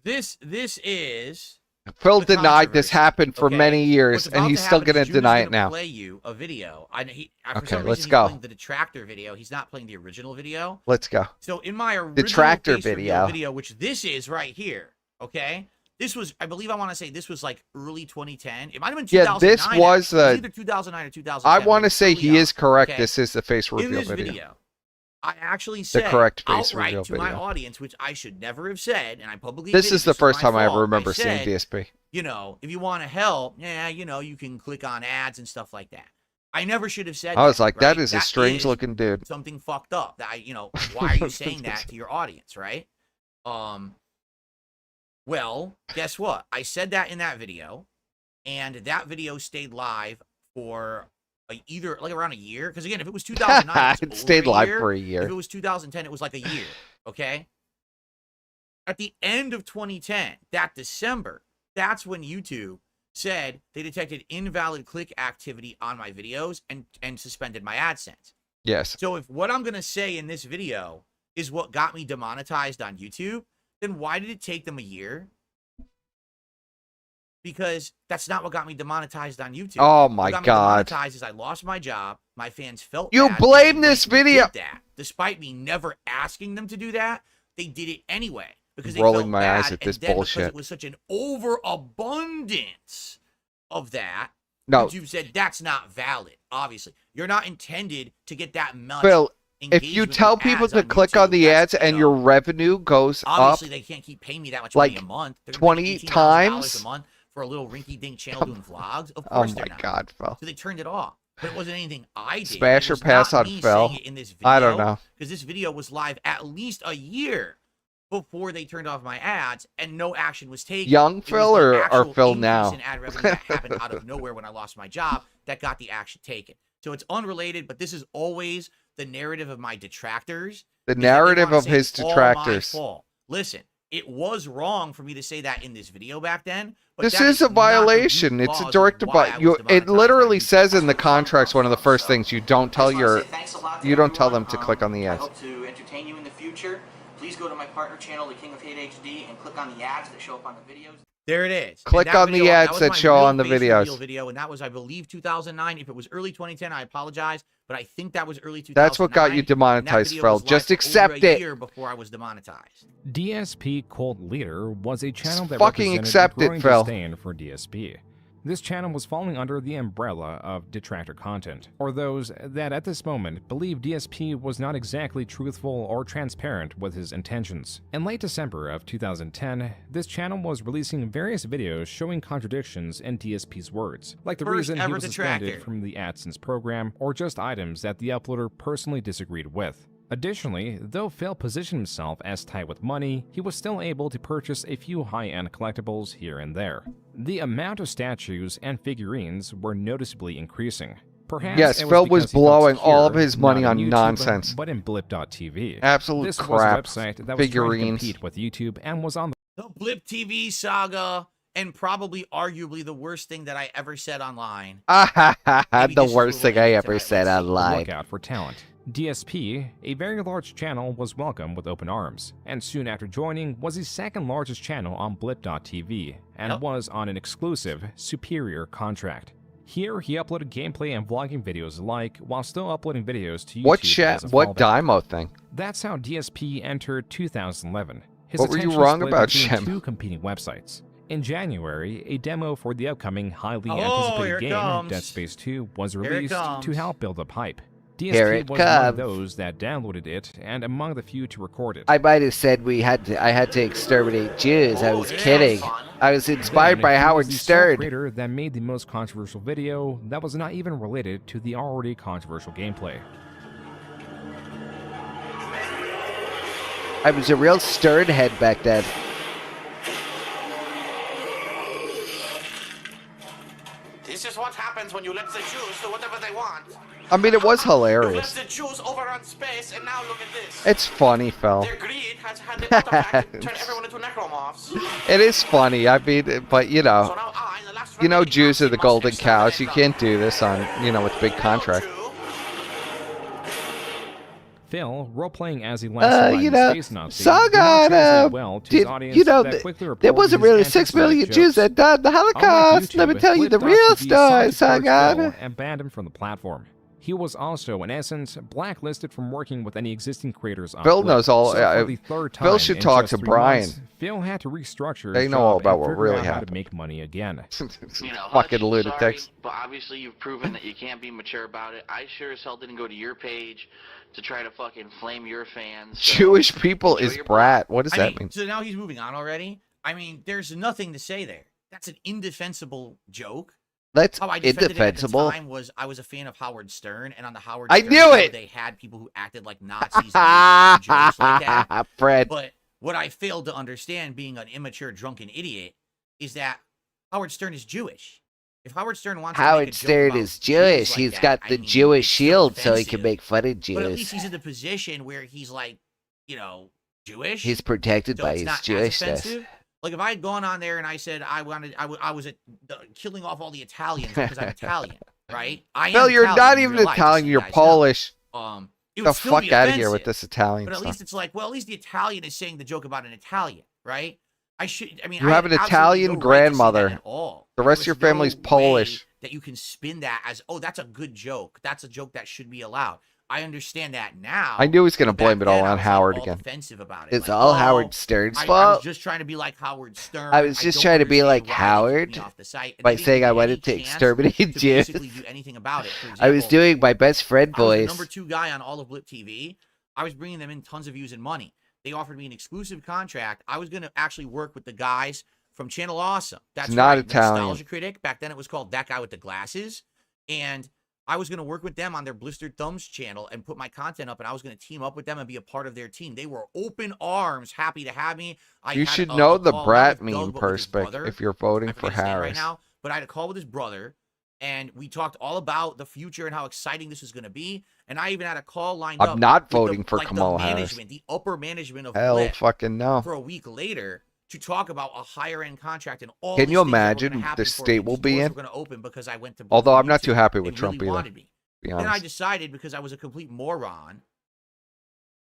This is Phil the denied this controversy, happened for okay? many years, What's and about he's to still happen going is to June is deny gonna it now. Play you a video. For Okay, some reason, let's he's go. playing the detractor video. He's not playing the original video. Let's go. So in my original Detractor face reveal video. video, which this is right here, okay? This was, I believe, I want to say this was like early 2010. It might have been 2009. Yeah, this was actually. It either 2009 or 2010. I want to say he is correct. Okay? This is the face reveal In this video. I actually said correct face outright reveal to my video. audience, which I should never have said, and I publicly This admitted is the first my time I fault. ever remember said, seeing DSP. You know, if you want to help, yeah, you know, you can click on ads and stuff like that. I never should have said I was that, like, right? that is a strange looking dude. Something fucked up. That you know, why are you saying that to your audience, right? Well, guess what? I said that in that video, and that video stayed live for either like around a year. Because again, if it was 2009, it stayed live for a year. If it was 2010, it was like a year. Okay. At the end of 2010, that December, that's when YouTube said they detected invalid click activity on my videos and suspended my AdSense. Yes. So if what I'm going to say in this video is what got me demonetized on YouTube, then why did it take them a year? Because that's not what got me demonetized on YouTube. Oh my what got God. Me demonetized is I lost my job. My fans felt You bad blame because this video. did that. Despite me never asking them to do that, they did it anyway. Because they Rolling felt my bad, eyes at this and then bullshit. Because it was such an overabundance of that. No. YouTube said that's not valid. Obviously, you're not intended to get that much. Phil, if you engagement tell with people ads to on click YouTube, on the ads and your revenue goes obviously up, they can't keep paying me that much like money a month. They're 20 making $18,000 times? a month for a little rinky-dink channel doing vlogs. Of Oh course my they're not. God, Phil. So they turned it off. But it wasn't anything I did. Smash It or was pass not on me Phil? saying it in this video, I don't know. because this video was live at least a year before they turned off my ads, and no action was taken. Young It was Phil the or actual Phil increase now? in ad revenue that happened out of nowhere when I lost my job that got the action taken. So it's unrelated, but this is always the narrative of my detractors. The is that they narrative wanna of say his it's all my detractors. fault. Listen, it was wrong for me to say that in this video back then. But This that is a not the violation. root It's a cause direct of why I was It literally says in the contracts, one of the first things you don't tell them to click on the I ads. hope to entertain you in the future. Please go to my partner channel, The King of Hate HD, and click on the ads that show up on the videos. There it is. Click And that on the video, ads was that my show real on the face reveal videos. video, and that was, I believe, 2009. If it was early 2010, I apologize, but I think that was early 2009. That's what got you demonetized, Phil. Just accept over a it. year before I was demonetized. DSP Cult Leader was a channel that fucking represented accept a it, growing Phil. disdain for DSP. This channel was falling under the umbrella of detractor content, or those that at this moment believed DSP was not exactly truthful or transparent with his intentions. In late December of 2010, this channel was releasing various videos showing contradictions in DSP's words, like the First reason he ever was suspended detractor. from the AdSense program, or just items that the uploader personally disagreed with. Additionally, though Phil positioned himself as tight with money, he was still able to purchase a few high-end collectibles here and there. The amount of statues and figurines were noticeably increasing. Perhaps Yes, it Phil was because he felt blowing all of secure, his money not on YouTube, nonsense. but in Blip.tv. Absolute this crap. was a website that was trying to Figurines. compete with YouTube and was on The Blip TV saga, and probably arguably the worst thing that I ever said online. The worst thing I ever said the online. lookout for talent. DSP, a very large channel, was welcomed with open arms, and soon after joining was the second largest channel on Blip.tv, and was on an exclusive, superior contract. Here, he uploaded gameplay and vlogging videos alike, while still uploading videos to YouTube. What chat? as a What fallback. Dymo thing? That's how DSP entered 2011. His What were you attention wrong split about, between Shem? two competing websites. In January, a demo for the upcoming highly Oh, here anticipated it game, comes. Dead Space 2, was Here it released comes. to help build up hype. Here DSP it was among comes. those that downloaded it, and among the few to record it. I might have said I had to exterminate Jews. I was kidding. I was inspired Then, by he Howard was the sole Stern. creator that made the most controversial video that was not even related to the already controversial gameplay. I was a real Stern head back then. This is what happens when you let the Jews do whatever they want. I mean, it was You hilarious. left the Jews overrun space, and now look at this. It's funny, Phil. Their greed has had the artifact to turn everyone into necromorphs. It is funny. I mean, but you know, Jews are the golden cows. You can't do this on, with big contract. Phil, role-playing as a last you know, space Nazi, Sagan, well to his audience you know, that quickly there reported wasn't his really 6 million anti-Semitic Jews jokes. that died in the Holocaust. Let me tell you the real story, Sagan. And banned him from the platform. He was also, in essence, blacklisted from working with any existing creators on Phil Flip. knows all. So for the third time Phil should in talk just to 3 Brian. months, Phil had to restructure They his know all job about and what figure really out how happened. to make money again. You know, Fucking Hutch, lunatics. sorry, but obviously you've proven that you can't be mature about it. I sure as hell didn't go to your page to try to fucking flame your fans. So Jewish people enjoy is your brat. What does I that mean? mean? So now he's moving on already. I mean, there's nothing to say there. That's an indefensible joke. That's How I defended indefensible. it at the time was I was a fan of Howard Stern, and on the Howard I Stern knew show, it! they had people who acted like Nazis and made jokes like that. Fred. But what I failed to understand, being an immature, drunken idiot, is that Howard Stern is Jewish. If Howard Stern wants to make a Howard joke Stern about is Jews Jewish. like He's that, got I the mean, Jewish it's still shield so he can offensive. make fun of But at least Jews. he's in the position where he's like, you know, Jewish. He's protected so by it's his not as Jewishness. offensive. Like if I had gone on there and I said I was killing off all the Italians because I'm Italian, right? I am Phil, you're Italian not in even real life, just so Italian. you You're guys know. Polish. It the would still fuck be out of here with offensive, this Italian But at stuff. least it's like, well, at least the Italian is saying the joke about an Italian, right? I mean, You I have had an absolutely Italian no right to say that grandmother. at all. The rest of your There was family's no Polish. way that you can spin that as, oh, that's a good joke. That's a joke that should be allowed. I understand that now. I knew he was going to but back blame it all then, I on was, Howard all again. defensive about it. It's Like, all oh, Howard Stern's I fault. was just trying to be like Howard Stern. I was just don't trying to be understand like why they kicked Howard me off the site. And by they didn't saying give I me wanted any to chance exterminate to Jews. basically do anything about it. For I was example, doing my best friend I was the voice. number 2 guy on all of Blip TV. I was bringing them in tons of views and money. They offered me an exclusive contract. I was going to actually work with the guys from Channel Awesome. That's It's not right, Italian. Nostalgia Critic. Back then it was called That Guy with the Glasses. And I was going to work with them on their Blistered Thumbs channel and put my content up, and I was going to team up with them and be a part of their team. They were open arms, happy to have me. You should know the call, not brat with Doug, meme but with his perspective brother. if you're voting I for forget his name right Harris. now, but I had a call with his brother, and we talked all about the future and how exciting this was going to be. And I even had a call lined up. I'm not with voting the, for like Kamala the Harris. management, the upper management of Hell Blip fucking no. for a week later to talk about a higher end contract and all. Can these you things that were imagine gonna happen the for me. state These we'll be doors in? were going to open because I went to Blip Although for I'm not too YouTube happy with and Trump really either. wanted me. Be Then I honest. decided, because I was a complete moron,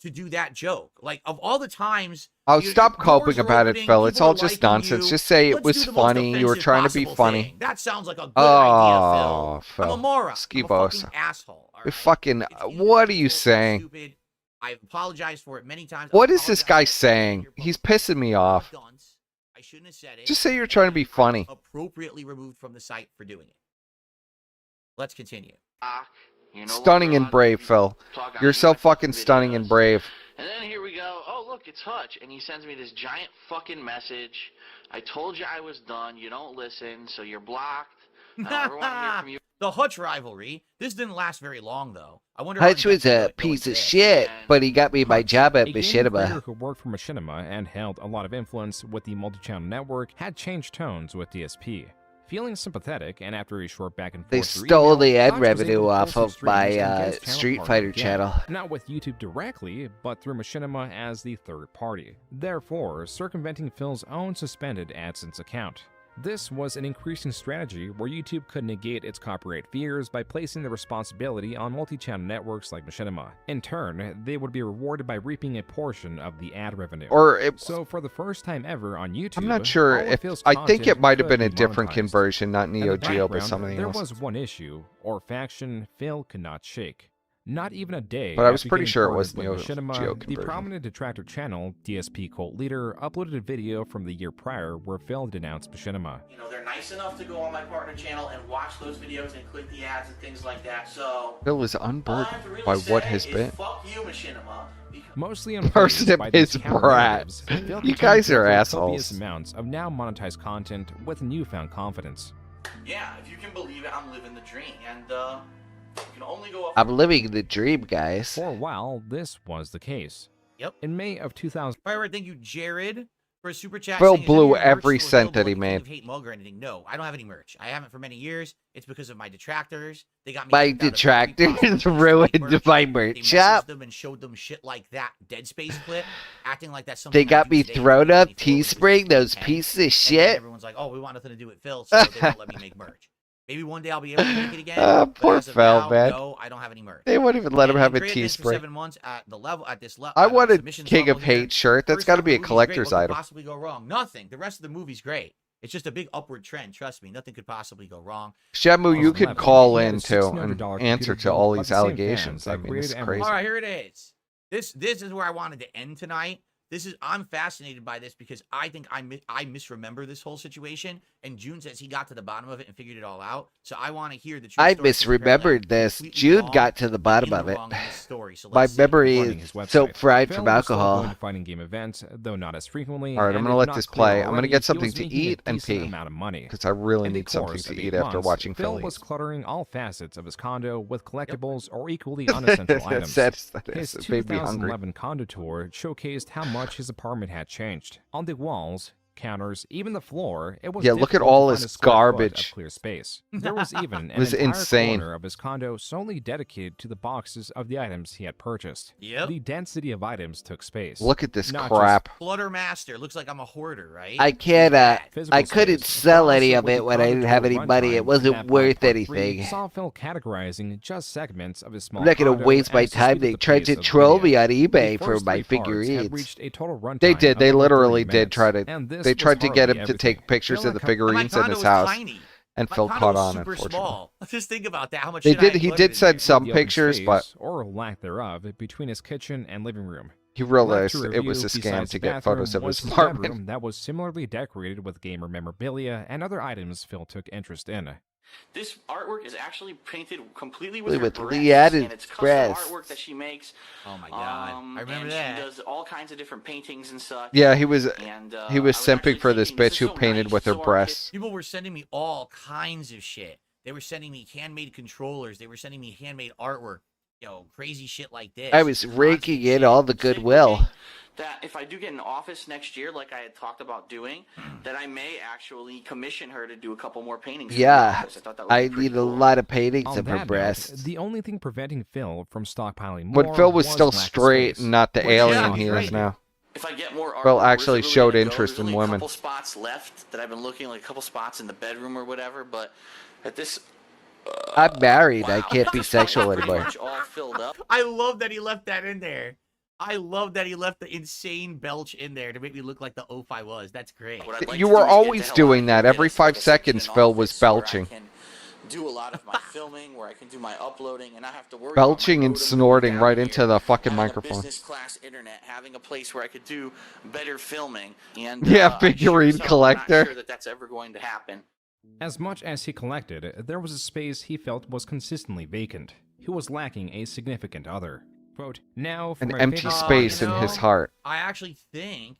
to do that joke. Like, of all the times. Oh, you- stop doors coping are about it, opening, Phil. It's people all are just liking nonsense. you. Just say it Let's was do the most funny. You were offensive trying to be possible funny. thing. That sounds like a good Oh, idea, Phil. I'm a moron. I'm a Ski-bosa. fucking asshole. You're fucking. What are you saying? Stupid. I've apologized for it many times. What is this guy saying? He's pissing me off. I shouldn't have said it. Just say you're trying to be funny. Appropriately removed from the site for doing it. Let's continue. Stunning and brave, Phil. You're so fucking stunning and brave. And then here we go. Oh, look, it's Hutch. And he sends me this giant fucking message. I told you I was done. You don't listen, so you're blocked. I don't ever want to hear from you. The Hutch rivalry. This didn't last very long, though. I wonder. how Hutch he got was to a it piece going of today. shit, but he got me my job at A game creator Machinima. who worked for Machinima and held a lot of influence with the multi-channel network had changed tones with DSP. Feeling sympathetic, and after a short back and forth They through stole email, the ad Hutch was able revenue to pull off some of strings my and get his channel Street partner Fighter again. channel. Not with YouTube directly, but through Machinima as the third party, therefore circumventing Phil's own suspended AdSense account. This was an increasing strategy where YouTube could negate its copyright fears by placing the responsibility on multi-channel networks like Machinima. In turn, they would be rewarded by reaping a portion of the ad revenue. So for the first time ever on YouTube, I'm not sure all of if Phil's I think it content might have could been a be different monetized. conversion, not In the Neo Geo, but background, something there else. was one issue or faction Phil could not shake. Not even a day But I was after pretty getting sure it parted was with Neo Machinima, Geo the conversion. prominent detractor channel, DSP Cult Leader, uploaded a video from the year prior where Phil denounced Machinima. You know, they're nice enough to go on my partner channel and watch those videos and click the ads and things like that. So Phil is unburdened by what has been. fuck you, Machinima. Mostly Person unfazed by his these counter brat. narratives, Phil You continued guys to are upload assholes. copious amounts of now monetized content with newfound confidence. Yeah, if you can believe it, I'm living the dream. And, you can only go up. I'm living the dream, guys. For a while, this was the case. Yep. In May of 2000. By the way, thank you, Jared, for a super chat. Phil saying, "Is blew any of your merch every still cent that available he at the made. King of Hate mug or anything?" No, I don't have any merch. I haven't for many years. It's because of my detractors. They got me. My kicked out of every detractors possible ruined merch. my They merch messaged shop. them and showed them shit like that Dead Space clip, acting like that's something. They I got do me today thrown in up 2024 when it was Teespring, those okay. pieces of And then shit. everyone's like, "Oh, we want nothing to do with Phil, so they won't let me make merch." Maybe one day I'll be able to make it again. But Poor as of Phil, now, man. no, I don't have any merch. They wouldn't even let him have a Trey had tea been for spray. 7 months at this level. I want a King of Hate shirt. That's got to be a collector's What could item. possibly go wrong? Nothing. The rest of the movie's great. It's just a big upward trend. Trust me, nothing could possibly go wrong. Shamu, you could call in too and answer to all these allegations. I mean, it's crazy. All right, here it is. This is where I wanted to end tonight. I'm fascinated by this because I think I misremember this whole situation, and June says he got to the bottom of it and figured it all out. So I want to hear the true I story. misremembered this. Jude got to the bottom of it. My memory is so fried from alcohol. Fighting game events, though not as frequently. All right, I'm gonna let this play. I'm gonna get something to eat and pee because I really need something to eat after watching Phil Philly. was cluttering all facets of his condo with collectibles or equally unessential items. His 2011 condo tour showcased how much his apartment had changed. On the walls, counters, even the floor, it was look at difficult all to his find a square foot garbage. of clear space. There was even an was entire insane. corner of his condo solely dedicated to the boxes of the items he had purchased. Yep. The density of items took space. Look at this Not crap. Clutter master. Looks like I'm a hoarder, right? I can't. I couldn't space, sell but any also of with it the when I didn't have any runtime money. It that wasn't Black worth Part 3 anything. Saw Phil categorizing just segments of his small I'm not gonna condo waste my as to time. speed They up the tried pace to of the troll video. me on eBay The for first my 3 parts had figurines. reached a total runtime They did. of They over literally 30 did try minutes, to. and this They was tried to get hardly him to everything. take pictures Phil of the had figurines in condo his was house, tiny. and My Phil condo caught was on. super Unfortunately, small. Just think about that. How much they shit I did. He included did in send there. some The open pictures, space, but or lack thereof, between his kitchen and living room. he Left realized to it was a review, scam besides to the get photos of bathroom, his was apartment. bedroom that was similarly decorated with gamer memorabilia and other items Phil took interest in. This artwork is actually painted completely With with her breasts, Lyanna's and it's custom breasts. artwork that she makes. Oh my god, I remember and that. She does all kinds of different paintings and such. Yeah, he was. And, He was I simping for this bitch who painted with her breasts. People were sending me all kinds of shit. They were sending me handmade controllers. They were sending me handmade artwork. Crazy shit like this. I was raking in all the goodwill. That if I do get an office next year, like I had talked about doing, that I may actually commission her to do a couple more paintings. Yeah, I need need a lot of paintings On of her that breasts. note, the only thing preventing Phil from stockpiling more When Phil was still lack of straight, space. and not the alien yeah, he right. is now. If I get more Phil artwork, actually where's it showed really gonna go? interest There's in only women. a couple spots left that I've been looking, like a couple spots in the bedroom or whatever, but at this. I'm married. I can't be This sexual pretty anymore. much all filled up. I love that he left that in there. I love that he left the insane belch in there to make me look like the oaf I was. That's great. What I'd like You to do were is get always the hell doing out that. of here, Every get us, like, 5 a section seconds, in Phil was office where I belching. can do a lot of my filming, where I can do my uploading, and not have to worry Belching about my and modem snorting down right here, into the fucking having a microphone. business class internet, having a place where I could do better filming, and Yeah, I'm figurine sure, so collector. I'm not sure that that's ever going to happen. As much as he collected, there was a space he felt was consistently vacant. He was lacking a significant other. Quote, now for An my empty favorite space in part- his heart. I actually think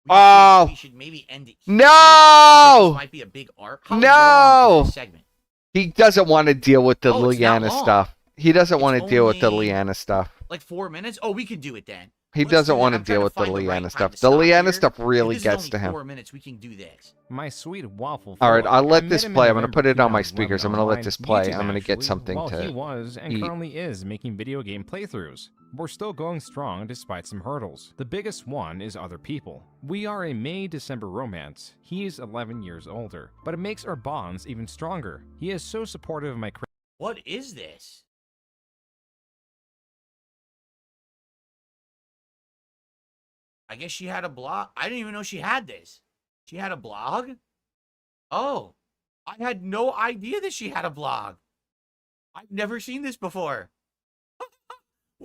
Oh! we should maybe end it here. No! This might be a big arc. How long No! is this segment? He doesn't want to deal with the Oh, it's not Lyanna long. stuff. He doesn't It's want to deal with the only- Lyanna stuff. Like 4 minutes? Oh, we can do it then. He Let's doesn't do want that. to I'm trying deal with the find right Lyanna time stuff. to The stop Lyanna here. stuff If really this is gets only to him. 4 minutes. We can do this. My sweet waffle. All right, Phil. I'll let I this met him play. in I'm gonna put it on my speakers. I'm gonna let online, this play. YouTube I'm gonna get actually, something while to he was and eat. currently is making video game playthroughs. We're still going strong despite some hurdles. The biggest one is other people. We are a May-December romance. He is 11 years older, but it makes our bonds even stronger. He is so supportive of my What is this? I guess she had a blog. I didn't even know she had this. She had a blog? Oh, I had no idea that she had a blog. I've never seen this before.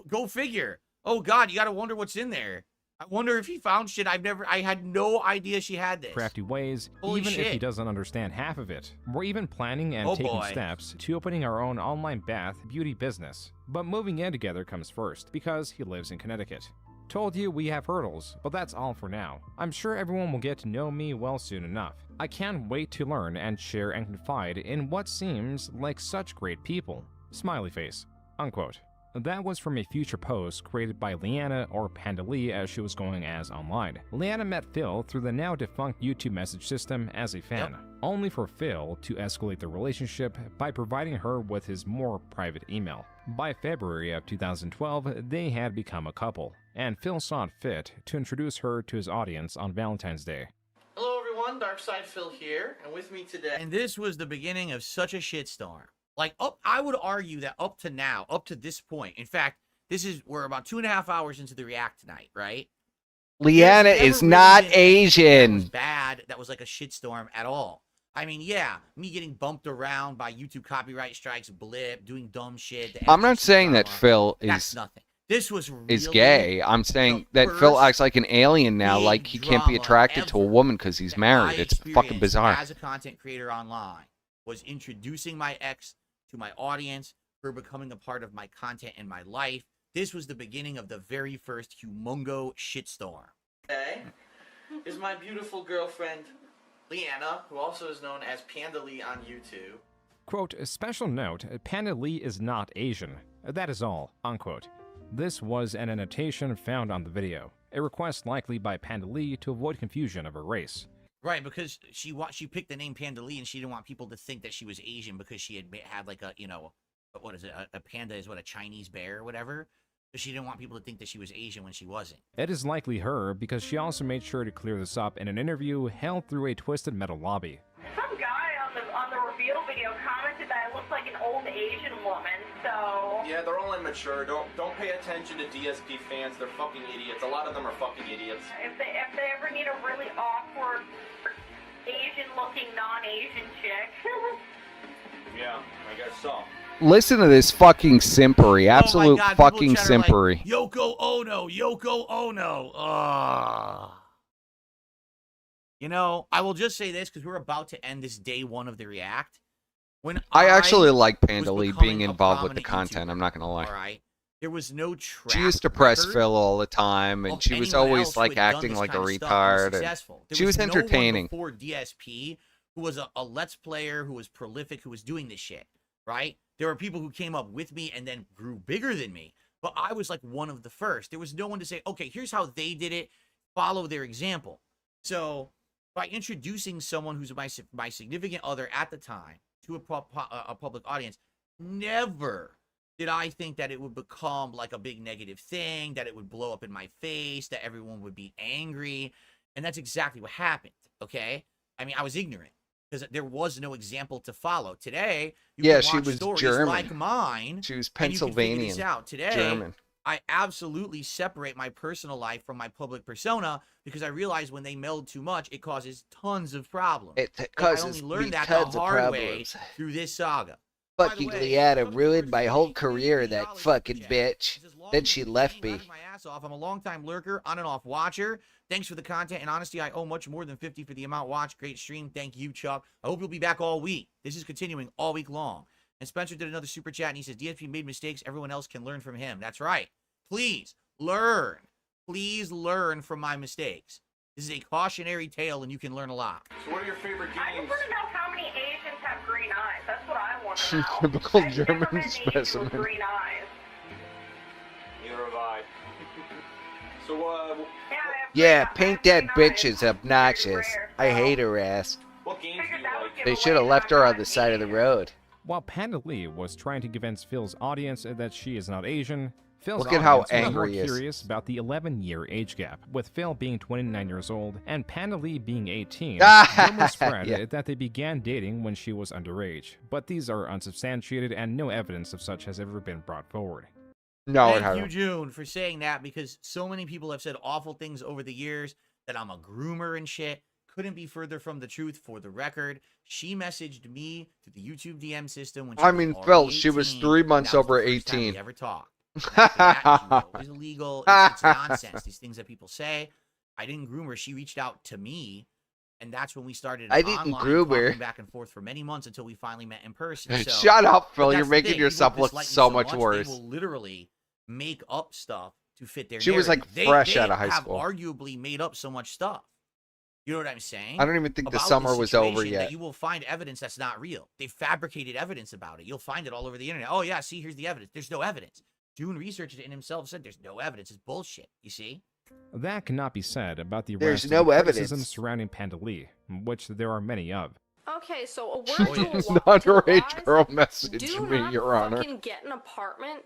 Go figure. Oh God, you gotta wonder what's in there. I wonder if he found shit I had no idea she had this. crafty ways, Holy even if he shit. doesn't understand half of it. We're even planning and Oh, taking boy. steps to opening our own online bath beauty business. But moving in together comes first, because he lives in Connecticut. Told you we have hurdles, but that's all for now. I'm sure everyone will get to know me well soon enough. I can't wait to learn and share and confide in what seems like such great people. Smiley face. Unquote. That was from a future post created by Lyanna, or Panda Lee as she was going as online. Lyanna met Phil through the now defunct YouTube message system as a fan, only for Phil to escalate the relationship by providing her with his more private email. By February of 2012, they had become a couple, and Phil saw it fit to introduce her to his audience on Valentine's Day. Hello, everyone. everyone, Darkside Phil here, and with me today. And this was the beginning of such a shitstorm. Like, I would argue that up to now, up to this point, in fact, we're about 2.5 hours into the React tonight, right? Lyanna is not Asian. That was bad. That was like a shitstorm at all. I mean, yeah, me getting bumped around by YouTube copyright strikes, blip, doing dumb shit. I'm not saying that Phil that's nothing. This was is gay. I'm saying that Phil acts like an alien now, like he can't be attracted to a woman because he's married. It's fucking bizarre. As a content creator online, was introducing my ex to my audience, her becoming a part of my content and my life. This was the beginning of the very first humongo shitstorm. Today is my beautiful girlfriend, Lyanna, who also is known as Panda Lee on YouTube. Quote, a special note, Panda Lee is not Asian. That is all, unquote. This was an annotation found on the video, a request likely by Panda Lee to avoid confusion of her race. Right, because she picked the name Panda Lee and she didn't want people to think that she was Asian because she had like a, what is it, a panda is what, a Chinese bear or whatever? So she didn't want people to think that she was Asian when she wasn't. It is likely her because she also made sure to clear this up in an interview held through a Twisted Metal lobby. Some guy on the reveal video commented that I looked like an old Asian woman, so... Yeah, they're all immature. Don't pay attention to DSP fans. They're fucking idiots. A lot of them are fucking idiots. If they ever need a really awkward Asian-looking non-Asian chick... Yeah, I guess so. Listen to this fucking simpery. Absolute God, fucking simpery. Like, Yoko Ono, Yoko Ono. I will just say this because we're about to end this day one of the React. When I actually like Panda Lee being involved with the content. I'm not going to lie. All right. There was no track She used to press record Phil all the time, and she was always like acting like a retard. And she was entertaining. No one before DSP who was a Let's Player, who was prolific, who was doing this shit, right? There were people who came up with me and then grew bigger than me, but I was like one of the first. There was no one to say, okay, here's how they did it. Follow their example. So by introducing someone who's my significant other at the time to a public audience, never did I think that it would become like a big negative thing, that it would blow up in my face, that everyone would be angry. And that's exactly what happened, okay? I mean, I was ignorant because there was no example to follow. Today, you can she watch was stories German. like mine. She was and you can figure Pennsylvanian. this out. Today, German. I absolutely separate my personal life from my public persona because I realize when they meld too much, it causes tons of problems. It I causes only learned that tons the of hard way problems. through this saga. Fucking Lyanna ruined my whole career, that fucking bitch. Then she left me. My ass off. I'm a long-time lurker, on and off watcher. Thanks for the content, and honestly, I owe much more than 50 for the amount watched. Great stream. Thank you, Chuck. I hope you'll be back all week. This is continuing all week long. And Spencer did another super chat, and he says, DSP made mistakes. Everyone else can learn from him. That's right. Please, learn. Please learn from my mistakes. This is a cautionary tale, and you can learn a lot. So what are your favorite games? I just want to know how many Asians have green eyes. That's what I want to know. Typical I've never German met an Asian with specimen. green eyes. Neither have I. So, Yeah, paint that bitch is obnoxious. I hate her ass. what games do you like? They should have left her on the side of the road. While Panda Lee was trying to convince Phil's audience that she is not Asian, Phil's Look at how audience was angry more he is. curious about the 11-year age gap, with Phil being 29 years old and Panda Lee being 18. Rumors spread Yeah. that they began dating when she was underage, but these are unsubstantiated and no evidence of such has ever been brought forward. No, it Thank you, hasn't. June, for saying that because so many people have said awful things over the years that I'm a groomer and shit. Couldn't be further from the truth. For the record, she messaged me through the YouTube DM system when she I was mean, already Phil, she was 18, 3 and months that was the over first time we 18. ever talked. After that, she was always illegal. It's nonsense. These things that people say. I didn't groom her. She reached out to me, and that's when we started. I didn't online groom her. talking back and forth for many months until we finally met in person. So, Shut up, Phil. but You're that's the making thing. yourself People look dislike me so much worse. They will literally make up stuff to fit their She was, like, narrative. fresh They out of high have school. arguably made up so much stuff. You know what I'm saying? I don't even think the About summer was over situation that yet. You will find evidence that's not real. They fabricated evidence about it. You'll find it all over the internet. Oh, yeah, see, here's the evidence. There's no evidence. June researched it and himself said there's no evidence. It's bullshit. You see? That cannot be said about the There's rest no of the evidence. criticisms surrounding Panda Lee, which there are many of. Okay, so a word Oh, to yeah. a This to the underage wise, girl messaged do me, not Your Honor. fucking get an apartment,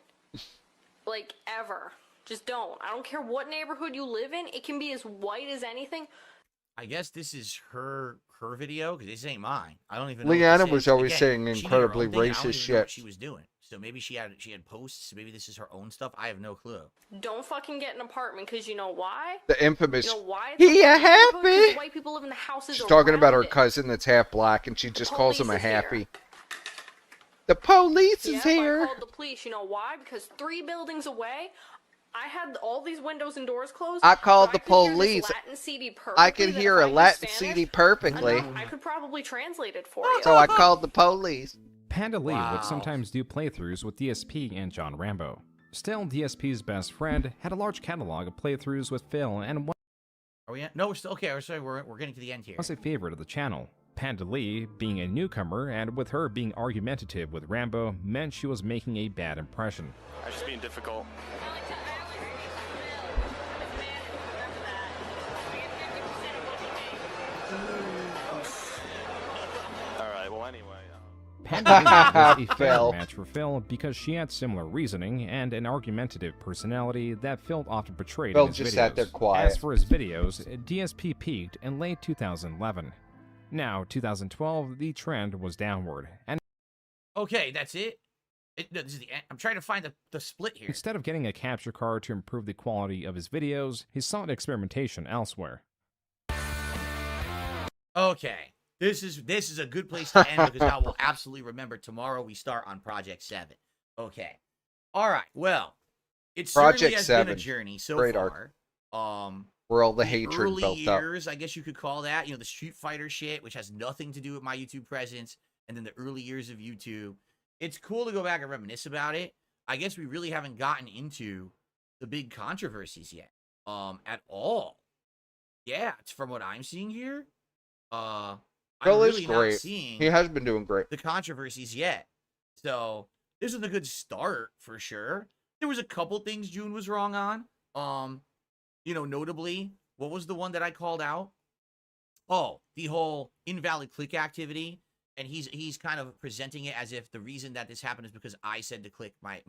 like, ever. Just don't. I don't care what neighborhood you live in. It can be as white as anything. I guess this is her video because this ain't mine. I don't even know. Lyanna what was this is. always Again, saying she did her incredibly own thing, and I don't racist even know shit. what she was doing. So maybe she had posts. Maybe this is her own stuff. I have no clue. Don't fucking get an apartment because you know why? The infamous. You know why? He a Because happy. white people live in the houses. She's talking about her around it. cousin that's half black, and she just calls him a police is here. happy. The police is Yeah, here. I called the police. You know why? Because 3 buildings away, I had all these windows and doors closed. I called the so I could hear this police. Latin CD I can perfectly, hear that a if I knew Latin Spanish CD perfectly. enough, I could probably translate it for you. So I called the police. Panda Lee Wow. would sometimes do playthroughs with DSP and John Rambo. Still, DSP's best friend had a large catalog of playthroughs with Phil and Are we at? No, we're still okay. Sorry, we're getting to the end here. was a favorite of the channel. Panda Lee, being a newcomer and with her being argumentative with Rambo, meant she was making a bad impression. I was just being difficult. Alright, well anyway. Panda Lee was a fair Phil. match for Phil because she had similar reasoning and an argumentative personality that Phil often portrayed Phil in his just videos. sat there quiet. As for his videos, DSP peaked in late 2011. Now, 2012, the trend was downward, and Okay, that's it. No, this is the end. I'm trying to find the split here. instead of getting a capture card to improve the quality of his videos, he sought experimentation elsewhere. Okay, this is a good place to end because I will absolutely remember tomorrow we start on Project 7. Okay, all right. Well, it Project certainly has 7. been a journey so Great far. Where all the hatred early built up. years, I guess you could call that. You know, the Street Fighter shit, which has nothing to do with my YouTube presence, and then the early years of YouTube. It's cool to go back and reminisce about it. I guess we really haven't gotten into the big controversies yet, at all. Yeah, it's from what I'm seeing here. I'm Phil is really not great. seeing He has been doing great. the controversies yet. So this is a good start for sure. There was a couple things June was wrong on. You know, notably, what was the one that I called out? Oh, the whole invalid click activity. And he's kind of presenting it as if the reason that this happened is because I said to click my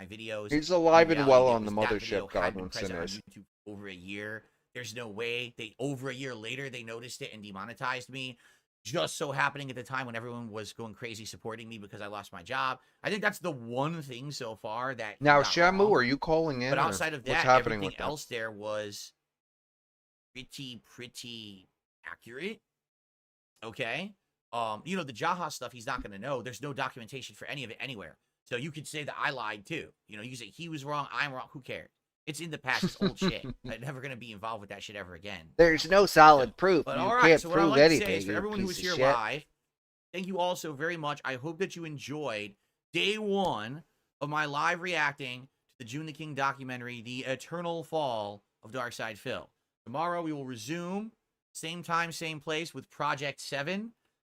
videos. He's alive In and reality, well it on the was that video mothership, had been Godwinson present on is. YouTube over a year. There's no way over a year later they noticed it and demonetized me. Just so happening at the time when everyone was going crazy supporting me because I lost my job. I think that's the one thing so far that he Now, got Shamu, wrong. are you calling in? But or outside of what's that, happening everything with that? else there was pretty accurate. Okay. You know, the Jaha stuff he's not going to know. There's no documentation for any of it anywhere. So you could say that I lied too. You know, you say he was wrong, I'm wrong. Who cares? It's in the past. It's old shit. I'm never going to be involved with that shit ever again. There's no solid proof. But You all right, can't so what I'd prove like to anything. say is for you everyone who was piece here of shit. live, thank you all so very much. I hope that you enjoyed day 1 of my live reacting to the June the King documentary, The Eternal Fall of Darkside Phil. Tomorrow we will resume, same time, same place, with Project 7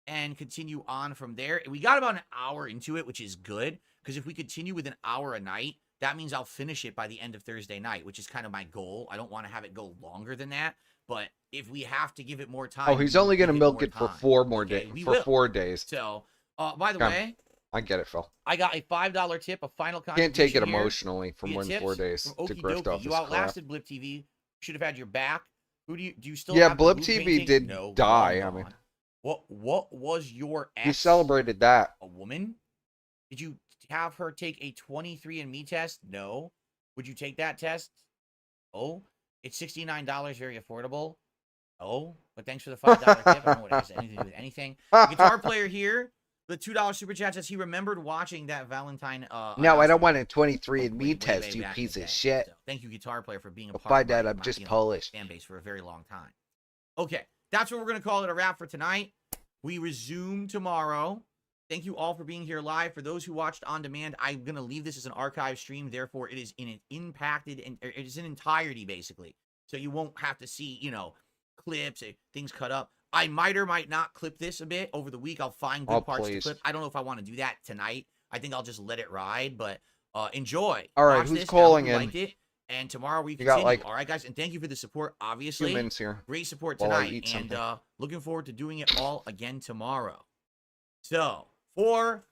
and continue on from there. We got about an hour into it, which is good, because if we continue with an hour a night, that means I'll finish it by the end of Thursday night, which is kind of my goal. I don't want to have it go longer than that, but if we have to give it more time... Oh, he's only going to milk it for 4 more days. For 4 days. So, by the Come. way... I get it, Phil. I got a $5 tip, a final Can't take it contribution here emotionally for via more than tips 4 days from to Okie grift Dokie. off You this crap. outlasted Blip TV. Should have had your back. Who do you still Yeah, have the Blip blue TV painting? did No, die. gone, I mean, gone. What was your ex? you celebrated that. A woman? Did you have her take a 23andMe test? No. Would you take that test? Oh, it's $69, very affordable. Oh, but thanks for the $5 tip. I don't know what it has anything to do with anything. Guitar player here, the $2 super chat says he remembered watching that Valentine. No, I don't want a 23andMe way test, you back piece in the of day. shit. So, thank you, guitar player, for being a But part by of that, my, I'm just you know, Polish. fan base for a very long time. Okay, that's what we're going to call it a wrap for tonight. We resume tomorrow. Thank you all for being here live. For those who watched on demand, I'm going to leave this as an archive stream. Therefore, it is in an impacted, and it is in entirety, basically. So you won't have to see, you know, clips, things cut up. I might or might not clip this a bit over the week. I'll find good parts please. to clip. I don't know if I want to do that tonight. I think I'll just let it ride, but enjoy. All right, Watch who's this, calling tell who in? liked it, and tomorrow we You got, continue. like, All right, guys, and thank you for the support, obviously. 2 minutes here Great support while I tonight, eat and something. looking forward to doing it all again tomorrow. So, for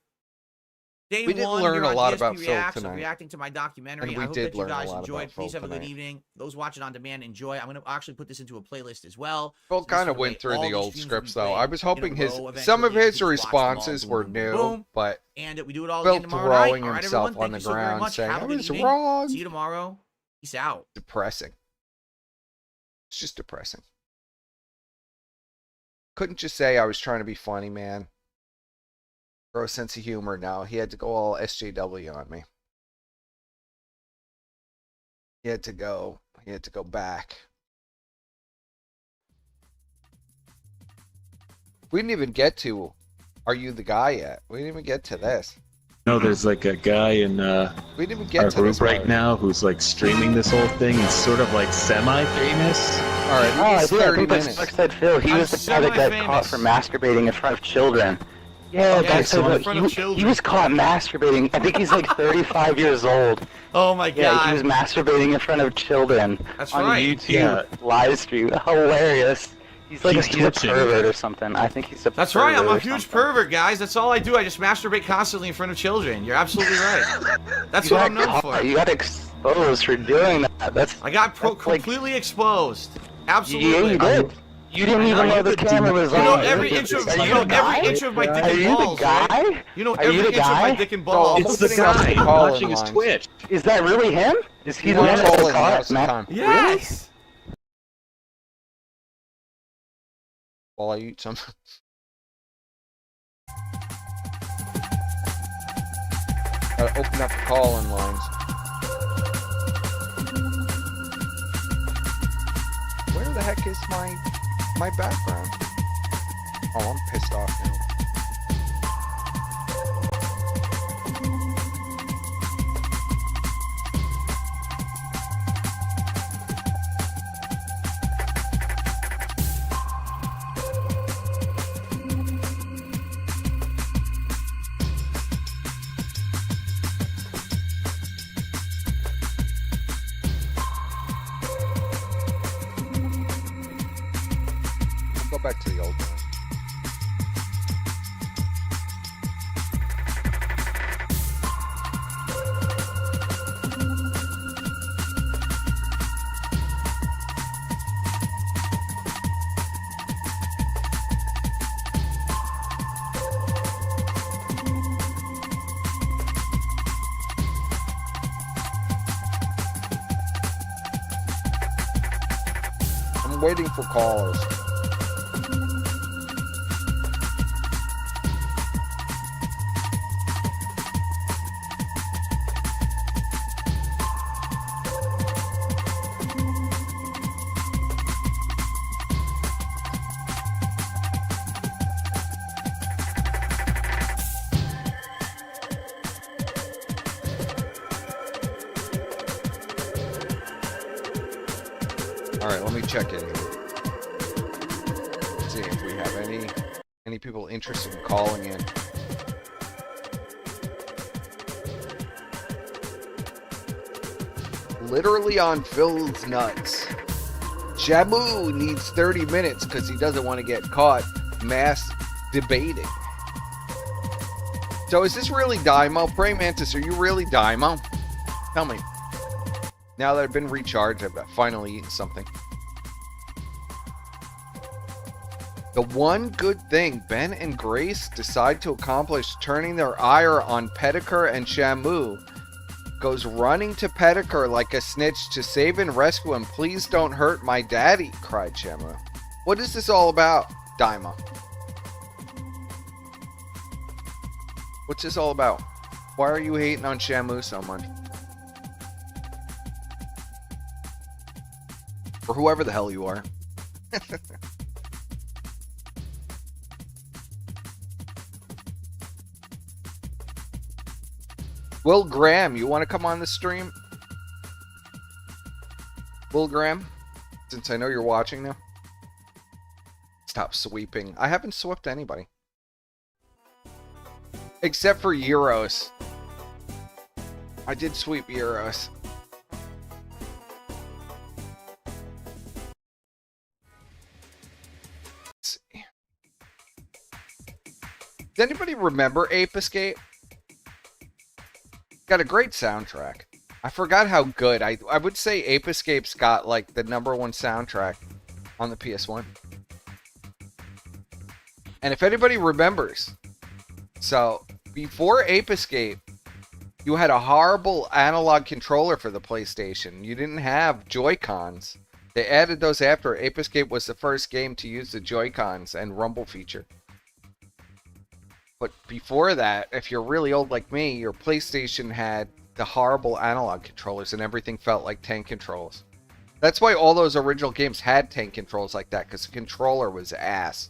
Day We did one, learn you're a on lot DSP about Phil Reacts, tonight. reacting to my documentary. And we I hope did that you learn a guys lot enjoyed. about Please Phil have a good tonight. evening. Those watching on demand, enjoy. I'm going to actually put this into a playlist as well. Phil So this kind is of the way went through all the these old streams will scripts be though. played I was in a hoping row some of eventually. You his can just watch them all. responses Boom, were boom, boom, new, boom. but And we do it all Phil again tomorrow night. throwing All right, himself everyone. on Thank the you so very ground much. saying Have I a good was evening. wrong. See you tomorrow. Peace out. Depressing. It's just depressing. Couldn't just say I was trying to be funny, man. Grow a sense of humor now. He had to go all SJW on me. He had to go back. We didn't even get to Are You the Guy yet. We didn't even get to this. No, there's like a guy in We didn't even get our to this group right part. now who's like streaming this whole thing. He's sort of like semi-famous. All right, Oh, I he's do. I 30 think that's minutes. what said Phil. He was the guy that got caught for masturbating in front of children. Yeah, Okay, that's so so in front of he children. was caught masturbating. I think he's like 35 years old. Oh my Yeah, god. he was masturbating in front of children That's on right. YouTube Yeah. live stream. Hilarious. He's like He's he's a twitching. pervert or something. I think he's a That's pervert right. I'm a or huge something. pervert, guys. That's all I do. I just masturbate constantly in front of children. You're absolutely right. That's You what I'm got known caught. for. You got exposed for doing that. That's I got that's like- completely exposed. Absolutely. Yeah, you did. You didn't even know the camera was on. You know every inch of Are you you know the every guy? inch of my dick Are and you balls. the guy? Right? You know Are every you the inch of my guy? dick and balls. It's the guy watching his Twitch. Is that really him? Is he the You one want that Colin, got now's the caught? time. Yes. While I eat some. Gotta open up the call-in lines. Where the heck is my background? Oh, I'm pissed off now. Go back to the old one. I'm waiting for callers. All right, let me check in here. See if we have any people interested in calling in. Literally on Phil's nuts. Shamu needs 30 minutes because he doesn't want to get caught mass debating. So is this really Dymo? Prey Mantis, are you really Dymo? Tell me. Now that I've been recharged, I've finally eaten something. The one good thing Ben and Grace decide to accomplish, turning their ire on Pettiker and Shamu, goes running to Pettiker like a snitch to save and rescue him. Please don't hurt my daddy, cried Shamu. What is this all about, Daima? What's this all about? Why are you hating on Shamu so much? Or whoever the hell you are. Will Graham, you want to come on the stream? Will Graham, since I know you're watching now. Stop sweeping. I haven't swept anybody. Except for Euros. I did sweep Euros. Let's see. Does anybody remember Ape Escape? Got a great soundtrack. I forgot how good. I would say Ape Escape's got like the #1 soundtrack on the PS1. And if anybody remembers, so before Ape Escape, you had a horrible analog controller for the PlayStation. You didn't have Joy-Cons. They added those after. Ape Escape was the first game to use the Joy-Cons and rumble feature. But before that, if you're really old like me, your PlayStation had the horrible analog controllers and everything felt like tank controls. That's why all those original games had tank controls like that, because the controller was ass.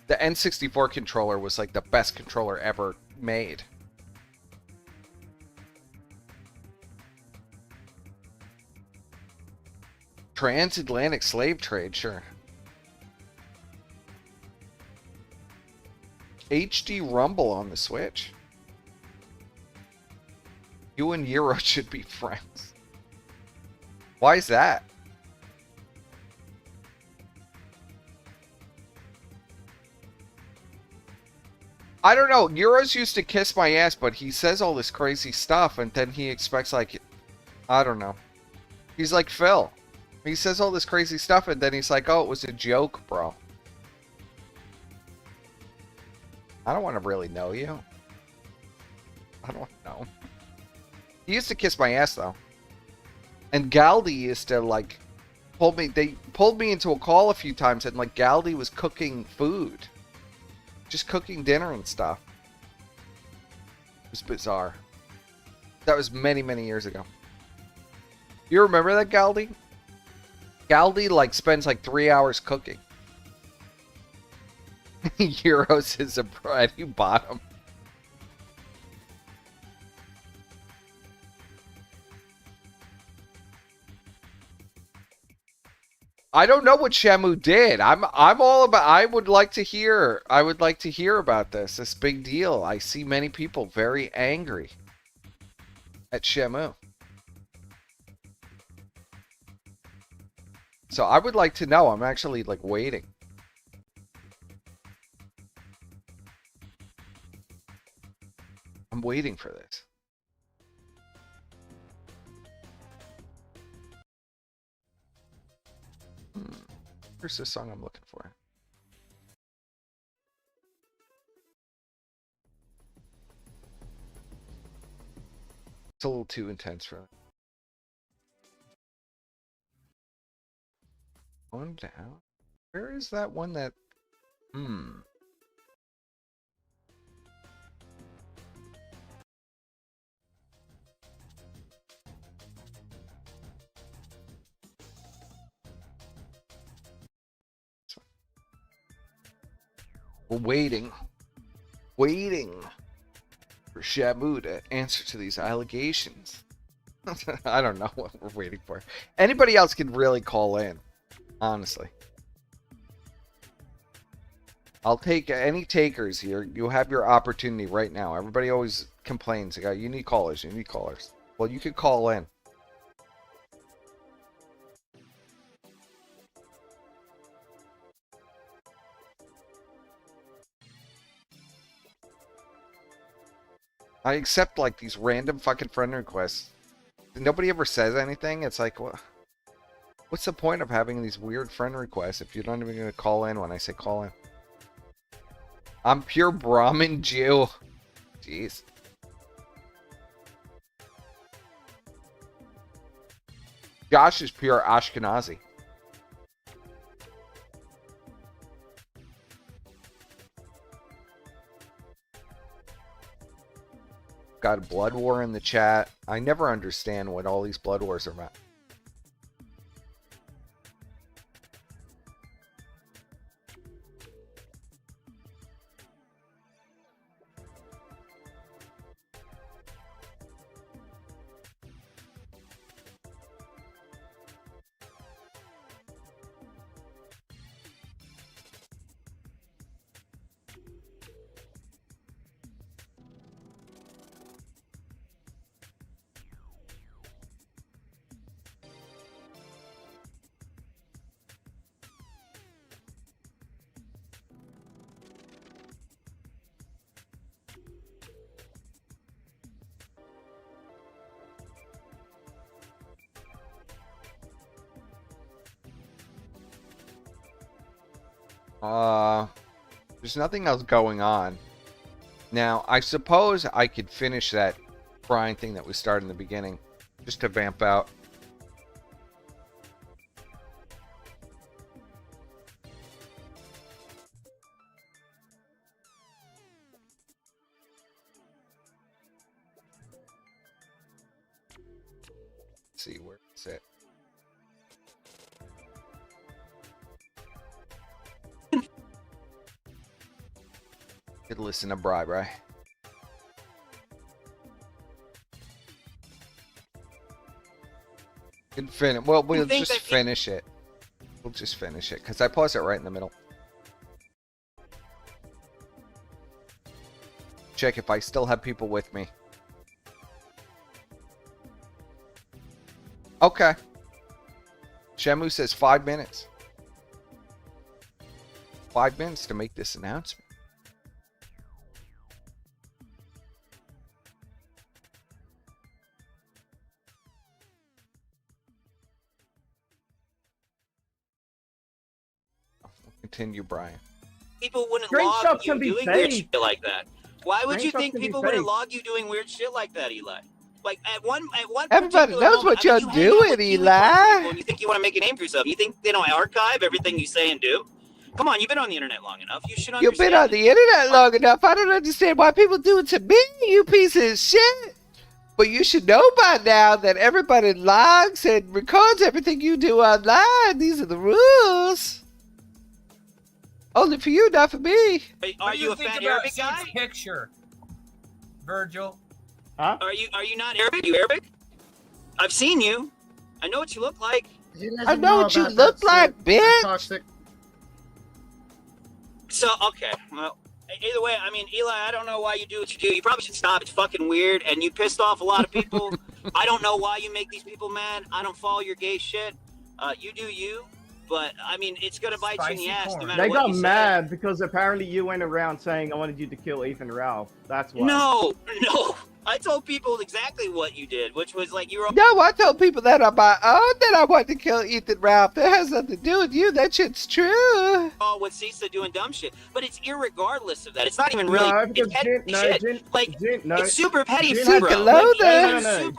The N64 controller was like the best controller ever made. Transatlantic slave trade, sure. HD Rumble on the Switch. You and Euro should be friends. Why is that? I don't know. Euros used to kiss my ass, but he says all this crazy stuff, and then he expects, like, I don't know. He's like Phil. He says all this crazy stuff, and then he's like, oh, it was a joke, bro. I don't want to really know you. I don't know. He used to kiss my ass, though. And Galdi used to, like, they pulled me into a call a few times, and, like, Galdi was cooking food. Just cooking dinner and stuff. It was bizarre. That was many, many years ago. You remember that, Galdi? Galdi, like, spends, like, 3 hours cooking. Euros is a bread. You bought him. I don't know what Shamu did. I'm all about. I would like to hear about this big deal. I see many people very angry at Shamu. So I would like to know. I'm actually like waiting. I'm waiting for this. Where's the song I'm looking for? It's a little too intense for me. One down. Where is that one that... We're waiting for Shamu to answer to these allegations. I don't know what we're waiting for. Anybody else can really call in, honestly. I'll take any takers here. You have your opportunity right now. Everybody always complains. You need callers. You need callers. Well, you could call in. I accept, like, these random fucking friend requests. Nobody ever says anything. It's like, what's the point of having these weird friend requests if you're not even going to call in when I say call in? I'm pure Brahmin Jew. Jeez. Josh is pure Ashkenazi. Got a blood war in the chat. I never understand what all these blood wars are about. There's nothing else going on. Now, I suppose I could finish that Brian thing that we started in the beginning, just to vamp out. Let's see where it's at. Could listen to bribe, right? Can finish. Well, we'll just finish it. We'll just finish it because I paused it right in the middle. Check if I still have people with me. Okay. Shemu says 5 minutes. 5 minutes to make this announcement. Continue, Brian. People wouldn't Screenshots log you can be doing weird fake. shit like that. Why would you Screenshots think can be people wouldn't fake. log you doing weird shit like that, Eli? Like at one Everybody particular knows moment, what I you're mean, you hang out doing, with Kiwi Eli. people and you think you want to make a name for yourself. You think they don't archive everything you say and do? Come on, you've been on the internet long enough. You should understand. You've been on the internet long enough. I don't understand why people do it to me, you piece of shit. But you should know by now that everybody logs and records everything you do online. These are the rules. Only for you, not for me. Are you a fat Arabic guy? Picture, Virgil. Huh? Are you not Arabic? You Arabic? I've seen you. I know what you look like. I know what you look like, bitch. So, okay, well, either way, I mean, Eli, I don't know why you do what you do. You probably should stop. It's fucking weird, and you pissed off a lot of people. I don't know why you make these people mad. I don't follow your gay shit. You do you, but, I mean, it's gonna bite you in the ass no matter They what got you say. mad because apparently you went around saying I wanted you to kill Ethan Ralph. That's why. No. I told people exactly what you did, which was like you were. No, I told people that on my own that I wanted to kill Ethan Ralph. That has nothing to do with you. That shit's true. Oh, with Cisa doing dumb shit, but it's irregardless of that. It's not even really. No, It's because petty shit. it's super petty Jin shit, bro.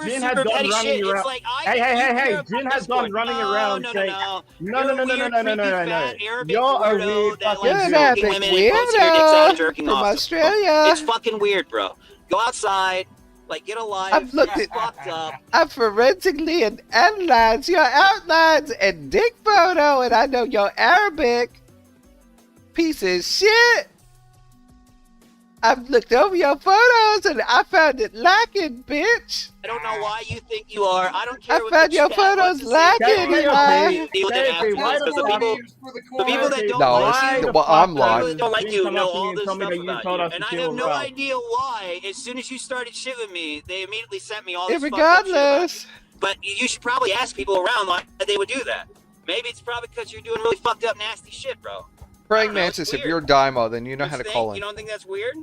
Jin has gone running around. It's like Hey! Jin has gone running around saying, no. You're a weird fucking weirdo from Australia. It's fucking weird, bro. Go outside. Like, get a life. I've looked at. Fucked up. I've forensically analyzed your outlines and dick photo, and I know you're Arabic. Piece of shit. I've looked over your photos and I found it lacking, bitch. I don't know why you think you are. I don't care. I found your photos lacking, Eli. The people that don't like you, well, I'm the people lying. that don't like you know all this stuff about you. And I have no idea why. As soon as you started shit with me, they immediately sent me all this fucked up shit about you. But you should probably ask people around why they would do that. Maybe it's probably because you're doing really fucked up, nasty shit, bro. Praying Mantis, if you're Dymo, then you know how to call in. You don't think that's weird?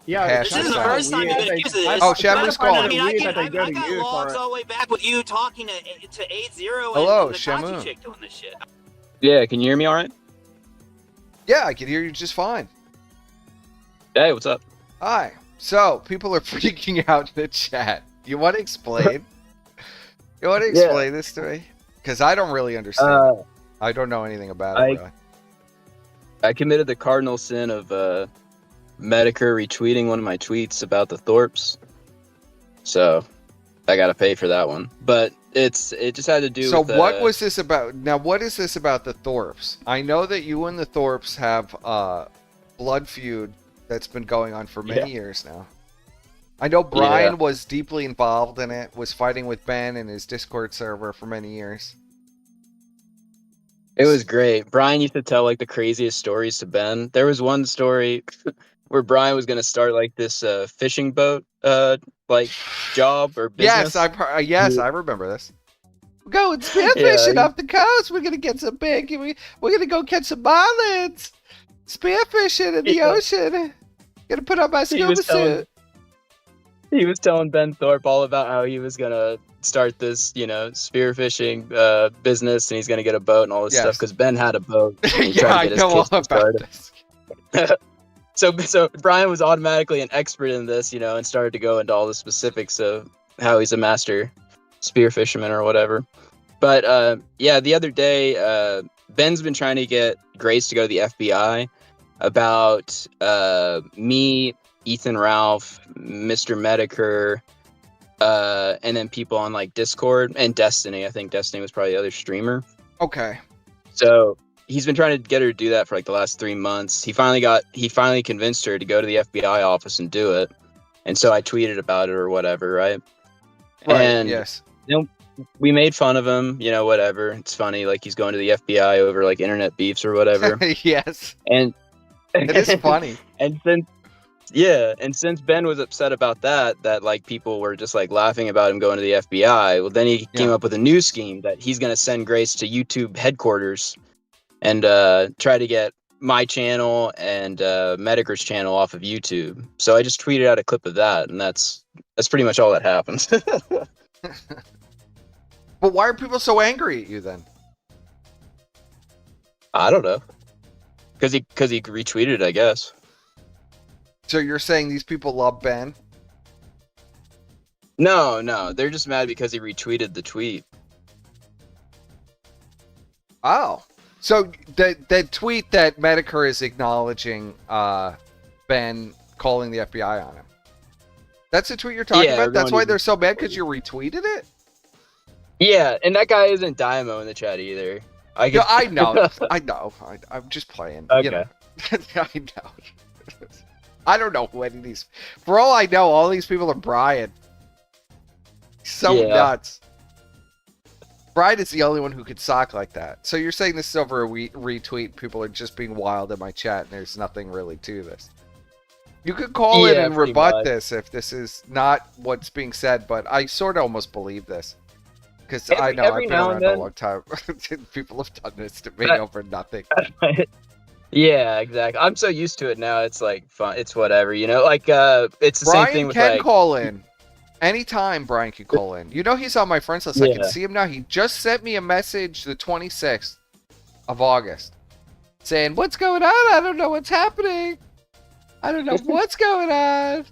Yeah, this isn't the first time you've been accused of this. Oh, Shamu's calling. I mean, I got logs all the way back with you talking to 8-0 Hello, and the Shamu. Tachi chick doing this shit. Yeah, can you hear me all right? Yeah, I can hear you just fine. Hey, what's up? Hi. So, people are freaking out in the chat. You want to explain? You want to explain this to me? Because I don't really understand. I don't know anything about it, really. I committed the cardinal sin of Medicare retweeting one of my tweets about the Thorpes. So, I got to pay for that one. But it just had to do with... So, what was this about? Now, what is this about the Thorpes? I know that you and the Thorpes have a blood feud that's been going on for many years now. I know Brian was deeply involved in it, was fighting with Ben in his Discord server for many years. It was great. Brian used to tell like the craziest stories to Ben. There was one story where Brian was going to start like this fishing boat like job or business. Yes, I remember this. We're going spearfishing off the coast. We're going to get some big. We're going to go catch some marlins. Spearfishing in the ocean. Going to put on my scuba suit. He was telling Ben Thorpe all about how he was going to start this, spearfishing business, and he's gonna get a boat and all this stuff because Ben had a boat. And he tried to get his kids to start it. So Brian was automatically an expert in this, and started to go into all the specifics of how he's a master spear fisherman or whatever. But the other day, Ben's been trying to get Grace to go to the FBI about me, Ethan Ralph, Mr. Medicare, and then people on like Discord and Destiny. I think Destiny was probably the other streamer. Okay. So he's been trying to get her to do that for like the last 3 months. He finally convinced her to go to the FBI office and do it. And so I tweeted about it or whatever, right? And yes. We made fun of him, whatever. It's funny, like he's going to the FBI over like internet beefs or whatever. Yes. And it is funny. And since Ben was upset about that like people were just like laughing about him going to the FBI, well then he came up with a new scheme that he's going to send Grace to YouTube headquarters and try to get my channel and Medicare's channel off of YouTube. So I just tweeted out a clip of that, and that's pretty much all that happens. But why are people so angry at you then? I don't know. Because he retweeted it, I guess. So you're saying these people love Ben? No, they're just mad because he retweeted the tweet. Oh. So the tweet that Medicare is acknowledging Ben calling the FBI on him. That's the tweet you're talking about? That's why they're so mad, because you retweeted it? Yeah, and that guy isn't Dymo in the chat either. I know. I'm just playing. Okay. I know. I don't know who any of these... For all I know, all these people are Brian. So nuts. Brian is the only one who could sock like that. So you're saying this is over a retweet. People are just being wild in my chat, and there's nothing really to this. You could call in and rebut this if this is not what's being said, but I sort of almost believe this. Because I know I've been around a long time. People have done this to me over nothing. Yeah, exactly. I'm so used to it now. It's like fun. It's whatever, Like it's the same thing with Brian can call in. Anytime Brian can call in. He's on my friends list. I can see him now. He just sent me a message the 26th of August saying, "What's going on? I don't know what's happening. I don't know what's going on."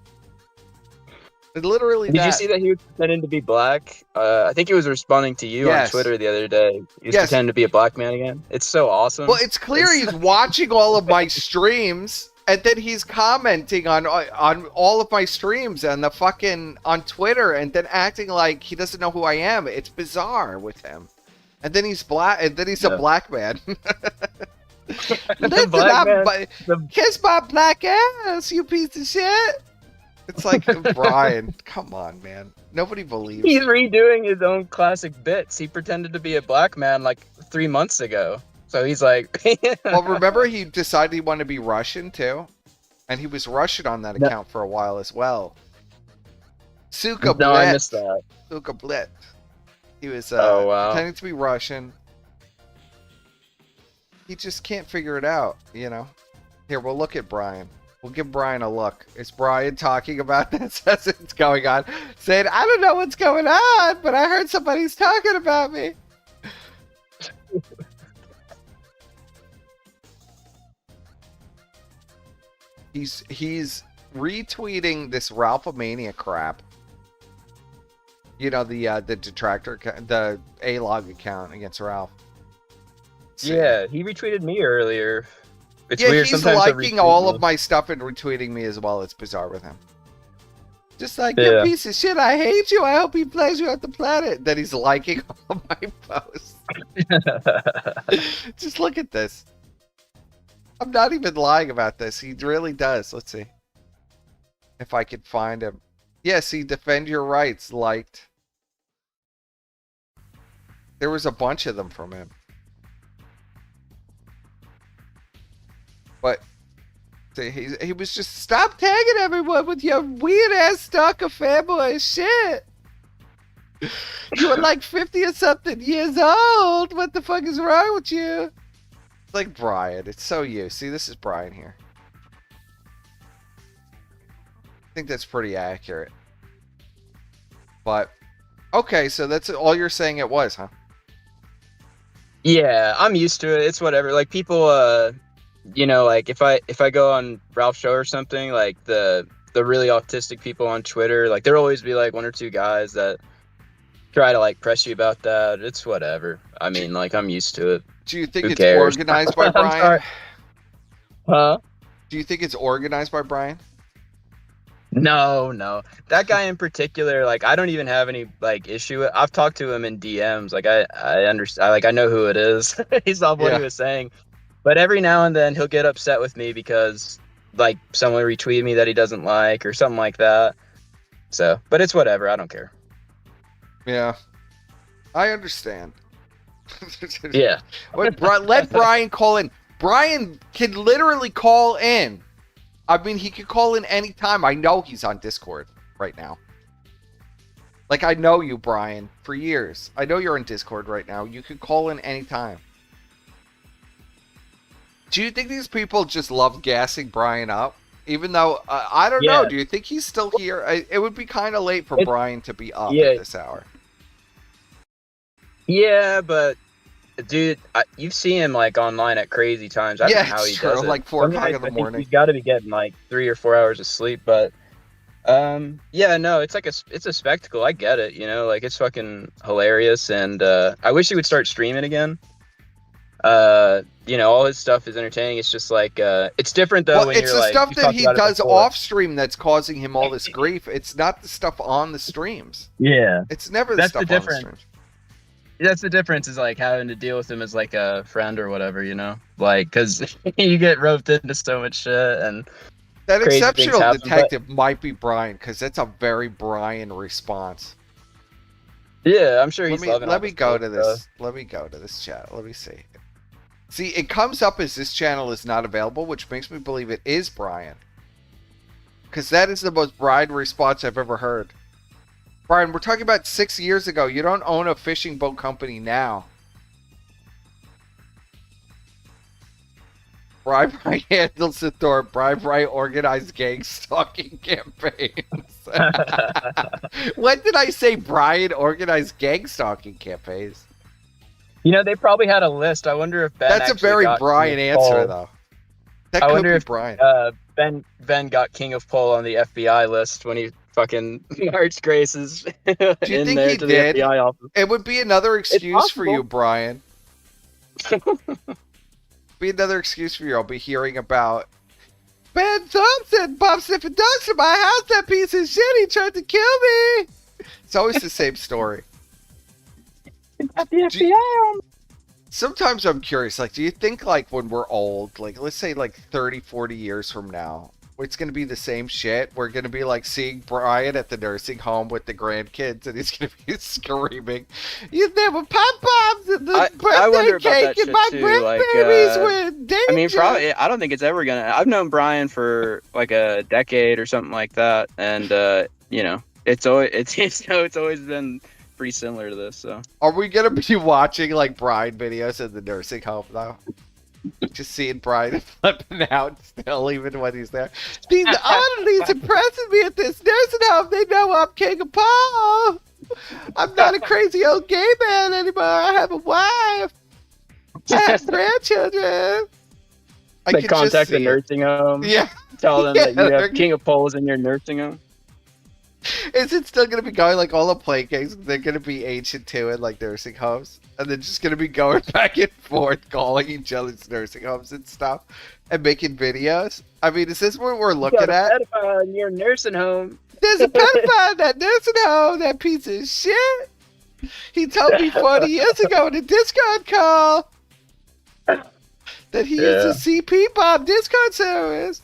Literally. Did you see that he was pretending to be black? I think he was responding to you on Twitter the other day. He was pretending to be a black man again. It's so awesome. Well, it's clear he's watching all of my streams, and then he's commenting on all of my streams and on Twitter, and then acting like he doesn't know who I am. It's bizarre with him. And then he's black, and then he's a black man. Listen up, kiss my black ass, you piece of shit. It's like, Brian, come on, man. Nobody believes. He's redoing his own classic bits. He pretended to be a black man like 3 months ago. So he's like... Well, remember he decided he wanted to be Russian, too? And he was Russian on that account for a while as well. Suka Blit. I missed that. Suka Blit. He was pretending to be Russian. He just can't figure it out, Here, we'll look at Brian. We'll give Brian a look. Is Brian talking about this as it's going on? Saying, I don't know what's going on, but I heard somebody's talking about me. He's retweeting this Ralphomania crap. The detractor, the A-log account against Ralph. Yeah, he retweeted me earlier. It's weird. He's sometimes liking all of my stuff and retweeting me as well. It's bizarre with him. Just like, you piece of shit, I hate you. I hope he plays you off the planet. Then he's liking all my posts. Just look at this. I'm not even lying about this. He really does. Let's see if I can find him. Yes, he defend your rights liked. There was a bunch of them from him. But he was just, stop tagging everyone with your weird ass stalker fanboy shit. You were like 50 or something years old. What the fuck is wrong with you? It's like Brian. It's so you. See, this is Brian here. I think that's pretty accurate. But Okay, so that's all you're saying it was, huh? Yeah, I'm used to it. It's whatever. Like people, like if I go on Ralph's show or something, like the really autistic people on Twitter, like there'll always be like one or two guys that try to like press you about that. It's whatever. I mean, like I'm used to it. Do you think Who it's cares? organized by I'm Brian? sorry. Huh? Do you think it's organized by Brian? No. That guy in particular, like I don't even have any like issue. I've talked to him in DMs. Like I understand. Like I know who it is. He saw what he was saying. But every now and then he'll get upset with me because like someone retweeted me that he doesn't like or something like that. So, but it's whatever. I don't care. Yeah, I understand. Yeah. Let Brian call in. Brian can literally call in. I mean, he could call in anytime. I know he's on Discord right now. Like, I know you, Brian, for years. I know you're in Discord right now. You could call in anytime. Do you think these people just love gassing Brian up? Even though, I don't know. Do you think he's still here? It would be kind of late for Brian to be up at this hour. Yeah, but dude, you've seen him like online at crazy times. I don't know how he does it. Like 4 o'clock in the morning. He's got to be getting like 3 or 4 hours of sleep. But yeah, no, it's like it's a spectacle. I get it, like it's fucking hilarious, and I wish he would start streaming again. All his stuff is entertaining. It's just like it's different though. Well, it's the stuff that he does off stream that's causing him all this grief. It's not the stuff on the streams. Yeah, it's never the stuff on the streams. That's the difference, is like having to deal with him as like a friend or whatever, like because you get roped into so much shit. And that exceptional detective might be Brian, because that's a very Brian response. Yeah, I'm sure he's loving it. Let me go to this. Let me go to this chat. Let me see. See, it comes up as this channel is not available, which makes me believe it is Brian, because that is the most Brian response I've ever heard. Brian, we're talking about 6 years ago. You don't own a fishing boat company now. Brian handles the door. Brian organized gang stalking campaigns. When did I say Brian organized gang stalking campaigns? They probably had a list. I wonder if Ben. That's a very Brian answer, though. That could be Brian. Ben got King of Pole on the FBI list when he fucking marched Grace's Do you think he did? It would be another excuse for you, Brian. Be another excuse for you. I'll be hearing about Ben Thompson bumps sniffing ducks in my house. That piece of shit. He tried to kill me. It's always the same story. Got the FBI on. Sometimes I'm curious, like, do you think, like, when we're old, like, let's say, like, 30, 40 years from now, it's going to be the same shit? We're going to be, like, seeing Brian at the nursing home with the grandkids, and he's going to be screaming, there were pom-poms in the birthday cake, and my grandbabies were in danger. I mean, probably, I don't think it's ever going to... I've known Brian for, like, a decade or something like that, and, it's always been pretty similar to this. So are we gonna be watching like Brian videos in the nursing home though? Just seeing Brian flipping out still, even when he's there. These oddities impressing me at this nursing home. They know I'm King of Paul. I'm not a crazy old gay man anymore. I have a wife. I have grandchildren. They contact the nursing home. Yeah. Tell them that you have King of Poles in your nursing home. Is it still going to be going like all the play games? They're going to be ancient too in like nursing homes, and they're just going to be going back and forth, calling each other's nursing homes and stuff, and making videos. I mean, is this what we're looking at? A pedophile in your nursing home. There's a pedophile in that nursing home. That piece of shit. He told me 40 years ago in a Discord call that he used a CP bomb Discord service.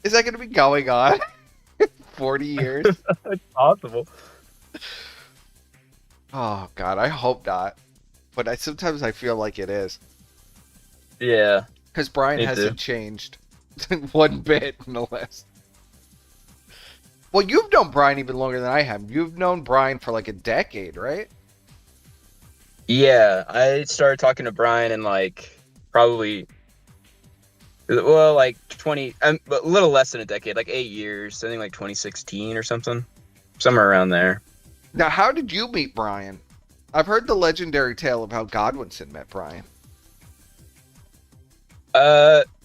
Is that going to be going on? 40 years? It's possible. Oh god, I hope not. But sometimes I feel like it is. Yeah. Because Brian hasn't changed one bit in the last. Well, you've known Brian even longer than I have. You've known Brian for like a decade, right? Yeah, I started talking to Brian in like probably... Well, like 20, a little less than a decade, like 8 years. I think like 2016 or something, somewhere around there. Now, how did you meet Brian? I've heard the legendary tale of how Godwinson met Brian.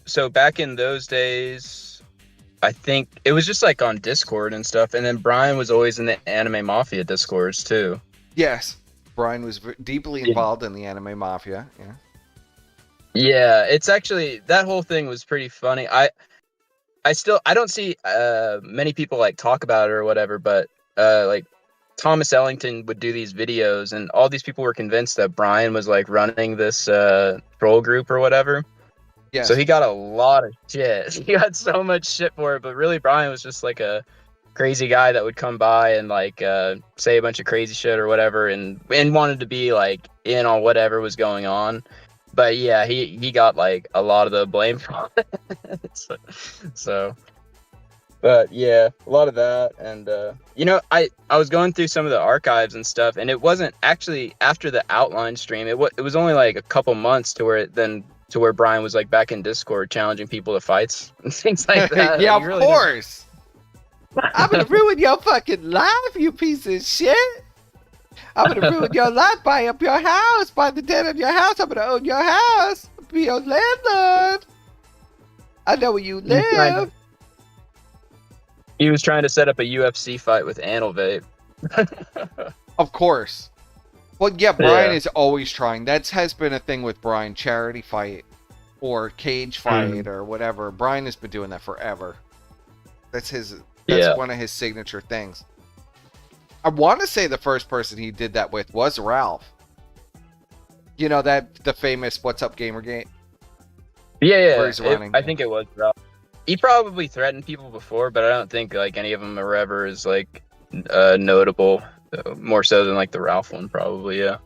So back in those days, I think it was just like on Discord and stuff, and then Brian was always in the Anime Mafia Discords too. Yes, Brian was deeply involved in the Anime Mafia. Yeah. Yeah, it's actually, that whole thing was pretty funny. I don't see many people like talk about it or whatever, but like Thomas Ellington would do these videos, and all these people were convinced that Brian was like running this troll group or whatever. Yes. So he got a lot of shit. He got so much shit for it, but really Brian was just like a crazy guy that would come by and like say a bunch of crazy shit or whatever, and wanted to be like in on whatever was going on. But yeah, he got like a lot of the blame for it. So but yeah, a lot of that. And you know, I was going through some of the archives and stuff, and it wasn't actually after the outline stream. It was only like a couple months to where Brian was like back in Discord challenging people to fights and things like that. Yeah, Like, of really course. I'm gonna ruin your fucking life, you piece of shit. I'm gonna ruin your life, buy up your house, buy the debt of your house. I'm gonna own your house, be your landlord. I know where you live. He was trying to set up a UFC fight with Anal Vape. Of course. Well, yeah, Brian is always trying. That has been a thing with Brian, charity fight or cage fight or whatever. Brian has been doing that forever. That's one of his signature things. I want to say the first person he did that with was Ralph. You know, the famous What's Up Gamergate? Yeah. Where he's running. I think it was Ralph. He probably threatened people before, but I don't think like any of them are ever as like notable. More so than like the Ralph one, probably. Yeah.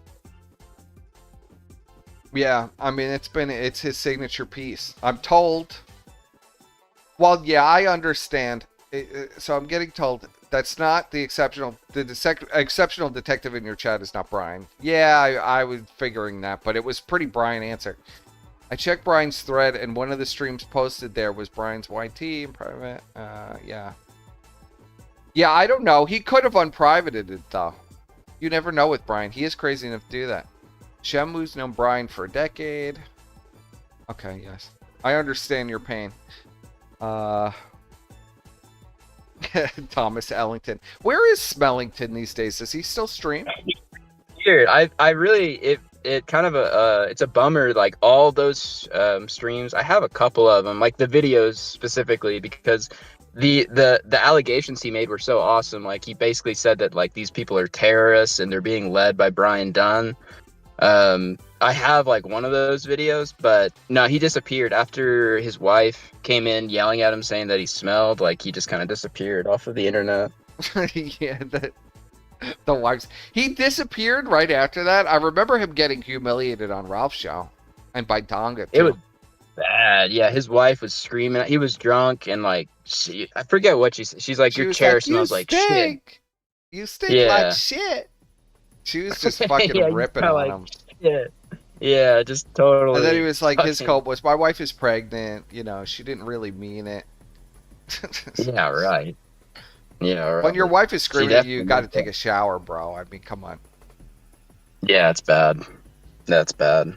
Yeah, I mean it's his signature piece. I'm told. Well, yeah, I understand. So I'm getting told that's not the exceptional. Exceptional detective in your chat is not Brian. Yeah, I was figuring that, but it was pretty Brian answer. I checked Brian's thread, and one of the streams posted there was Brian's YT in private. Yeah. Yeah, I don't know. He could have unprivated it, though. You never know with Brian. He is crazy enough to do that. Shemu's known Brian for a decade. Okay, yes. I understand your pain. Thomas Ellington. Where is Smellington these days? Does he still stream? Weird. I really, it kind of it's a bummer, like all those streams. I have a couple of them, like the videos specifically, because the allegations he made were so awesome. Like he basically said that like these people are terrorists and they're being led by Brian Dunn. I have like one of those videos, but no, he disappeared after his wife came in yelling at him saying that he smelled. Like he just kind of disappeared off of the internet. Yeah, the wives. He disappeared right after that. I remember him getting humiliated on Ralph's show and by Donga too. It was bad. Yeah, his wife was screaming. He was drunk and like I forget what she said. She's like, your chair smells like shit. You stink like shit. She was just fucking ripping on him. Yeah, just totally. And then he was like, his cope was, my wife is pregnant. You know, she didn't really mean it. Yeah, right. Yeah, right. When your wife is screaming at you, got to take a shower, bro. I mean, come on. Yeah, it's bad. That's bad.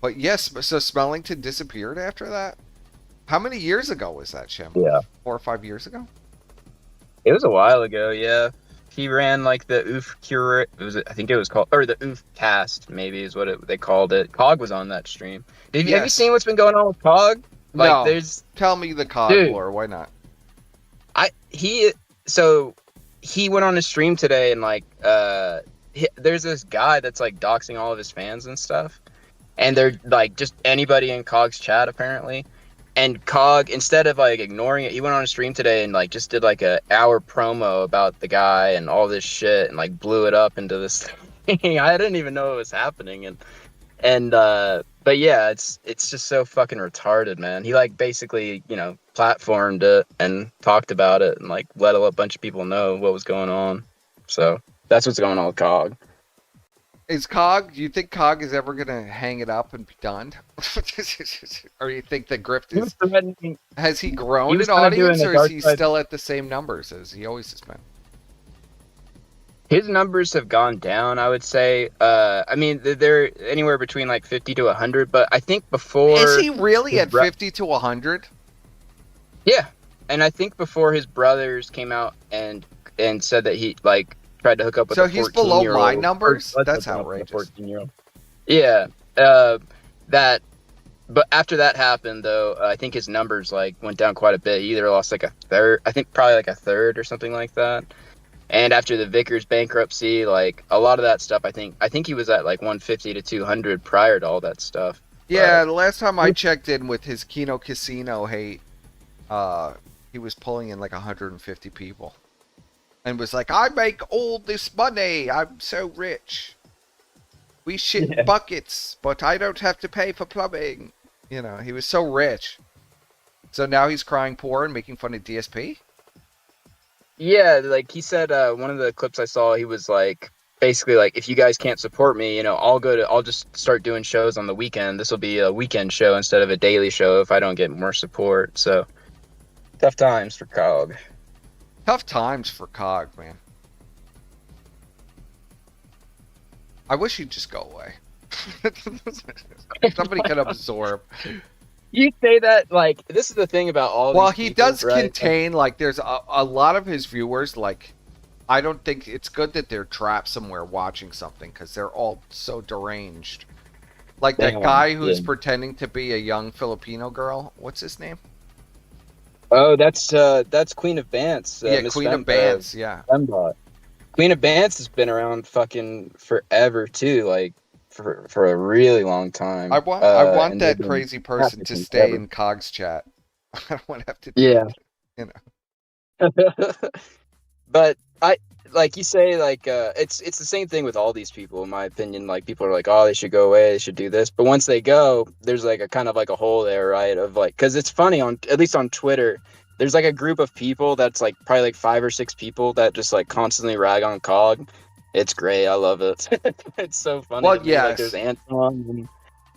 But yes, so Smellington disappeared after that? How many years ago was that, Shem? Yeah. 4 or 5 years ago? It was a while ago, yeah. He ran like the OOF cure. I think it was called, or the OOF cast, maybe is what they called it. Cog was on that stream. Have you seen what's been going on with Cog? Like, no. Tell me the Cog lore. Why not? So he went on a stream today and like there's this guy that's like doxing all of his fans and stuff, and they're like just anybody in Cog's chat apparently. And Cog, instead of like ignoring it, he went on a stream today and like just did like a hour promo about the guy and all this shit and like blew it up into this thing. I didn't even know it was happening. But yeah, it's just so fucking retarded, man. He like basically, you know, platformed it and talked about it and like let a bunch of people know what was going on. So that's what's going on with Cog. Is Cog, do you think Cog is ever going to hang it up and be done? Or you think the grift is... Has he grown in audience, or is he still at the same numbers as he always has been? His numbers have gone down, I would say. I mean, they're anywhere between like 50 to 100, but I think before... Is he really at 50 to 100? Yeah, and I think before his brothers came out and said that he, like, tried to hook up with a 14-year-old. So he's below my numbers? That's outrageous. Yeah, but after that happened, though, I think his numbers, like, went down quite a bit. He either lost, like, a third, I think probably, like, a third or something like that. And after the Vickers bankruptcy, like, a lot of that stuff, I think he was at, like, 150 to 200 prior to all that stuff. Yeah, the last time I checked in with his Kino Casino hate, he was pulling in, like, 150 people. And was like, I make all this money. I'm so rich. We shit in buckets, but I don't have to pay for plumbing. You know, he was so rich. So now he's crying poor and making fun of DSP? Yeah, like he said, one of the clips I saw, he was like, basically like, if you guys can't support me, you know, I'll just start doing shows on the weekend. This will be a weekend show instead of a daily show if I don't get more support. So, tough times for COG. Tough times for COG, man. I wish he'd just go away. Somebody could absorb. You say that, like, this is the thing about all well, these he people, does right? contain, like, there's a lot of his viewers, like, I don't think it's good that they're trapped somewhere watching something, because they're all so deranged. Like that guy who's pretending to be a young Filipino girl. What's his name? Oh, that's Queen of Bants. Yeah, Queen of Bants, yeah. Fembot. Queen of Bants has been around fucking forever, too, like, for a really long time. I want that crazy person to stay in COG's chat. I don't want to have to do it, you know. But like you say, like it's the same thing with all these people, in my opinion. Like, people are like, oh, they should go away, they should do this, but once they go, there's like a kind of like a hole there, right? Of like, because it's funny, at least on Twitter, there's like a group of people that's like probably like 5 or 6 people that just like constantly rag on COG. It's great. I love it. It's so funny. Well, yes. Like, there's Anton and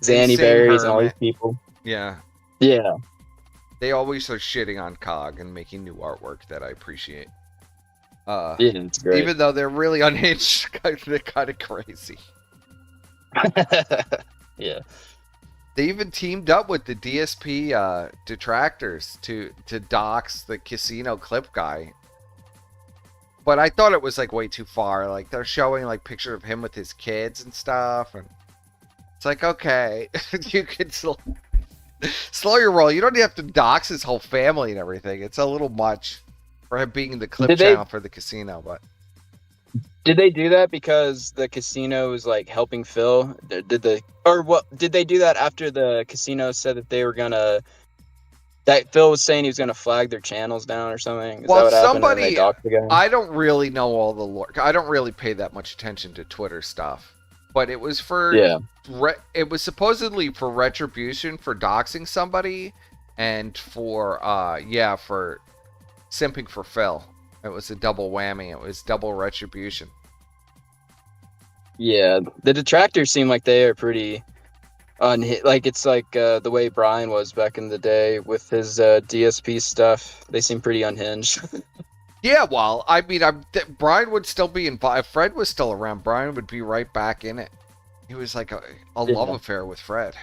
Zanny Berries and all these people. Yeah. Yeah. They always are shitting on COG and making new artwork that I appreciate. Yeah, it's great. Even though they're really unhinged, they're kind of crazy. Yeah. They even teamed up with the DSP detractors to dox the casino clip guy. But I thought it was like way too far. Like, they're showing like pictures of him with his kids and stuff, and it's like, okay, you could slow your roll. You don't have to dox his whole family and everything. It's a little much for him being the clip channel for the casino. But did they do that because the casino was like helping Phil? Did they do that after the casino said that they were gonna? That Phil was saying he was going to flag their channels down or something. Is well, that what somebody, happened? I don't really know all the lore. I don't really pay that much attention to Twitter stuff. But it was for, it was supposedly for retribution for doxing somebody and for, for simping for Phil. It was a double whammy. It was double retribution. Yeah, the detractors seem like they are pretty... like, it's like the way Brian was back in the day with his DSP stuff. They seem pretty unhinged. Yeah, well, I mean, Brian would still be involved. If Fred was still around, Brian would be right back in it. He was like a love affair with Fred.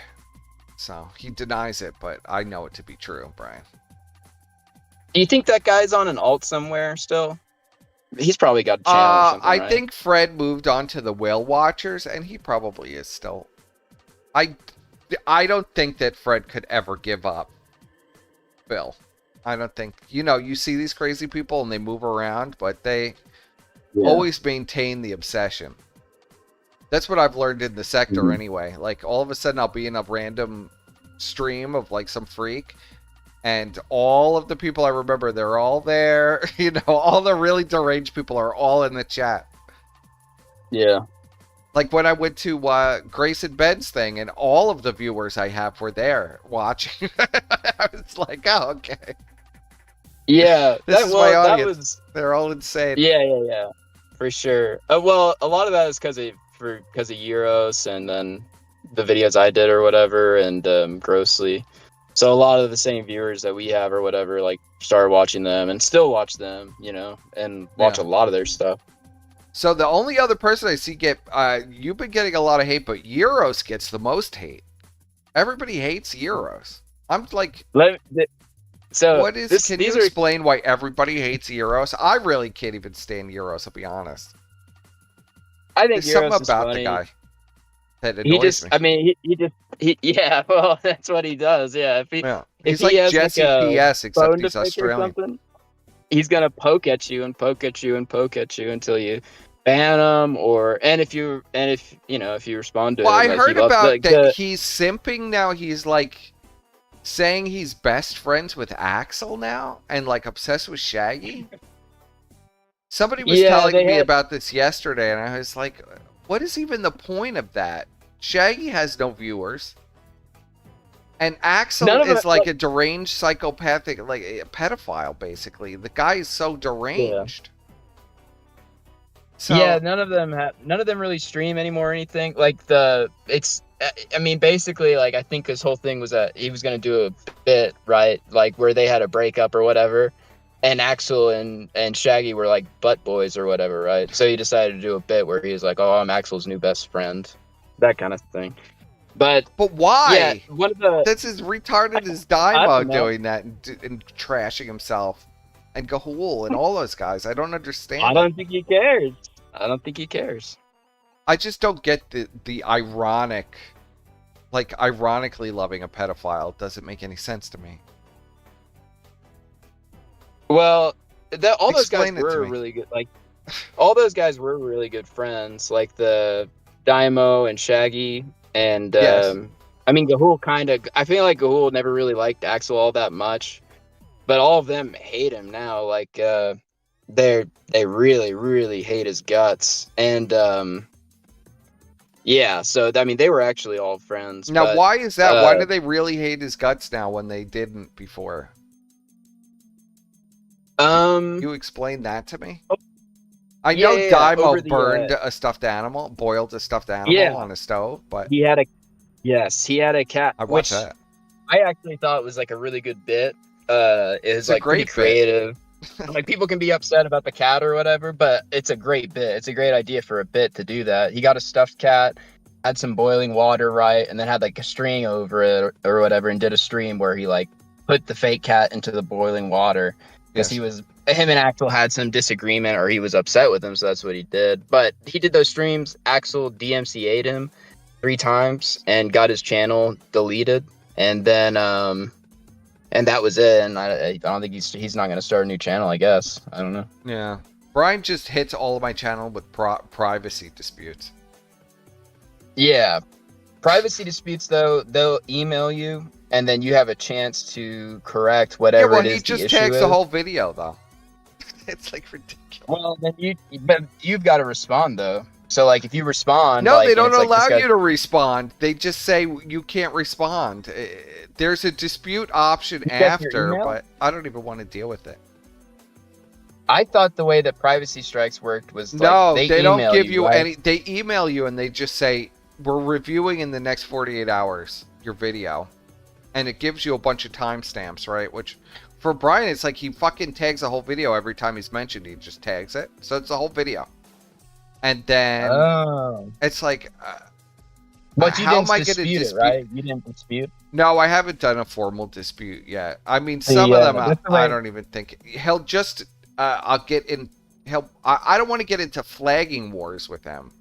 So he denies it, but I know it to be true, Brian. Do you think that guy's on an alt somewhere still? He's probably got a channel or something, right? I think Fred moved on to the Whale Watchers, and he probably is still... I don't think that Fred could ever give up Phil. I don't think... You know, you see these crazy people and they move around, but they always maintain the obsession. That's what I've learned in the sector anyway. Like, all of a sudden I'll be in a random stream of, like, some freak, and all of the people I remember, they're all there. You know, all the really deranged people are all in the chat. Yeah. Like when I went to Grace and Ben's thing, and all of the viewers I have were there watching. I was like, oh, okay. Yeah, this is my audience. They're all insane. Yeah, for sure. Well, a lot of that is because of Euros and then the videos I did or whatever, and Grossly. So a lot of the same viewers that we have or whatever, like, started watching them and still watch them, you know, and watch a lot of their stuff. So the only other person I see get, you've been getting a lot of hate, but Euros gets the most hate. Everybody hates Euros. I'm like, so what is? Can you explain why everybody hates Euros? I really can't even stand Euros. I'll be honest. I think there's something Euros is about funny. the guy that annoys me. I mean, yeah. Well, that's what he does. Yeah. He's like Jesse P.S. except he's Australian. He's gonna poke at you and poke at you and poke at you until you ban him, if you respond to it. Well, I heard about that he's simping now. He's like saying he's best friends with Axel now and like obsessed with Shaggy. Somebody was telling me about this yesterday, and I was like, what is even the point of that? Shaggy has no viewers. And Axel is like a deranged psychopathic, like a pedophile, basically. The guy is so deranged. So, none of them really stream anymore or anything. Like basically, like I think his whole thing was that he was gonna do a bit, right? Like where they had a breakup or whatever, and Axel and Shaggy were like butt boys or whatever, right? So he decided to do a bit where he was like, "Oh, I'm Axel's new best friend," that kind of thing. But why? Yeah, that's as retarded as Daimo doing that and trashing himself, and Gahul and all those guys. I don't understand. I don't think he cares. I just don't get the ironically loving a pedophile. It doesn't make any sense to me. Well, all those guys were really good. Like, all those guys were really good friends. Like the Daimo and Shaggy. And I mean, Gahul I feel like Gahul never really liked Axel all that much, but all of them hate him now. Like they really, really hate his guts. And so I mean, they were actually all friends. Now, why is that? Why do they really hate his guts now when they didn't before? You explain that to me. I know Daimo burned a stuffed animal, boiled a stuffed animal on a stove, but he had a cat. I watched that. I actually thought it was like a really good bit. It was like pretty creative. Like people can be upset about the cat or whatever, but it's a great bit. It's a great idea for a bit to do that. He got a stuffed cat, had some boiling water, right, and then had like a string over it or whatever, and did a stream where he like put the fake cat into the boiling water because him and Axel had some disagreement or he was upset with him, so that's what he did. But he did those streams. Axel DMCA'd him 3 times and got his channel deleted, and then and that was it. And I don't think he's not going to start a new channel, I guess. I don't know. Yeah. Brian just hits all of my channel with privacy disputes. Yeah. Privacy disputes, though, they'll email you, and then you have a chance to correct whatever it is the issue is. He just tags the whole video, though. It's like ridiculous. Well, then you've got to respond, though. So, like, if you respond... No, they don't allow you to respond. They just say you can't respond. There's a dispute option after, but I don't even want to deal with it. I thought the way that privacy strikes worked was like, no, they don't give you any. They email you and they just say, we're reviewing in the next 48 hours your video. And it gives you a bunch of timestamps, right? Which, for Brian, it's like he fucking tags a whole video every time he's mentioned. He just tags it. So it's a whole video. And then it's like, but you didn't dispute it, right? You didn't dispute? No, I haven't done a formal dispute yet. I mean, some of them, I don't even think. He'll just, I'll get in, I don't want to get into flagging wars with him.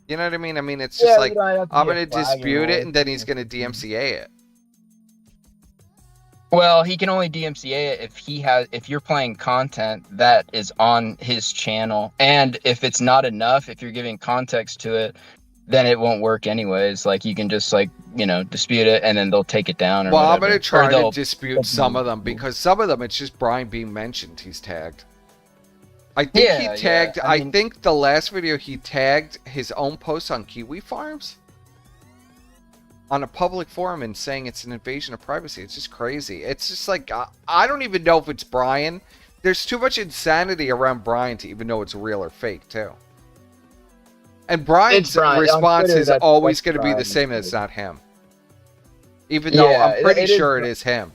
You know what I mean? I mean, it's just like, I'm going to dispute it, and then he's going to DMCA it. Well, he can only DMCA it if you're playing content that is on his channel, and if it's not enough, if you're giving context to it, then it won't work anyways. Like, you can just, like, you know, dispute it, and then they'll take it down. Or well, whatever. I'm going to try to dispute some of them, because some of them, it's just Brian being mentioned. He's tagged. I think he tagged, I think the last video he tagged his own post on Kiwi Farms on a public forum and saying it's an invasion of privacy. It's just crazy. It's just like, I don't even know if it's Brian. There's too much insanity around Brian to even know it's real or fake, too. And Brian's response is always going to be the same as not him. Even though I'm pretty sure it is him.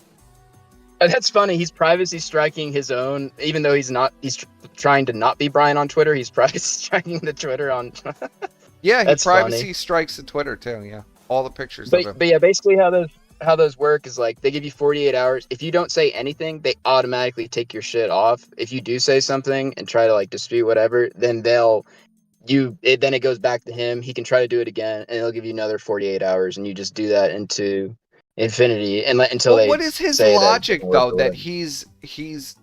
That's funny. He's privacy striking his own, even though he's not. He's trying to not be Brian on Twitter. He's privacy striking the Twitter on. Yeah, he That's privacy funny. strikes the Twitter too. Yeah, all the pictures of him. But yeah, basically how those work is like they give you 48 hours. If you don't say anything, they automatically take your shit off. If you do say something and try to like dispute whatever, then then it goes back to him. He can try to do it again, and they'll give you another 48 hours, and you just do that into infinity and until they. What is his say logic that though? That he's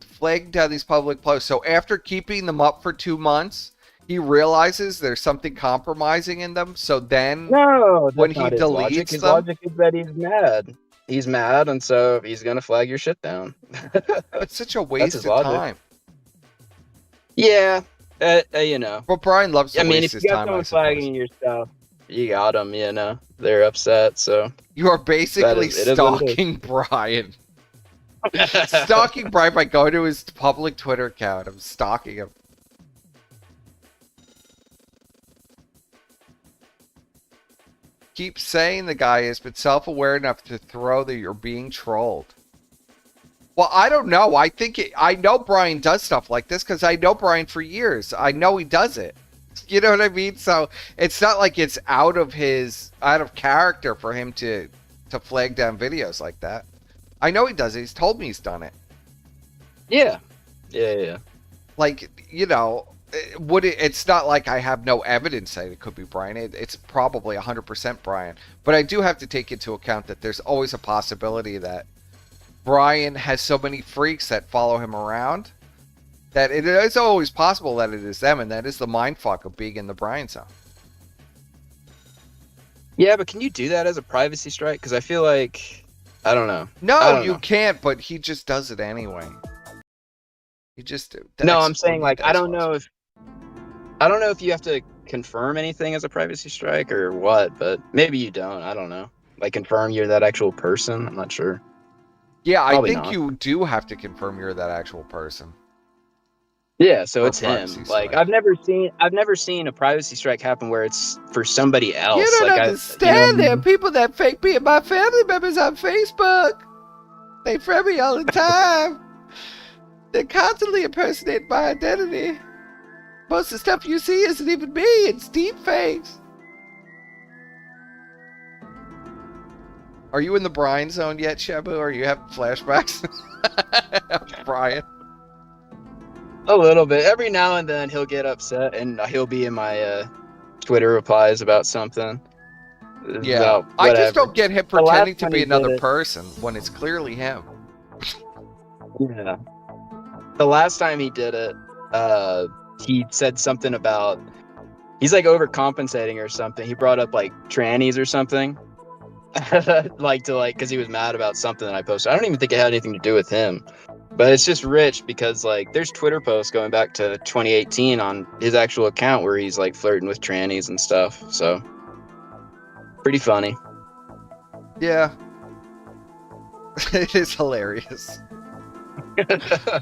flagged down these public posts. So after keeping them up for 2 months, he realizes there's something compromising in them. So then, when he deletes his them, logic is that he's mad. He's mad, and so he's gonna flag your shit down. It's such a waste of time. Yeah, you know. But Brian loves to waste if his you got time. someone flagging your stuff, you got them. You know, they're upset. So you are basically stalking Brian. Stalking Brian by going to his public Twitter account. I'm stalking him. Keep saying the guy is, but self-aware enough to throw that you're being trolled. Well, I don't know. I know Brian does stuff like this because I know Brian for years. I know he does it. You know what I mean? So it's not like it's out of character for him to flag down videos like that. I know he does it. He's told me he's done it. Yeah. Yeah. Like, you know, it's not like I have no evidence that it could be Brian. It's probably 100% Brian. But I do have to take into account that there's always a possibility that Brian has so many freaks that follow him around that it is always possible that it is them, and that is the mindfuck of being in the Brian zone. Yeah, but can you do that as a privacy strike? Because I feel like, I don't know. No, you can't, but he just does it anyway. He just... No, I'm saying, like, I don't know if you have to confirm anything as a privacy strike or what, but maybe you don't. I don't know. Like, confirm you're that actual person? I'm not sure. Yeah, Probably I think not. you do have to confirm you're that actual person. Yeah, so Or it's him. privacy Like strike. I've never seen a privacy strike happen where it's for somebody else. You don't like understand. There are people that fake being my family members on Facebook. They friend me all the time. They constantly impersonate my identity. Most of the stuff you see isn't even me. It's deep fakes. Are you in the Brian zone yet, Shabu? Or you have flashbacks? Brian. A little bit. Every now and then he'll get upset and he'll be in my Twitter replies about something. Yeah. About I just whatever. don't get him The last pretending to time be he did another it- person when it's clearly him. Yeah. The last time he did it, he said something about he's like overcompensating or something. He brought up like trannies or something. Because he was mad about something that I posted. I don't even think it had anything to do with him. But it's just rich because like there's Twitter posts going back to 2018 on his actual account where he's like flirting with trannies and stuff. So pretty funny. Yeah. It is hilarious.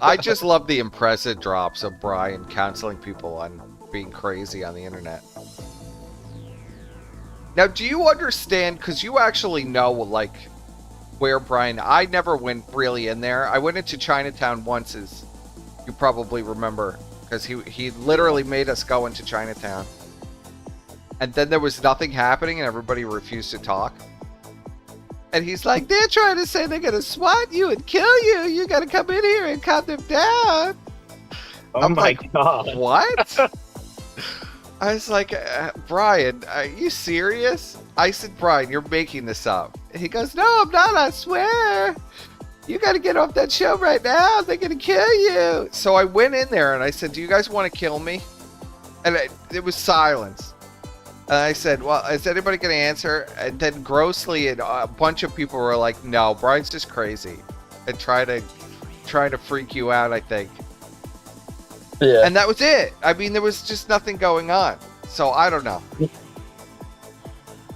I just love the impressive drops of Brian counseling people on being crazy on the internet. Now, do you understand, because you actually know, like, where Brian... I never went really in there. I went into Chinatown once, as you probably remember, because he literally made us go into Chinatown. And then there was nothing happening, and everybody refused to talk. And he's like, they're trying to say they're going to SWAT you and kill you. You got to come in here and calm them down. Oh I'm my like, God. What? I was like, Brian, are you serious? I said, Brian, you're making this up. He goes, no, I'm not, I swear. You got to get off that show right now. They're going to kill you. So I went in there and I said, do you guys want to kill me? And it was silence. And I said, well, is anybody going to answer? And then grossly, a bunch of people were like, no, Brian's just crazy. And trying to freak you out, I think. Yeah. And that was it. I mean, there was just nothing going on. So I don't know.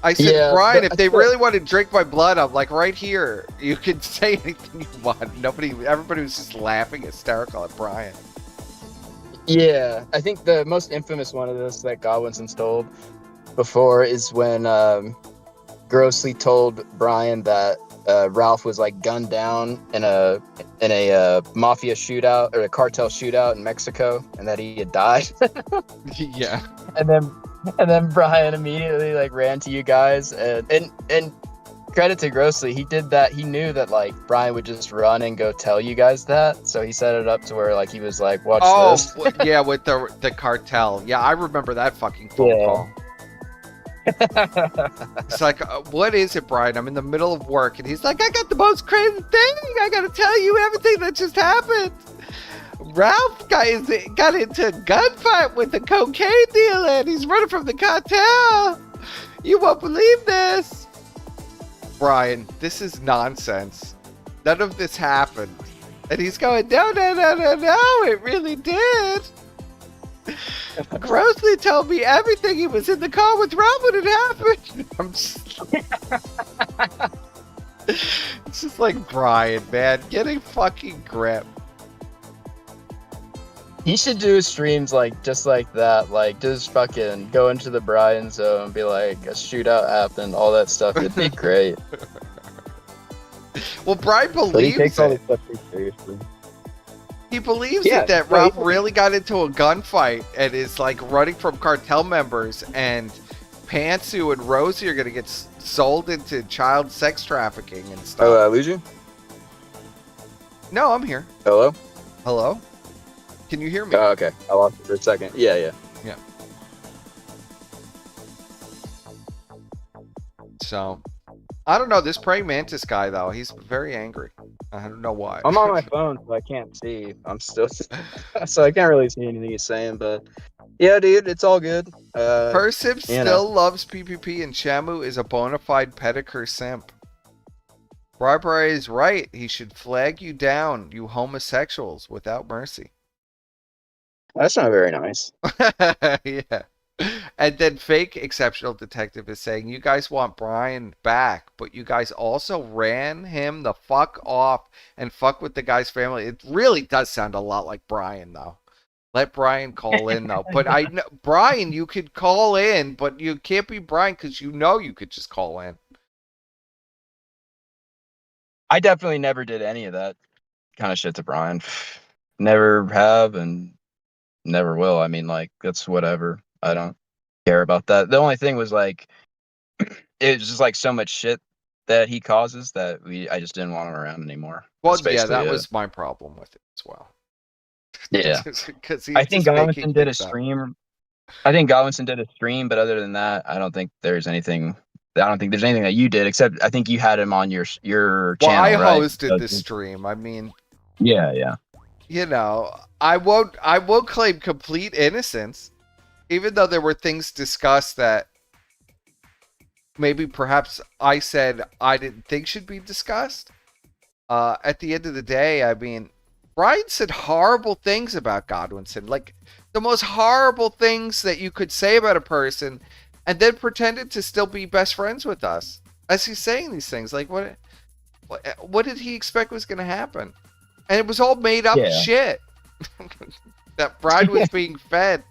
I said, Yeah, Brian, but if they really want to drink my blood, I'm like right here. You can say anything you want. Everybody was just laughing hysterical at Brian. Yeah, I think the most infamous one of this that Godwinson's told before is when grossly told Brian that Ralph was like gunned down in a mafia shootout or a cartel shootout in Mexico, and that he had died. Yeah. And then Brian immediately like ran to you guys, and credit to Grossly, he did that. He knew that like Brian would just run and go tell you guys that, so he set it up to where like he was like, watch this. Yeah, with the cartel. Yeah, I remember that fucking phone call. It's like, what is it, Brian? I'm in the middle of work, and he's like, I got the most crazy thing. I gotta tell you everything that just happened. Ralph got into a gunfight with a cocaine dealer, and he's running from the cartel. You won't believe this. Brian, this is nonsense. None of this happened. And he's going, no, it really did. Grossly told me everything. He was in the car with Ralph when it happened. I'm just... It's just like, Brian, man, getting fucking grip. He should do streams like just like that, like just fucking go into the Brian zone and be like, a shootout happened, all that stuff. It'd be great. Well, Brian believes but he takes all it. this stuff pretty seriously. He believes it that Ralph really got into a gunfight and is like running from cartel members, and Pantsu and Rosie are gonna get sold into child sex trafficking and stuff. Oh, I lose you? No, I'm here. Hello? Hello? Can you hear me? Oh, okay. I lost it for a second. Yeah. So, I don't know. This praying mantis guy, though, he's very angry. I don't know why. I'm on my phone, so I can't see. I'm still... so I can't really see anything he's saying, but... Yeah, dude, it's all good. Persip still loves PPP, and Shamu is a bona fide pedicure simp. Rivalry is right. He should flag you down, you homosexuals, without mercy. That's not very nice. Yeah. And then fake exceptional detective is saying, you guys want Brian back, but you guys also ran him the fuck off and fuck with the guy's family. It really does sound a lot like Brian, though. Let Brian call in, though. But I know, Brian, you could call in, but you can't be Brian because you know you could just call in. I definitely never did any of that kind of shit to Brian. Never have and never will. I mean, like, that's whatever. I don't care about that. The only thing was like, it was just like so much shit that he causes that I just didn't want him around anymore. Well, yeah, that was my problem with it as well. Yeah. I think Godwinson did a stream. I think Godwinson did a stream, but other than that, I don't think there's anything that you did, except I think you had him on your channel. Well, I right? hosted the stream. I mean, yeah. You know, I won't claim complete innocence, even though there were things discussed that maybe perhaps I said I didn't think should be discussed. At the end of the day, I mean, Brian said horrible things about Godwinson, like the most horrible things that you could say about a person, and then pretended to still be best friends with us as he's saying these things. Like, what did he expect was going to happen? And it was all made up shit that Brian was being fed.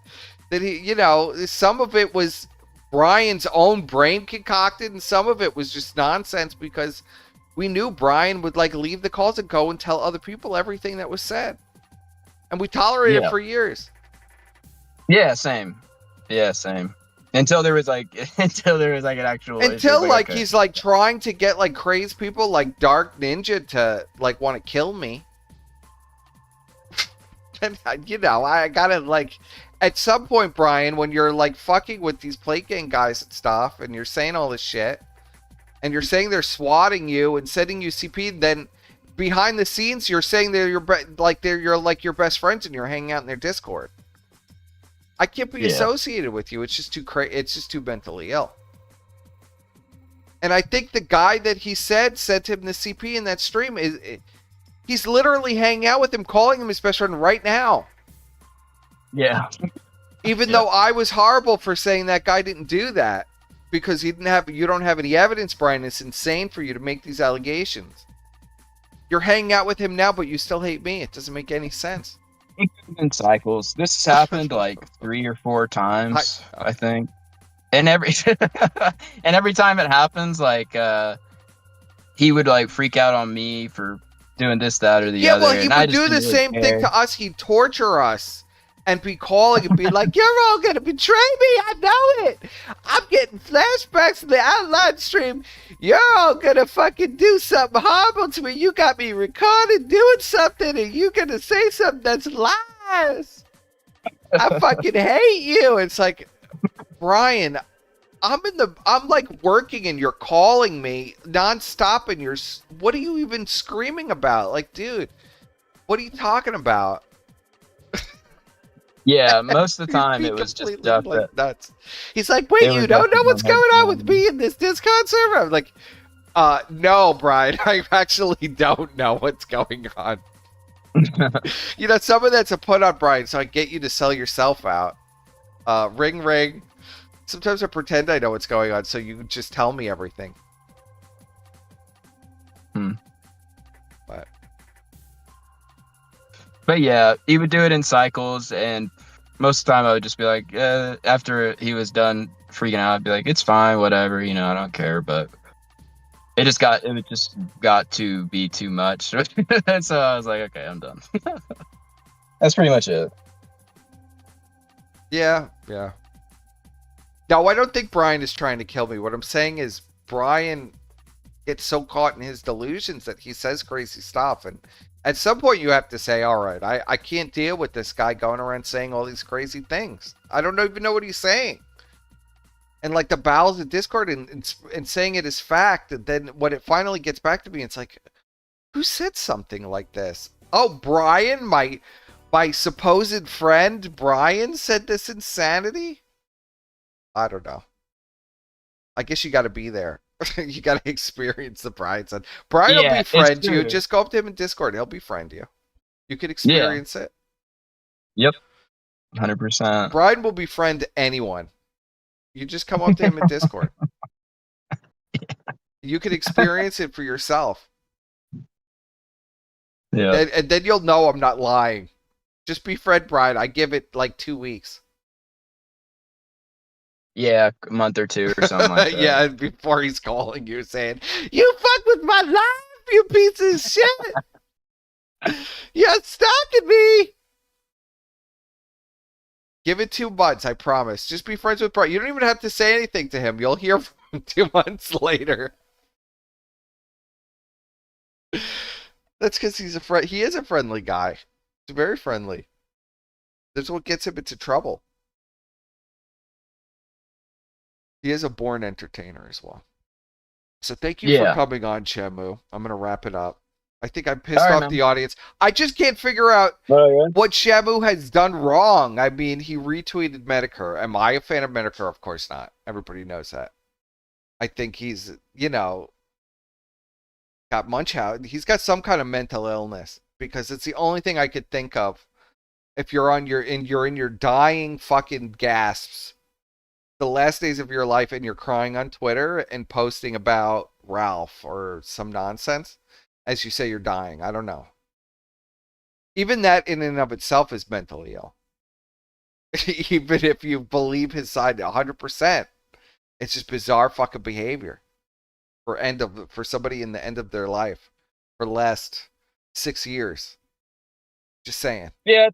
That he, you know, some of it was Brian's own brain concocted, and some of it was just nonsense because we knew Brian would like leave the calls and go and tell other people everything that was said, and we tolerated it for years. Yeah, same. Until there was like an actual until like he's like trying to get like crazed people like Dark Ninja to like want to kill me. And you know, I gotta like at some point, Brian, when you're like fucking with these plate game guys and stuff, and you're saying all this shit, and you're saying they're swatting you and sending you CP, then behind the scenes you're saying they're your best friends and you're hanging out in their Discord. I can't be associated with you. It's just too it's just too mentally ill. And I think the guy that he said sent him the CP in that stream he's literally hanging out with him, calling him his best friend right now. Yeah. Even though I was horrible for saying that guy didn't do that because you don't have any evidence, Brian. It's insane for you to make these allegations. You're hanging out with him now, but you still hate me. It doesn't make any sense. In cycles. This has happened like 3 or 4 times, I think. and every and every time it happens, like he would like freak out on me for doing this, that, or the other. Well, he and I would just do the didn't really same thing care. to us. He'd torture us and be calling and be like, "You're all gonna betray me. I know it. I'm getting flashbacks in the outline stream. You're all gonna fucking do something horrible to me. You got me recorded doing something, and you gonna say something that's lies. I fucking hate you." It's like, Brian, I'm like working and you're calling me nonstop and what are you even screaming about? Like, dude, what are you talking about? Yeah, most of the time it was just stuff like that nuts. He's like, wait, you don't know what's going on with me in this Discord server? I'm like, no, Brian, I actually don't know what's going on. You know, some of that's a put on, Brian, so I get you to sell yourself out. Ring, ring. Sometimes I pretend I know what's going on, so you just tell me everything. But yeah, he would do it in cycles, and most of the time I would just be like, after he was done freaking out, I'd be like, it's fine, whatever, you know, I don't care. But it just got to be too much. And so I was like, okay, I'm done. That's pretty much it. Yeah. No, I don't think Brian is trying to kill me. What I'm saying is Brian gets so caught in his delusions that he says crazy stuff. And at some point you have to say, all right, I can't deal with this guy going around saying all these crazy things. I don't even know what he's saying. And like the bowels of Discord and saying it as fact. And then when it finally gets back to me, it's like, who said something like this? Oh, Brian, my supposed friend Brian said this insanity? I don't know. I guess you got to be there. You got to experience the Brian said. Brian will befriend you. Just go up to him in Discord. He'll befriend you. You can experience it. Yep. 100%. Brian will befriend anyone. You just come up to him in Discord. You can experience it for yourself. Yeah. And then you'll know I'm not lying. Just befriend Brian. I give it like 2 weeks. Yeah, a month or two or something like that. Yeah, before he's calling you saying, "You fuck with my life, you piece of shit. You're stalking me." Give it 2 months, I promise. Just be friends with Brian. You don't even have to say anything to him. You'll hear from him 2 months later. That's because he's a friend. He is a friendly guy. He's very friendly. That's what gets him into trouble. He is a born entertainer as well. So thank you for coming on, Chemu. I'm going to wrap it up. I think I pissed off the audience. I just can't figure out what Chemu has done wrong. I mean, he retweeted Medicare. Am I a fan of Medicare? Of course not. Everybody knows that. I think he's, got Munchausen. He's got some kind of mental illness because it's the only thing I could think of. If you're in your dying fucking gasps, the last days of your life, and you're crying on Twitter and posting about Ralph or some nonsense, as you say you're dying. I don't know. Even that in and of itself is mentally ill. Even if you believe his side 100%, it's just bizarre fucking behavior for somebody in the end of their life for the last 6 years. Just saying. Yeah,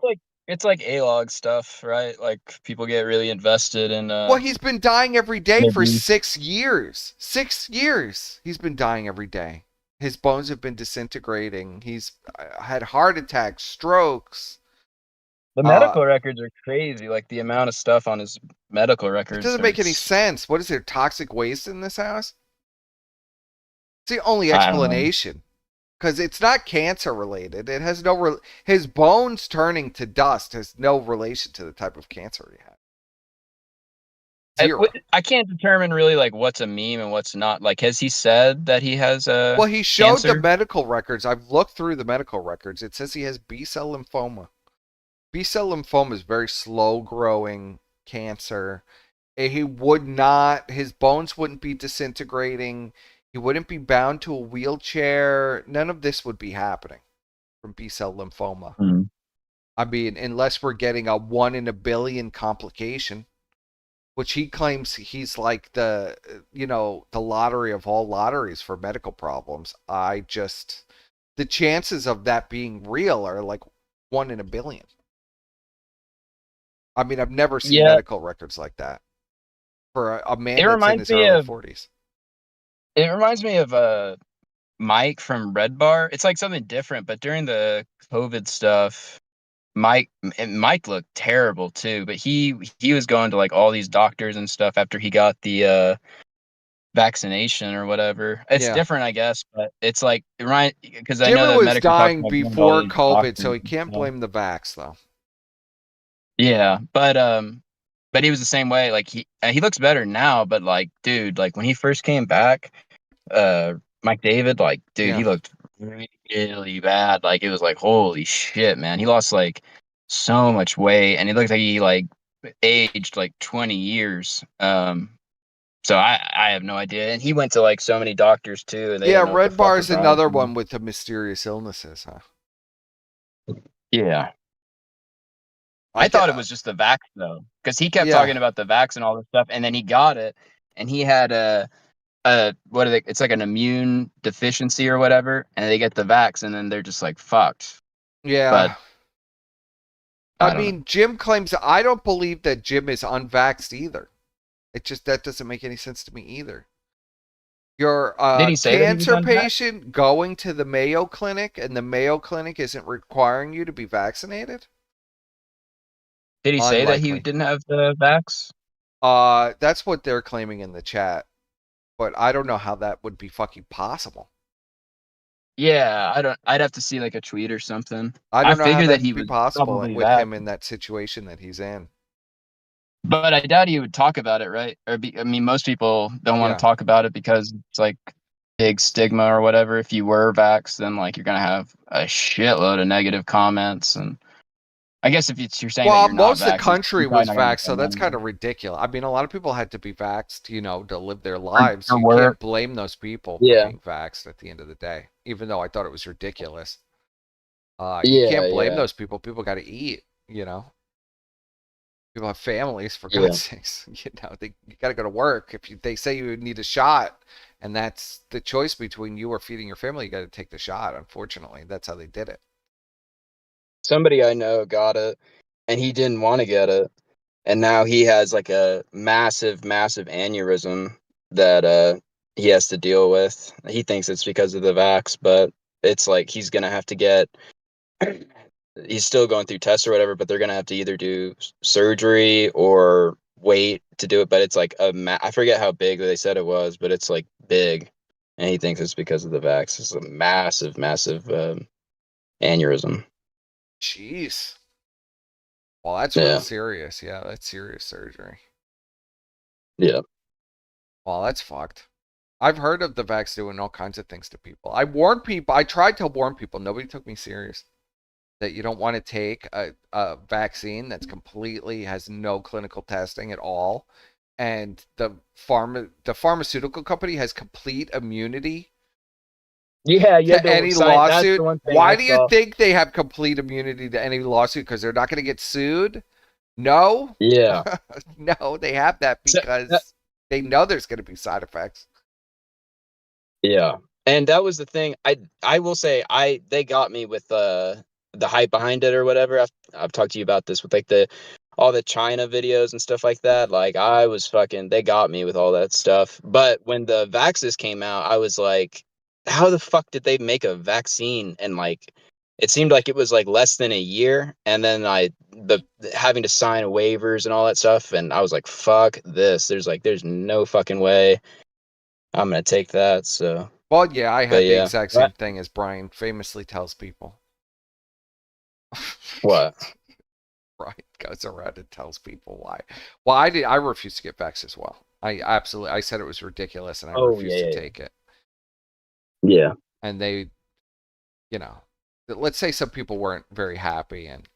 it's like A-log stuff, right? Like people get really invested in. Well, he's been dying every day for 6 years. 6 years he's been dying every day. His bones have been disintegrating. He's had heart attacks, strokes. The medical records are crazy. Like the amount of stuff on his medical records. It doesn't make any sense. What is there, toxic waste in this house? It's the only explanation. Because it's not cancer related. It has no his bones turning to dust has no relation to the type of cancer he had. Zero. I can't determine really like what's a meme and what's not. Like, has he said that he has a Well, he showed cancer? the medical records. I've looked through the medical records. It says he has B-cell lymphoma. B-cell lymphoma is very slow growing cancer. He would not, his bones wouldn't be disintegrating. He wouldn't be bound to a wheelchair. None of this would be happening from B-cell lymphoma. Mm-hmm. I mean, unless we're getting a 1 in a billion complication. which he claims he's like the, the lottery of all lotteries for medical problems. The chances of that being real are like 1 in a billion. I mean, I've never seen medical records like that for a man that's in his early 40s. It reminds me of Mike from Red Bar. It's like something different, but during the COVID stuff, Mike looked terrible too, but he was going to like all these doctors and stuff after he got the vaccination or whatever. It's different, I guess, but it's like because I know Jimmy that was medics dying before COVID, so he can't blame the vax though. Yeah, but he was the same way. Like he looks better now, but like, dude, like when he first came back, Mike David, like, dude, he looked really bad. Like it was like, holy shit, man. He lost like so much weight, and he looked like he like aged like 20 years. So I have no idea. And he went to like so many doctors too, and they didn't know what the Red fuck Bar was is wrong another with him. one with the mysterious illnesses, huh? Yeah. I thought it was just the vax though, because he kept talking about the vax and all this stuff, and then he got it, and he had what are they? It's like an immune deficiency or whatever, and they get the vax, and then they're just like fucked. Yeah. But I mean, Jim claims I don't believe that Jim is unvaxxed either. That doesn't make any sense to me either. You're a cancer patient going to the Mayo Clinic, and the Mayo Clinic isn't requiring you to be vaccinated? Did he say that he didn't have the vax? That's what they're claiming in the chat, but I don't know how that would be fucking possible. Yeah, I'd have to see like a tweet or something. I don't know how figured that'd that he be was possible probably with him in that situation that he's in. But I doubt he would talk about it, right? I mean, most people don't want to talk about it because it's like big stigma or whatever. If you were vaxxed, then like you're gonna have a shitload of negative comments, and I guess if you're saying that you're not most of the vaxxed, country you're probably was not gonna vaxxed, so get that's them. kind of ridiculous. I mean, a lot of people had to be vaxxed, to live their lives. For You work. can't blame those people for being vaxxed at the end of the day, even though I thought it was ridiculous. You can't blame those people. People got to eat, People have families, for God's sakes. You got to go to work. If they say you need a shot, and that's the choice between you or feeding your family, you got to take the shot. Unfortunately, that's how they did it. Somebody I know got it, and he didn't want to get it, and now he has like a massive aneurysm that he has to deal with. He thinks it's because of the vax, but it's like he's gonna have to get. He's still going through tests or whatever, but they're gonna have to either do surgery or wait to do it. But it's like I forget how big they said it was, but it's like big, and he thinks it's because of the vax. It's a massive aneurysm. Jeez. Well, that's real serious. Yeah, that's serious surgery. Yeah. Well, that's fucked. I've heard of the vax doing all kinds of things to people. I warned people. I tried to warn people. Nobody took me serious. That you don't want to take a vaccine that's completely has no clinical testing at all, and the pharmaceutical company has complete immunity. Yeah, to any lawsuit. Why do you think they have complete immunity to any lawsuit? Because they're not going to get sued? No. Yeah. No, they have that because they know there's going to be side effects. Yeah, and that was the thing. I will say they got me with the hype behind it or whatever. I've talked to you about this with like all the China videos and stuff like that. Like I was they got me with all that stuff. But when the vaxes came out, I was like, how the fuck did they make a vaccine? And like, it seemed like it was like less than a year. And then having to sign waivers and all that stuff. And I was like, fuck this. There's no fucking way I'm going to take that. So, well, yeah, I had the exact same thing as Brian famously tells people. What? Brian goes around and tells people why. Well, I refused to get vaxxed as well. I said it was ridiculous and I refused to take it. Yeah. And they, let's say some people weren't very happy and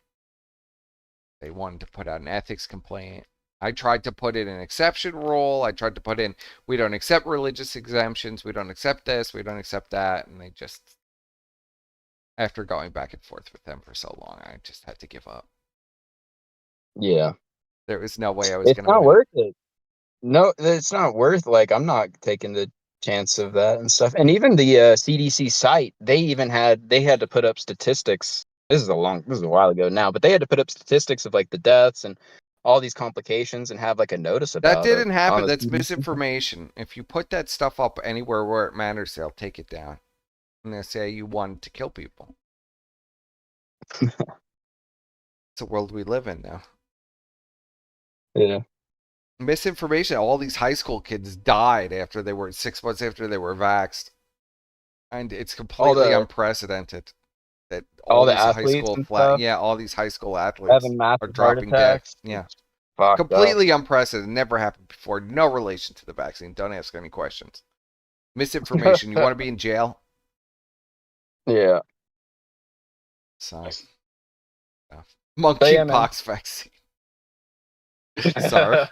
they wanted to put out an ethics complaint. I tried to put in an exception rule. I tried to put in, we don't accept religious exemptions. We don't accept this. We don't accept that. And they just, after going back and forth with them for so long, I just had to give up. Yeah. There was no way I was going to. It's not worth it. No, it's not worth, like, I'm not taking the chance of that and stuff. And even the CDC site, they had to put up statistics. This is a while ago now, but they had to put up statistics of like the deaths and all these complications and have like a notice That about it. didn't on happen. the That's CDC. misinformation. If you put that stuff up anywhere where it matters, they'll take it down. And they'll say you wanted to kill people. It's the world we live in now. Yeah. Misinformation. All these high school kids died after they were 6 months after they were vaxxed. And it's completely unprecedented that all the these high athletes school and stuff all these high school athletes having are massive heart dropping dead. attacks. Yeah. Fucked Completely up. unprecedented. Never happened before. No relation to the vaccine. Don't ask any questions. Misinformation. You want to be in jail? Yeah. So, monkeypox vaccine. Sorry.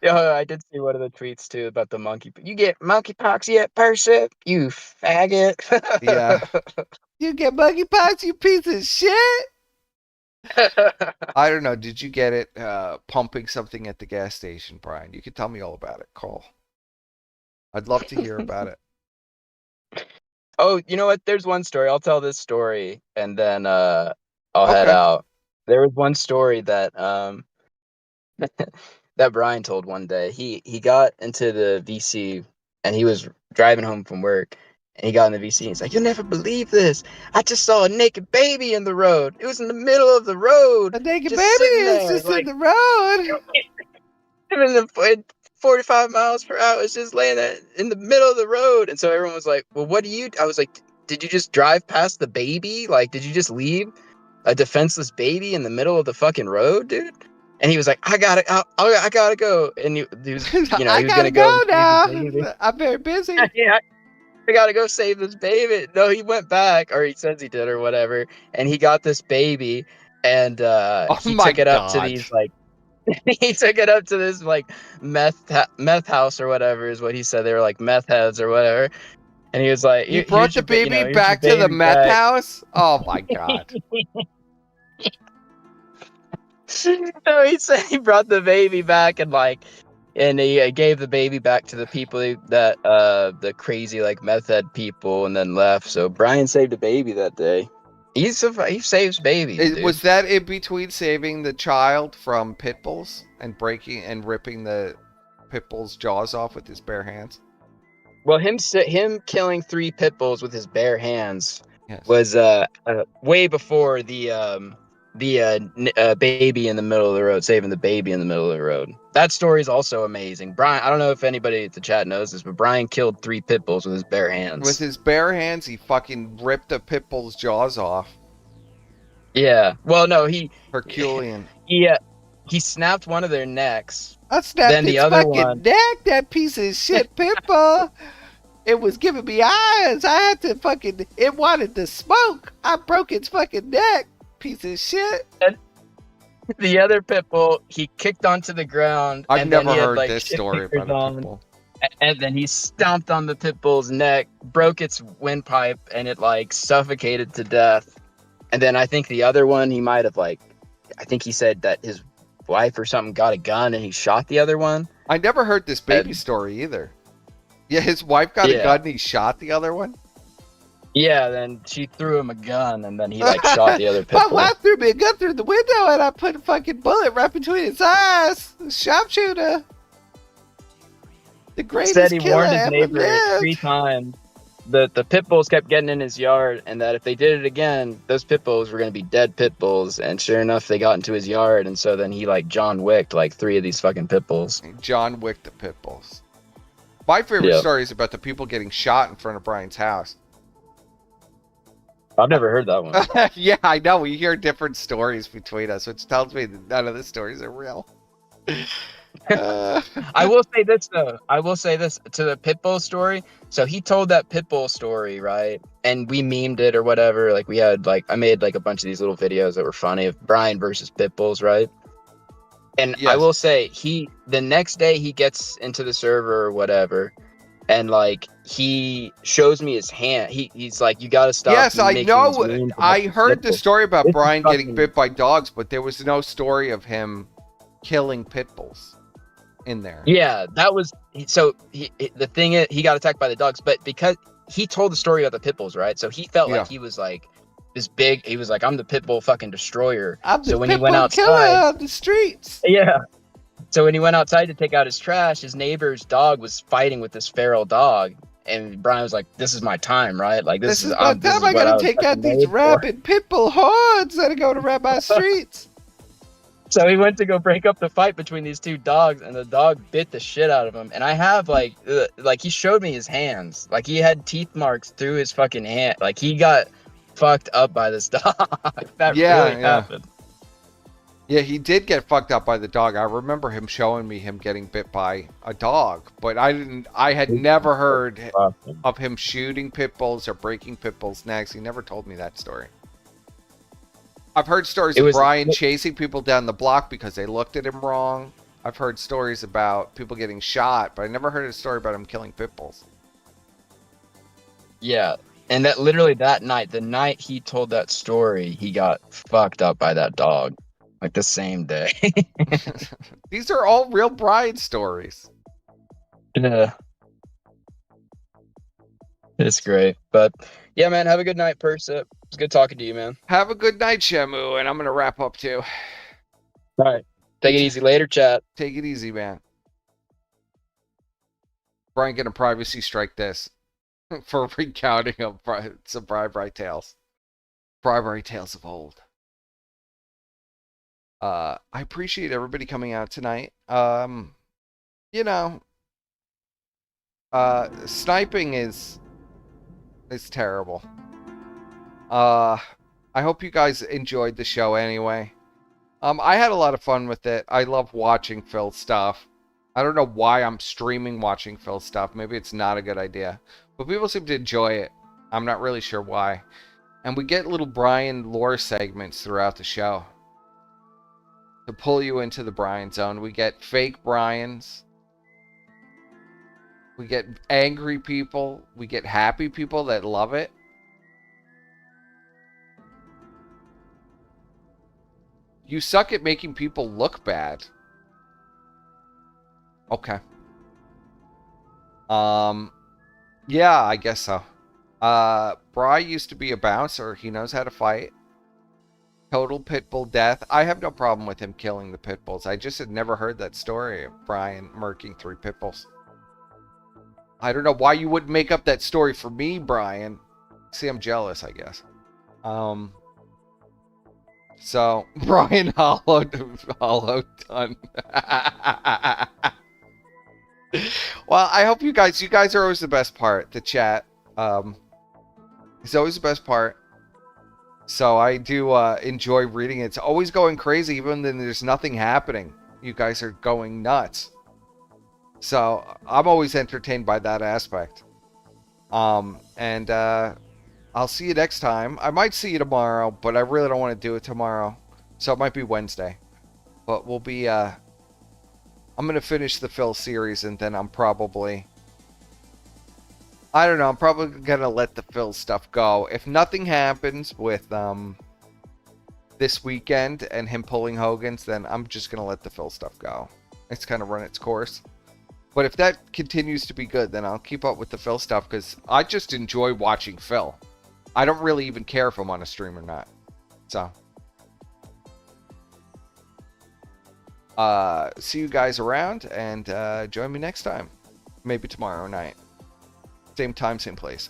Yeah, I did see one of the tweets too about the monkey. You get monkeypox yet, person? You faggot. Yeah. You get monkeypox, you piece of shit. I don't know. Did you get it pumping something at the gas station, Brian? You could tell me all about it. Call. I'd love to hear about it. Oh, you know what? There's one story. I'll tell this story and then I'll head out. There was one story that that Brian told one day. He got into the VC and he was driving home from work and he got in the VC and he's like, "You'll never believe this. I just saw a naked baby in the road. It was in the middle of the road. A naked just baby sitting is there, just like, in the road. in the 45 miles per hour. It's just laying there in the middle of the road." And so everyone was like, "Well, what do you?" I was like, "Did you just drive past the baby? Like, did you just leave a defenseless baby in the middle of the fucking road, dude?" And he was like, I gotta go. And he was, he was gonna go now. Save the baby. I'm very busy. Yeah, I gotta go save this baby. No, he went back, or he says he did, or whatever. And he got this baby, and he took it up to these like, he took it up to this like meth house or whatever is what he said. They were like meth heads or whatever. And he was like, You brought the baby back to the meth house? Oh my god. No, he said he brought the baby back and he gave the baby back to the people that the crazy like meth head people and then left. So Brian saved a baby that day. He saves babies. Dude. Was that in between saving the child from pit bulls and breaking and ripping the pit bull's jaws off with his bare hands? Well, him killing 3 pit bulls with his bare hands was way before the baby in the middle of the road, saving the baby in the middle of the road. That story is also amazing. Brian, I don't know if anybody at the chat knows this, but Brian killed 3 pit bulls with his bare hands. With his bare hands, he fucking ripped a pit bull's jaws off. Yeah. Well, no, Herculean. He snapped one of their necks. I snapped then his fucking neck, that piece of shit pit bull. It was giving me eyes. I had to fucking... It wanted to smoke. I broke its fucking neck. Piece of shit. And the other pit bull, he kicked onto the ground. I've and never then he heard had, this story about a pit bull. And then he stomped on the pit bull's neck, broke its windpipe, and it like suffocated to death. And then I think the other one, he might have I think he said that his wife or something got a gun and he shot the other one. I never heard this baby story either. Yeah, his wife got a gun and he shot the other one? Yeah, then she threw him a gun and then he shot the other pit bull. My wife threw me a gun through the window and I put a fucking bullet right between its eyes. Sharpshooter. The greatest Said he killer warned his ever neighbor lived. 3 times. The pit bulls kept getting in his yard, and that if they did it again, those pit bulls were going to be dead pit bulls. And sure enough, they got into his yard, and so then he John Wicked 3 of these fucking pit bulls. John Wick the pit bulls. My favorite story is about the people getting shot in front of Brian's house. I've never heard that one. Yeah, I know. We hear different stories between us, which tells me that none of the stories are real. I will say this though. I will say this to the pit bull story. So he told that pit bull story, right? And we memed it or whatever. We had I made a bunch of these little videos that were funny of Brian versus pit bulls, right? And yes. I will say the next day he gets into the server or whatever, and he shows me his hand. He's like, "You got to stop." Yes, I know. I heard the story about Brian getting bit by dogs, but there was no story of him killing pit bulls. in there. Yeah, that was so. The thing is, he got attacked by the dogs, but because he told the story about the pit bulls, right? So he felt like he was like this big. He was like, "I'm the pit bull fucking destroyer." I'm the so when he pit went bull outside, killer on the streets. yeah. So when he went outside to take out his trash, his neighbor's dog was fighting with this feral dog, and Brian was like, "This is my time, right? Like This is my time. I gotta take out these rabid pit bull hordes that are going to rap my streets." So he went to go break up the fight between these two dogs, and the dog bit the shit out of him. And I have like he showed me his hands, like he had teeth marks through his fucking hand, like he got fucked up by this dog. That really happened. Yeah, he did get fucked up by the dog. I remember him showing me him getting bit by a dog, but I had never heard of him shooting pit bulls or breaking pit bulls' necks. He never told me that story. I've heard stories of Brian chasing people down the block because they looked at him wrong. I've heard stories about people getting shot, but I never heard a story about him killing pit bulls. Yeah, and that literally that night, the night he told that story, he got fucked up by that dog. Like the same day. These are all real Brian stories. Yeah. It's great. But yeah, man, have a good night, Persa. It's good talking to you, man. Have a good night, Shamu, and I'm going to wrap up too. All right. Take it easy later, chat. Take it easy, man. Brian gonna privacy strike this for recounting of some bribery tales. Bribery tales of old. I appreciate everybody coming out tonight. You know, sniping is terrible. I hope you guys enjoyed the show anyway. I had a lot of fun with it. I love watching Phil stuff. I don't know why I'm streaming watching Phil stuff. Maybe it's not a good idea, but people seem to enjoy it. I'm not really sure why. And we get little Brian lore segments throughout the show to pull you into the Brian zone. We get fake Brians. We get angry people. We get happy people that love it. You suck at making people look bad. Okay. Yeah, I guess so. Bry used to be a bouncer. He knows how to fight. Total pit bull death. I have no problem with him killing the pit bulls. I just had never heard that story of Brian murking 3 pit bulls. I don't know why you wouldn't make up that story for me, Brian. See, I'm jealous, I guess. So, Brian hollow done. Well, I hope you guys are always the best part. The chat. It's always the best part. So I do enjoy reading it. It's always going crazy, even when there's nothing happening. You guys are going nuts. So I'm always entertained by that aspect. And I'll see you next time. I might see you tomorrow, but I really don't want to do it tomorrow. So it might be Wednesday. But we'll be, I'm going to finish the Phil series, and then I'm probably, I don't know, I'm probably going to let the Phil stuff go. If nothing happens with this weekend and him pulling Hogan's, then I'm just going to let the Phil stuff go. It's kind of run its course. But if that continues to be good, then I'll keep up with the Phil stuff, because I just enjoy watching Phil. I don't really even care if I'm on a stream or not. So, see you guys around, and join me next time. Maybe tomorrow night. Same time, same place.